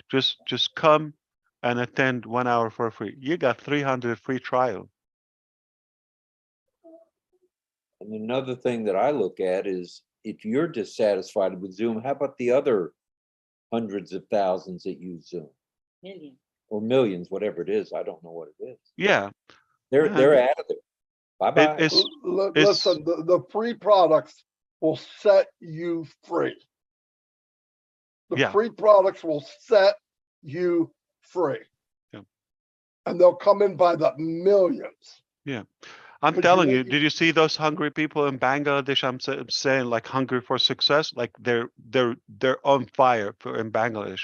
Just come and attend 1 hour for free. You got 300 free trial. And another thing that I look at is if you're dissatisfied with Zoom, how about the other hundreds of thousands that use Zoom? Million. Or millions, whatever it is. I don't know what it is. Yeah. They're out of there. Bye-bye. Listen, the free products will set you free. The free products will set you free. Yeah. And they'll come in by the millions. Yeah. I'm telling you, did you see those hungry people in Bangladesh? I'm saying like hungry for success, like they're on fire in Bangladesh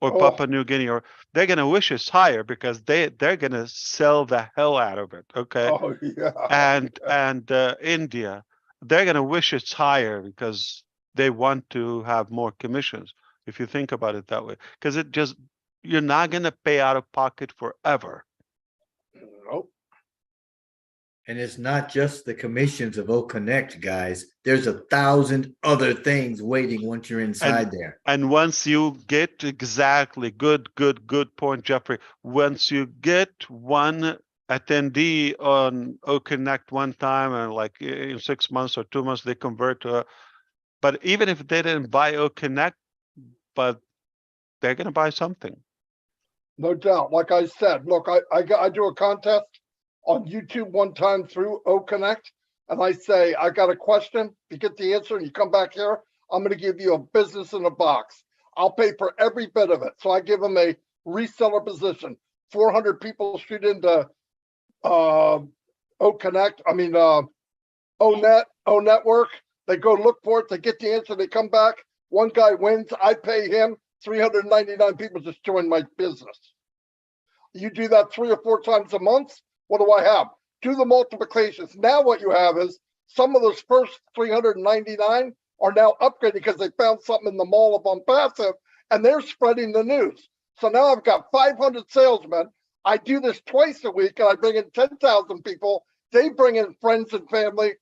or Papua New Guinea, or they're gonna wish it's higher because they're gonna sell the hell out of it. Okay. Oh yeah. And India, they're gonna wish it's higher because they want to have more commissions. If you think about it that way, because you're not gonna pay out of pocket forever. Nope. And it's not just the commissions of OConnect, guys. There's 1,000 other things waiting once you're inside there. And once you get exactly good point, Jeffrey. Once you get one attendee on OConnect one time, and like in 6 months or 2 months, they convert to but even if they didn't buy OConnect, but they're gonna buy something. No doubt. Like I said, look, I do a contest on YouTube one time through OConnect, and I say, I got a question. You get the answer and you come back here, I'm going to give you a business in a box. I'll pay for every bit of it. So I give them a reseller position. 400 people shoot into OConnect, O-Network. They go look for it. They get the answer. They come back. One guy wins. I pay him. 399 people just join my business. You do that 3 or 4 times a month. What do I have? Do the multiplications. Now what you have is some of those first 399 are now upgraded because they found something in the mall of ONPASSIVE and they're spreading the news. So now I've got 500 salesmen. I do this twice a week and I bring in 10,000 people. They bring in friends and family.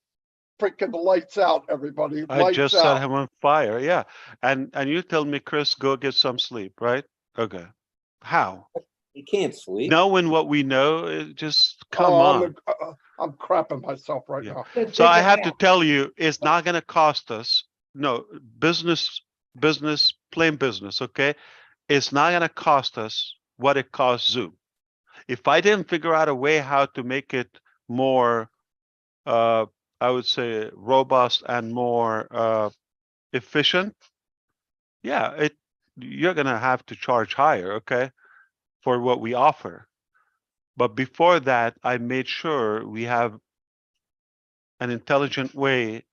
Freaking lights out, everybody. I Lights just out. set him on fire. Yeah. And you tell me, Chris, go get some sleep, right? Okay. How? You can't sleep. Knowing what we know, just come on. I'm crapping myself right now. So I have to tell you, it's not going to cost us. No, plain business, okay? It's not going to cost us what it costs Zoom. If I didn't figure out a way how to make it more, I would say, robust and more efficient, yeah, you're going to have to charge higher, okay, for what we offer. But before that, I made sure we have an intelligent way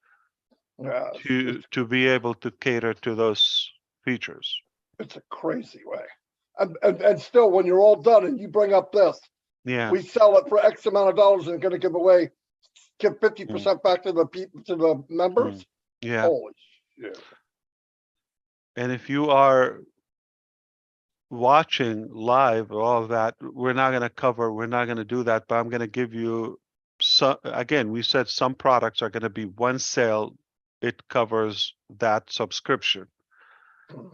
to be able to cater to those features. It's a crazy way. And still, when you're all done and you bring up this, we sell it for X amount of dollars and going to give 50% back to the people, to the members. Yeah. Holy shit. And if you are watching live, all of that, we're not going to do that, but I'm going to give you some. Again, we said some products are going to be one sale. It covers that subscription.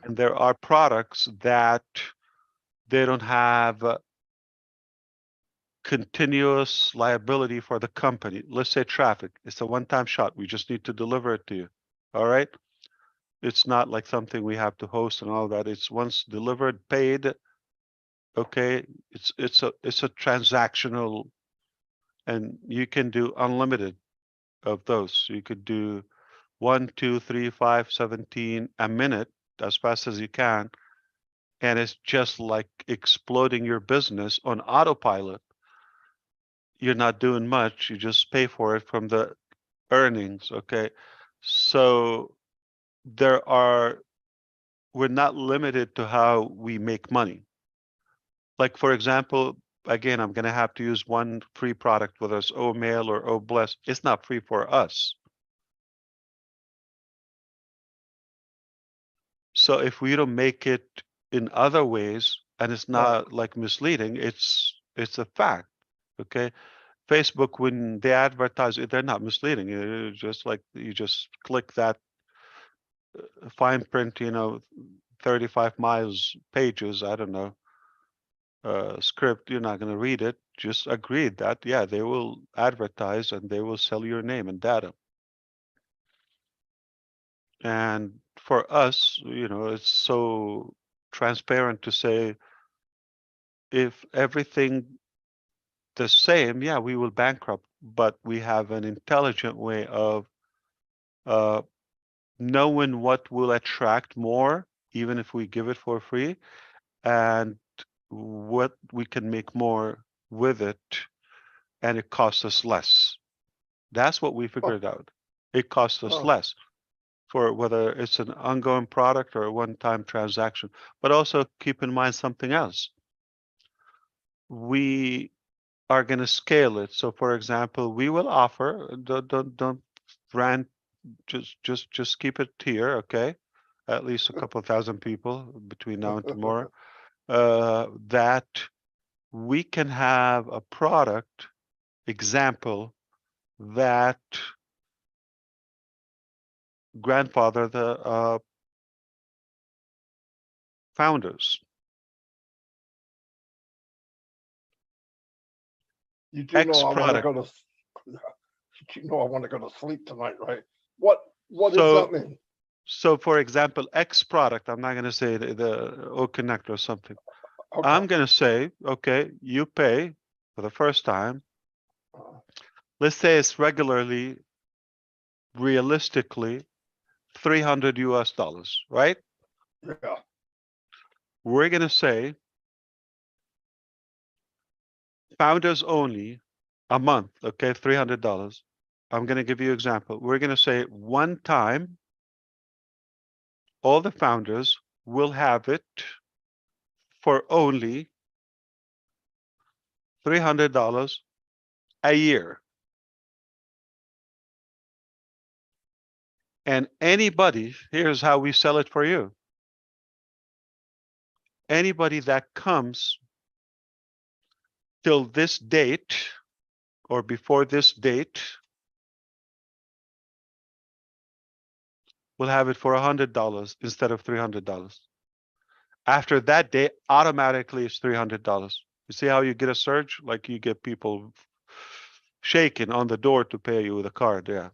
And there are products that they don't have continuous liability for the company. Let's say traffic. It's a one-time shot. We just need to deliver it to you. All right. It's not like something we have to host and all that. It's once delivered, paid. Okay. It's a transactional, and you can do unlimited of those. You could do 1, 2, 3, 5, 17 a minute as fast as you can. and it's just like exploding your business on autopilot. You're not doing much. You just pay for it from the earnings. Okay. So we're not limited to how we make money. Like, for example, again, I'm going to have to use one free product, whether it's O-Mail or O-Bless. It's not free for us. So if we don't make it in other ways, and it's not like misleading, it's a fact. Okay. Facebook, when they advertise it, they're not misleading. It's just like you just click that fine print, 35 miles pages, I don't know, script, you're not going to read it. Just agree that, yeah, they will advertise and they will sell your name and data. And for us, it's so transparent to say, if everything the same, yeah, we will bankrupt, but we have an intelligent way of knowing what will attract more, even if we give it for free, and what we can make more with it, and it costs us less. That's what we figured out. It costs us less for whether it's an ongoing product or a one-time transaction. But also keep in mind something else. We are going to scale it. So, for example, we will offer, don't brand, just keep it here, okay? At least a couple of thousand people between now and tomorrow. That we can have a product example that grandfather the founders. You do know I want to go to. You know I want to go to sleep tonight, right? What does that mean? So, for example, X product. I'm not going to say the O Connect or something. Okay. I'm going to say, okay, you pay for the first time. Let's say it's realistically, $300 US, right? Yeah. We're going to say founders only a month, okay, $300. I'm going to give you an example. We're going to say one time, all the founders will have it for only $300 a year. And anybody, here's how we sell it for you. Anybody that comes till this date or before this date will have it for $100 instead of $300. After that day, automatically it's $300. You see how you get a surge? Like you get people shaking on the door to pay you with a card. Yeah.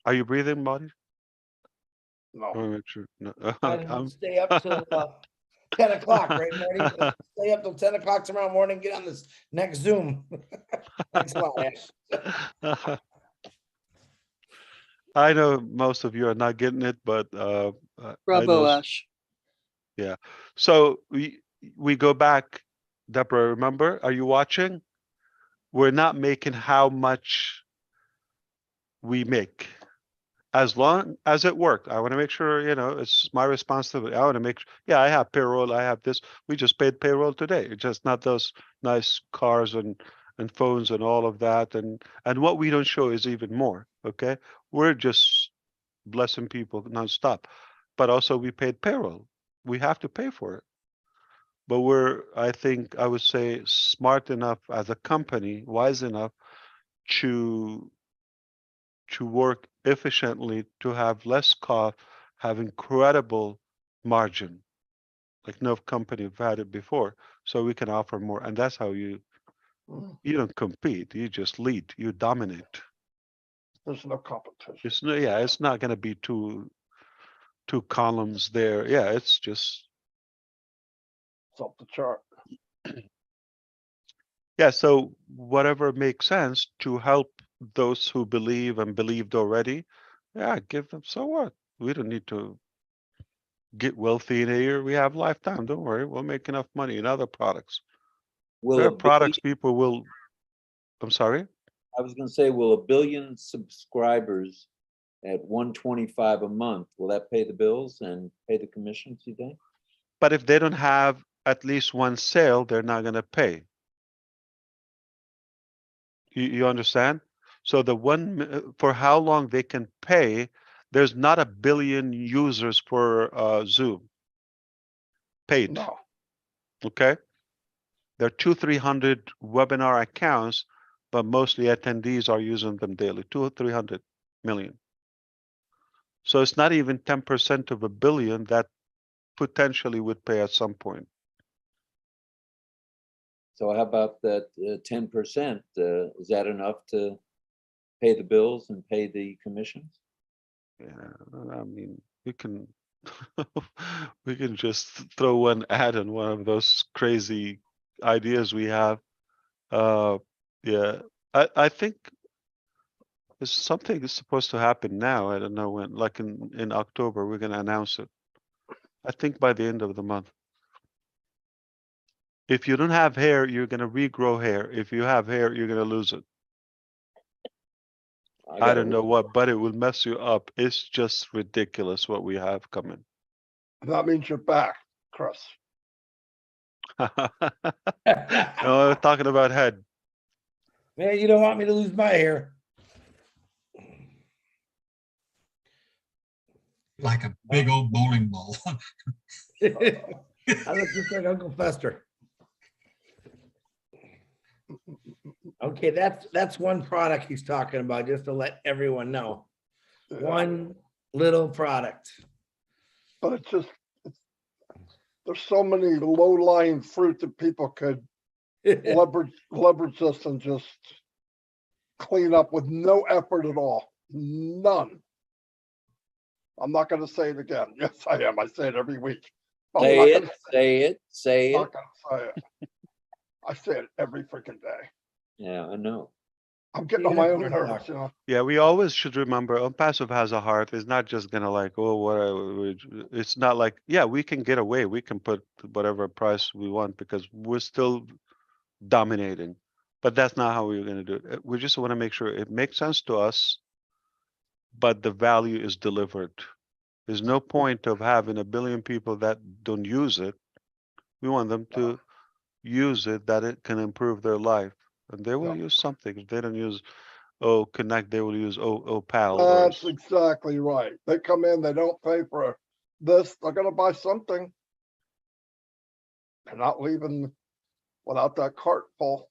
Are you breathing, buddy? No. Make sure. No. Stay up till 10 o'clock, right, Marty? Stay up till 10 o'clock tomorrow morning. Get on this next Zoom. Thanks a lot, Ash. I know most of you are not getting it, but Bravo, Ash. Yeah. So we go back, Deborah, remember? Are you watching? We're not making how much we make. As long as it worked. I want to make sure, it's my responsibility. I want to make sure, yeah, I have payroll, I have this. We just paid payroll today. It's just not those nice cars and phones and all of that. And what we don't show is even more. Okay. We're just blessing people nonstop. But also we paid payroll. We have to pay for it. But I think I would say smart enough as a company, wise enough to work efficiently, to have less cost, have incredible margin, like no company have had it before. So we can offer more, and that's how you don't compete. You just lead. You dominate. There's no competition. It's not going to be two columns there. Yeah, it's just off the chart. Yeah, so whatever makes sense to help those who believe and believed already, yeah, give them. So what? We don't need to get wealthy in a year. We have lifetime. Don't worry, we'll make enough money in other products. Will There a are products billion, people will. I'm sorry. I was gonna say, will 1 billion subscribers at 125 a month, will that pay the bills and pay the commissions, you think? But if they don't have at least one sale, they're not going to pay. You understand? So the for how long they can pay, there's not 1 billion users for Zoom paid. No. Okay. There are 200-300 webinar accounts, but mostly attendees are using them daily, 200-300 million. So it's not even 10% of 1 billion that potentially would pay at some point. So how about that 10%? Is that enough to pay the bills and pay the commissions? Yeah, I mean, we can we can just throw one ad on one of those crazy ideas we have. Yeah, I think there's something is supposed to happen now. I don't know when, like in October, we're gonna announce it. I think by the end of the month. If you don't have hair, you're gonna regrow hair. If you have hair, you're gonna lose it. I don't know what, but it will mess you up. It's just ridiculous what we have coming. That means you're back, Chris. No, I'm talking about head. Man, you don't want me to lose my hair. Like a big old bowling ball. I look just like Uncle Fester. Okay, that's one product he's talking about, just to let everyone know. One little product. But it's just, there's so many low-lying fruit that people could leverage this and just clean up with no effort at all. None. I'm not going to say it again. Yes, I am. I say it every week. Say it, say it, say it. I'm not going to say it. I say it every freaking day. Yeah, I know. I'm getting on my own nerves, you know. Yeah, we always should remember ONPASSIVE has a heart. It's not just gonna like, oh, it's not like, yeah, we can get away. We can put whatever price we want because we're still dominating. But that's not how we're gonna do it. We just want to make sure it makes sense to us, but the value is delivered. There's no point of having 1 billion people that don't use it. We want them to use it, that it can improve their life. And they will use something. If they don't use Connect, they will use Pal. That's exactly right. They come in, they don't pay for this, they're gonna buy something. They're not leaving without that cart full.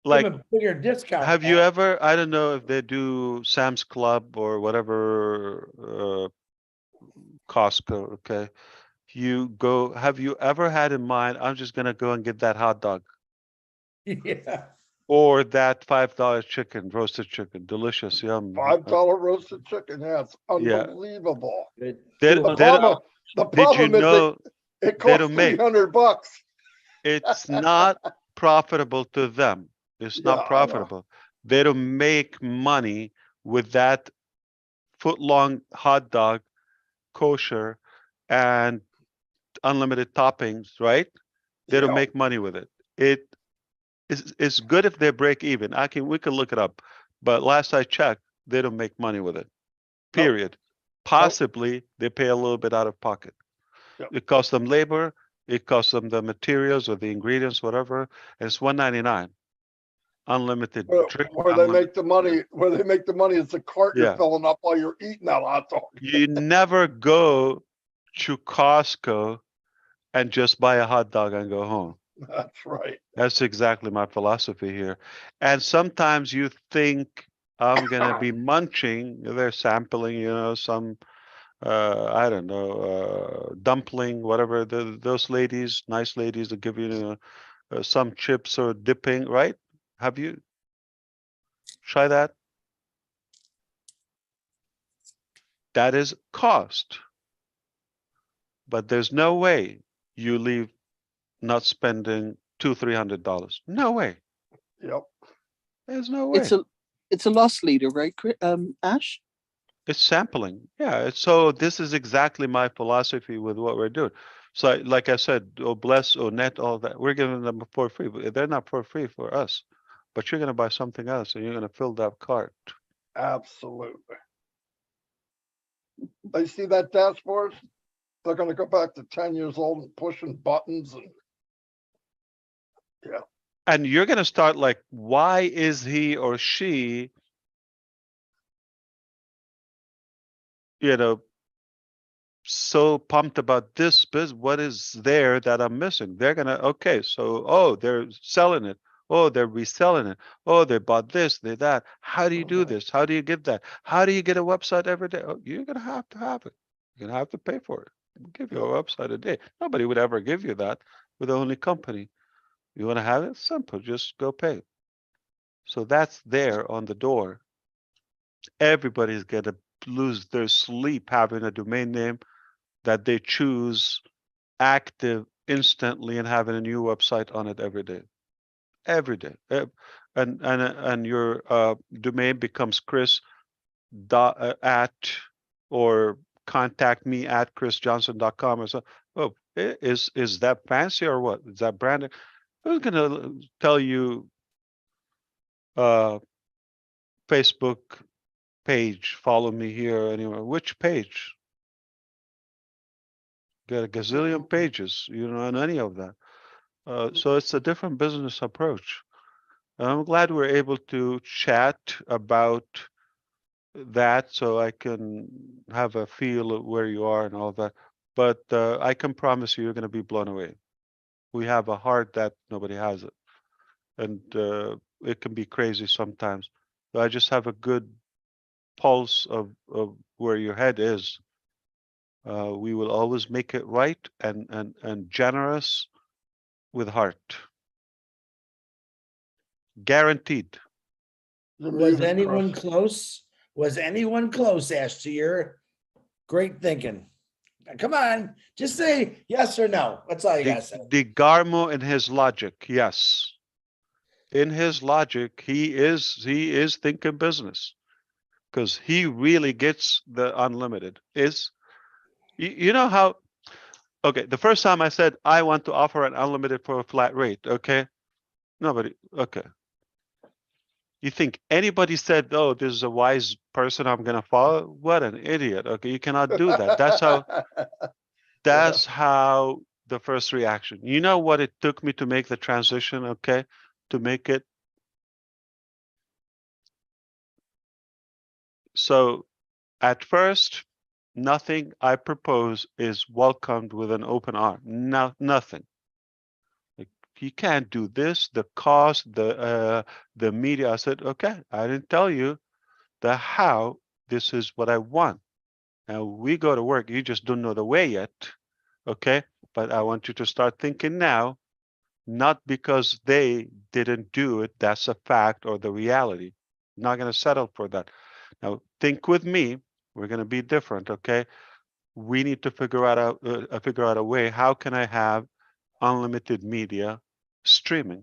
Like, Give 'em a bigger discount. have you ever, I don't know if they do Sam's Club or whatever, Costco, okay? You go, have you ever had in mind, I'm just gonna go and get that hot dog Yeah. or that $5 chicken, roasted chicken, delicious, yum. $5 roasted chicken, yeah, it's Yeah. unbelievable. They The don't- problem did you is know it they costs don't make, $300. it's not profitable to them. It's Yeah, I not know. profitable. They don't make money with that foot-long hot dog, kosher, and unlimited toppings, right? They don't Yeah. make money with it. It's good if they break even. We can look it up, but last I checked, they don't make money with it. Period. Possibly they pay a little bit out of pocket. Yep. It costs them labor, it costs them the materials or the ingredients, whatever, and it's $1.99. Unlimited drink. Where they make the money is the cart Yeah. you're filling up while you're eating that hot dog. You never go to Costco and just buy a hot dog and go home. That's right. That's exactly my philosophy here. And sometimes you think I'm gonna be munching, they're sampling, some I don't know, dumpling, whatever, those ladies, nice ladies that give you some chips or dipping, right? Have you tried that? That is cost. But there's no way you leave not spending $200-300. No way. Yep. There's no way. It's a loss leader, right, Ash? It's sampling. Yeah. So this is exactly my philosophy with what we're doing. So like I said, bless, net, all that, we're giving them for free. But they're not for free for us. But you're going to buy something else and you're going to fill that cart. Absolutely. They see that dashboard, they're going to go back to 10 years old and pushing buttons and yeah. And you're going to start like, why is he or she, so pumped about this business? What is there that I'm missing? They're going to, okay, so, oh, they're selling it. Oh, they're reselling it. Oh, they bought this, they that. How do you do this? How do you get that? How do you get a website every day? Oh, you're going to have it. You're going to have to pay for it. We'll give you a website a day. Nobody would ever give you that with the only company. You want to have it? Simple. Just go pay. So that's there on the door. Everybody's going to lose their sleep having a domain name that they choose active instantly and having a new website on it every day. Every day. And your domain becomes Chris at or contact me at chrisjohnson.com or so. Oh, is that fancy or what? Is that branded? Who's gonna tell you Facebook page, follow me here anywhere? Which page? Got a gazillion pages, on any of that. So it's a different business approach. And I'm glad we're able to chat about that so I can have a feel of where you are and all that. But I can promise you're going to be blown away. We have a heart that nobody has it. And it can be crazy sometimes. So I just have a good pulse of where your head is. We will always make it right and generous with heart. Guaranteed. Was anyone close? Was anyone close, Ash, to your great thinking? Come on, just say yes or no. That's all you gotta say. DeGarmo in his logic, yes. In his logic, he is thinking business because he really gets the unlimited. You know how? Okay, the first time I said I want to offer an unlimited for a flat rate. Okay, nobody. Okay. You think anybody said, "Oh, this is a wise person I'm going to follow"? What an idiot! Okay, you cannot do that. That's how. That's how the first reaction. You know what it took me to make the transition? Okay, to make it. So, at first, nothing I propose is welcomed with an open arm. No, nothing. You can't do this, the cost, the media. I said, okay, I didn't tell you the how. This is what I want. Now we go to work. You just don't know the way yet. Okay. But I want you to start thinking now, not because they didn't do it. That's a fact or the reality. I'm not going to settle for that. Now think with me. We're going to be different. Okay. We need to figure out a way. How can I have unlimited media streaming,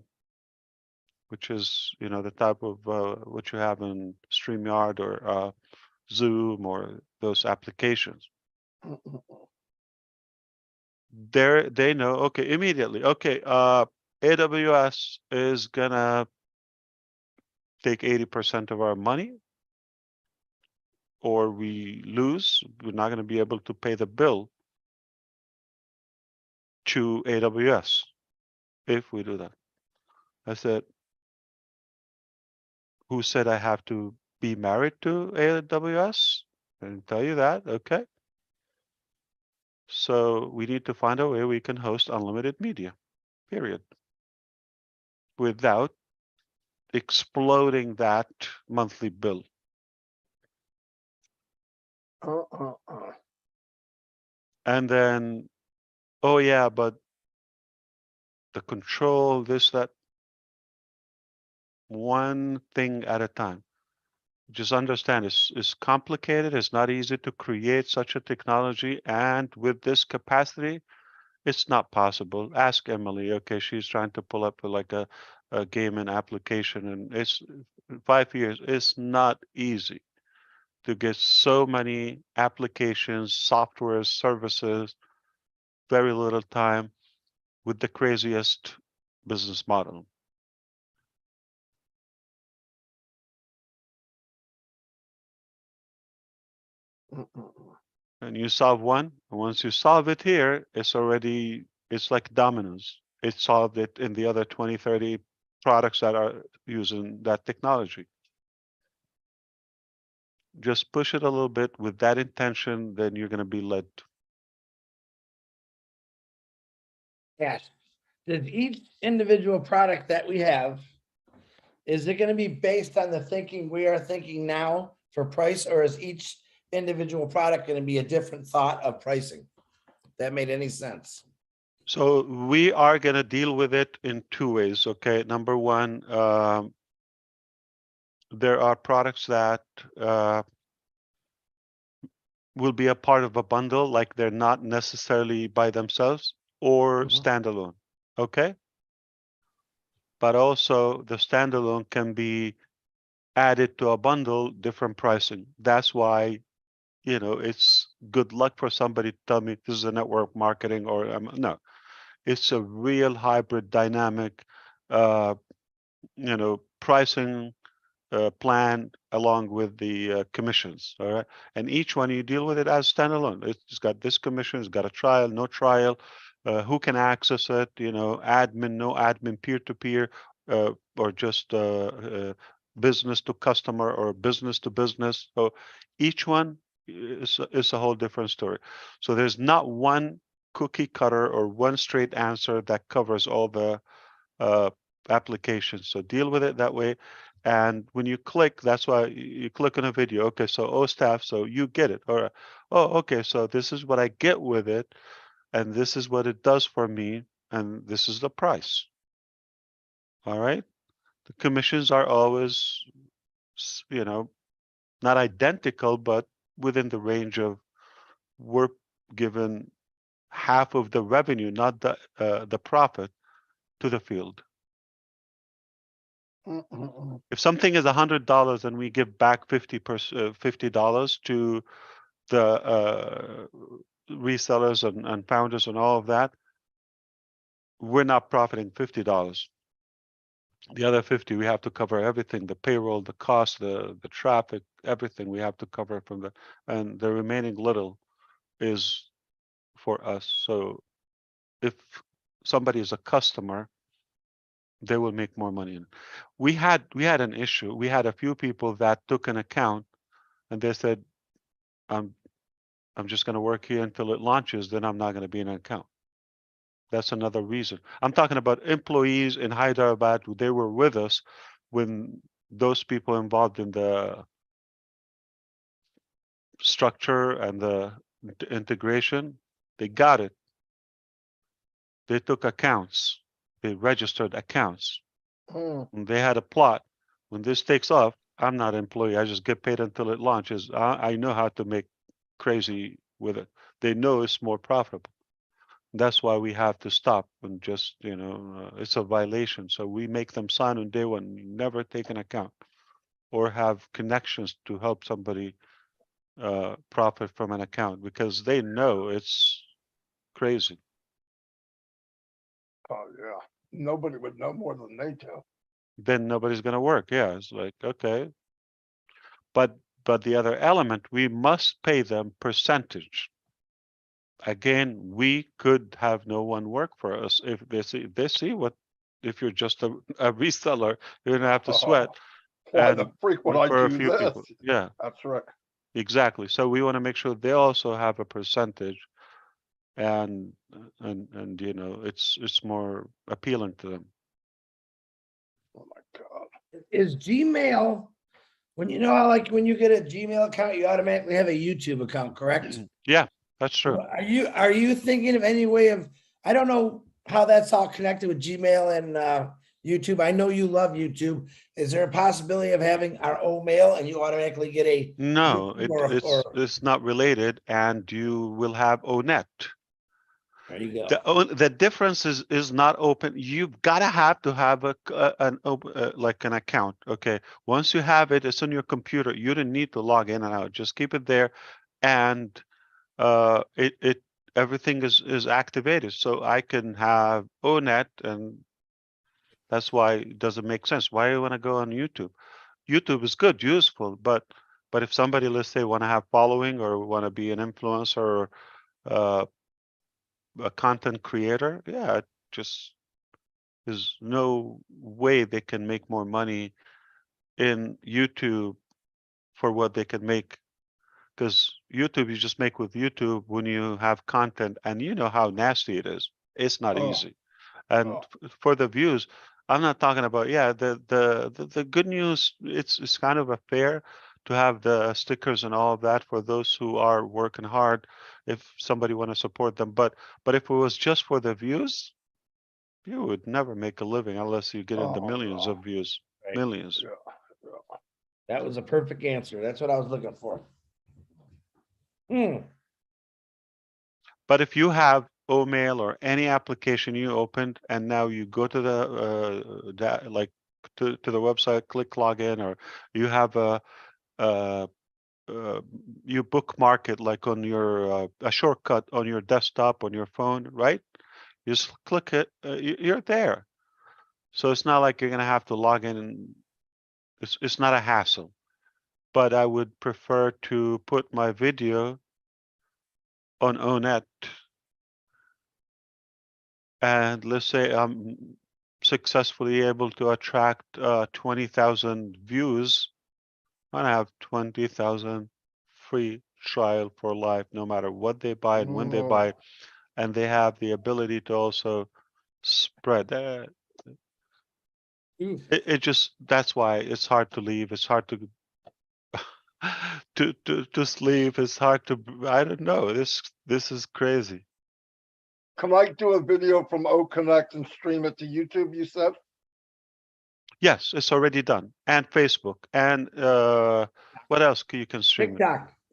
which is the type of what you have in StreamYard or Zoom or those applications. They know, okay, immediately, okay, AWS is gonna take 80% of our money, or we lose. We're not gonna be able to pay the bill to AWS if we do that. I said, who said I have to be married to AWS? I didn't tell you that. Okay. So we need to find a way we can host unlimited media, period, without exploding that monthly bill. And then, oh yeah, but the control, this, that, one thing at a time. Just understand it's complicated. It's not easy to create such a technology. And with this capacity, It's not possible. Ask Emily. Okay, she's trying to pull up like a gaming application, and it's 5 years. It's not easy to get so many applications, software, services, very little time with the craziest business model. And you solve one, and once you solve it here, it's like dominoes. It solved it in the other 20, 30 products that are using that technology. Just push it a little bit with that intention, then you're going to be led. Yes. Does each individual product that we have, is it going to be based on the thinking we are thinking now for price, or is each individual product going to be a different thought of pricing? That made any sense? So we are going to deal with it in two ways. Okay. Number one, there are products that will be a part of a bundle, like they're not necessarily by themselves or standalone. Okay. But also the standalone can be added to a bundle, different pricing. That's why, you know, it's good luck for somebody to tell me this is a network marketing or no. It's a real hybrid dynamic, you know, pricing plan along with the commissions. All right. And each one you deal with it as standalone. It's got this commission, it's got a trial, no trial, who can access it, you know, admin, no admin, peer-to-peer, or just business to customer or business to business. So each one is a whole different story. So there's not one cookie cutter or one straight answer that covers all the applications. So deal with it that way. And when you click, that's why you click on a video. Okay, so staff, so you get it. Or okay, so this is what I get with it, and this is what it does for me, and this is the price. All right. The commissions are always, you know, not identical, but within the range of we're given half of the revenue, not the profit, to the field. If something is $100 and we give back $50 to the resellers and founders and all of that, we're not profiting $50. The other 50, we have to cover everything, the payroll, the cost, the traffic, everything we have to cover from the, and the remaining little is for us. So if somebody is a customer, they will make more money. We had an issue. We had a few people that took an account and they said, I'm just going to work here until it launches, then I'm not going to be in an account. That's another reason. I'm talking about employees in Hyderabad who they were with us when those people involved in the structure and the integration, they got it. They took accounts. They registered accounts. And they had a plot. When this takes off, I'm not an employee. I just get paid until it launches. I know how to make crazy with it. They know it's more profitable. That's why we have to stop and just, you know, it's a violation. So we make them sign on day one, never take an account or have connections to help somebody profit from an account because they know it's crazy. Oh, yeah. Nobody would know more than they do. Then nobody's going to work. Yeah, it's like, okay. But the other element, we must pay them percentage. Again, we could have no one work for us if they see what, if you're just a reseller, you're gonna have to sweat. Why and the freak would I for a do few this? people, yeah, That's right. exactly. So we want to make sure they also have a percentage, and you know, it's more appealing to them. Oh my God. Is Gmail, when you know how like when you get a Gmail account, you automatically have a YouTube account, correct? Yeah, that's true. Are you thinking of any way of, I don't know how that's all connected with Gmail and YouTube. I know you love YouTube. Is there a possibility of having our own mail and you automatically get a No, YouTube or it's not related, and you will have ONET. There you go. The difference is not open. You've got to have an open like an account. Okay. Once you have it, it's on your computer. You don't need to log in and out. Just keep it there, and it everything is activated. So I can have ONET, and that's why it doesn't make sense. Why do you want to go on YouTube? YouTube is good, useful, but if somebody, let's say, want to have following or want to be an influencer or a content creator, yeah, it just there's no way they can make more money in YouTube for what they can make, because YouTube, you just make with YouTube when you have content, and you know how nasty it is. It's not easy. And for the views, I'm not talking about, yeah, the good news, it's kind of a fair to have the stickers and all of that for those who are working hard, if somebody want to support them. But if it was just for the views, you would never make a living unless you get into millions of views. Right. Millions. That was a perfect answer. That's what I was looking for. But if you have OMail or any application you opened, and now you go to the like to the website, click login, or you have you bookmark it like on your a shortcut on your desktop on your phone, right? You just click it, you're there. So it's not like you're gonna have to log in, and it's not a hassle. But I would prefer to put my video on ONET, and let's say I'm successfully able to attract 20,000 views, and I have 20,000 free trial for life, no matter what they buy and when they buy, and they have the ability to also spread that. It just, that's why it's hard to leave. It's hard to to sleep. It's hard to, I don't know. This is crazy. Can I do a video from OConnect and stream it to YouTube, you said? Yes, it's already done. And Facebook. And what else you can stream?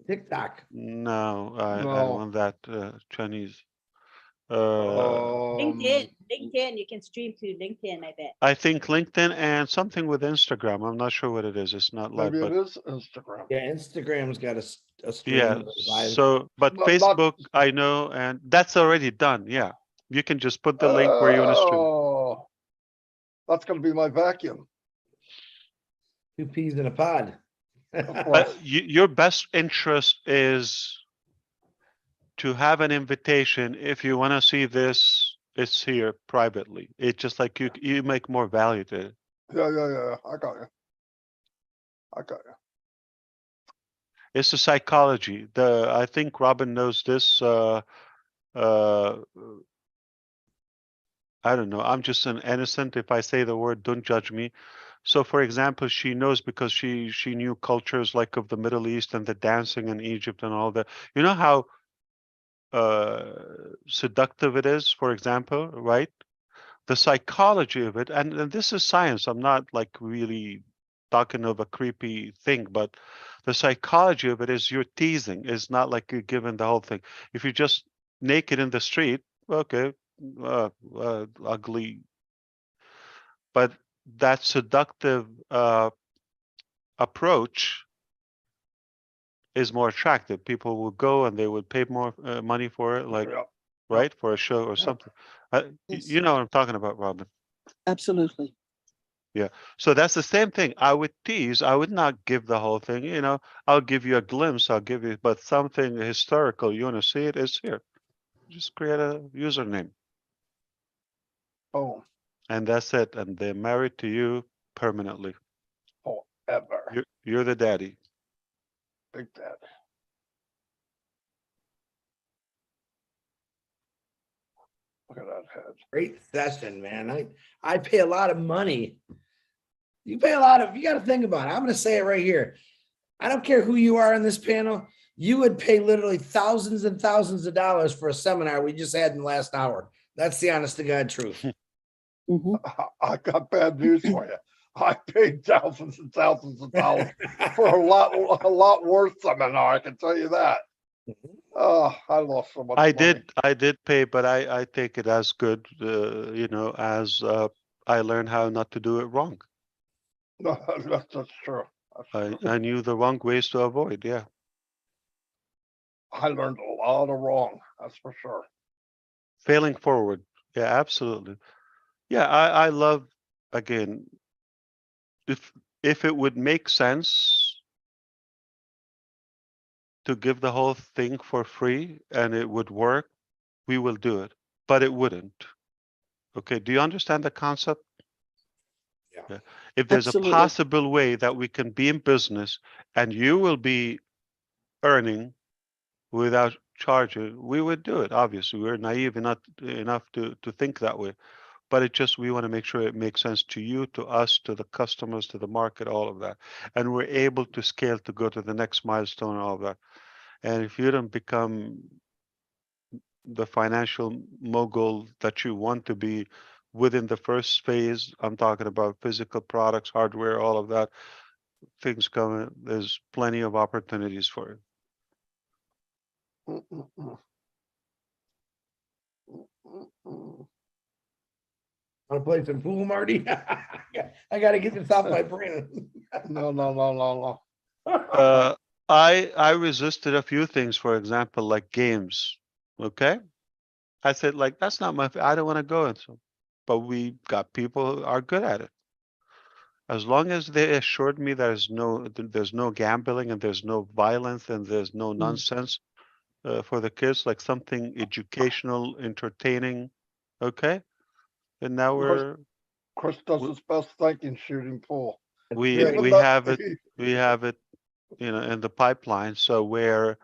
TikTok. No, I No. don't want that Chinese. LinkedIn, you can stream to LinkedIn, I bet. I think LinkedIn and something with Instagram. I'm not sure what it is. It's not live, Maybe but it is Instagram. Yeah, Instagram's got a stream. yeah. live. So, but Not- Facebook, I know, and that's already done. Yeah, you can just put the link where you want to stream. Oh, that's gonna be my vacuum. 2 peas in a pod. Your best interest is to have an invitation. If you want to see this, it's here privately. It's just like you make more value to it. Yeah. I got you. It's the psychology. I think Robin knows this. I don't know. I'm just an innocent. If I say the word, don't judge me. So, for example, she knows because she knew cultures like of the Middle East and the dancing in Egypt and all that. You know how seductive it is, for example, right? The psychology of it, and this is science. I'm not like really talking of a creepy thing, but the psychology of it is you're teasing. It's not like you're given the whole thing. If you're just naked in the street, okay, ugly, but that seductive approach is more attractive. People will go and they would pay more money for it, like right, for a show or something. You know what I'm talking about, Robin? Absolutely. Yeah. So that's the same thing. I would tease. I would not give the whole thing. You know, I'll give you a glimpse. I'll give you, but something historical. You want to see it? It's here. Just create a username. Oh. And that's it. And they're married to you permanently. Forever. You're the daddy. Big Dad. Look at that head. Great session, man. I pay a lot of money. You pay a lot of, you got to think about it. I'm going to say it right here. I don't care who you are in this panel. You would pay literally thousands and thousands of dollars for a seminar we just had in the last hour. That's the honest to God truth. I got bad news for you. I paid thousands and thousands of dollars for a lot worse seminar. I can tell you that. Oh, I lost so much I money. did pay, but I take it as good, you know, as I learned how not to do it wrong. No, that's true. I knew the wrong ways to avoid. Yeah. I learned a lot of wrong. That's for sure. Failing forward. Yeah, absolutely. Yeah, I love, again, if it would make sense to give the whole thing for free and it would work, we will do it, but it wouldn't. Okay, do you understand the concept? Yeah. If there's Absolutely. a possible way that we can be in business and you will be earning without charging, we would do it. Obviously, we're naive enough to think that way. But it just, we want to make sure it makes sense to you, to us, to the customers, to the market, all of that. And we're able to scale to go to the next milestone, all of that. And if you don't become the financial mogul that you want to be within the first phase, I'm talking about physical products, hardware, all of that, things coming, there's plenty of opportunities for it. Want to play some pool, Marty? I got to get this off my brain. No. I resisted a few things, for example, like games. Okay. I said, like, that's not I don't want to go into, but we got people who are good at it. As long as they assured me there's no gambling and there's no violence and there's no nonsense for the kids, like something educational, entertaining. Okay. And now Chris does his best thinking shooting pool. we have it, you know, in the pipeline. So where,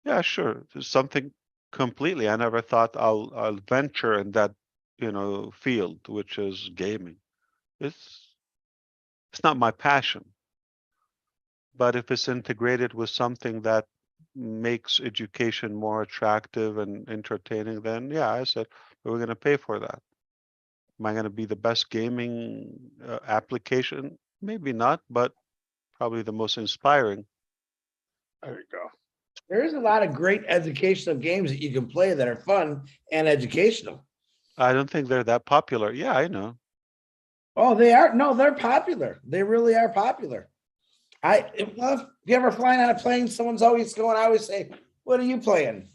yeah, sure, there's something completely. I never thought I'll venture in that, you know, field, which is gaming. It's not my passion, but if it's integrated with something that makes education more attractive and entertaining, then yeah, I said, we're going to pay for that. Am I going to be the best gaming application? Maybe not, but probably the most inspiring. There you go. There is a lot of great educational games that you can play that are fun and educational. I don't think they're that popular. Yeah, I know. Oh, they are. No, they're popular. They really are popular. If you ever flying on a plane, someone's always going, I always say, what are you playing?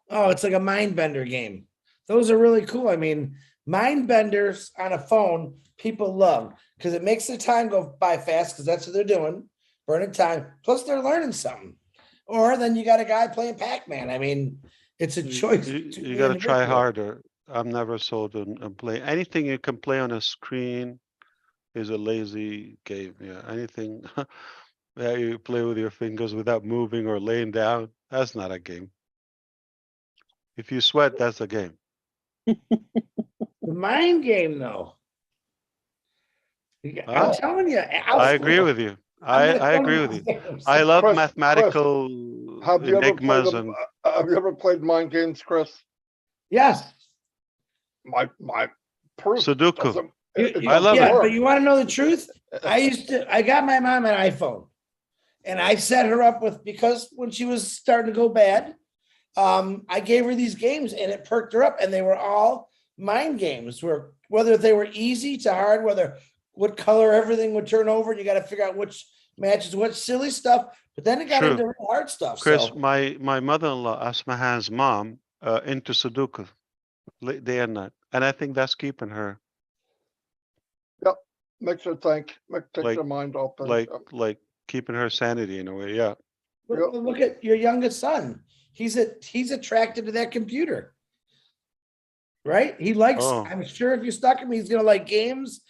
Oh, it's like a mind bender game. Those are really cool. I mean, mind benders on a phone, people love because it makes their time go by fast because that's what they're doing, burning time. Plus, they're learning something. Or then you got a guy playing Pac-Man. I mean, it's a choice. You got to try harder. I'm never sold on play. Anything you can play on a screen is a lazy game. Yeah, anything that you play with your fingers without moving or laying down, that's not a game. If you sweat, that's a game. The mind game, though. I'm telling you. I agree with you. I agree with you. I love mathematical enigmas and. Have you ever played mind games, Chris? Yes. My proof. Sudoku. I love it. But you want to know the truth? I got my mom an iPhone and I set her up with, because when she was starting to go bad, I gave her these games and it perked her up, and they were all mind games, whether they were easy to hard, whether what color everything would turn over, and you got to figure out which matches what, silly stuff. But then it got into real hard stuff. Chris, so. my mother-in-law, Asmahan's mom, into Sudoku day and night, and I think that's keeping her. Yep, makes her think, takes her mind off. Like keeping her sanity in a way. Yeah. Look at your youngest son. He's attracted to that computer, right? He likes. I'm sure if you stuck him, he's gonna like games.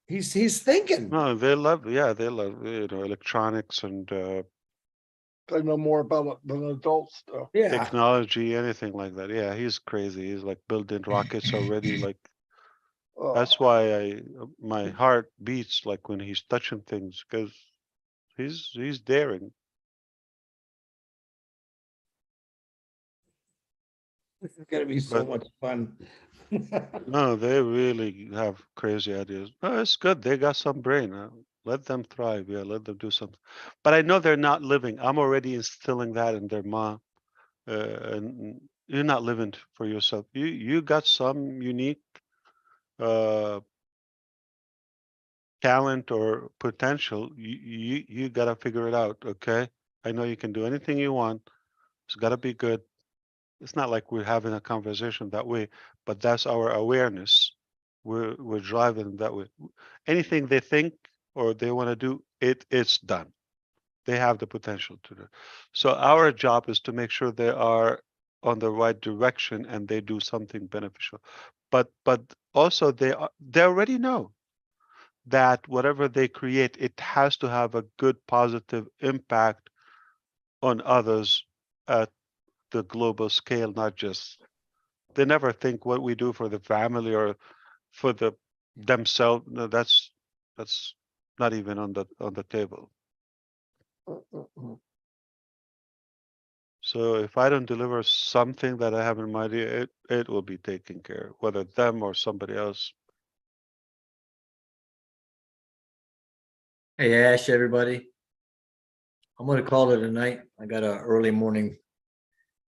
He's thinking. No, they love. Yeah, they love electronics and. They know more about it than adults do. Yeah. Technology, anything like that. Yeah, he's crazy. He's like building rockets already. Like that's why my heart beats like when he's touching things, because he's daring. This is gonna be so much fun. No, they really have crazy ideas. Oh, it's good. They got some brain. Let them thrive. Yeah, let them do something. But I know they're not living. I'm already instilling that in their mom. and you're not living for yourself. You got some unique talent or potential. You gotta figure it out. Okay, I know you can do anything you want. It's gotta be good. It's not like we're having a conversation that way, but that's our awareness. We're driving that way. Anything they think or they want to do, it's done. They have the potential to do. So our job is to make sure they are on the right direction and they do something beneficial. But also they already know that whatever they create, it has to have a good positive impact on others at the global scale, not just they never think what we do for the family or for themselves. No, that's not even on the table. So if I don't deliver something that I have in mind, it will be taken care of, whether them or somebody else. Hey, Ash, everybody. I'm going to call it a night. I got an early morning,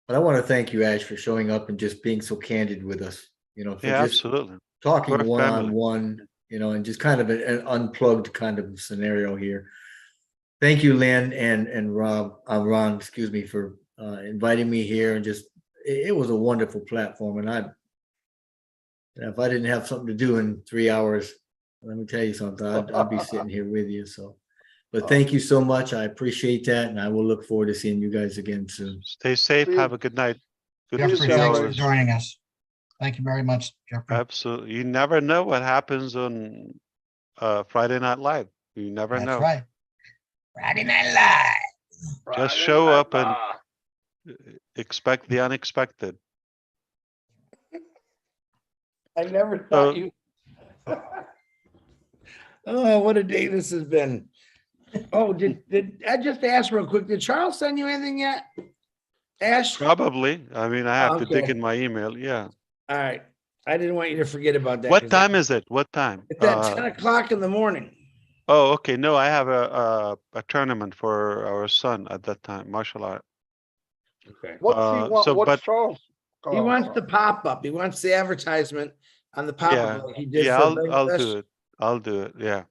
but I want to thank you, Ash, for showing up and just being so candid with us. You know, for Yeah, just absolutely. talking We're a one family. on one. You know, and just kind of an unplugged kind of scenario here. Thank you, Lynn and Ron, excuse me, for inviting me here, and just it was a wonderful platform. And if I didn't have something to do in 3 hours, let me tell you something, I'd be sitting here with you. So, but thank you so much. I appreciate that, and I will look forward to seeing you guys again soon. Stay safe. Have a good night. Good to Jeffrey, see you thanks for always. joining us. Thank you very much, Jeffrey. Absolutely. You never know what happens on Friday Night Live. You never That's know. right. Friday Night Live. Just show up and expect the unexpected. I never thought you. Oh, what a day this has been. Oh, did I just ask real quick? Did Charles send you anything yet? Ash? Probably. I mean, I have to dig Okay. in my email. Yeah. All right. I didn't want you to forget about that. What time is it? What time? It's at 10 o'clock in the morning. Oh, okay. No, I have a tournament for our son at that time, martial art. Okay. What's he want? So, What's but Charles? He wants the pop-up. He wants the advertisement on the yeah, pop-up like he did yeah, for I'll Bangladesh. do it. I'll do it. Yeah.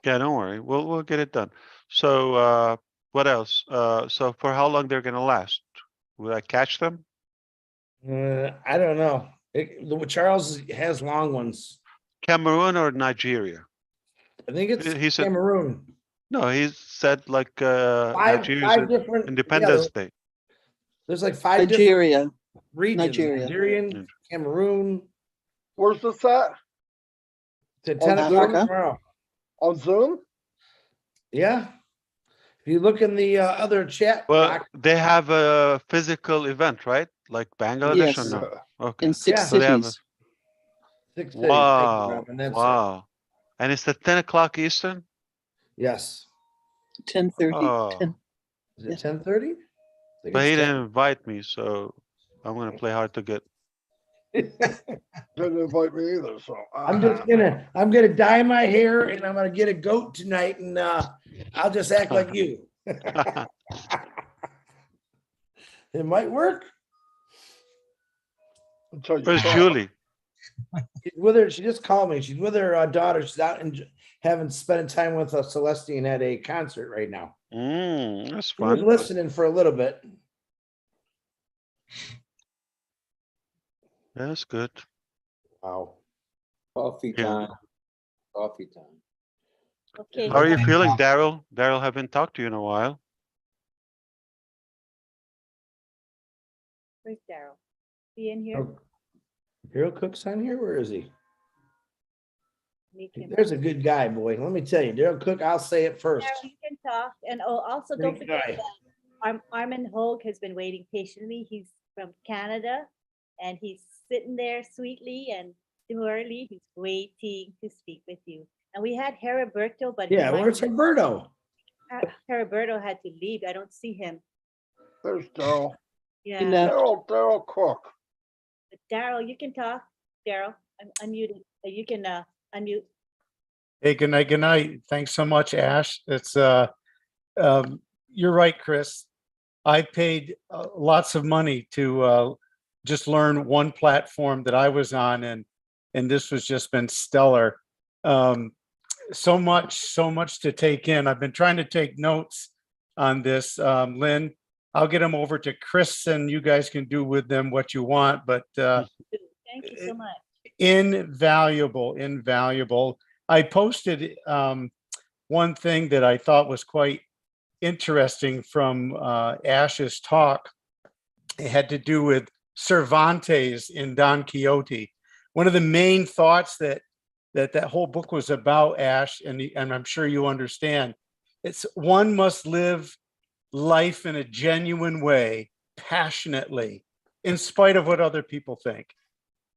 Yeah, don't worry. We'll get it done. So, what else? So for how long they're gonna last? Will I catch them? I don't know. Charles has long ones. Cameroon or Nigeria? I think it's He said Cameroon. no. He said like Five Nigeria's different Independence Day. There's like 5 Nigeria. different regions. Nigeria. Nigerian, Cameroon. Where's this at? To 10 o'clock tomorrow. On Zoom? Yeah. If you look in the other chat Well, box, they have a physical event, right? Like Bangladesh or Yes. no? Okay. In 6 So they have a, cities. 6 cities. Thank you, wow, Robin. That's it. wow. And it's at 10 o'clock Eastern? Yes. 10:30. Oh. 10. Is it 10:30? But he didn't invite me, so I'm gonna play hard to get. Didn't invite me either. So I'm gonna dye my hair and I'm gonna get a goat tonight and I'll just act like you. It might work. Where's Julie? She's with her. She just called me. She's with her daughter. She's out and spending time with Celestine at a concert right now. That's She was fun. listening for a little bit. That's good. Wow. Coffee Yeah. time. Coffee time. Okay. How are you feeling, Daryl? Daryl, haven't talked to you in a while. Where's Daryl? He in here? Daryl Cook's on here. Where is he? Make him- There's a good guy, boy. Let me tell you, Daryl Cook. I'll say it first. Daryl, you can talk. And also don't Great forget guy. that Armin Hogue has been waiting patiently. He's from Canada and he's sitting there sweetly and demurely. He's waiting to speak with you. And we had Heriberto, but Yeah, where's Roberto? Heriberto had to leave. I don't see him. there's Daryl. Yeah. Daryl Cook. But Daryl, you can talk. Daryl, I'm unmuted. You can unmute. Hey, good night. Good night. Thanks so much, Ash. It's you're right, Chris. I paid lots of money to just learn one platform that I was on, and this was just been stellar. So much to take in. I've been trying to take notes on this. Lynn, I'll get them over to Chris, and you guys can do with them what you want. But Thank you so much. invaluable. I posted one thing that I thought was quite interesting from Ash's talk. It had to do with Cervantes in Don Quixote. One of the main thoughts that whole book was about, Ash, and I'm sure you understand, it's one must live life in a genuine way, passionately, in spite of what other people think.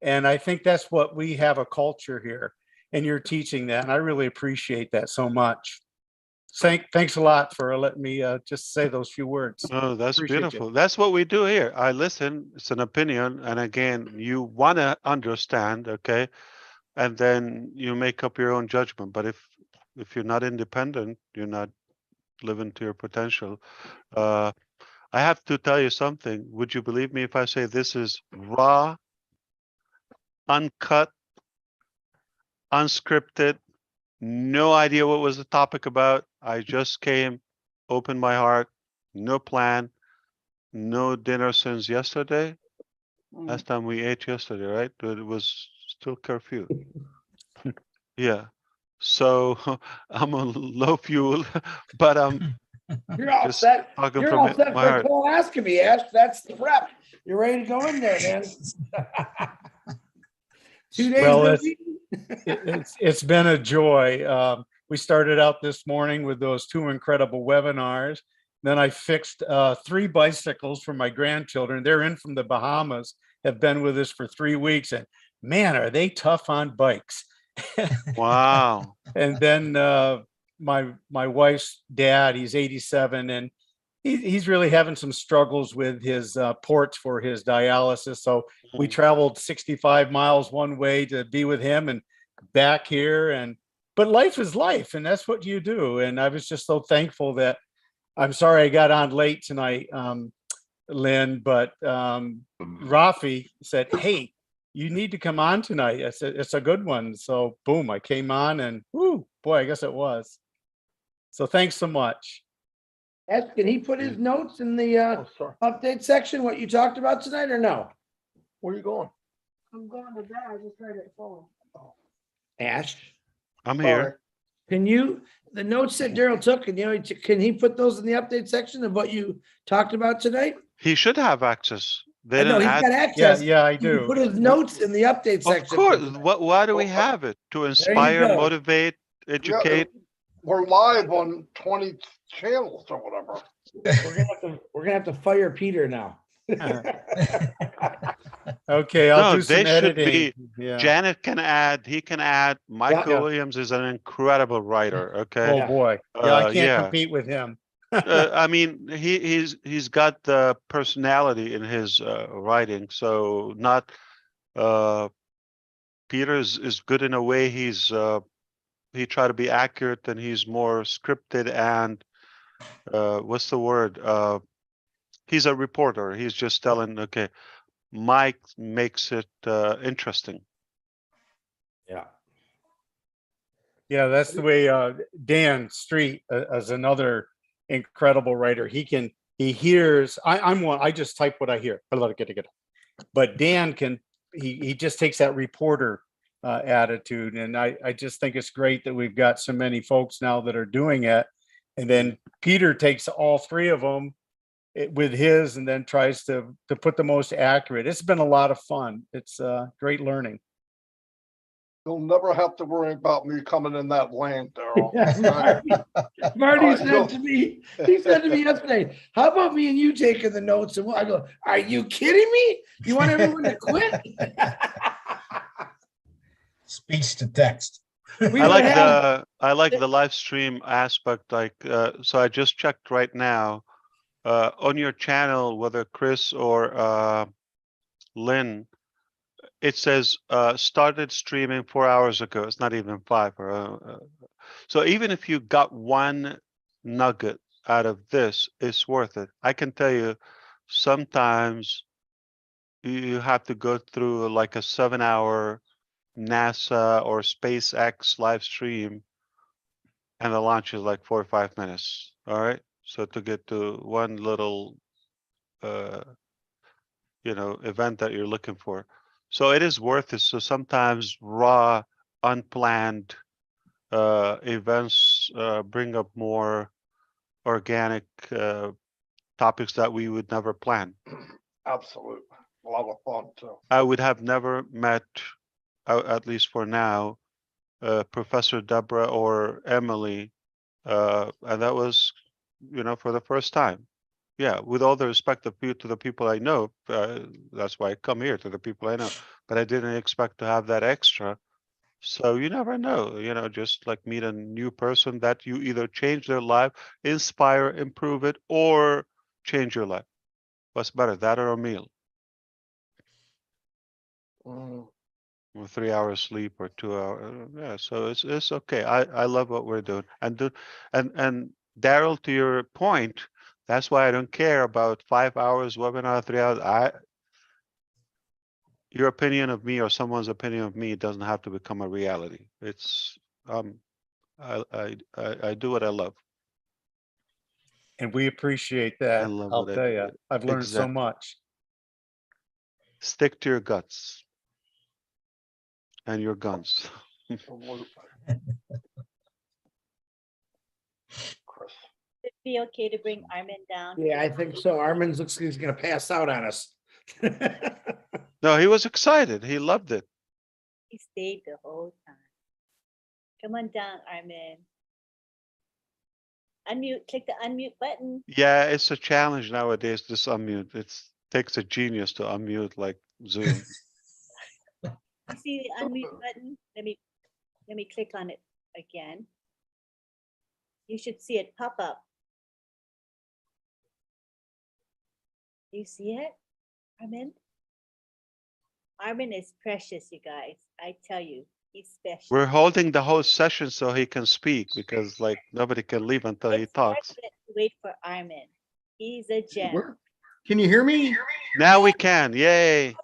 And I think that's what we have a culture here, and you're teaching that, and I really appreciate that so much. Thanks a lot for letting me just say those few words. Oh, that's Appreciate beautiful. you. That's what we do here. I listen, it's an opinion, and again, you want to understand, okay? And then you make up your own judgment. But if you're not independent, you're not living to your potential. I have to tell you something. Would you believe me if I say this is raw, uncut, unscripted, no idea what was the topic about? I just came, opened my heart, no plan, no dinner since yesterday. Last time we ate yesterday, right? But it was still curfew. Yeah. So I'm on low fuel, but You're all just set. talking You're from all set my for heart. colonoscopy, Ash. That's the prep. You're ready to go in there, man. 2 days. Well, it's been a joy. We started out this morning with those 2 incredible webinars. Then I fixed 3 bicycles for my grandchildren. They're in from the Bahamas, have been with us for 3 weeks, and man, are they tough on bikes. Wow. And then my wife's dad, he's 87, and he's really having some struggles with his ports for his dialysis. So we traveled 65 miles one way to be with him and back here. But life is life, and that's what you do. And I was just so thankful that, I'm sorry I got on late tonight, Lynn, but Rafi said, hey, you need to come on tonight. I said, it's a good one. So boom, I came on, and whoo, boy, I guess it was. So thanks so much. Ash, can he put his notes in the update section, what you talked about tonight, or no? Where are you going? I'm going to bed. I just read it forward. Ash, I'm here. can you, the notes that Daryl took, can he put those in the update section of what you talked about tonight? He should have access. They I know didn't he's add. got access. Yeah, I He can do. put his notes in the update section. Of course. Why do we have it? To inspire, go. motivate, educate. We're live on 20 channels or whatever. We're gonna have to fire Peter now. Okay, I'll No, do some they should editing. be. Yeah. Janet can add. He can add. Michael Yeah. Williams is an incredible writer. Okay. Oh boy. Yeah, I can't yeah. compete with him. I mean, he's got the personality in his writing. So not Peter is good in a way. He tried to be accurate, and he's more scripted and what's the word? He's a reporter. He's just telling. Okay, Mike makes it interesting. Yeah. Yeah, that's the way Dan Street is another incredible writer. He hears, I'm one, I just type what I hear. But Dan he just takes that reporter attitude. And I just think it's great that we've got so many folks now that are doing it. And then Peter takes all 3 of them with his, and then tries to put the most accurate. It's been a lot of fun. It's great learning. You'll never have to worry about me coming in that lane, Daryl. Marty said to me, he said to me yesterday, how about me and you taking the notes? And I go, are you kidding me? You want everyone to quit? Speech to text. I like the live stream aspect. Like, so I just checked right now on your channel, whether Chris or Lynn, it says started streaming 4 hours ago. It's not even 5. So even if you got one nugget out of this, it's worth it. I can tell you, sometimes you have to go through like a 7-hour NASA or SpaceX live stream, and the launch is like 4 or 5 minutes. All right. So to get to one little, event that you're looking for. So it is worth it. So sometimes raw, unplanned events bring up more organic topics that we would never plan. Absolutely. A lot of fun too. I would have never met, at least for now, Professor Deborah or Emily, and that was, for the first time. Yeah, with all the respect of to the people I know, that's why I come here, to the people I know. But I didn't expect to have that extra. So you never know, just like meet a new person that you either change their life, inspire, improve it, or change your life. What's better, that or a meal? Or 3 hours sleep or 2 hours. Yeah, so it's okay. I love what we're doing. And Daryl, to your point, that's why I don't care about 5 hours webinar, 3 hours. Your opinion of me or someone's opinion of me doesn't have to become a reality. It's I do what I love. And we appreciate that. love I'll what I tell do. you, I've learned so Exactly. much. Stick to your guts and your guns. It'd be okay to bring Armin down. Yeah, I think so. Armin looks like he's gonna pass out on us. No, he was excited. He loved it. He stayed the whole time. Come on down, Armin. Unmute, click the unmute button. Yeah, it's a challenge nowadays, this unmute. It takes a genius to unmute like Zoom. You see the unmute button? Let me click on it again. You should see it pop up. You see it, Armin? Armin is precious, you guys. I tell you, he's special. We're holding the whole session so he can speak, because like nobody can leave until he talks. Wait for Armin. He's a gem. Can you hear me? Now we can. Yay.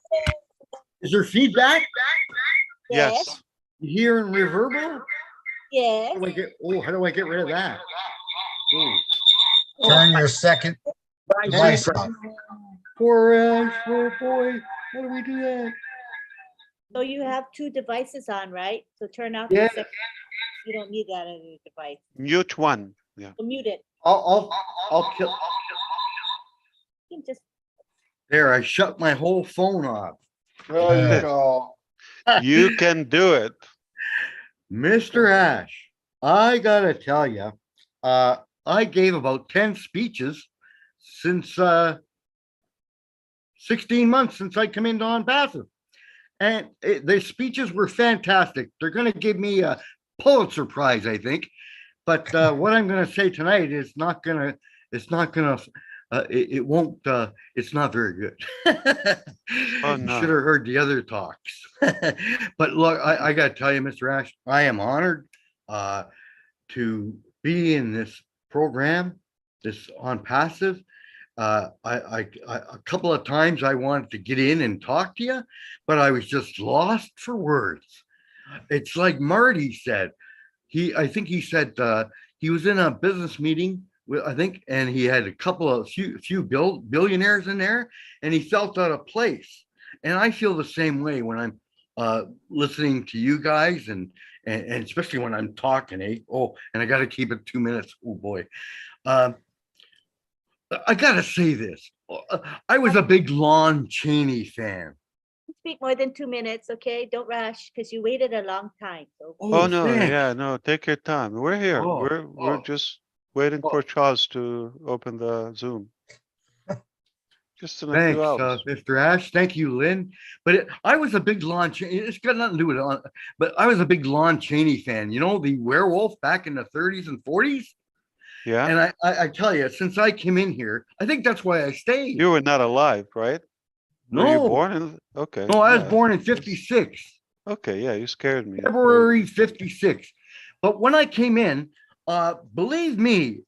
Is there feedback? Yes. You hear in reverber? Yes. How do I get rid of that? Turn your second voice off. Poor Ash, poor boy. How do we do that? So you have two devices on, right? So turn off Yeah. your second. You don't need that other device. Mute one. Yeah. So mute it. I'll kill. You can just There, I shut my whole phone off. There you go. You can do it. Mr. Ash, I gotta tell you, I gave about 10 speeches since 16 months since I come into ONPASSIVE. And the speeches were fantastic. They're going to give me a Pulitzer Prize, I think. But what I'm going to say tonight is not going to, it's not very good. Oh, You no. should have heard the other talks. But look, I got to tell you, Mr. Ash, I am honored to be in this program, this ONPASSIVE. A couple of times I wanted to get in and talk to you, but I was just lost for words. It's like Marty said. I think he said he was in a business meeting, I think, and he had a few billionaires in there, and he felt out of place. And I feel the same way when I'm listening to you guys, and especially when I'm talking. Oh, and I got to keep it 2 minutes. Oh boy. I gotta say this. I was a big Lon Chaney fan. speak more than 2 minutes, okay? Don't rush because you waited a long time. So Oh no, thanks. yeah, no, take your time. We're here. We're just waiting for Charles to open the Zoom. Just in a Thanks, few hours. Mr. Ash. Thank you, Lynn. But I was a big Lon Chaney. It's got nothing to do with it. But I was a big Lon Chaney fan. You know, the werewolf back in the 30s and 40s. Yeah. And I tell you, since I came in here, I think that's why I stayed. You were not alive, right? Were you No. born in? Okay. No, I was yeah. born in 56. Okay, yeah, you scared me. February 56. But when I came in, believe me,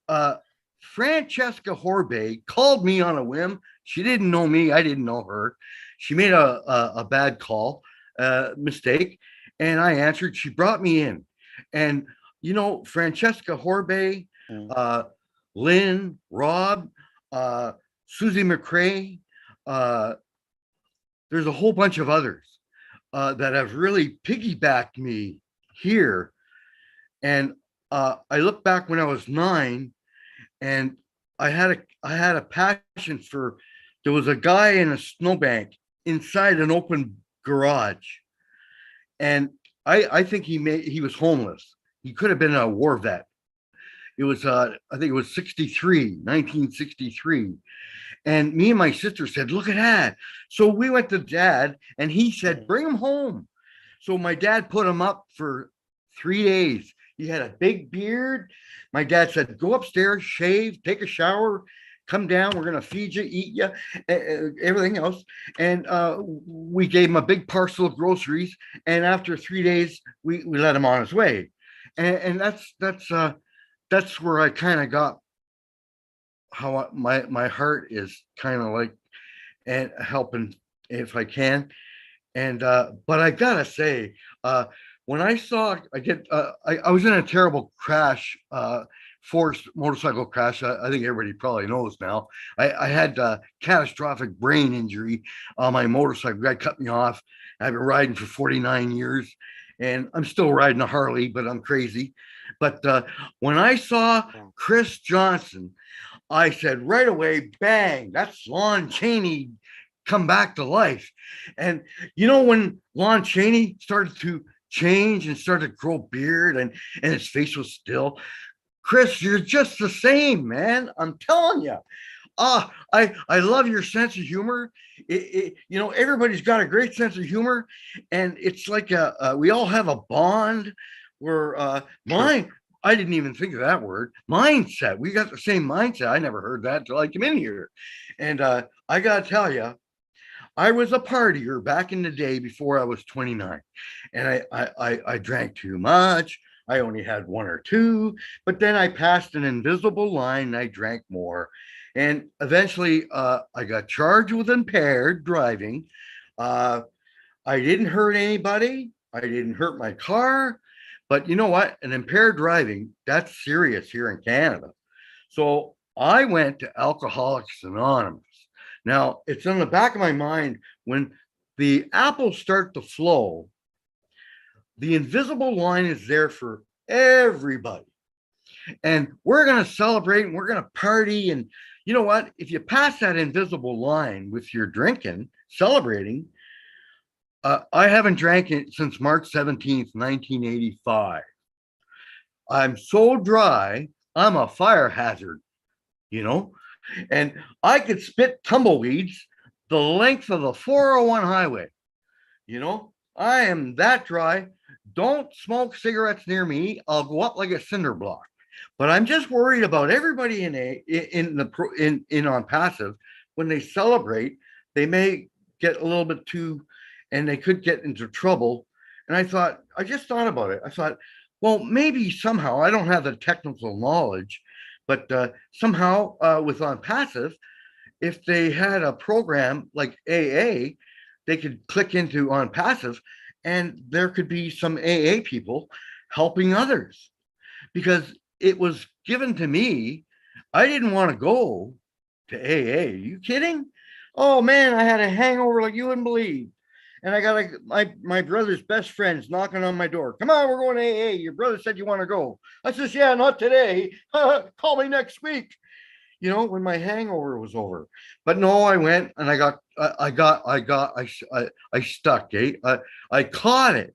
Francesca Horbe called me on a whim. She didn't know me. I didn't know her. She made a bad call, mistake, and I answered. She brought me in. And, you know, Francesca Horbe, Lynn, Rob, Susie McRae, there's a whole bunch of others that have really piggybacked me here. And I look back when I was 9, and I had a passion for. There was a guy in a snowbank inside an open garage, and I think he was homeless. He could have been a war vet. It was I think it was 1963. And me and my sister said, look at that. So we went to Dad, and he said, bring him home. So my dad put him up for 3 days. He had a big beard. My dad said, go upstairs, shave, take a shower, come down. We're going to feed you, eat you, everything else. And we gave him a big parcel of groceries. And after 3 days, we let him on his way. And that's where I kind of got how my heart is kind of like and helping if I can. And but I gotta say, when I saw I was in a terrible crash, forced motorcycle crash. I think everybody probably knows now. I had catastrophic brain injury on my motorcycle. Guy cut me off. I've been riding for 49 years, and I'm still riding a Harley, but I'm crazy. But when I saw Chris Johnson, I said right away, bang, that's Lon Chaney come back to life. And you know, when Lon Chaney started to change and started to grow beard and his face was still, Chris, you're just the same, man. I'm telling you. I love your sense of humor. You know, everybody's got a great sense of humor, and it's like we all have a bond where mine. I didn't even think of that word. Mindset. We got the same mindset. I never heard that until I came in here. And I got to tell you, I was a partier back in the day before I was 29. And I drank too much. I only had 1 or 2. But then I passed an invisible line and I drank more. And eventually I got charged with impaired driving. I didn't hurt anybody. I didn't hurt my car. But you know what? An impaired driving, that's serious here in Canada. So I went to Alcoholics Anonymous. Now, it's on the back of my mind, when the apples start to flow, the invisible line is there for everybody. And we're going to celebrate and we're going to party. And you know what? If you pass that invisible line with your drinking, celebrating, I haven't drank it since March 17th, 1985. I'm so dry, I'm a fire hazard, you know, and I could spit tumbleweeds the length of the 401 highway. You know, I am that dry. Don't smoke cigarettes near me. I'll go up like a cinder block. But I'm just worried about everybody in on passive. When they celebrate, they may get a little bit too, and they could get into trouble. And I just thought about it. I thought, well, maybe somehow, I don't have the technical knowledge, but somehow with on passive, if they had a program like AA, they could click into on passive, and there could be some AA people helping others, because it was given to me. I didn't want to go to AA. Are you kidding? Oh man, I had a hangover like you wouldn't believe. And I got my brother's best friends knocking on my door. Come on, we're going to AA. Your brother said you want to go. I says, yeah, not today. Call me next week. You know, when my hangover was over. But no, I went and I stuck. I caught it.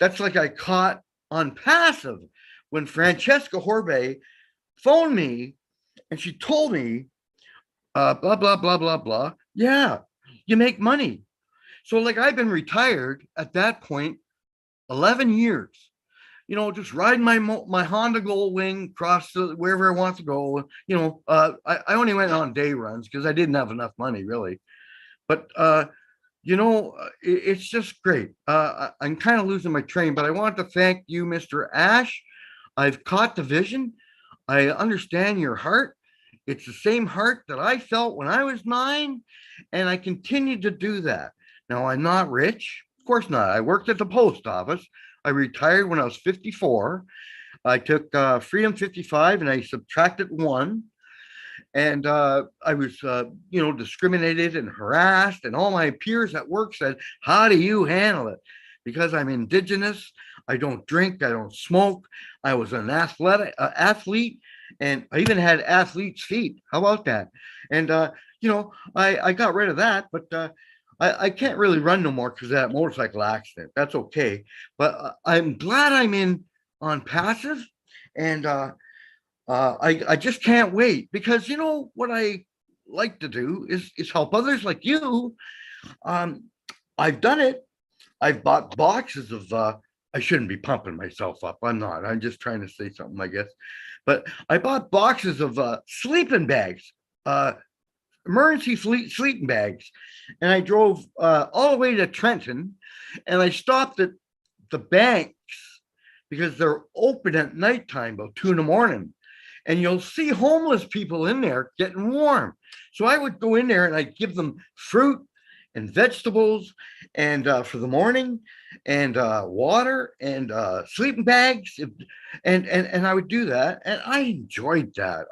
That's like I caught on passive when Francesca Horbe phoned me and she told me, blah, blah, blah, blah, blah. Yeah, you make money. So like I've been retired at that point 11 years, you know, just riding my Honda Goldwing across wherever I want to go. You know, I only went on day runs because I didn't have enough money really. But, you know, it's just great. I'm kind of losing my train, but I want to thank you, Mr. Ash. I've caught the vision. I understand your heart. It's the same heart that I felt when I was 9, and I continue to do that. Now, I'm not rich. Of course not. I worked at the post office. I retired when I was 54. I took Freedom 55 and I subtracted 1. And I was, discriminated and harassed. And all my peers at work said, how do you handle it? Because I'm Indigenous. I don't drink. I don't smoke. I was an athlete. And I even had athlete's feet. How about that? And, I got rid of that. But I can't really run no more because of that motorcycle accident. That's okay. But I'm glad I'm in on passive. And I just can't wait, because what I like to do is help others like you. I've done it. I've bought boxes of I shouldn't be pumping myself up. I'm not. I'm just trying to say something, I guess. But I bought boxes of sleeping bags, emergency sleeping bags, and I drove all the way to Trenton, and I stopped at the banks because they're open at nighttime about 2 a.m. And you'll see homeless people in there getting warm. So I would go in there and I'd give them fruit and vegetables and for the morning, and water and sleeping bags, and I would do that, and I enjoyed that.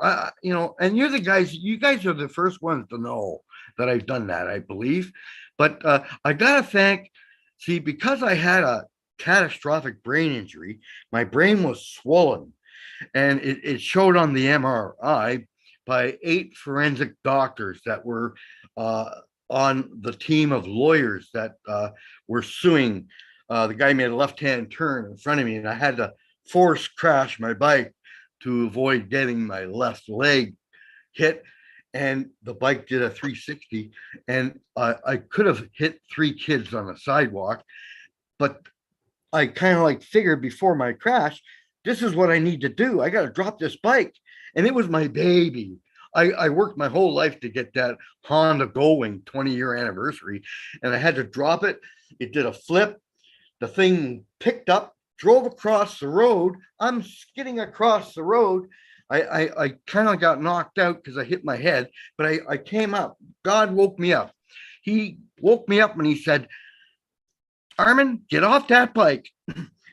And you guys are the first ones to know that I've done that, I believe. But I gotta because I had a catastrophic brain injury, my brain was swollen, and it showed on the MRI by 8 forensic doctors that were on the team of lawyers that were suing. The guy made a left-hand turn in front of me, and I had to force crash my bike to avoid getting my left leg hit. And the bike did a 360, and I could have hit 3 kids on the sidewalk, but I kind of figured before my crash, this is what I need to do. I got to drop this bike. And it was my baby. I worked my whole life to get that Honda Going 20-year anniversary, and I had to drop it. It did a flip. The thing picked up, drove across the road. I'm skidding across the road. I kind of got knocked out because I hit my head, but I came up. God woke me up. He woke me up and he said, Armin, get off that bike.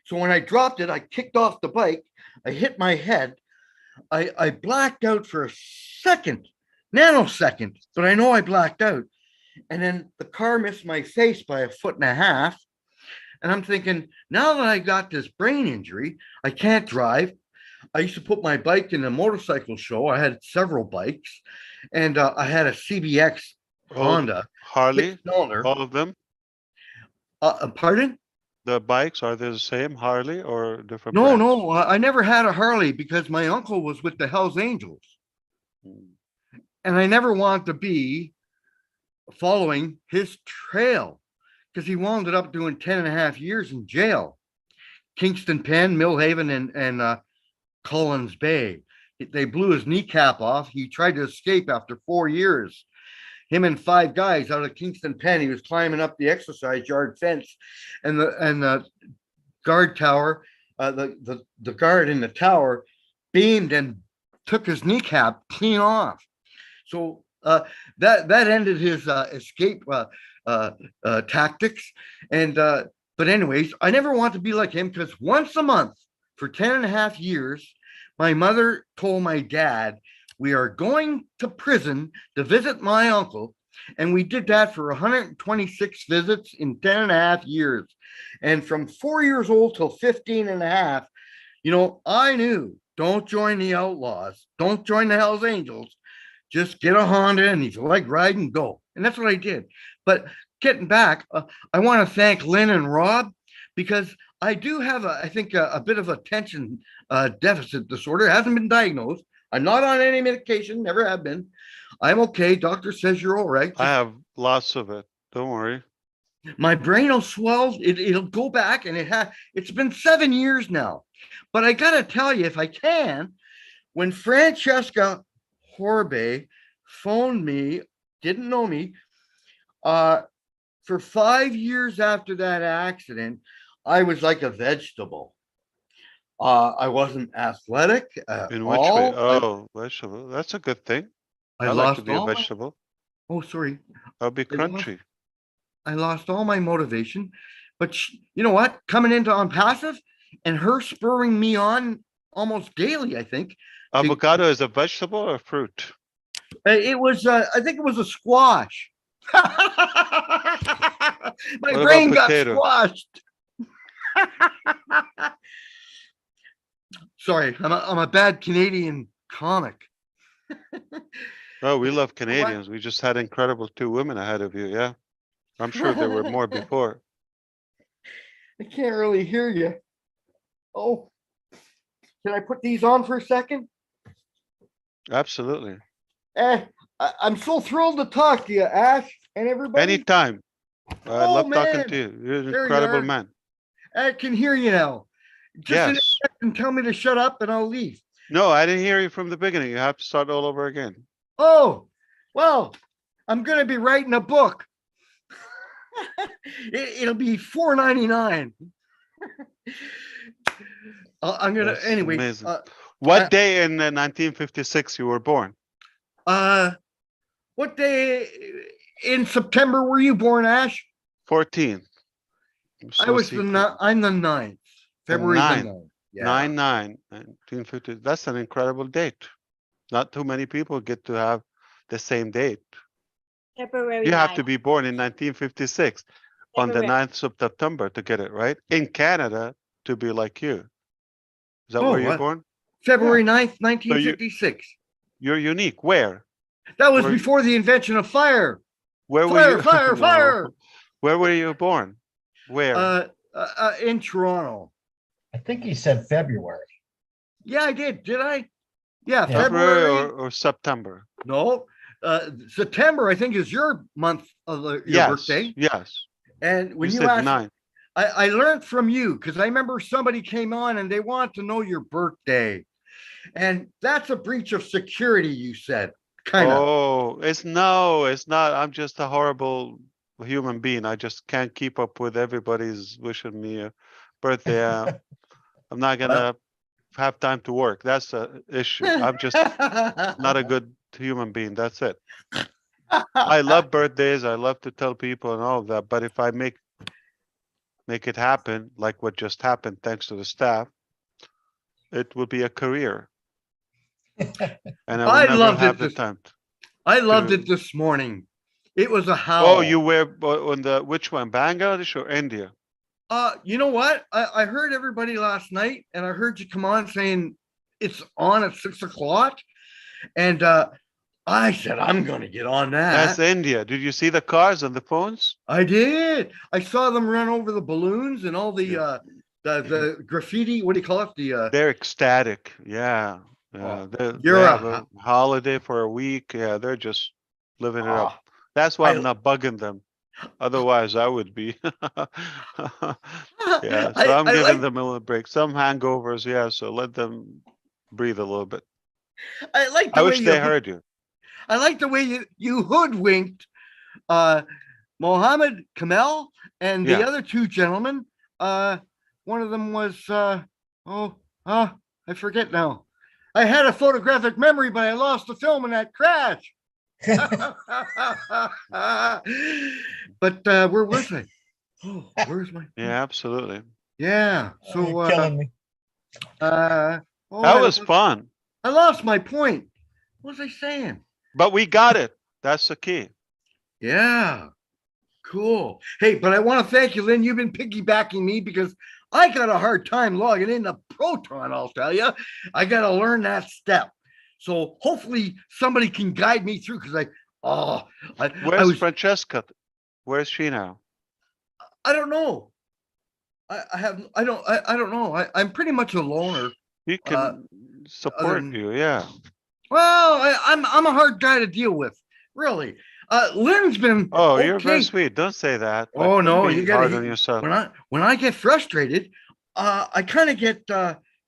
So when I dropped it, I kicked off the bike. I hit my head. I blacked out for a second, nanosecond, but I know I blacked out. And then the car missed my face by 1.5 feet. And I'm thinking, now that I got this brain injury, I can't drive. I used to put my bike in a motorcycle show. I had several bikes, and I had a CBX Honda. Harley, all of them? Pardon? The bikes, are they the same Harley or different? No, I never had a Harley because my uncle was with the Hells Angels. And I never wanted to be following his trail because he wound up doing 10.5 years in jail. Kingston Pen, Millhaven, and Collins Bay. They blew his kneecap off. He tried to escape after 4 years. Him and 5 guys out of Kingston Pen. He was climbing up the exercise yard fence, and the guard tower, the guard in the tower beamed and took his kneecap clean off. So that ended his escape tactics. And but anyways, I never want to be like him because once a month for 10.5 years, my mother told my dad, we are going to prison to visit my uncle. And we did that for 126 visits in 10.5 years. And from 4 years old till 15.5, I knew, don't join the outlaws. Don't join the Hells Angels. Just get a Honda, and if you like riding, go. And that's what I did. But getting back, I want to thank Lynn and Rob, because I do have, I think, a bit of attention deficit disorder. It hasn't been diagnosed. I'm not on any medication, never have been. I'm okay. Doctor says you're all right. I have lots of it. Don't worry. My brain will swell. It'll go back, and it's been 7 years now. But I got to tell you, if I can, when Francesca Horbe phoned me, didn't know me, for 5 years after that accident, I was like a vegetable. I wasn't athletic at In which way? all. Oh, vegetable. That's a good thing. I I like to lost be a all my, vegetable. oh, sorry. I'll be I lost, crunchy. I lost all my motivation. But you know what? Coming into ONPASSIVE and her spurring me on almost daily, I think. Avocado is a vegetable or fruit? It was, I think it was a squash. My What brain about got potato? squashed. Sorry, I'm a bad Canadian comic. Oh, we love Canadians. We just had incredible 2 women ahead of you. Yeah. I'm sure there were more before. I can't really hear you. Oh, can I put these on for a second? Absolutely. I'm so thrilled to talk to you, Ash, and everybody. Anytime. I Oh, love talking man. to you. You're an There you incredible are. man. I can hear you now. Just Yes. and tell me to shut up and I'll leave. No, I didn't hear you from the beginning. You have to start all over again. Oh, well, I'm going to be writing a book. It'll be $4.99. I'm going That's to, anyway. amazing. What day in 1956 you were born? What day in September were you born, Ash? 14th. I was I'm the 9th. February the 9th. Yeah. 1950. That's an incredible date. Not too many people get to have the same date. February You have 9th. to be born in 1956 on the February. 9th of September to get it, right? In Canada to be like you. Is that Oh, where you're what? born? February Yeah. 9th, 1956. You're unique. Where? That was before the invention of fire. Where were Fire, you? fire, No. fire. Where were you born? Where? In Toronto. I think he said February. Yeah, I did. Did I? Yeah, February February. or September? No, September, I think, is your month of your Yes. birthday. Yes. And when you said asked, 9. I learned from you because I remember somebody came on and they want to know your birthday. And that's a breach of security, you said. Kind of. Oh, it's not. I'm just a horrible human being. I just can't keep up with everybody's wishing me a birthday. I'm not gonna have time to work. That's the issue. I'm just not a good human being. That's it. I love birthdays. I love to tell people and all of that. But if I make it happen, like what just happened, thanks to the staff, it will be a career. And I will never have the time. I loved it this morning. It was a howl. Oh, you were on the which one, Bangladesh or India? You know what? I heard everybody last night, and I heard you come on saying it's on at 6 o'clock, and I said I'm going to get on that. That's India. Did you see the cars and the phones? I did. I saw them run over the balloons and all the graffiti. What do you call it? They're ecstatic. Yeah. They You're have a holiday for a week. Yeah, they're just living it up. That's why I'm not bugging them. Otherwise, I would be. Yeah, so I'm giving them a little break. Some hangovers, yeah. So let them breathe a little bit. I wish they heard you. I like the way you hoodwinked Mohammed Kamel and the other 2 gentlemen. One of them was I forget now. I had a photographic memory, but I lost the film in that crash. But where was I? Oh, where's my? Yeah, absolutely. Yeah. So You're killing me. That was fun. I lost my point. What was I saying? But we got it. That's the key. Yeah. Cool. Hey, but I want to thank you, Lynn. You've been piggybacking me because I got a hard time logging into Proton, I'll tell you. I got to learn that step. So hopefully somebody can guide me through because Where's Francesca? Where's she now? I don't know. I don't know. I'm pretty much a loner. He can support you, yeah. Well, I'm a hard guy to deal with, really. Lynn's been you're very sweet. Don't say that. Oh no, you got hard on yourself. When I get frustrated, I kind of get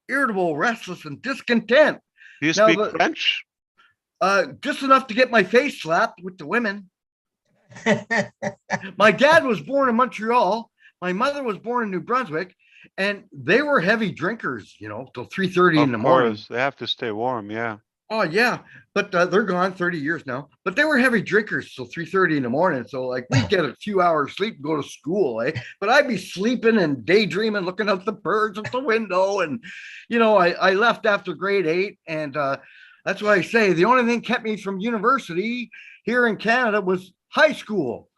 irritable, restless, and discontent. Do you speak French? Just enough to get my face slapped with the women. My dad was born in Montreal. My mother was born in New Brunswick, and they were heavy drinkers, till 3:30 in the morning. They have to stay warm. Yeah. Oh yeah, but they're gone 30 years now. But they were heavy drinkers till 3:30 in the morning. So like we'd get a few hours sleep and go to school, eh? But I'd be sleeping and daydreaming, looking out the birds out the window. And I left after grade 8, and that's why I say the only thing kept me from university here in Canada was high school,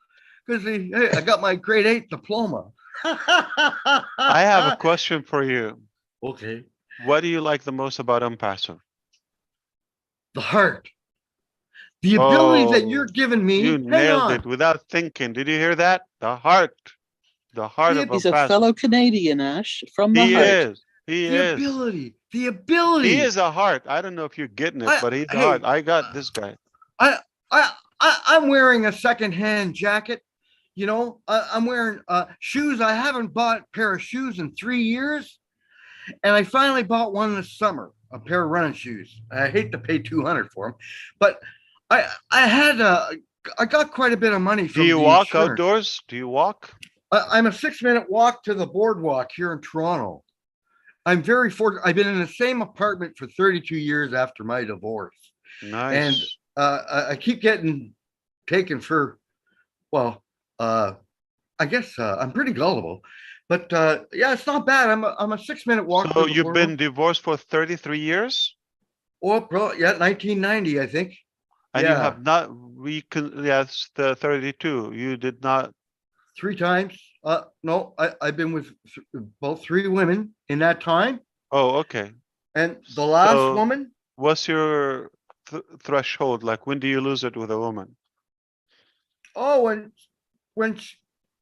because I got my grade 8 diploma. I have a question for you. Okay. What do you like the most about ONPASSIVE? The heart. The ability that you're giving me. You Hang nailed on. it without thinking. Did you hear that? The heart. The heart of He's a ONPASSIVE. fellow Canadian, Ash, from the He heart. is. He The is. ability. The ability. He is a heart. I don't know if you're getting it, but he's a hey, heart. I got this guy. I'm wearing a secondhand jacket. I'm wearing shoes. I haven't bought a pair of shoes in 3 years, and I finally bought one this summer, a pair of running shoes. I hate to pay $200 for them, but I got quite a bit of money from. Do you the walk insurance. outdoors? Do you walk? I'm a 6-minute walk to the boardwalk here in Toronto. I'm very fortunate. I've been in the same apartment for 32 years after my divorce. Nice. And I keep getting taken for, well, I guess I'm pretty gullible, but yeah, it's not bad. I'm a 6-minute walk. So you've been divorced for 33 years? Oh, bro, yeah, 1990, I think. And you have not yes, the 32. You did not. 3 times. No, I've been with both 3 women in that time. Oh, okay. And the last woman. What's your threshold? Like, when do you lose it with a woman? Oh, when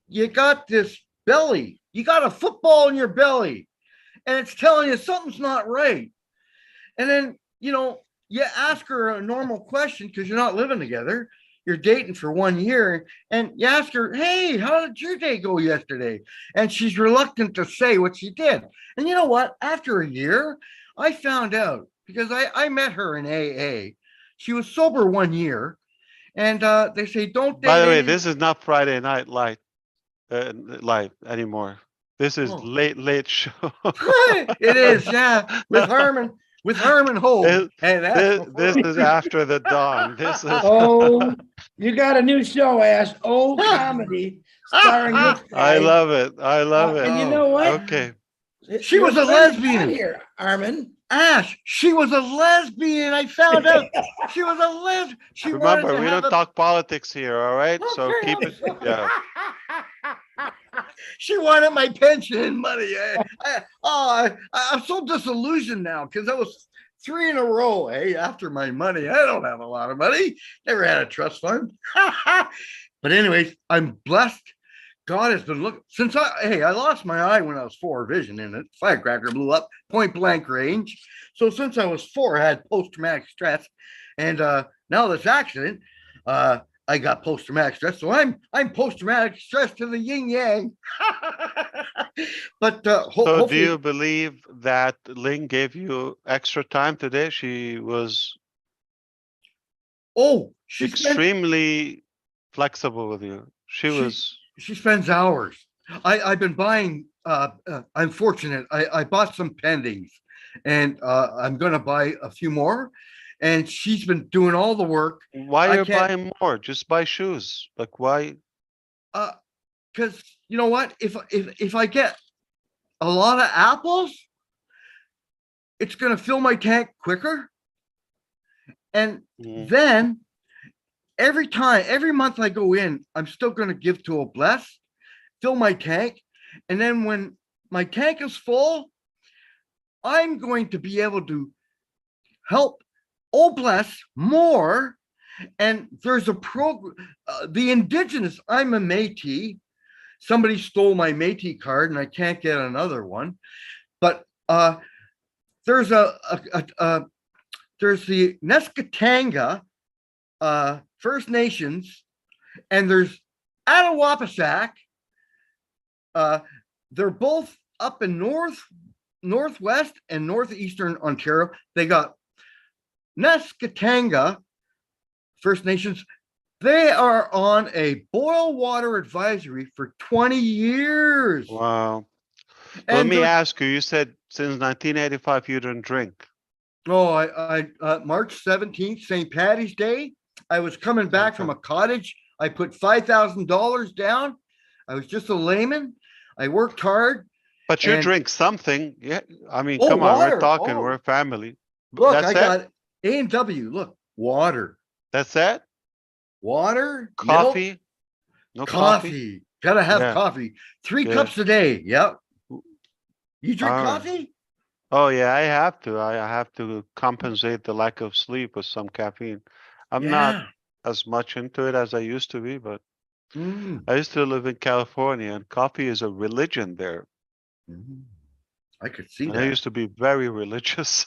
you got this belly, you got a football in your belly, and it's telling you something's not right. And then, you ask her a normal question because you're not living together. You're dating for 1 year, and you ask her, hey, how did your day go yesterday? And she's reluctant to say what she did. And you know what? After a year, I found out, because I met her in AA. She was sober 1 year, and they say, don't date. By the way, this is not Friday Night Live anymore. This is late show. It is, yeah, with Herman Holt. This is after the dawn. This is. Oh, you got a new show, Ash. Old comedy starring this guy. I love it. I love it. And you know what? Okay. She was a lesbian. Here, Armin. Ash, she was a lesbian. I found out she was a lesbian. Remember, we don't talk politics here, all right? So keep it. Yeah. She wanted my pension money. I'm so disillusioned now because I was 3 in a row, after my money. I don't have a lot of money. Never had a trust fund. But anyways, I'm blessed. God has been looking since I lost my eye when I was 4, vision in it. Firecracker blew up, point blank range. So since I was 4, I had post-traumatic stress. And now this accident, I got post-traumatic stress. So I'm post-traumatic stress to the yin yang. But so do you believe that Lynn gave you extra time today? She was extremely flexible with you. She spends hours. I've been buying, I'm fortunate. I bought some pendings, and I'm going to buy a few more. And she's been doing all the work. Why are you buying more? Just buy shoes. Like, why? Because you know what? If I get a lot of apples, it's going to fill my tank quicker. And then every month I go in, I'm still going to give to a bless, fill my tank. And then when my tank is full, I'm going to be able to help bless more. And there's a program, the indigenous, I'm a Métis. Somebody stole my Métis card and I can't get another one. But there's there's the Neskatanga First Nations, and there's Attawapassack. They're both up in northwest and northeastern Ontario. They got Neskatanga First Nations. They are on a boil water advisory for 20 years. Wow. Let And me they're- ask you, you said since 1985 you don't drink. Oh, March 17th, St. Patty's Day. I was coming back from a cottage. I put $5,000 down. I was just a layman. I worked hard. But you and- drink something. Yeah. I mean, Oh, come on, water. we're talking, Oh. we're a family. Look, That's I it? got A&W. Look, water, That's it? water, Coffee? milk, No coffee. Gotta have Yeah. coffee. 3 Good. cups a day. Yep. You drink All right. coffee? Oh yeah, I have to. I have to compensate the lack of sleep with some caffeine. I'm not Yeah. as much into it as I used to be, but Mm, I used to live in California and coffee is a religion there. I could see And I that. used to be very religious.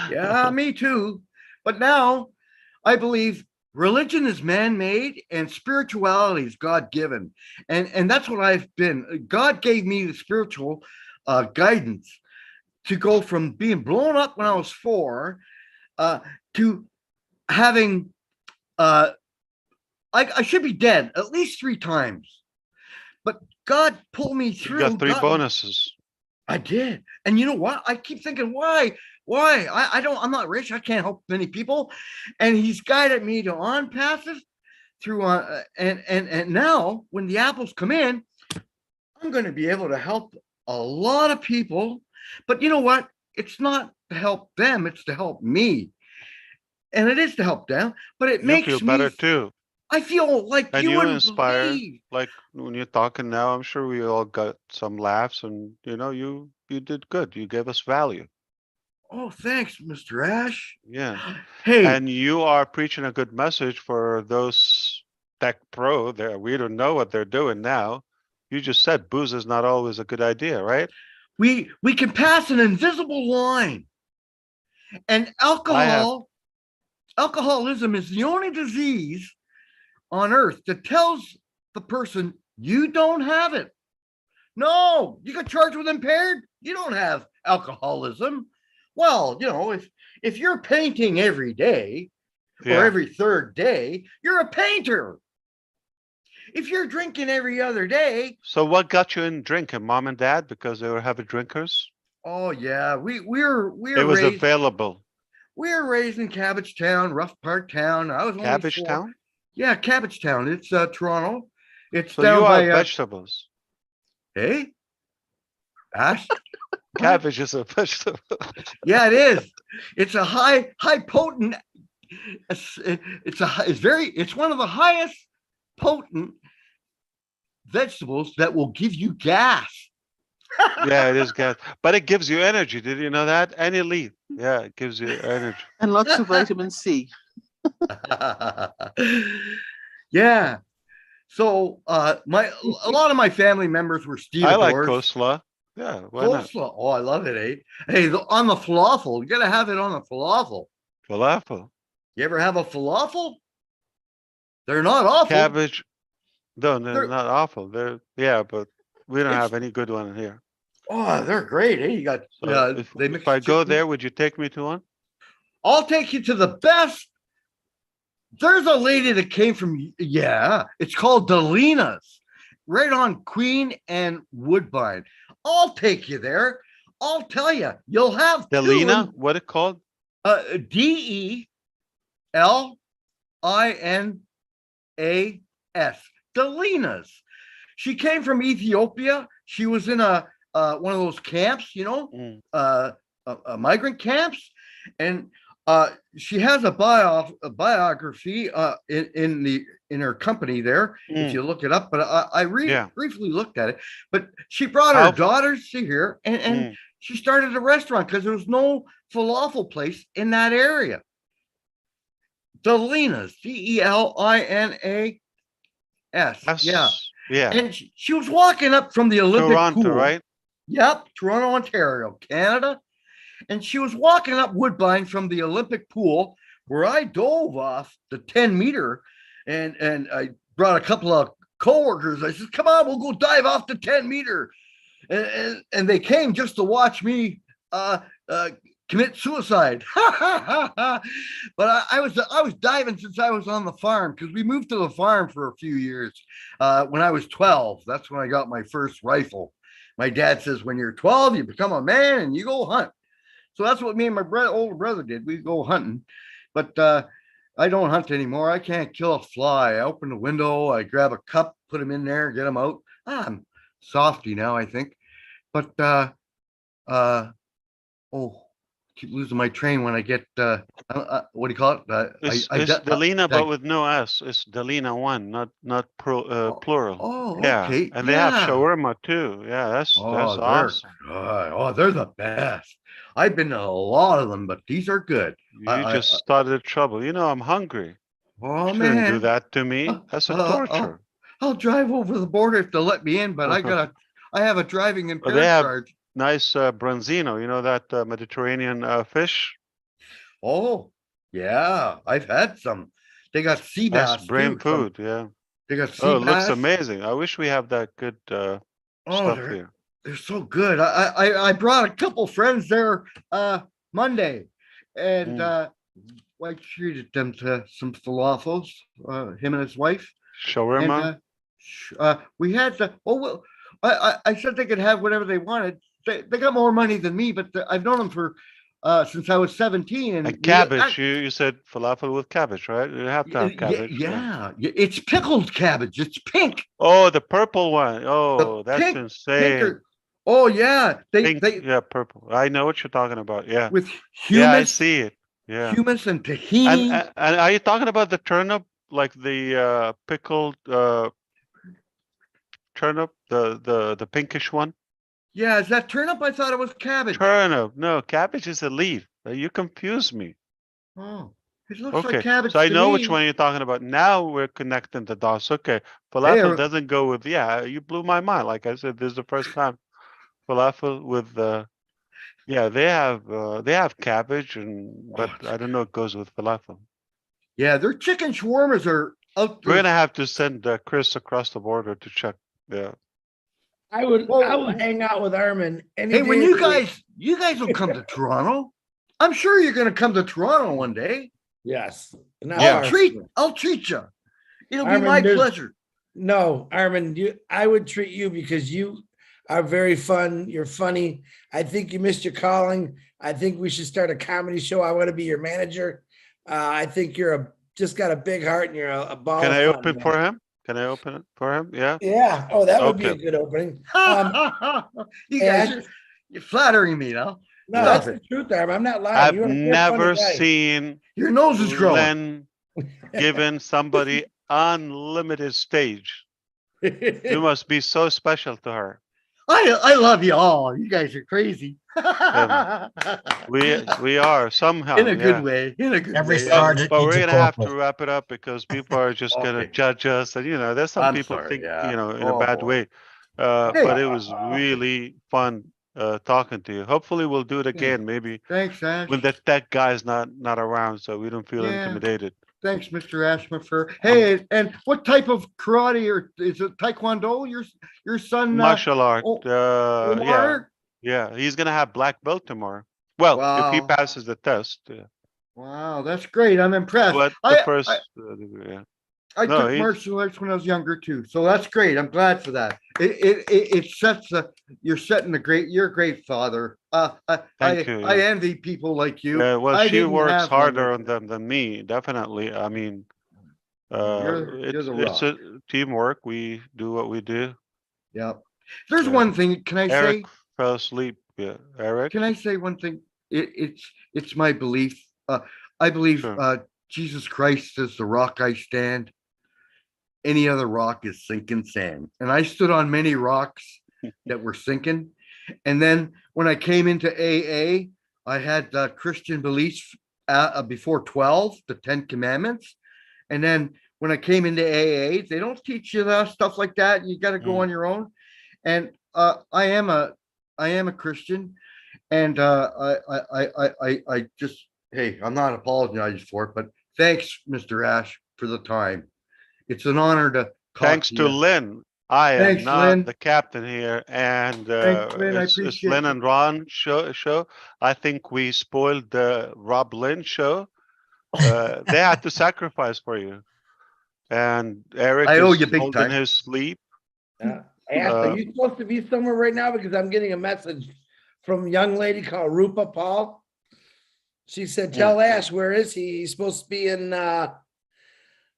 Yeah, me too. But now I believe religion is man-made and spirituality is God-given. And that's what I've been. God gave me the spiritual guidance to go from being blown up when I was 4 to having I should be dead at least 3 times. But God pulled me You through. got 3 God- bonuses. I did. And you know what? I keep thinking, why? Why? I'm not rich. I can't help many people. And he's guided me to ONPASSIVE through and now when the apples come in, I'm going to be able to help a lot of people. But you know what? It's not to help them, it's to help me. And it is to help them, but it You makes feel me better too. I feel like And you you wouldn't inspire, believe. like when you're talking now, I'm sure we all got some laughs and you did good. You gave us value. Oh, thanks, Mr. Ash. Yeah. Hey, And you are preaching a good message for those tech pro there. We don't know what they're doing now. You just said booze is not always a good idea, right? we can pass an invisible line. And alcoholism is the only disease on earth that tells the person you don't have it. No, you got charged with impaired. You don't have alcoholism. Well, if you're painting every day or Yeah. every 3rd day, you're a painter. If you're drinking every other day, So what got you in drinking, mom and dad, because they were heavy drinkers? oh yeah, we're It was raised. available. We were raised in Cabbage Town, Rough Part Town. I was only Cabbage 4. Town? Yeah, Cabbage Town. It's Toronto. It's So down you are by vegetables. hey, Ash. Cabbage is a vegetable. Yeah, it is. It's a high potent. It's one of the highest potent vegetables that will give you gas. Yeah, it is gas, but it gives you energy. Did you know that? Any leaf, yeah, it gives you energy. And lots of vitamin C. Yeah. So a lot of my family members were I stevedores. like coleslaw. Yeah, why not? Coleslaw. Oh, I love it, eh? Hey, on the falafel, you gotta have it on the falafel. Falafel, You ever have a falafel? They're not awful. cabbage. No, they're They're- not awful. Yeah, but we don't It's- have any good one here. Oh, they're great, eh? You got So if I go there, would you take me to one? I'll take you to the best. There's a lady that came from, it's called Delina's, right on Queen and Woodbine. I'll take you there. I'll tell you, you'll have Delina, what it called? Delina's. Delina's. She came from Ethiopia. She was in one of those camps, migrant camps, and she has a biography in her company there. If you look it up, but I briefly looked at it. But she brought her daughters to here, and she started a restaurant because there was no falafel place in that area. Delina's, Delina's. Yeah. Yeah. And she was walking up from the Olympic Toronto, pool. right? Yep, Toronto, Ontario, Canada. And she was walking up Woodbine from the Olympic pool where I dove off the 10-meter and I brought a couple of coworkers. I said, come on, we'll go dive off the 10-meter. And they came just to watch me commit suicide. But I was diving since I was on the farm, because we moved to the farm for a few years. When I was 12, that's when I got my first rifle, My dad says, when you're 12, you become a man and you go hunt. So that's what me and my older brother did. We go hunting, but I don't hunt anymore. I can't kill a fly. I open the window, I grab a cup, put them in there, get them out. I'm softy now, I think. But oh, keep losing my train when I get what do you call it? It's Delina, but with no S. It's Delina one, not plural. Oh, Yeah, okay. and they have Yeah. shawarma too. Yeah, that's Oh, they're awesome. good. Oh, they're the best. I've been to a lot of them, but these are good. You just started trouble. You know, I'm hungry. Oh Shouldn't do man, that to me. That's a torture. I'll drive over the border if they'll let me in, but I have a driving They impaired have charge. nice branzino. You know that Mediterranean fish. Oh, yeah, I've had some. They got sea That's bass brain too. Some, food. Yeah. they got sea Oh, it looks bass. amazing. I wish we have that good Oh, stuff they're here. they're so good. I brought a couple friends there Monday, and I treated them to some falafels. Him and his wife. Shawarma. And we had the well. I said they could have whatever they wanted. They got more money than me, but I've known them for since I was 17. And cabbage. You said falafel with cabbage, right? You have to have cabbage. Yeah, it's pickled cabbage. It's pink. Oh, the purple one. Oh, that's pink, insane. Oh yeah, yeah, purple. I know what you're talking about. Yeah. With Yeah, I hummus. see it. Yeah. Hummus and tahini. And are you talking about the turnip, like the pickled turnip, the pinkish one? Yeah, is that turnip? I thought it was cabbage. Turnip. No, cabbage is a leaf. You confuse me. Oh, it looks Okay, like cabbage. so I to know me. which one you're talking about. Now we're connecting the dots. Okay, falafel doesn't go with. Yeah, you blew my mind. Like I said, this is the first time falafel with yeah, they have cabbage but I don't know it goes with falafel. Yeah, their chicken shawarmas are out. We're gonna have to send Chris across the border to check. Yeah. I would hang out with Armin any Hey, when day you of the week. guys will come to Toronto. I'm sure you're going to come to Toronto one day. Yes. I'll treat you. It'll be my pleasure. No, Armin, I would treat you because you are very fun. You're funny. I think you missed your calling. I think we should start a comedy show. I want to be your manager. I think you're just got a big heart and you're a ball. Can I of fun, open man. for him? Can I open it for him? Yeah. Yeah. Oh, that would be a Okay. good opening. You guys, you're flattering me now. No, that's the truth, Armin. I'm not lying. I've You're a never funny guy. seen your nose is growing. Len giving somebody unlimited stage. You must be so special to her. I love you all. You guys are crazy. We are somehow In a good way. In a good Every way. sergeant But needs we're a gonna have to corporal. wrap it up because people are just gonna judge us, and there's some I'm people sorry, think yeah. in Oh, a bad boy. way. Hey. But it was really fun talking to you. Hopefully we'll do it again, maybe Thanks, Ash. when the tech guy's not around, so we don't feel Yeah. intimidated. Thanks, Mr. Ashmafer. Hey, and what type of karate or is it Taekwondo? Your son? Martial art. Omar? Yeah, he's gonna have black belt tomorrow. Well, if he Wow. passes the test. Yeah. Wow, that's great. I'm impressed. But the first, yeah. I No, took he's- martial arts when I was younger too, so that's great. I'm glad for that. It sets you're setting you're a great father. Thank you. I envy people like you. Yeah, well, I she didn't works have one harder like on them than me, definitely. I mean, You're the it's a teamwork. We do what we do. Yeah. There's one thing. Can I Eric say? fell asleep. Yeah, Eric. Can I say one thing? It's my belief. I believe Jesus Christ is the rock I stand. Any other rock is sinking sand. And I stood on many rocks that were sinking. And then when I came into AA, I had Christian beliefs before 12, the 10 Commandments. And then when I came into AA, they don't teach you stuff like that. You got to go on your own. And I am a Christian. And I just, hey, I'm not apologizing for it, but thanks, Mr. Ash, for the time. It's an honor to talk Thanks to to you. Lynn. I Thanks, am not Lynn. the captain here, and Thanks, Lynn. I it's appreciate Lynn you. and Ron show. I think we spoiled the Rob Lynn show. They had to sacrifice for you, and Eric I owe is you big holding time. his sleep. Ash, are you supposed to be somewhere right now? Because I'm getting a message from a young lady called Rupa Paul. She said, tell Ash, where is he? He's supposed to be in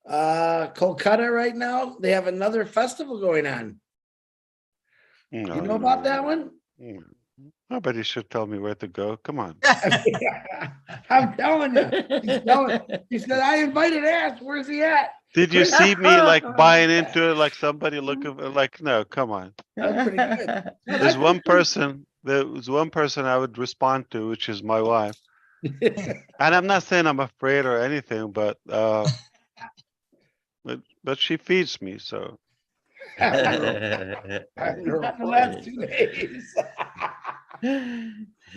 Kolkata right now. They have another festival going on. You know about that one? I bet you should tell me where to go. Come on. I'm telling you. She said, I invited Ash. Where's he at? Did you see me like buying into it like somebody looking for, like, no, come on. That's pretty good. No, There's one person, there was one person I would respond to, which is my wife. And I'm not saying I'm afraid or anything, but she feeds me, so. The last 2 days.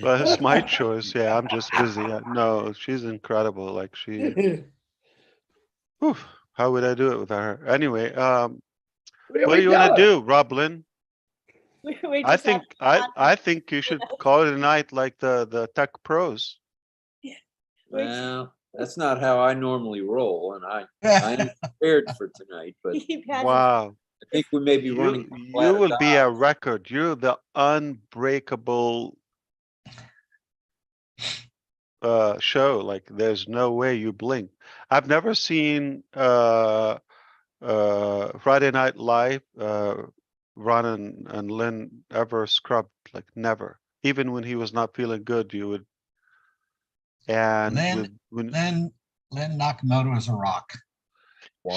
But it's my choice. Yeah, I'm just busy. No, she's incredible. Like she, whew, how would I do it without her? Anyway, what do you want to do, Roblin? I think you should call it a night like the tech pros. Well, that's not how I normally roll, and I'm prepared for tonight. But wow, I think we may be running. You will be a record. You're the unbreakable show. Like there's no way you blink. I've never seen Friday Night Live. Ron and Lynn ever scrubbed, like never. Even when he was not feeling good, you would. And Lynn Nakamoto is a rock.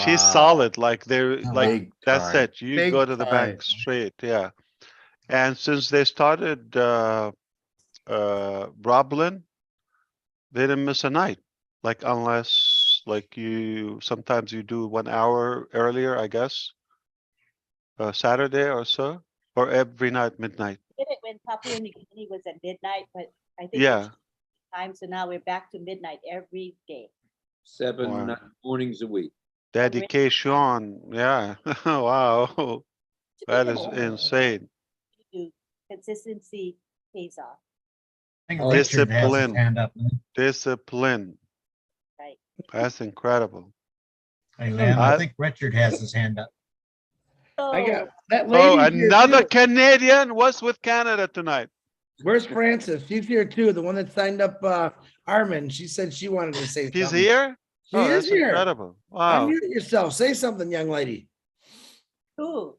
She's solid. Like they're like Big that's time. it. You Big go to the bank time. straight. Yeah. And since they started Roblin, they didn't miss a night. Like unless like sometimes you do 1 hour earlier, I guess. Saturday or so, or every night midnight. Did it when Papua New Guinea was at midnight, but I think Yeah. time, so now we're back to midnight every day. 7 mornings a week. Dedication, yeah. Wow, that is insane. Consistency pays off. I think Richard has his Discipline, hand up. discipline. Right. That's incredible. Hey, Lynn, I think Richard has his hand up. I got that lady. Oh, here, another too. Canadian. What's with Canada tonight? Where's Frances? She's here too. The one that signed up Armin. She said she wanted to say something. He's here? She Oh, is that's here. incredible. Wow. Unmute yourself. Say something, young lady. Who?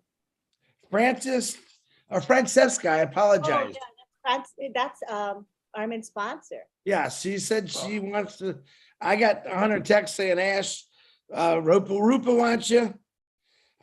Frances or Francesca. I apologize. Oh, yeah, that's Armin's sponsor. Yeah, she said she wants to. I got 100 texts saying Ash, Rupa wants you.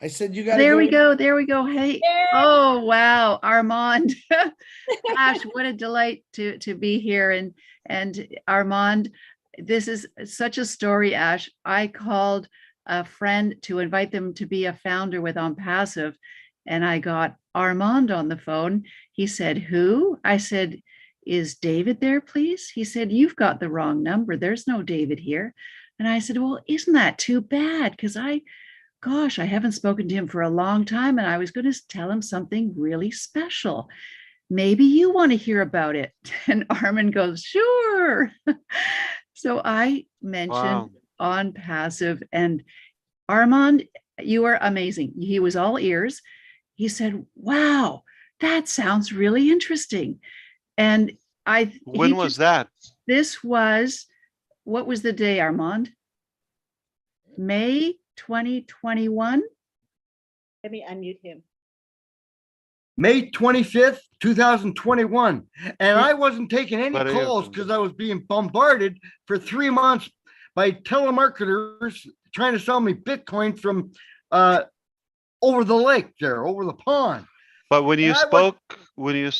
I said you got. There we go. There we go. Hey. Oh wow, Armand. Gosh, what a delight to be here. And Armand, this is such a story, Ash. I called a friend to invite them to be a founder with ONPASSIVE, and I got Armand on the phone. He said, "Who?" I said, "Is David there, please?" He said, "You've got the wrong number. There's no David here." And I said, "Well, isn't that too bad? Because gosh, I haven't spoken to him for a long time, and I was going to tell him something really special. Maybe you want to hear about it." And Armin goes, "Sure." So I mentioned ONPASSIVE, and Armand, you are amazing. He was all ears. He said, "Wow, that sounds really interesting." And when was that? This was, what was the day, Armand? May 2021. Let me unmute him. May 25th, 2021. And I wasn't taking any calls because I was being bombarded for 3 months by telemarketers trying to sell me Bitcoin from over the lake there, over the pond. But when you spoke, you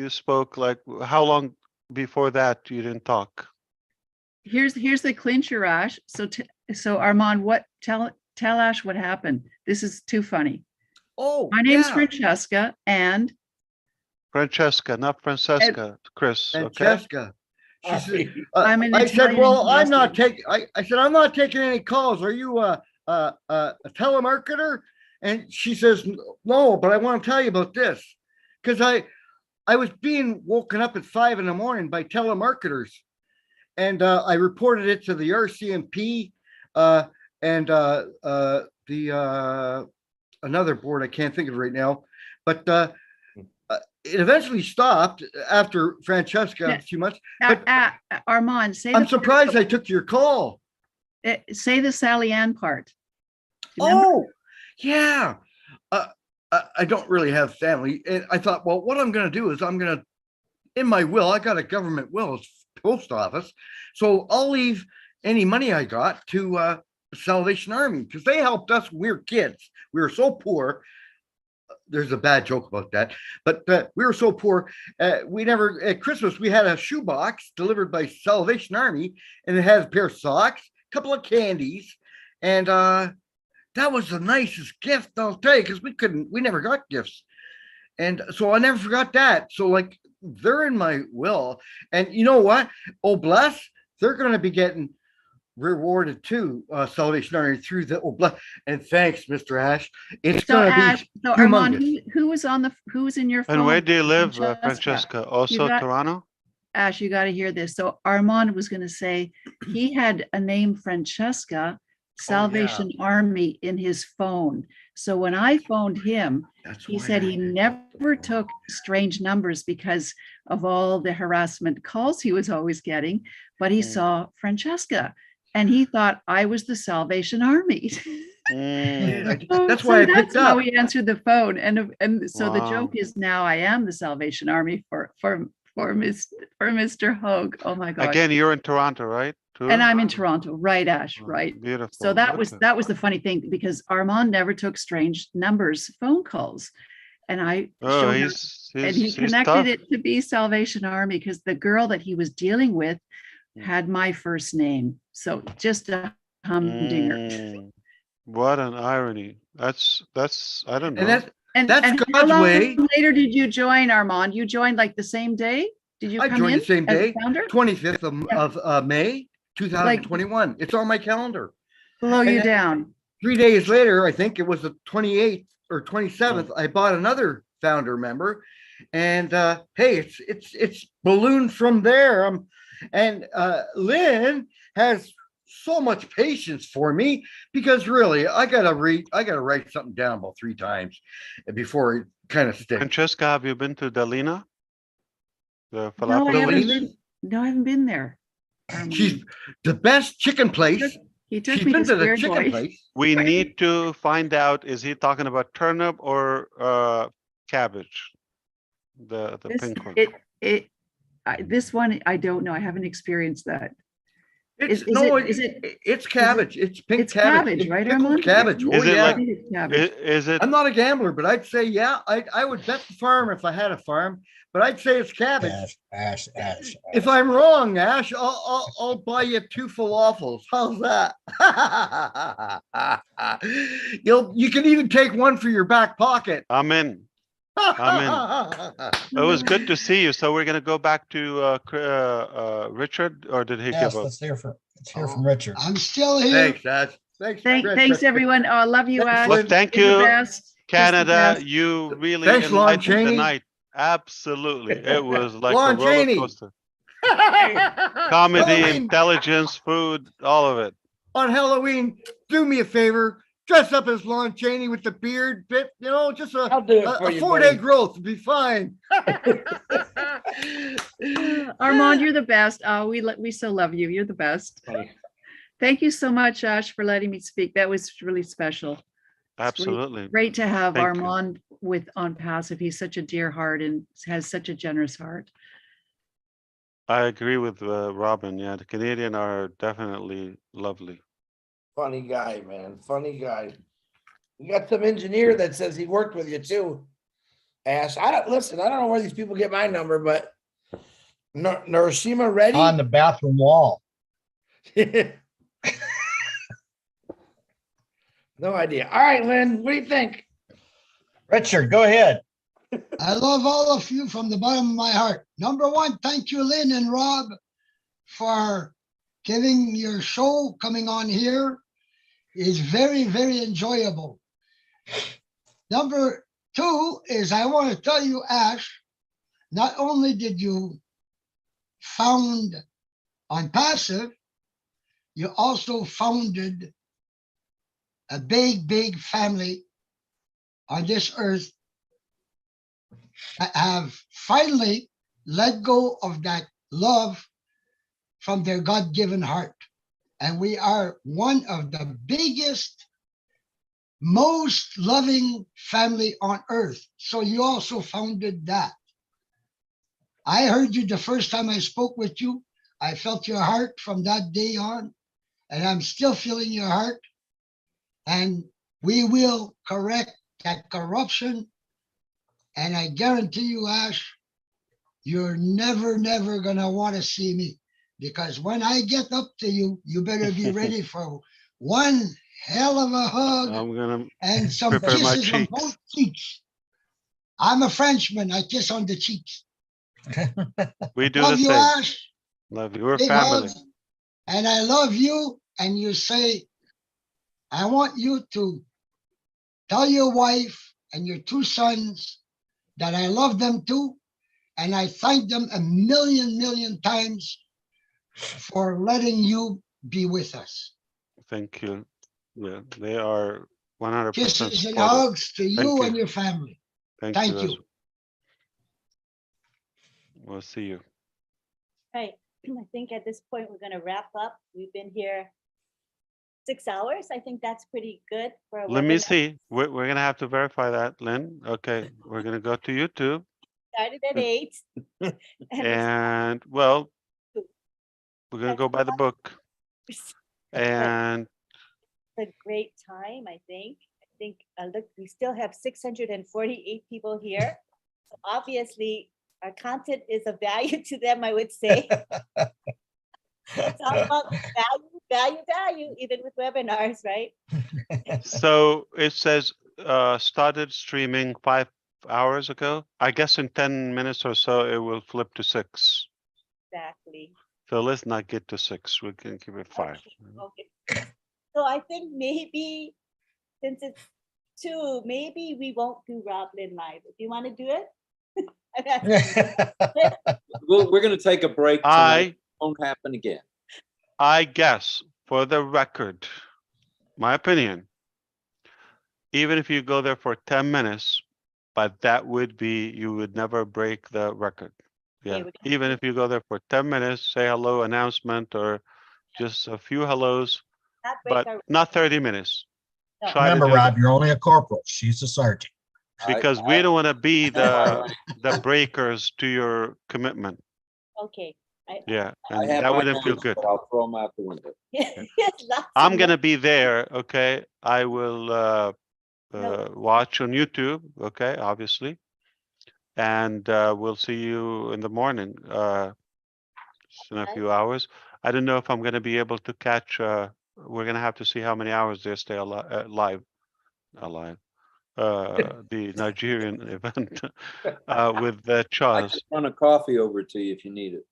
spoke like how long before that you didn't talk? Here's the clincher, Ash. So Armand, tell Ash what happened. This is too funny. Oh, my name's Francesca, and Francesca, not Francesca, Chris. Francesca. Okay. She said, I'm an I said, Italian well, I'm not Boston. taking. I said, I'm not taking any calls. Are you a telemarketer? And she says, no, but I want to tell you about this because I was being woken up at 5 a.m. by telemarketers, and I reported it to the RCMP and the another board. I can't think of it right now, but it eventually stopped after Francesca a few months. But Armand, say I'm surprised I took your call. Say the Sally Ann part. Oh, yeah. I don't really have family. And I thought, well, what I'm going to do is in my will, I got a government will, it's post office. So I'll leave any money I got to Salvation Army because they helped us when we were kids. We were so poor. There's a bad joke about that, but we were so poor. We never, at Christmas, we had a shoebox delivered by Salvation Army, and it had a pair of socks, a couple of candies, and that was the nicest gift, I'll tell you, because we never got gifts. And so I never forgot that. So like they're in my will. And you know what? Oh, bless, they're going to be getting rewarded too, Salvation Army through the bless. And thanks, Mr. Ash. It's so going to Ash, be so humongous. Armand, who was in your phone? And where do you live, Francesca? Also got, Toronto? Ash, you got to hear this. So Armand was going to say he had a name Francesca, Salvation Army in his phone. So when I phoned him, he said he never took strange numbers because of all the harassment calls he was always getting, but he saw Francesca and he thought I was the Salvation Army. That's why I picked that's how up. he answered the phone. And so the joke is now I am the Salvation Army for Mr. Hogue. Oh my God. Again, you're in Toronto, right? Too? And I'm in Toronto, right, Ash, right. Beautiful. So that was the funny thing because Armand never took strange numbers phone calls. And I showed him, and he connected tough. it to be Salvation Army because the girl that he was dealing with had my first name. So just a humdinger. What an irony. That's I don't know. And that's how God's long way. later did you join, Armand? You joined like the same day? Did you I come joined in the same as a day, founder? 25th of May, 2021. It's on my calendar. Blow you then down. 3 days later, I think it was the 28th or 27th, I bought another founder member. And hey, it's ballooned from there. And Lynn has so much patience for me because really I gotta write something down about 3 times before it kind of sticks. Francesca, have you been to Dalina? The No, I falafel haven't been there. She's the best chicken place. He took She's me been to to the Spirit chicken Boy. place. We need to find out, is he talking about turnip or cabbage? The pink one. This one, I don't know. I haven't experienced that. It's It's cabbage. It's pink it's cabbage, right, pickled Armand? cabbage. Is Oh, it yeah. like- Cabbage. Is it? I'm not a gambler, but I'd say, yeah, I would bet the farm if I had a farm, but I'd say it's cabbage. Ash. If I'm wrong, Ash, I'll buy you 2 falafels. How's that? You can even take one for your back pocket. I'm in. It was good to see you. So we're gonna go back to Richard, or did he Yes, give up? let's hear from Richard. I'm still here. Thanks, Ash. Thanks everyone. Oh, I love you, Ash. Well, thank You're the you, best. Canada. Just the best. You really Thanks, Lon enlightened the Chaney. night. Absolutely, it was like Lon a roller Chaney. coaster. Comedy, Halloween. intelligence, food, all of it. On Halloween, do me a favor. Dress up as Lon Chaney with the beard bit, just I'll do it for a you, 4-day buddy. growth would be fine. Armand, you're the best. Oh, we so love you. You're the best. Thank you so much, Ash, for letting me speak. That was really special. It's really Absolutely. great to have Thank you. Armand with ONPASSIVE. He's such a dear heart and has such a generous heart. I agree with Robin. Yeah, the Canadian are definitely lovely. Funny guy, man. Funny guy. You got some engineer that says he worked with you too. Ash, I don't know where these people get my number, but Hiroshima ready? On the bathroom wall. No idea. All right, Lynn, what do you think? Richard, go ahead. I love all of you from the bottom of my heart. Number one, thank you, Lynn and Rob, for giving your show coming on here. Is very, very enjoyable. Number two is I want to tell you, Ash, not only did you found ONPASSIVE, you also founded a big, big family on this earth that have finally let go of that love from their God-given heart. And we are one of the biggest, most loving family on earth. So you also founded that. I heard you the first time I spoke with you. I felt your heart from that day on, and I'm still feeling your heart. And we will correct that corruption. And I guarantee you, Ash, you're never gonna want to see me, because when I get up to you, you better be ready for one hell of a hug I'm gonna and some prepare my kisses on cheeks. both cheeks. I'm a Frenchman. I kiss on the cheeks. We do Love the you, same. Ash. Love you. We're Big family. hugs. And I love you. And you say, I want you to tell your wife and your two sons that I love them too. And I thank them a million times for letting you be with us. Thank you. Yeah, they are 100% Kisses and supportive. hugs to Thank you you. and your family. Thank Thank you. you. We'll see you. Right. I think at this point, we're going to wrap up. We've been here 6 hours. I think that's pretty good for a Let me webinar. see. We're going to have to verify that, Lynn. Okay, we're going to go to YouTube. Started at 8. And, well, we're going to go by the book. And It's a great time, I think. Look, we still have 648 people here. So obviously, our content is of value to them, I would say. It's all about value, even with webinars, right? so it says started streaming 5 hours ago. I guess in 10 minutes or so, it will flip to 6. Exactly. So let's not get to 6. We can keep it 5. Okay. So I think maybe since it's 2, maybe we won't do Roblin live. Do you want to do it? We're going to take a break tonight. It won't happen again. I guess, for the record, my opinion, even if you go there for 10 minutes, but that would be, you would never break the record. Yeah, even if you go there for 10 minutes, say hello, announcement, or just a few hellos, but not 30 minutes. Try Remember, to do Rob, you're only a corporal. She's a sergeant. because we don't want to be the breakers to your commitment. Okay. Yeah, I and have that my wouldn't feel hands, good. but I'll throw them out the window. I'm gonna be there. Okay, I will watch on YouTube. Okay, obviously, and we'll see you in the morning. In a few hours. I don't know if I'm gonna be able to catch. We're gonna have to see how many hours they stay alive. The Nigerian event with I Charles. can run a coffee over to you if you need it.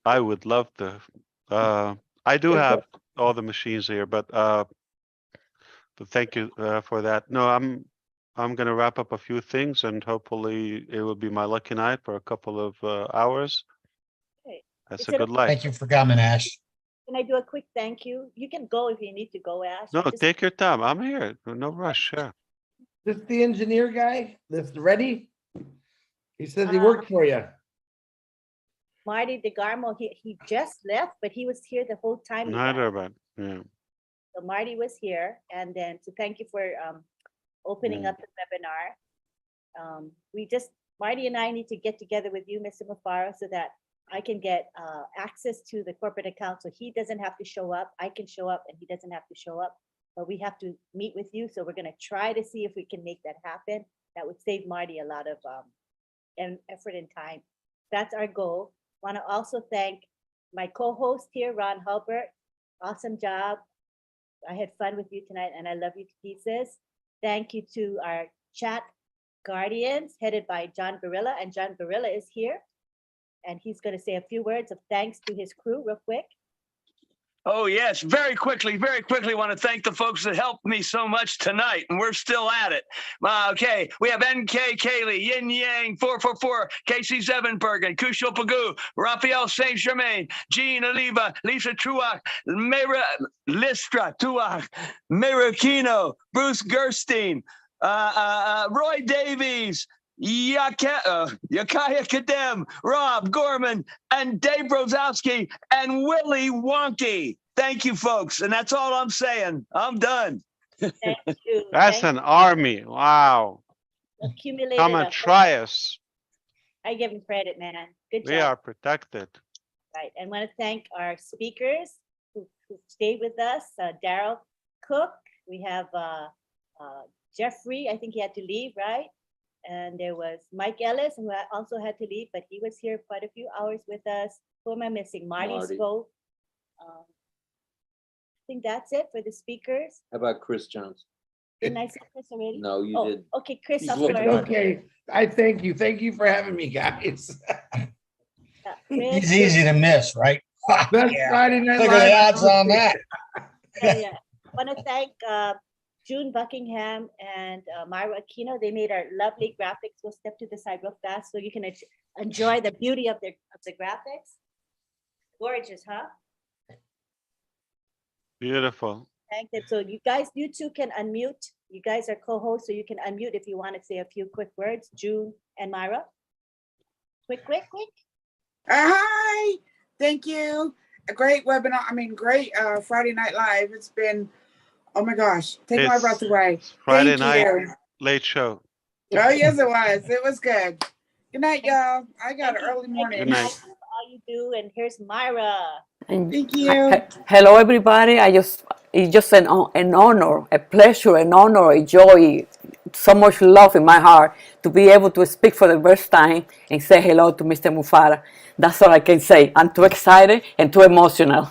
I would love to. I do have all the machines here, but thank you for that. No, I'm gonna wrap up a few things, and hopefully it will be my lucky night for a couple of hours. Okay. That's a good life. Thank you for coming, Ash. Can I do a quick thank you? You can go if you need to go, Ash. No, Just- take your time. I'm here. No rush. Yeah. This the engineer guy that's ready? He says he worked for you. Marty DeGarmo, he just left, but he was here the whole time. you Neither guys. bad. Yeah. So Marty was here, and then to thank you for opening Mm. up the webinar. Marty and I need to get together with you, Mr. Mufaro, so that I can get access to the corporate account, so he doesn't have to show up. I can show up, and he doesn't have to show up. But we have to meet with you, so we're gonna try to see if we can make that happen. That would save Marty a lot of effort and time. That's our goal. Want to also thank my co-host here, Ron Hulbert. Awesome job. I had fun with you tonight, and I love you to pieces. Thank you to our chat guardians headed by John Barilla, and John Barilla is here, and he's going to say a few words of thanks to his crew real quick. Oh, yes. Very quickly want to thank the folks that helped me so much tonight, and we're still at it. Okay, we have NK Kaylee, Yin Yang 444, Casey Zevenbergen, Kushal Pagoo, Raphael Saint Germain, Jean Oliva, Lisa Truach, Mera Listra Tuach, Mera Kino, Bruce Gerstein, Roy Davies, Yakaya Kadem, Rob Gorman, and Dave Brozowski, and Willie Wonky. Thank you, folks. And that's all I'm saying. I'm done. Thank you. That's Thank an army. Wow. you. Accumulated. Come and try us. I give him credit, man. Good job. We are protected. Right. And want to thank our speakers who stayed with us. Daryl Cook. We have Jeffrey. I think he had to leave, right? And there was Mike Ellis, who also had to leave, but he was here quite a few hours with us. Who am I missing? Marty spoke. I think that's it for the speakers. How about Chris Johnson? Didn't I say Chris already? No, you Oh, didn't. okay, Chris. He's I'll looking start. up. Okay, I thank you. Thank you for having me, guys. He's easy to miss, right? Best Friday Night Look at the Live odds on that. Yeah. I want to thank June Buckingham and Myra Aquino. They made our lovely graphics. We'll step to the side real fast so you can enjoy the beauty of the graphics. Gorgeous, huh? Beautiful. Thank you. So you guys, you two can unmute. You guys are co-hosts, so you can unmute if you want to say a few quick words. June and Myra. Quick. Hi. Thank you. A great webinar. I mean, great Friday Night Live. It's been, oh my gosh, take my breath away. Friday Thank night you. late show. Oh, yes, it was. It was good. Good night, y'all. I got an early morning. Good night. All you do, and here's Myra. Thank you. Hello, everybody. It's just an honor, a pleasure, an honor, a joy, so much love in my heart to be able to speak for the first time and say hello to Mr. Mufara. That's all I can say. I'm too excited and too emotional.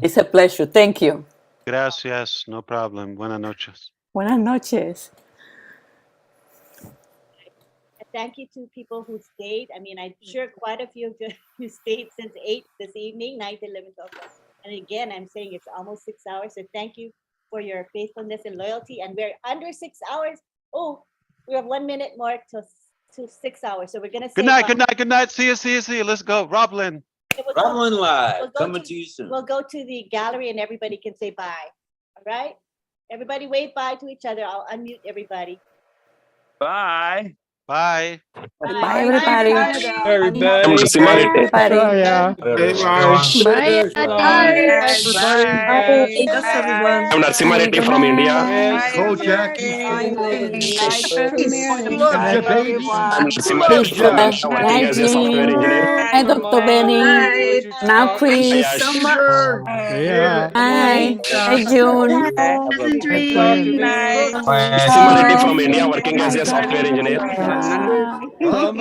It's a pleasure. Thank you. Gracias. No problem. Buenas noches. Buenas noches. Thank you to people who stayed. I mean, I'm sure quite a few of you who stayed since 8 this evening, 9, 11, 12. And again, I'm saying it's almost 6 hours. So thank you for your faithfulness and loyalty. And we're under 6 hours. Oh, we have 1 minute more to 6 hours. So we're going to say Good night. See you. Let's go. Roblin. Roblin Live, coming to you soon. We'll go to the gallery and everybody can say bye. All right? Everybody wave bye to each other. I'll unmute everybody. Bye. Bye. Bye, everybody. Everybody. Bye, I'm Narsimha Reddy from India. Go, Jackie. I'm Narsimha Peace, Reddy from India, working as a software engineer. Hi, Dr. Benny. Now, Chris. Yeah. Hi. Hi, June. Pleasant dreams. Narsimha Reddy from India, working as a software engineer.